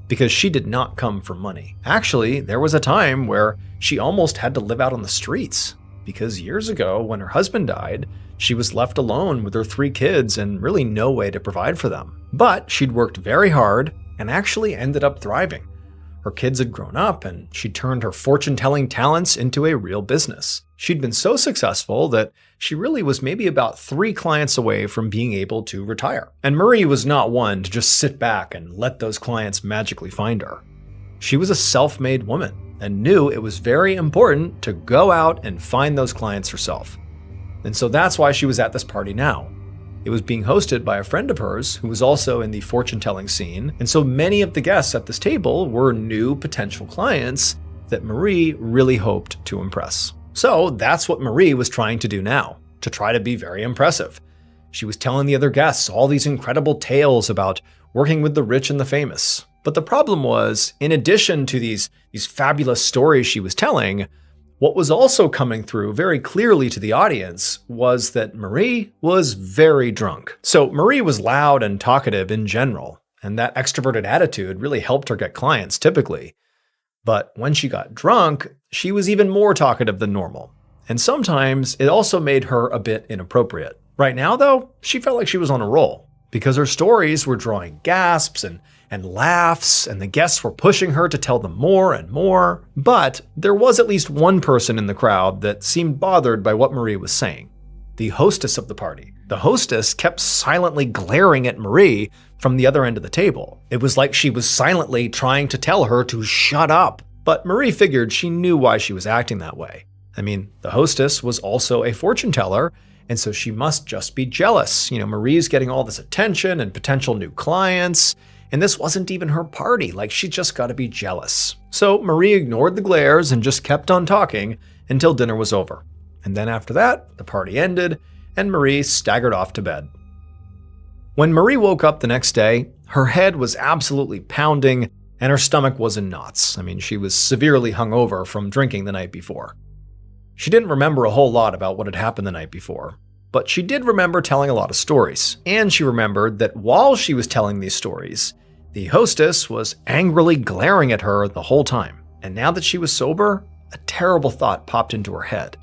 because she did not come from money. Actually, there was a time where she almost had to live out on the streets, because years ago, when her husband died, she was left alone with her 3 kids and really no way to provide for them. But she'd worked very hard and actually ended up thriving. Her kids had grown up and she'd turned her fortune-telling talents into a real business. She'd been so successful that she really was maybe about 3 clients away from being able to retire. And Marie was not one to just sit back and let those clients magically find her. She was a self-made woman and knew it was very important to go out and find those clients herself. And so that's why she was at this party now. It was being hosted by a friend of hers who was also in the fortune-telling scene, and so many of the guests at this table were new potential clients that Marie really hoped to impress. So that's what Marie was trying to do now, to try to be very impressive. She was telling the other guests all these incredible tales about working with the rich and the famous. But the problem was, in addition to these fabulous stories she was telling, what was also coming through very clearly to the audience was that Marie was very drunk. So Marie was loud and talkative in general, and that extroverted attitude really helped her get clients typically. But when she got drunk, she was even more talkative than normal. And sometimes it also made her a bit inappropriate. Right now, though, she felt like she was on a roll, because her stories were drawing gasps and laughs, and the guests were pushing her to tell them more and more. But there was at least one person in the crowd that seemed bothered by what Marie was saying: the hostess of the party. The hostess kept silently glaring at Marie from the other end of the table. It was like she was silently trying to tell her to shut up. But Marie figured she knew why she was acting that way. I mean, the hostess was also a fortune teller, and so she must just be jealous. Marie's getting all this attention and potential new clients, and this wasn't even her party. Like, she just got to be jealous. So Marie ignored the glares and just kept on talking until dinner was over. And then after that, the party ended, and Marie staggered off to bed. When Marie woke up the next day, her head was absolutely pounding, and her stomach was in knots. I mean, she was severely hungover from drinking the night before. She didn't remember a whole lot about what had happened the night before, but she did remember telling a lot of stories. And she remembered that while she was telling these stories, the hostess was angrily glaring at her the whole time. And now that she was sober, a terrible thought popped into her head.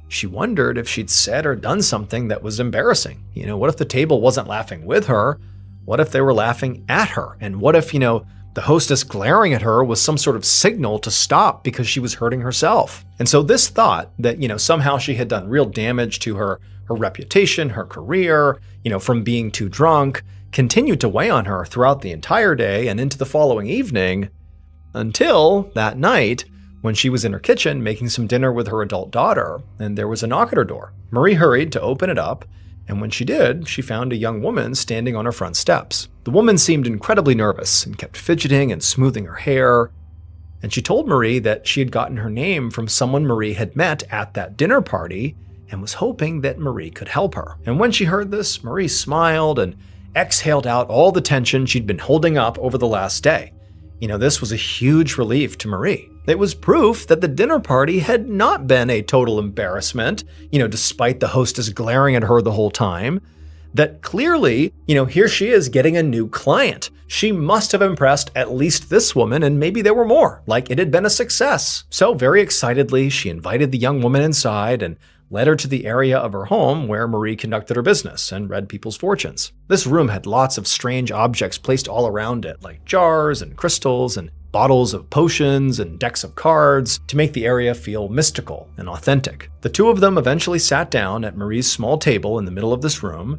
She wondered if she'd said or done something that was embarrassing. What if the table wasn't laughing with her? What if they were laughing at her? And what if, the hostess glaring at her was some sort of signal to stop because she was hurting herself? And so this thought that, somehow she had done real damage to her reputation, her career, from being too drunk, continued to weigh on her throughout the entire day and into the following evening, until that night when she was in her kitchen making some dinner with her adult daughter, and there was a knock at her door. Marie hurried to open it up, and when she did, she found a young woman standing on her front steps. The woman seemed incredibly nervous and kept fidgeting and smoothing her hair, and she told Marie that she had gotten her name from someone Marie had met at that dinner party and was hoping that Marie could help her. And when she heard this, Marie smiled and exhaled out all the tension she'd been holding up over the last day. This was a huge relief to Marie. It was proof that the dinner party had not been a total embarrassment, despite the hostess glaring at her the whole time. That clearly, here she is getting a new client. She must have impressed at least this woman, and maybe there were more, like it had been a success. So very excitedly, she invited the young woman inside and led her to the area of her home where Marie conducted her business and read people's fortunes. This room had lots of strange objects placed all around it, like jars and crystals and bottles of potions and decks of cards to make the area feel mystical and authentic. The two of them eventually sat down at Marie's small table in the middle of this room,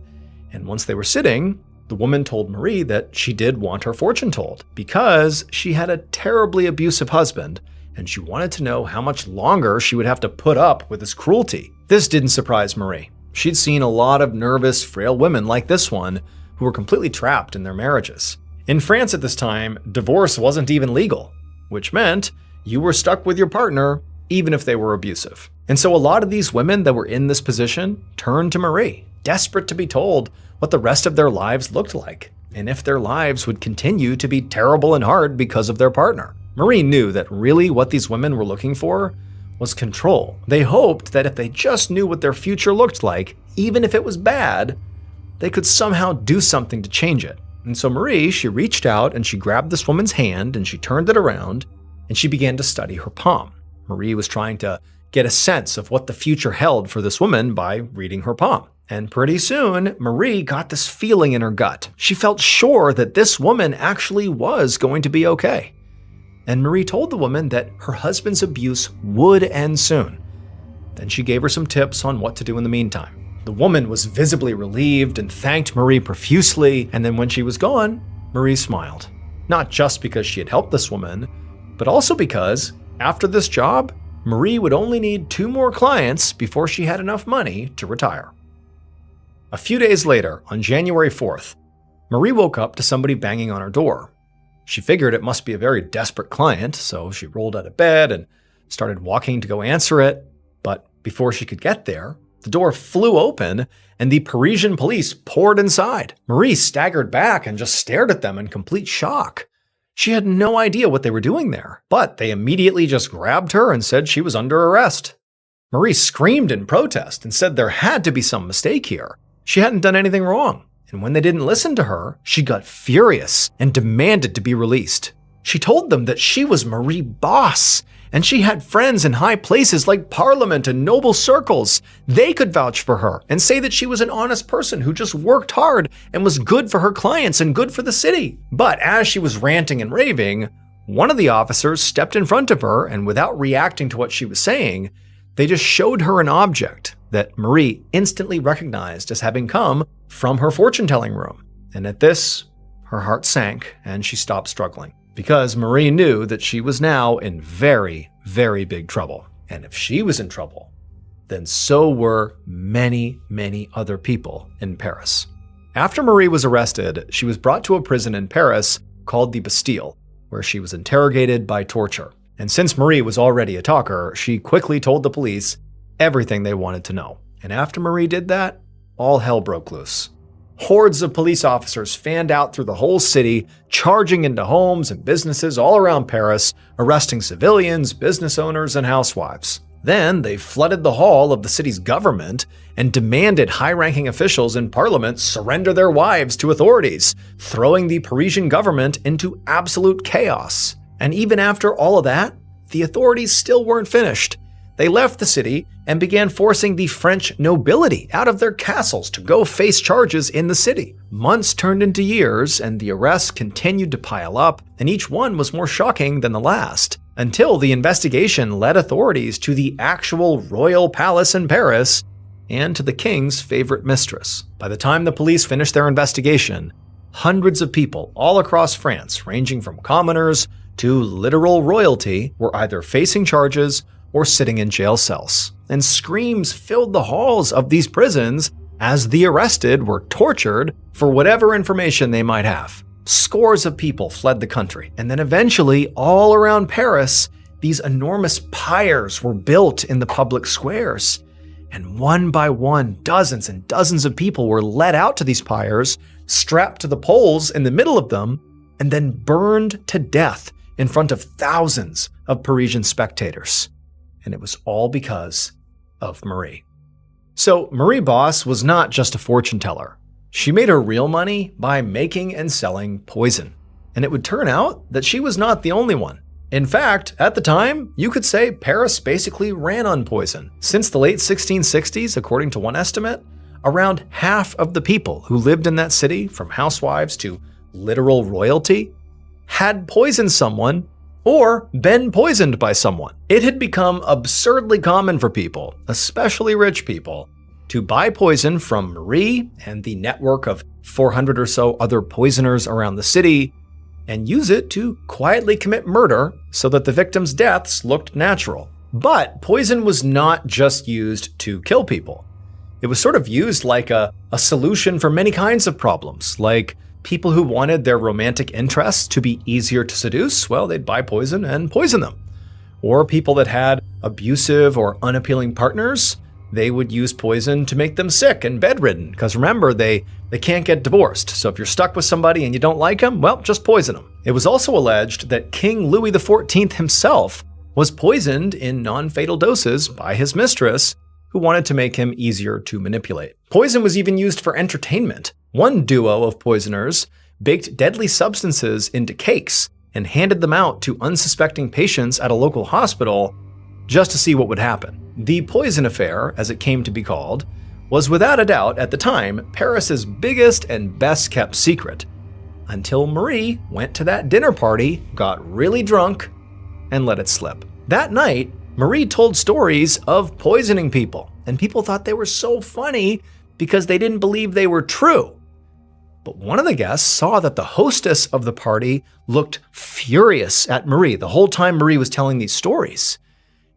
and once they were sitting, the woman told Marie that she did want her fortune told because she had a terribly abusive husband and she wanted to know how much longer she would have to put up with his cruelty. This didn't surprise Marie. She'd seen a lot of nervous, frail women like this one who were completely trapped in their marriages. In France at this time, divorce wasn't even legal, which meant you were stuck with your partner even if they were abusive. And so a lot of these women that were in this position turned to Marie, desperate to be told what the rest of their lives looked like, and if their lives would continue to be terrible and hard because of their partner. Marie knew that really what these women were looking for was control. They hoped that if they just knew what their future looked like, even if it was bad, they could somehow do something to change it. And so Marie, she reached out and she grabbed this woman's hand and she turned it around and she began to study her palm. Marie was trying to get a sense of what the future held for this woman by reading her palm. And pretty soon, Marie got this feeling in her gut. She felt sure that this woman actually was going to be okay. And Marie told the woman that her husband's abuse would end soon. Then she gave her some tips on what to do in the meantime. The woman was visibly relieved and thanked Marie profusely, and then when she was gone, Marie smiled. Not just because she had helped this woman, but also because, after this job, Marie would only need 2 more clients before she had enough money to retire. A few days later, on January 4th, Marie woke up to somebody banging on her door. She figured it must be a very desperate client, so she rolled out of bed and started walking to go answer it. But before she could get there, the door flew open and the Parisian police poured inside. Marie staggered back and just stared at them in complete shock. She had no idea what they were doing there, but they immediately just grabbed her and said she was under arrest. Marie screamed in protest and said there had to be some mistake here. She hadn't done anything wrong. And when they didn't listen to her, she got furious and demanded to be released. She told them that she was Marie Boss, and she had friends in high places like Parliament and noble circles. They could vouch for her and say that she was an honest person who just worked hard and was good for her clients and good for the city. But as she was ranting and raving, one of the officers stepped in front of her, and without reacting to what she was saying, they just showed her an object that Marie instantly recognized as having come from her fortune-telling room. And at this, her heart sank and she stopped struggling, because Marie knew that she was now in very, very big trouble. And if she was in trouble, then so were many, many other people in Paris. After Marie was arrested, she was brought to a prison in Paris called the Bastille, where she was interrogated by torture. And since Marie was already a talker, she quickly told the police everything they wanted to know. And after Marie did that, all hell broke loose. Hordes of police officers fanned out through the whole city, charging into homes and businesses all around Paris, arresting civilians, business owners, and housewives. Then they flooded the hall of the city's government and demanded high-ranking officials in parliament surrender their wives to authorities, throwing the Parisian government into absolute chaos. And even after all of that, the authorities still weren't finished. They left the city and began forcing the French nobility out of their castles to go face charges in the city. Months turned into years, and the arrests continued to pile up, and each one was more shocking than the last, until the investigation led authorities to the actual royal palace in Paris and to the king's favorite mistress. By the time the police finished their investigation, hundreds of people all across France, ranging from commoners to literal royalty, were either facing charges or sitting in jail cells. And screams filled the halls of these prisons as the arrested were tortured for whatever information they might have. Scores of people fled the country, and then eventually, all around Paris, these enormous pyres were built in the public squares. And one by one, dozens and dozens of people were led out to these pyres, strapped to the poles in the middle of them, and then burned to death in front of thousands of Parisian spectators. And it was all because of Marie. So Marie Bosse was not just a fortune teller. She made her real money by making and selling poison. And it would turn out that she was not the only one. In fact, at the time, you could say Paris basically ran on poison. Since the late 1660s, according to one estimate, around half of the people who lived in that city, from housewives to literal royalty, had poisoned someone or been poisoned by someone. It had become absurdly common for people, especially rich people, to buy poison from Marie and the network of 400 or so other poisoners around the city and use it to quietly commit murder so that the victims' deaths looked natural. But poison was not just used to kill people. It was sort of used like a solution for many kinds of problems, like people who wanted their romantic interests to be easier to seduce, well, they'd buy poison and poison them. Or people that had abusive or unappealing partners, they would use poison to make them sick and bedridden, because remember, they can't get divorced. So if you're stuck with somebody and you don't like them, well, just poison them. It was also alleged that King Louis XIV himself was poisoned in non-fatal doses by his mistress, who wanted to make him easier to manipulate. Poison was even used for entertainment. One duo of poisoners baked deadly substances into cakes and handed them out to unsuspecting patients at a local hospital just to see what would happen. The poison affair, as it came to be called, was without a doubt at the time Paris's biggest and best kept secret, until Marie went to that dinner party, got really drunk, and let it slip. That night, Marie told stories of poisoning people, and people thought they were so funny because they didn't believe they were true. But one of the guests saw that the hostess of the party looked furious at Marie the whole time Marie was telling these stories.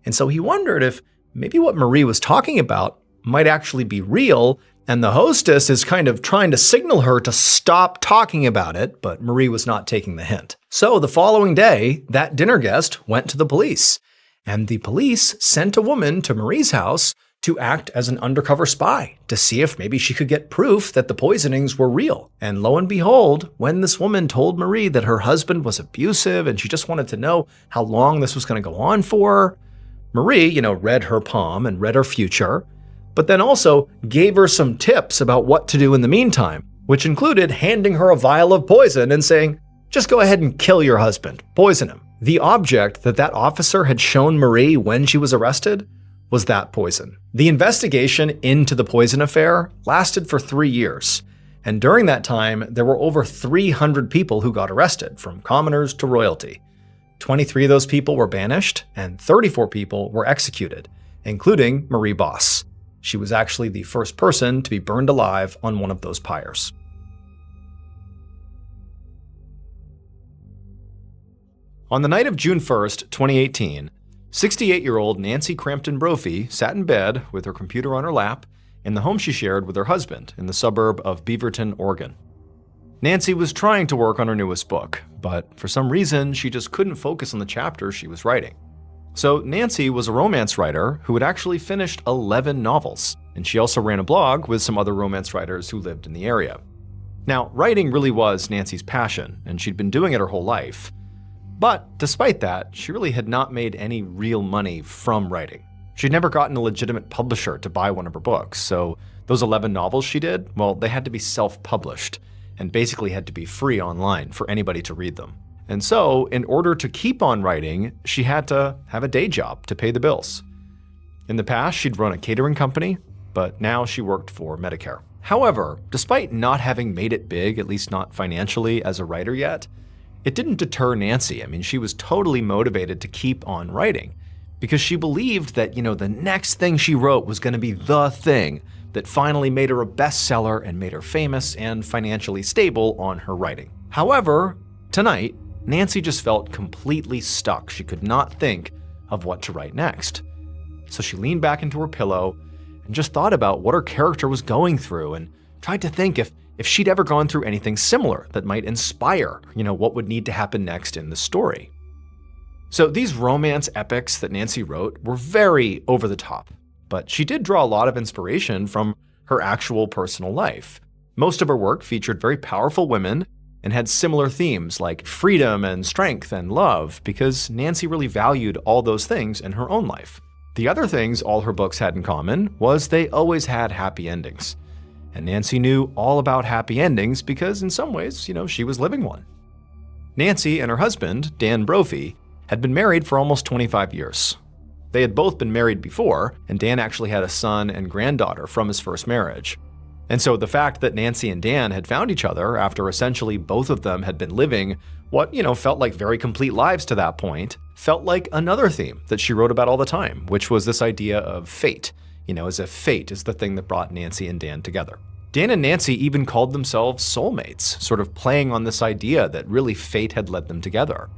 And so he wondered if maybe what Marie was talking about might actually be real, and the hostess is kind of trying to signal her to stop talking about it, but Marie was not taking the hint. So the following day, that dinner guest went to the police, and the police sent a woman to Marie's house to act as an undercover spy to see if maybe she could get proof that the poisonings were real. And lo and behold, when this woman told Marie that her husband was abusive and she just wanted to know how long this was going to go on for, Marie, read her palm and read her future, but then also gave her some tips about what to do in the meantime, which included handing her a vial of poison and saying, just go ahead and kill your husband, poison him. The object that officer had shown Marie when she was arrested was that poison. The investigation into the poison affair lasted for 3 years, and during that time, there were over 300 people who got arrested, from commoners to royalty. 23 of those people were banished, and 34 people were executed, including Marie Bosse. She was actually the first person to be burned alive on one of those pyres. On the night of June 1st, 2018, 68-year-old Nancy Crampton Brophy sat in bed with her computer on her lap in the home she shared with her husband in the suburb of Beaverton, Oregon. Nancy was trying to work on her newest book, but for some reason, she just couldn't focus on the chapters she was writing. So Nancy was a romance writer who had actually finished 11 novels, and she also ran a blog with some other romance writers who lived in the area. Now, writing really was Nancy's passion, and she'd been doing it her whole life. But despite that, she really had not made any real money from writing. She'd never gotten a legitimate publisher to buy one of her books, so those 11 novels she did, well, they had to be self-published, and basically had to be free online for anybody to read them. And so, in order to keep on writing, she had to have a day job to pay the bills. In the past, she'd run a catering company, but now she worked for Medicare. However, despite not having made it big, at least not financially as a writer yet, it didn't deter Nancy. I mean, she was totally motivated to keep on writing because she believed that, the next thing she wrote was going to be the thing that finally made her a bestseller and made her famous and financially stable on her writing. However, tonight, Nancy just felt completely stuck. She could not think of what to write next. So she leaned back into her pillow and just thought about what her character was going through and tried to think if she'd ever gone through anything similar that might inspire, what would need to happen next in the story. So these romance epics that Nancy wrote were very over the top, but she did draw a lot of inspiration from her actual personal life. Most of her work featured very powerful women and had similar themes like freedom and strength and love, because Nancy really valued all those things in her own life. The other things all her books had in common was they always had happy endings. And Nancy knew all about happy endings because in some ways, she was living one. Nancy and her husband, Dan Brophy, had been married for almost 25 years. They had both been married before, and Dan actually had a son and granddaughter from his first marriage. And so the fact that Nancy and Dan had found each other after essentially both of them had been living what, felt like very complete lives to that point, felt like another theme that she wrote about all the time, which was this idea of fate, as if fate is the thing that brought Nancy and Dan together. Dan and Nancy even called themselves soulmates, sort of playing on this idea that really fate had led them together.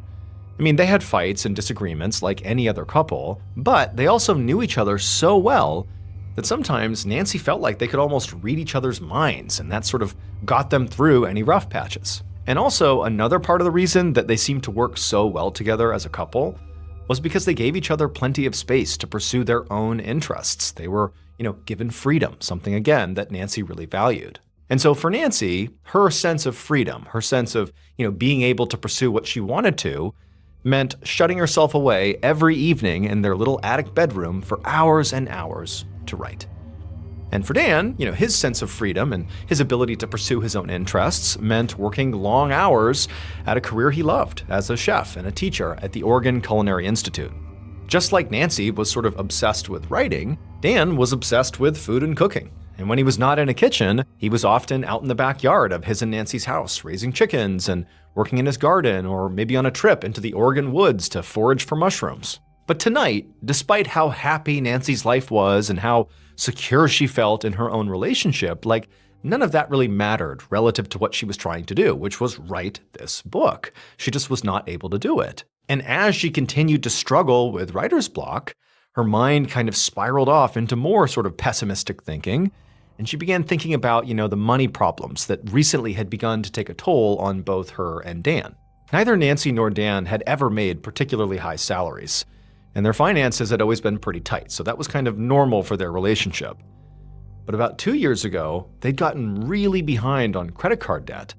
They had fights and disagreements like any other couple, but they also knew each other so well that sometimes Nancy felt like they could almost read each other's minds, and that sort of got them through any rough patches. And also, another part of the reason that they seemed to work so well together as a couple was because they gave each other plenty of space to pursue their own interests. They were, given freedom, something again that Nancy really valued. And so for Nancy, her sense of freedom, her sense of, being able to pursue what she wanted to, meant shutting herself away every evening in their little attic bedroom for hours and hours to write. And for Dan, his sense of freedom and his ability to pursue his own interests meant working long hours at a career he loved as a chef and a teacher at the Oregon Culinary Institute. Just like Nancy was sort of obsessed with writing, Dan was obsessed with food and cooking. And when he was not in a kitchen, he was often out in the backyard of his and Nancy's house, raising chickens and working in his garden, or maybe on a trip into the Oregon woods to forage for mushrooms. But tonight, despite how happy Nancy's life was and how secure she felt in her own relationship, none of that really mattered relative to what she was trying to do, which was write this book. She just was not able to do it. And as she continued to struggle with writer's block, her mind kind of spiraled off into more sort of pessimistic thinking, and she began thinking about, the money problems that recently had begun to take a toll on both her and Dan. Neither Nancy nor Dan had ever made particularly high salaries, and their finances had always been pretty tight, so that was kind of normal for their relationship. But about 2 years ago, they'd gotten really behind on credit card debt,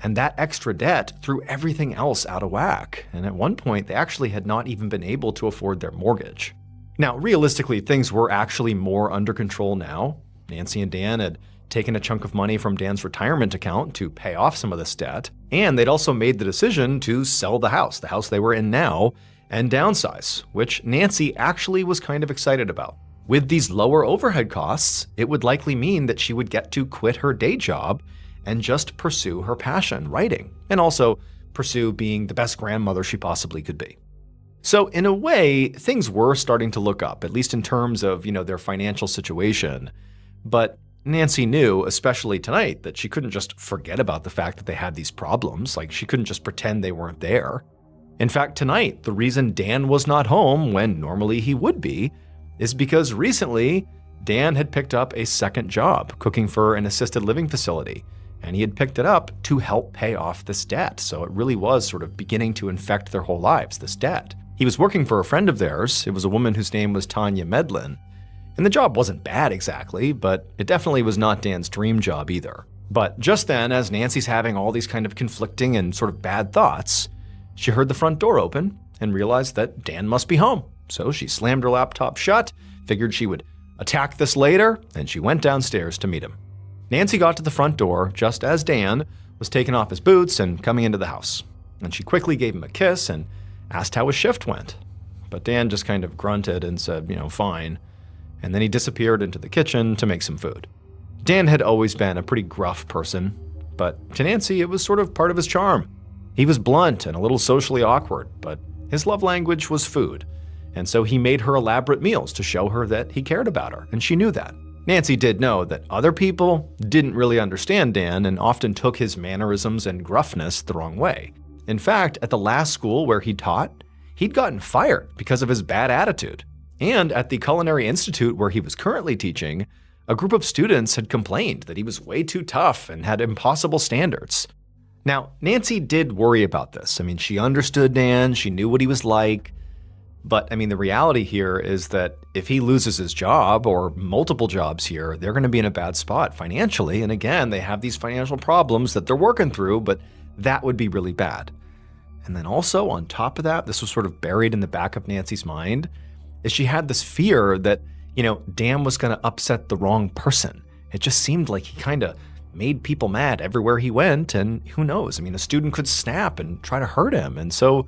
and that extra debt threw everything else out of whack, and at one point they actually had not even been able to afford their mortgage. Now, realistically, things were actually more under control now. Nancy and Dan had taken a chunk of money from Dan's retirement account to pay off some of this debt, and they'd also made the decision to sell the house they were in now, and downsize, which Nancy actually was kind of excited about. With these lower overhead costs, it would likely mean that she would get to quit her day job and just pursue her passion, writing, and also pursue being the best grandmother she possibly could be. So in a way, things were starting to look up, at least in terms of, their financial situation. But Nancy knew, especially tonight, that she couldn't just forget about the fact that they had these problems. She couldn't just pretend they weren't there. In fact, tonight, the reason Dan was not home when normally he would be is because recently Dan had picked up a second job cooking for an assisted living facility, and he had picked it up to help pay off this debt. So it really was sort of beginning to infect their whole lives, this debt. He was working for a friend of theirs. It was a woman whose name was Tanya Medlin. And the job wasn't bad exactly, but it definitely was not Dan's dream job either. But just then, as Nancy's having all these kind of conflicting and sort of bad thoughts, she heard the front door open and realized that Dan must be home. So she slammed her laptop shut, figured she would attack this later, and she went downstairs to meet him. Nancy got to the front door just as Dan was taking off his boots and coming into the house. And she quickly gave him a kiss and asked how his shift went. But Dan just kind of grunted and said, fine. And then he disappeared into the kitchen to make some food. Dan had always been a pretty gruff person, but to Nancy it was sort of part of his charm. He was blunt and a little socially awkward, but his love language was food. And so he made her elaborate meals to show her that he cared about her, and she knew that. Nancy did know that other people didn't really understand Dan and often took his mannerisms and gruffness the wrong way. In fact, at the last school where he taught, he'd gotten fired because of his bad attitude. And at the Culinary Institute where he was currently teaching, a group of students had complained that he was way too tough and had impossible standards. Now, Nancy did worry about this. She understood Dan, she knew what he was like. But the reality here is that if he loses his job or multiple jobs here, they're going to be in a bad spot financially. And again, they have these financial problems that they're working through, but that would be really bad. And then also on top of that, this was sort of buried in the back of Nancy's mind, is she had this fear that, Dan was going to upset the wrong person. It just seemed like he kind of made people mad everywhere he went, and who knows? A student could snap and try to hurt him. And so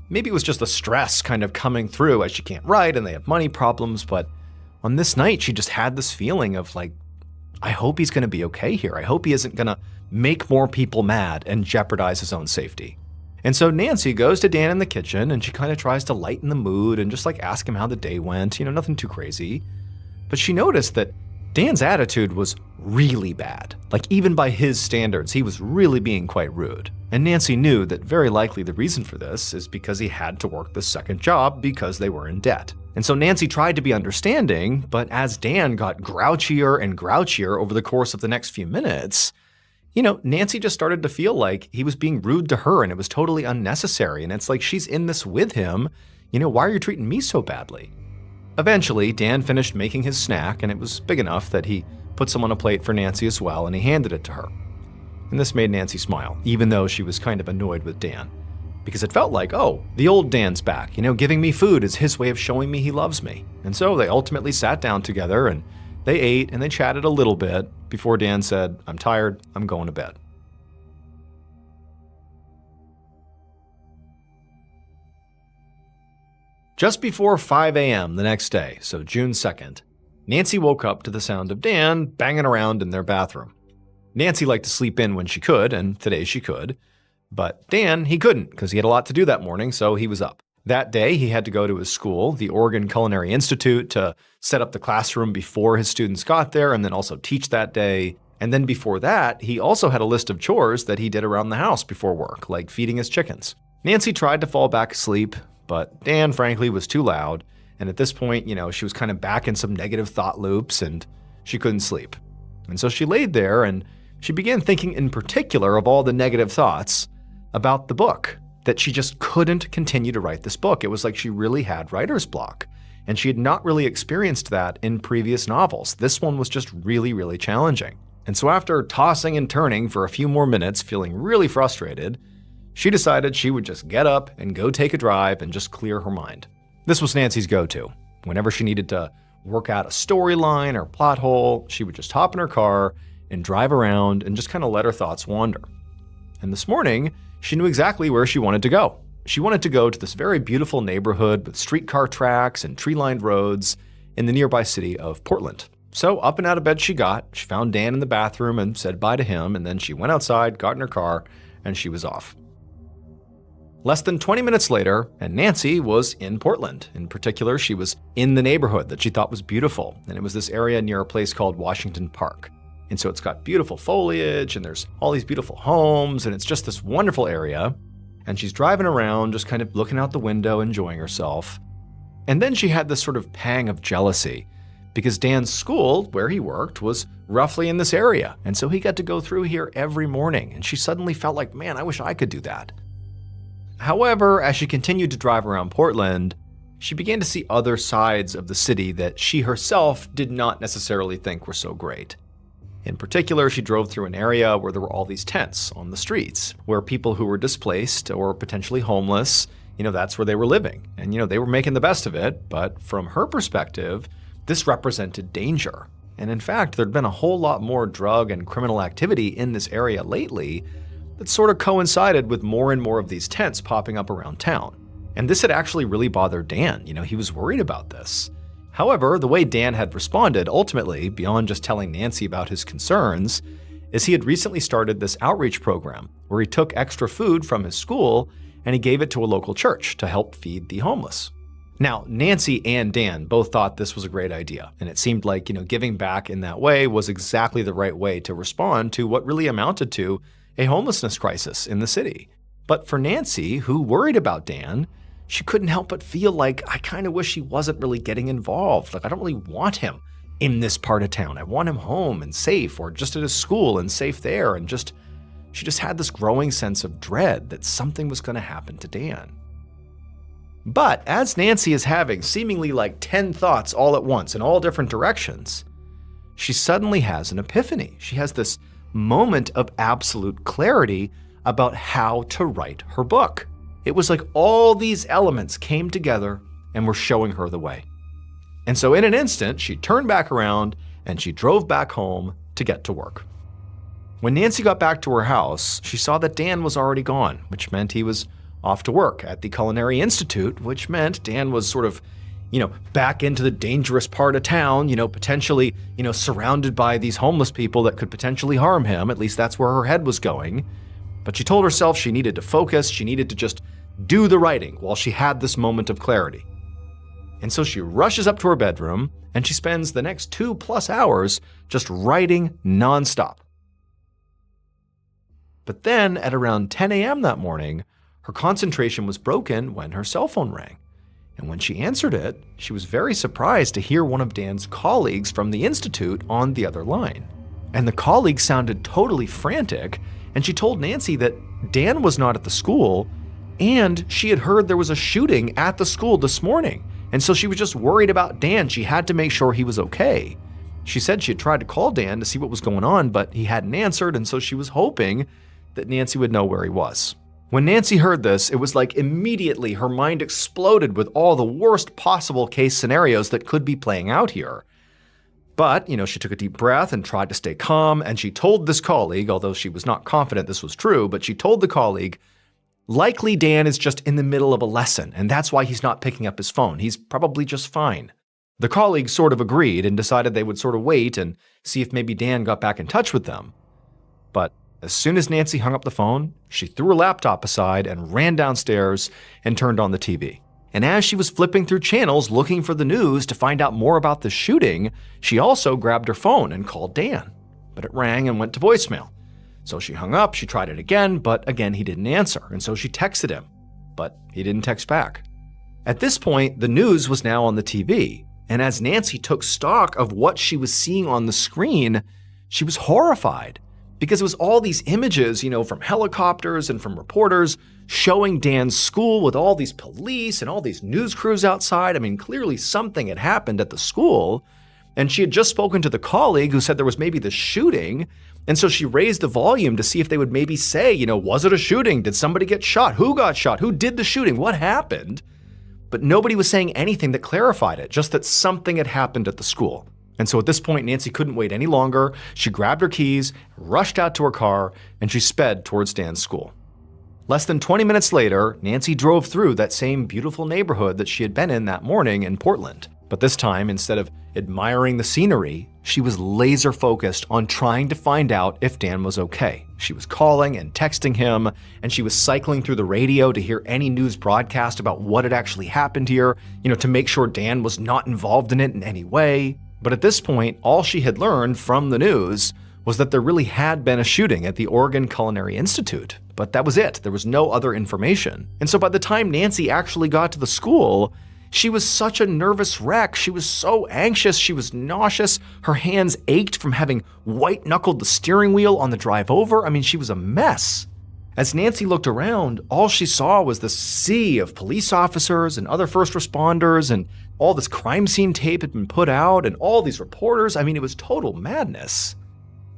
maybe it was just the stress kind of coming through as she can't write and they have money problems. But on this night, she just had this feeling of like, I hope he's going to be okay here. I hope he isn't going to make more people mad and jeopardize his own safety. And so Nancy goes to Dan in the kitchen and she kind of tries to lighten the mood and just like ask him how the day went, nothing too crazy. But she noticed that Dan's attitude was really bad. Like even by his standards, he was really being quite rude. And Nancy knew that very likely the reason for this is because he had to work the second job because they were in debt. And so Nancy tried to be understanding, but as Dan got grouchier and grouchier over the course of the next few minutes, Nancy just started to feel like he was being rude to her and it was totally unnecessary. And it's like, she's in this with him. Why are you treating me so badly? Eventually, Dan finished making his snack and it was big enough that he put some on a plate for Nancy as well and he handed it to her. And this made Nancy smile, even though she was kind of annoyed with Dan. Because it felt like, oh, the old Dan's back. Giving me food is his way of showing me he loves me. And so they ultimately sat down together and they ate and they chatted a little bit before Dan said, I'm tired, I'm going to bed. Just before 5 a.m. the next day, so June 2nd, Nancy woke up to the sound of Dan banging around in their bathroom. Nancy liked to sleep in when she could, and today she could. But Dan, he couldn't because he had a lot to do that morning, so he was up. That day, he had to go to his school, the Oregon Culinary Institute, to set up the classroom before his students got there and then also teach that day. And then before that, he also had a list of chores that he did around the house before work, like feeding his chickens. Nancy tried to fall back asleep, but Dan, frankly, was too loud. And at this point, she was kind of back in some negative thought loops and she couldn't sleep. And so she laid there and she began thinking in particular of all the negative thoughts about the book, that she just couldn't continue to write this book. It was like she really had writer's block. And she had not really experienced that in previous novels. This one was just really, really challenging. And so after tossing and turning for a few more minutes, feeling really frustrated, she decided she would just get up and go take a drive and just clear her mind. This was Nancy's go-to. Whenever she needed to work out a storyline or plot hole, she would just hop in her car and drive around and just kind of let her thoughts wander. And this morning, she knew exactly where she wanted to go. She wanted to go to this very beautiful neighborhood with streetcar tracks and tree-lined roads in the nearby city of Portland. So up and out of bed she got. She found Dan in the bathroom and said bye to him, and then she went outside, got in her car, and she was off. Less than 20 minutes later, and Nancy was in Portland. In particular, she was in the neighborhood that she thought was beautiful, and it was this area near a place called Washington Park. And so it's got beautiful foliage, and there's all these beautiful homes, and it's just this wonderful area. And she's driving around, just kind of looking out the window, enjoying herself. And then she had this sort of pang of jealousy, because Dan's school, where he worked, was roughly in this area. And so he got to go through here every morning, and she suddenly felt like, man, I wish I could do that. However, as she continued to drive around Portland, she began to see other sides of the city that she herself did not necessarily think were so great. In particular, she drove through an area where there were all these tents on the streets, where people who were displaced or potentially homeless, that's where they were living. And, they were making the best of it, but from her perspective, this represented danger. And in fact, there'd been a whole lot more drug and criminal activity in this area lately that sort of coincided with more and more of these tents popping up around town. And this had actually really bothered Dan. He was worried about this. However, the way Dan had responded, ultimately, beyond just telling Nancy about his concerns, is he had recently started this outreach program where he took extra food from his school and he gave it to a local church to help feed the homeless. Now, Nancy and Dan both thought this was a great idea, and it seemed like, giving back in that way was exactly the right way to respond to what really amounted to a homelessness crisis in the city. But for Nancy, who worried about Dan, she couldn't help but feel like, I kind of wish he wasn't really getting involved. Like, I don't really want him in this part of town. I want him home and safe, or just at his school and safe there. And she just had this growing sense of dread that something was going to happen to Dan. But as Nancy is having seemingly like 10 thoughts all at once in all different directions, she suddenly has an epiphany. She has this moment of absolute clarity about how to write her book. It was like all these elements came together and were showing her the way. And so in an instant, she turned back around and she drove back home to get to work. When Nancy got back to her house, she saw that Dan was already gone, which meant he was off to work at the Culinary Institute, which meant Dan was sort of, back into the dangerous part of town, potentially, surrounded by these homeless people that could potentially harm him. At least that's where her head was going. But she told herself she needed to focus, she needed to just do the writing while she had this moment of clarity. And so she rushes up to her bedroom and she spends the next 2+ hours just writing nonstop. But then at around 10 a.m. that morning, her concentration was broken when her cell phone rang. And when she answered it, she was very surprised to hear one of Dan's colleagues from the Institute on the other line. And the colleague sounded totally frantic, and she told Nancy that Dan was not at the school, and she had heard there was a shooting at the school this morning. And so she was just worried about Dan. She had to make sure he was okay. She said she had tried to call Dan to see what was going on, but he hadn't answered, and so she was hoping that Nancy would know where he was. When Nancy heard this, it was like immediately her mind exploded with all the worst possible case scenarios that could be playing out here. But, she took a deep breath and tried to stay calm, and she told this colleague, although she was not confident this was true, but she told the colleague, likely Dan is just in the middle of a lesson, and that's why he's not picking up his phone. He's probably just fine. The colleague sort of agreed and decided they would sort of wait and see if maybe Dan got back in touch with them. But as soon as Nancy hung up the phone, she threw her laptop aside and ran downstairs and turned on the TV. And as she was flipping through channels looking for the news to find out more about the shooting, she also grabbed her phone and called Dan. But it rang and went to voicemail. So she hung up, she tried it again, but again he didn't answer, and so she texted him, but he didn't text back. At this point, the news was now on the TV, and as Nancy took stock of what she was seeing on the screen, she was horrified. Because it was all these images, from helicopters and from reporters showing Dan's school with all these police and all these news crews outside. I mean, clearly something had happened at the school. And she had just spoken to the colleague who said there was maybe the shooting. And so she raised the volume to see if they would maybe say, was it a shooting? Did somebody get shot? Who got shot? Who did the shooting? What happened? But nobody was saying anything that clarified it, just that something had happened at the school. And so at this point, Nancy couldn't wait any longer. She grabbed her keys, rushed out to her car, and she sped towards Dan's school. Less than 20 minutes later, Nancy drove through that same beautiful neighborhood that she had been in that morning in Portland. But this time, instead of admiring the scenery, she was laser focused on trying to find out if Dan was okay. She was calling and texting him, and she was cycling through the radio to hear any news broadcast about what had actually happened here, to make sure Dan was not involved in it in any way. But at this point, all she had learned from the news was that there really had been a shooting at the Oregon Culinary Institute. But that was it. There was no other information. And so by the time Nancy actually got to the school, she was such a nervous wreck. She was so anxious. She was nauseous. Her hands ached from having white-knuckled the steering wheel on the drive over. I mean, she was a mess. As Nancy looked around, all she saw was the sea of police officers and other first responders, and all this crime scene tape had been put out, and all these reporters. I mean, it was total madness.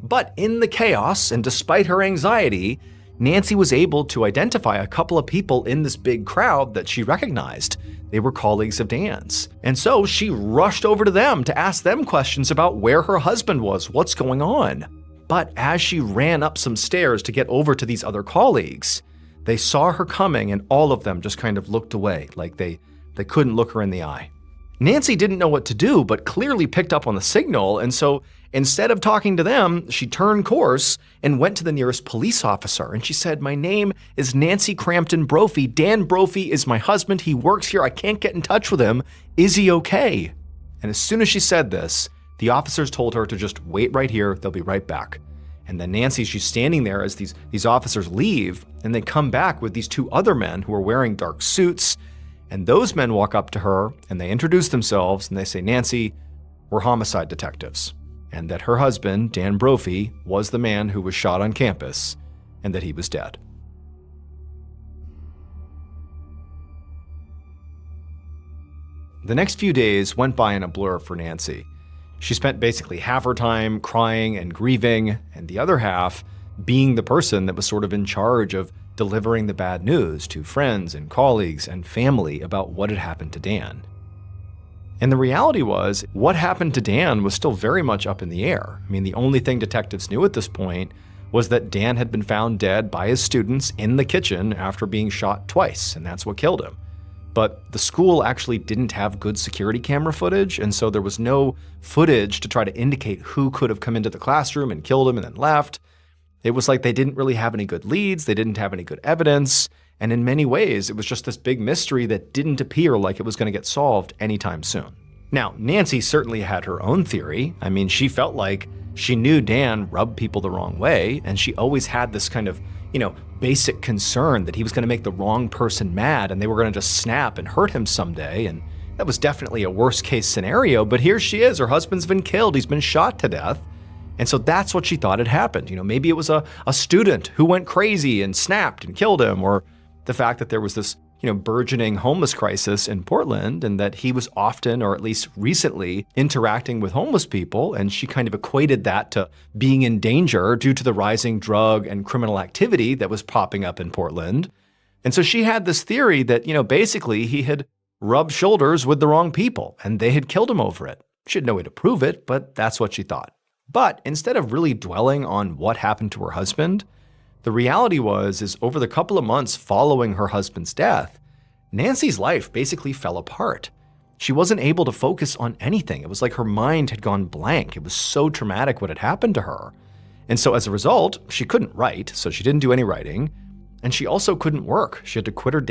But in the chaos, and despite her anxiety, Nancy was able to identify a couple of people in this big crowd that she recognized. They were colleagues of Dan's. And so she rushed over to them to ask them questions about where her husband was, what's going on. But as she ran up some stairs to get over to these other colleagues, they saw her coming and all of them just kind of looked away, like they couldn't look her in the eye. Nancy didn't know what to do, but clearly picked up on the signal, and so instead of talking to them, she turned course and went to the nearest police officer, and she said, "My name is Nancy Crampton Brophy. Dan Brophy is my husband. He works here. I can't get in touch with him. Is he okay?" And as soon as she said this, the officers told her to just wait right here. They'll be right back. And then Nancy, she's standing there as these officers leave, and they come back with these two other men who are wearing dark suits. And those men walk up to her and they introduce themselves and they say, "Nancy, we're homicide detectives," and that her husband, Dan Brophy, was the man who was shot on campus and that he was dead. The next few days went by in a blur for Nancy. She spent basically half her time crying and grieving, and the other half being the person that was sort of in charge of delivering the bad news to friends and colleagues and family about what had happened to Dan. And the reality was, what happened to Dan was still very much up in the air. I mean, the only thing detectives knew at this point was that Dan had been found dead by his students in the kitchen after being shot twice, and that's what killed him. But the school actually didn't have good security camera footage, and so there was no footage to try to indicate who could have come into the classroom and killed him and then left. It was like they didn't really have any good leads, they didn't have any good evidence, and in many ways, it was just this big mystery that didn't appear like it was going to get solved anytime soon. Now, Nancy certainly had her own theory. I mean, she felt like she knew Dan rubbed people the wrong way, and she always had this kind of, basic concern that he was going to make the wrong person mad and they were going to just snap and hurt him someday. And that was definitely a worst case scenario, but here she is, her husband's been killed, he's been shot to death. And so that's what she thought had happened. Maybe it was a student who went crazy and snapped and killed him, or the fact that there was this, burgeoning homeless crisis in Portland and that he was often, or at least recently, interacting with homeless people. And she kind of equated that to being in danger due to the rising drug and criminal activity that was popping up in Portland. And so she had this theory that, basically he had rubbed shoulders with the wrong people and they had killed him over it. She had no way to prove it, but that's what she thought. But instead of really dwelling on what happened to her husband, the reality is over the couple of months following her husband's death, Nancy's life basically fell apart. She wasn't able to focus on anything. It was like her mind had gone blank. It was so traumatic what had happened to her. And so as a result, she couldn't write, so she didn't do any writing. And she also couldn't work. She had to quit her day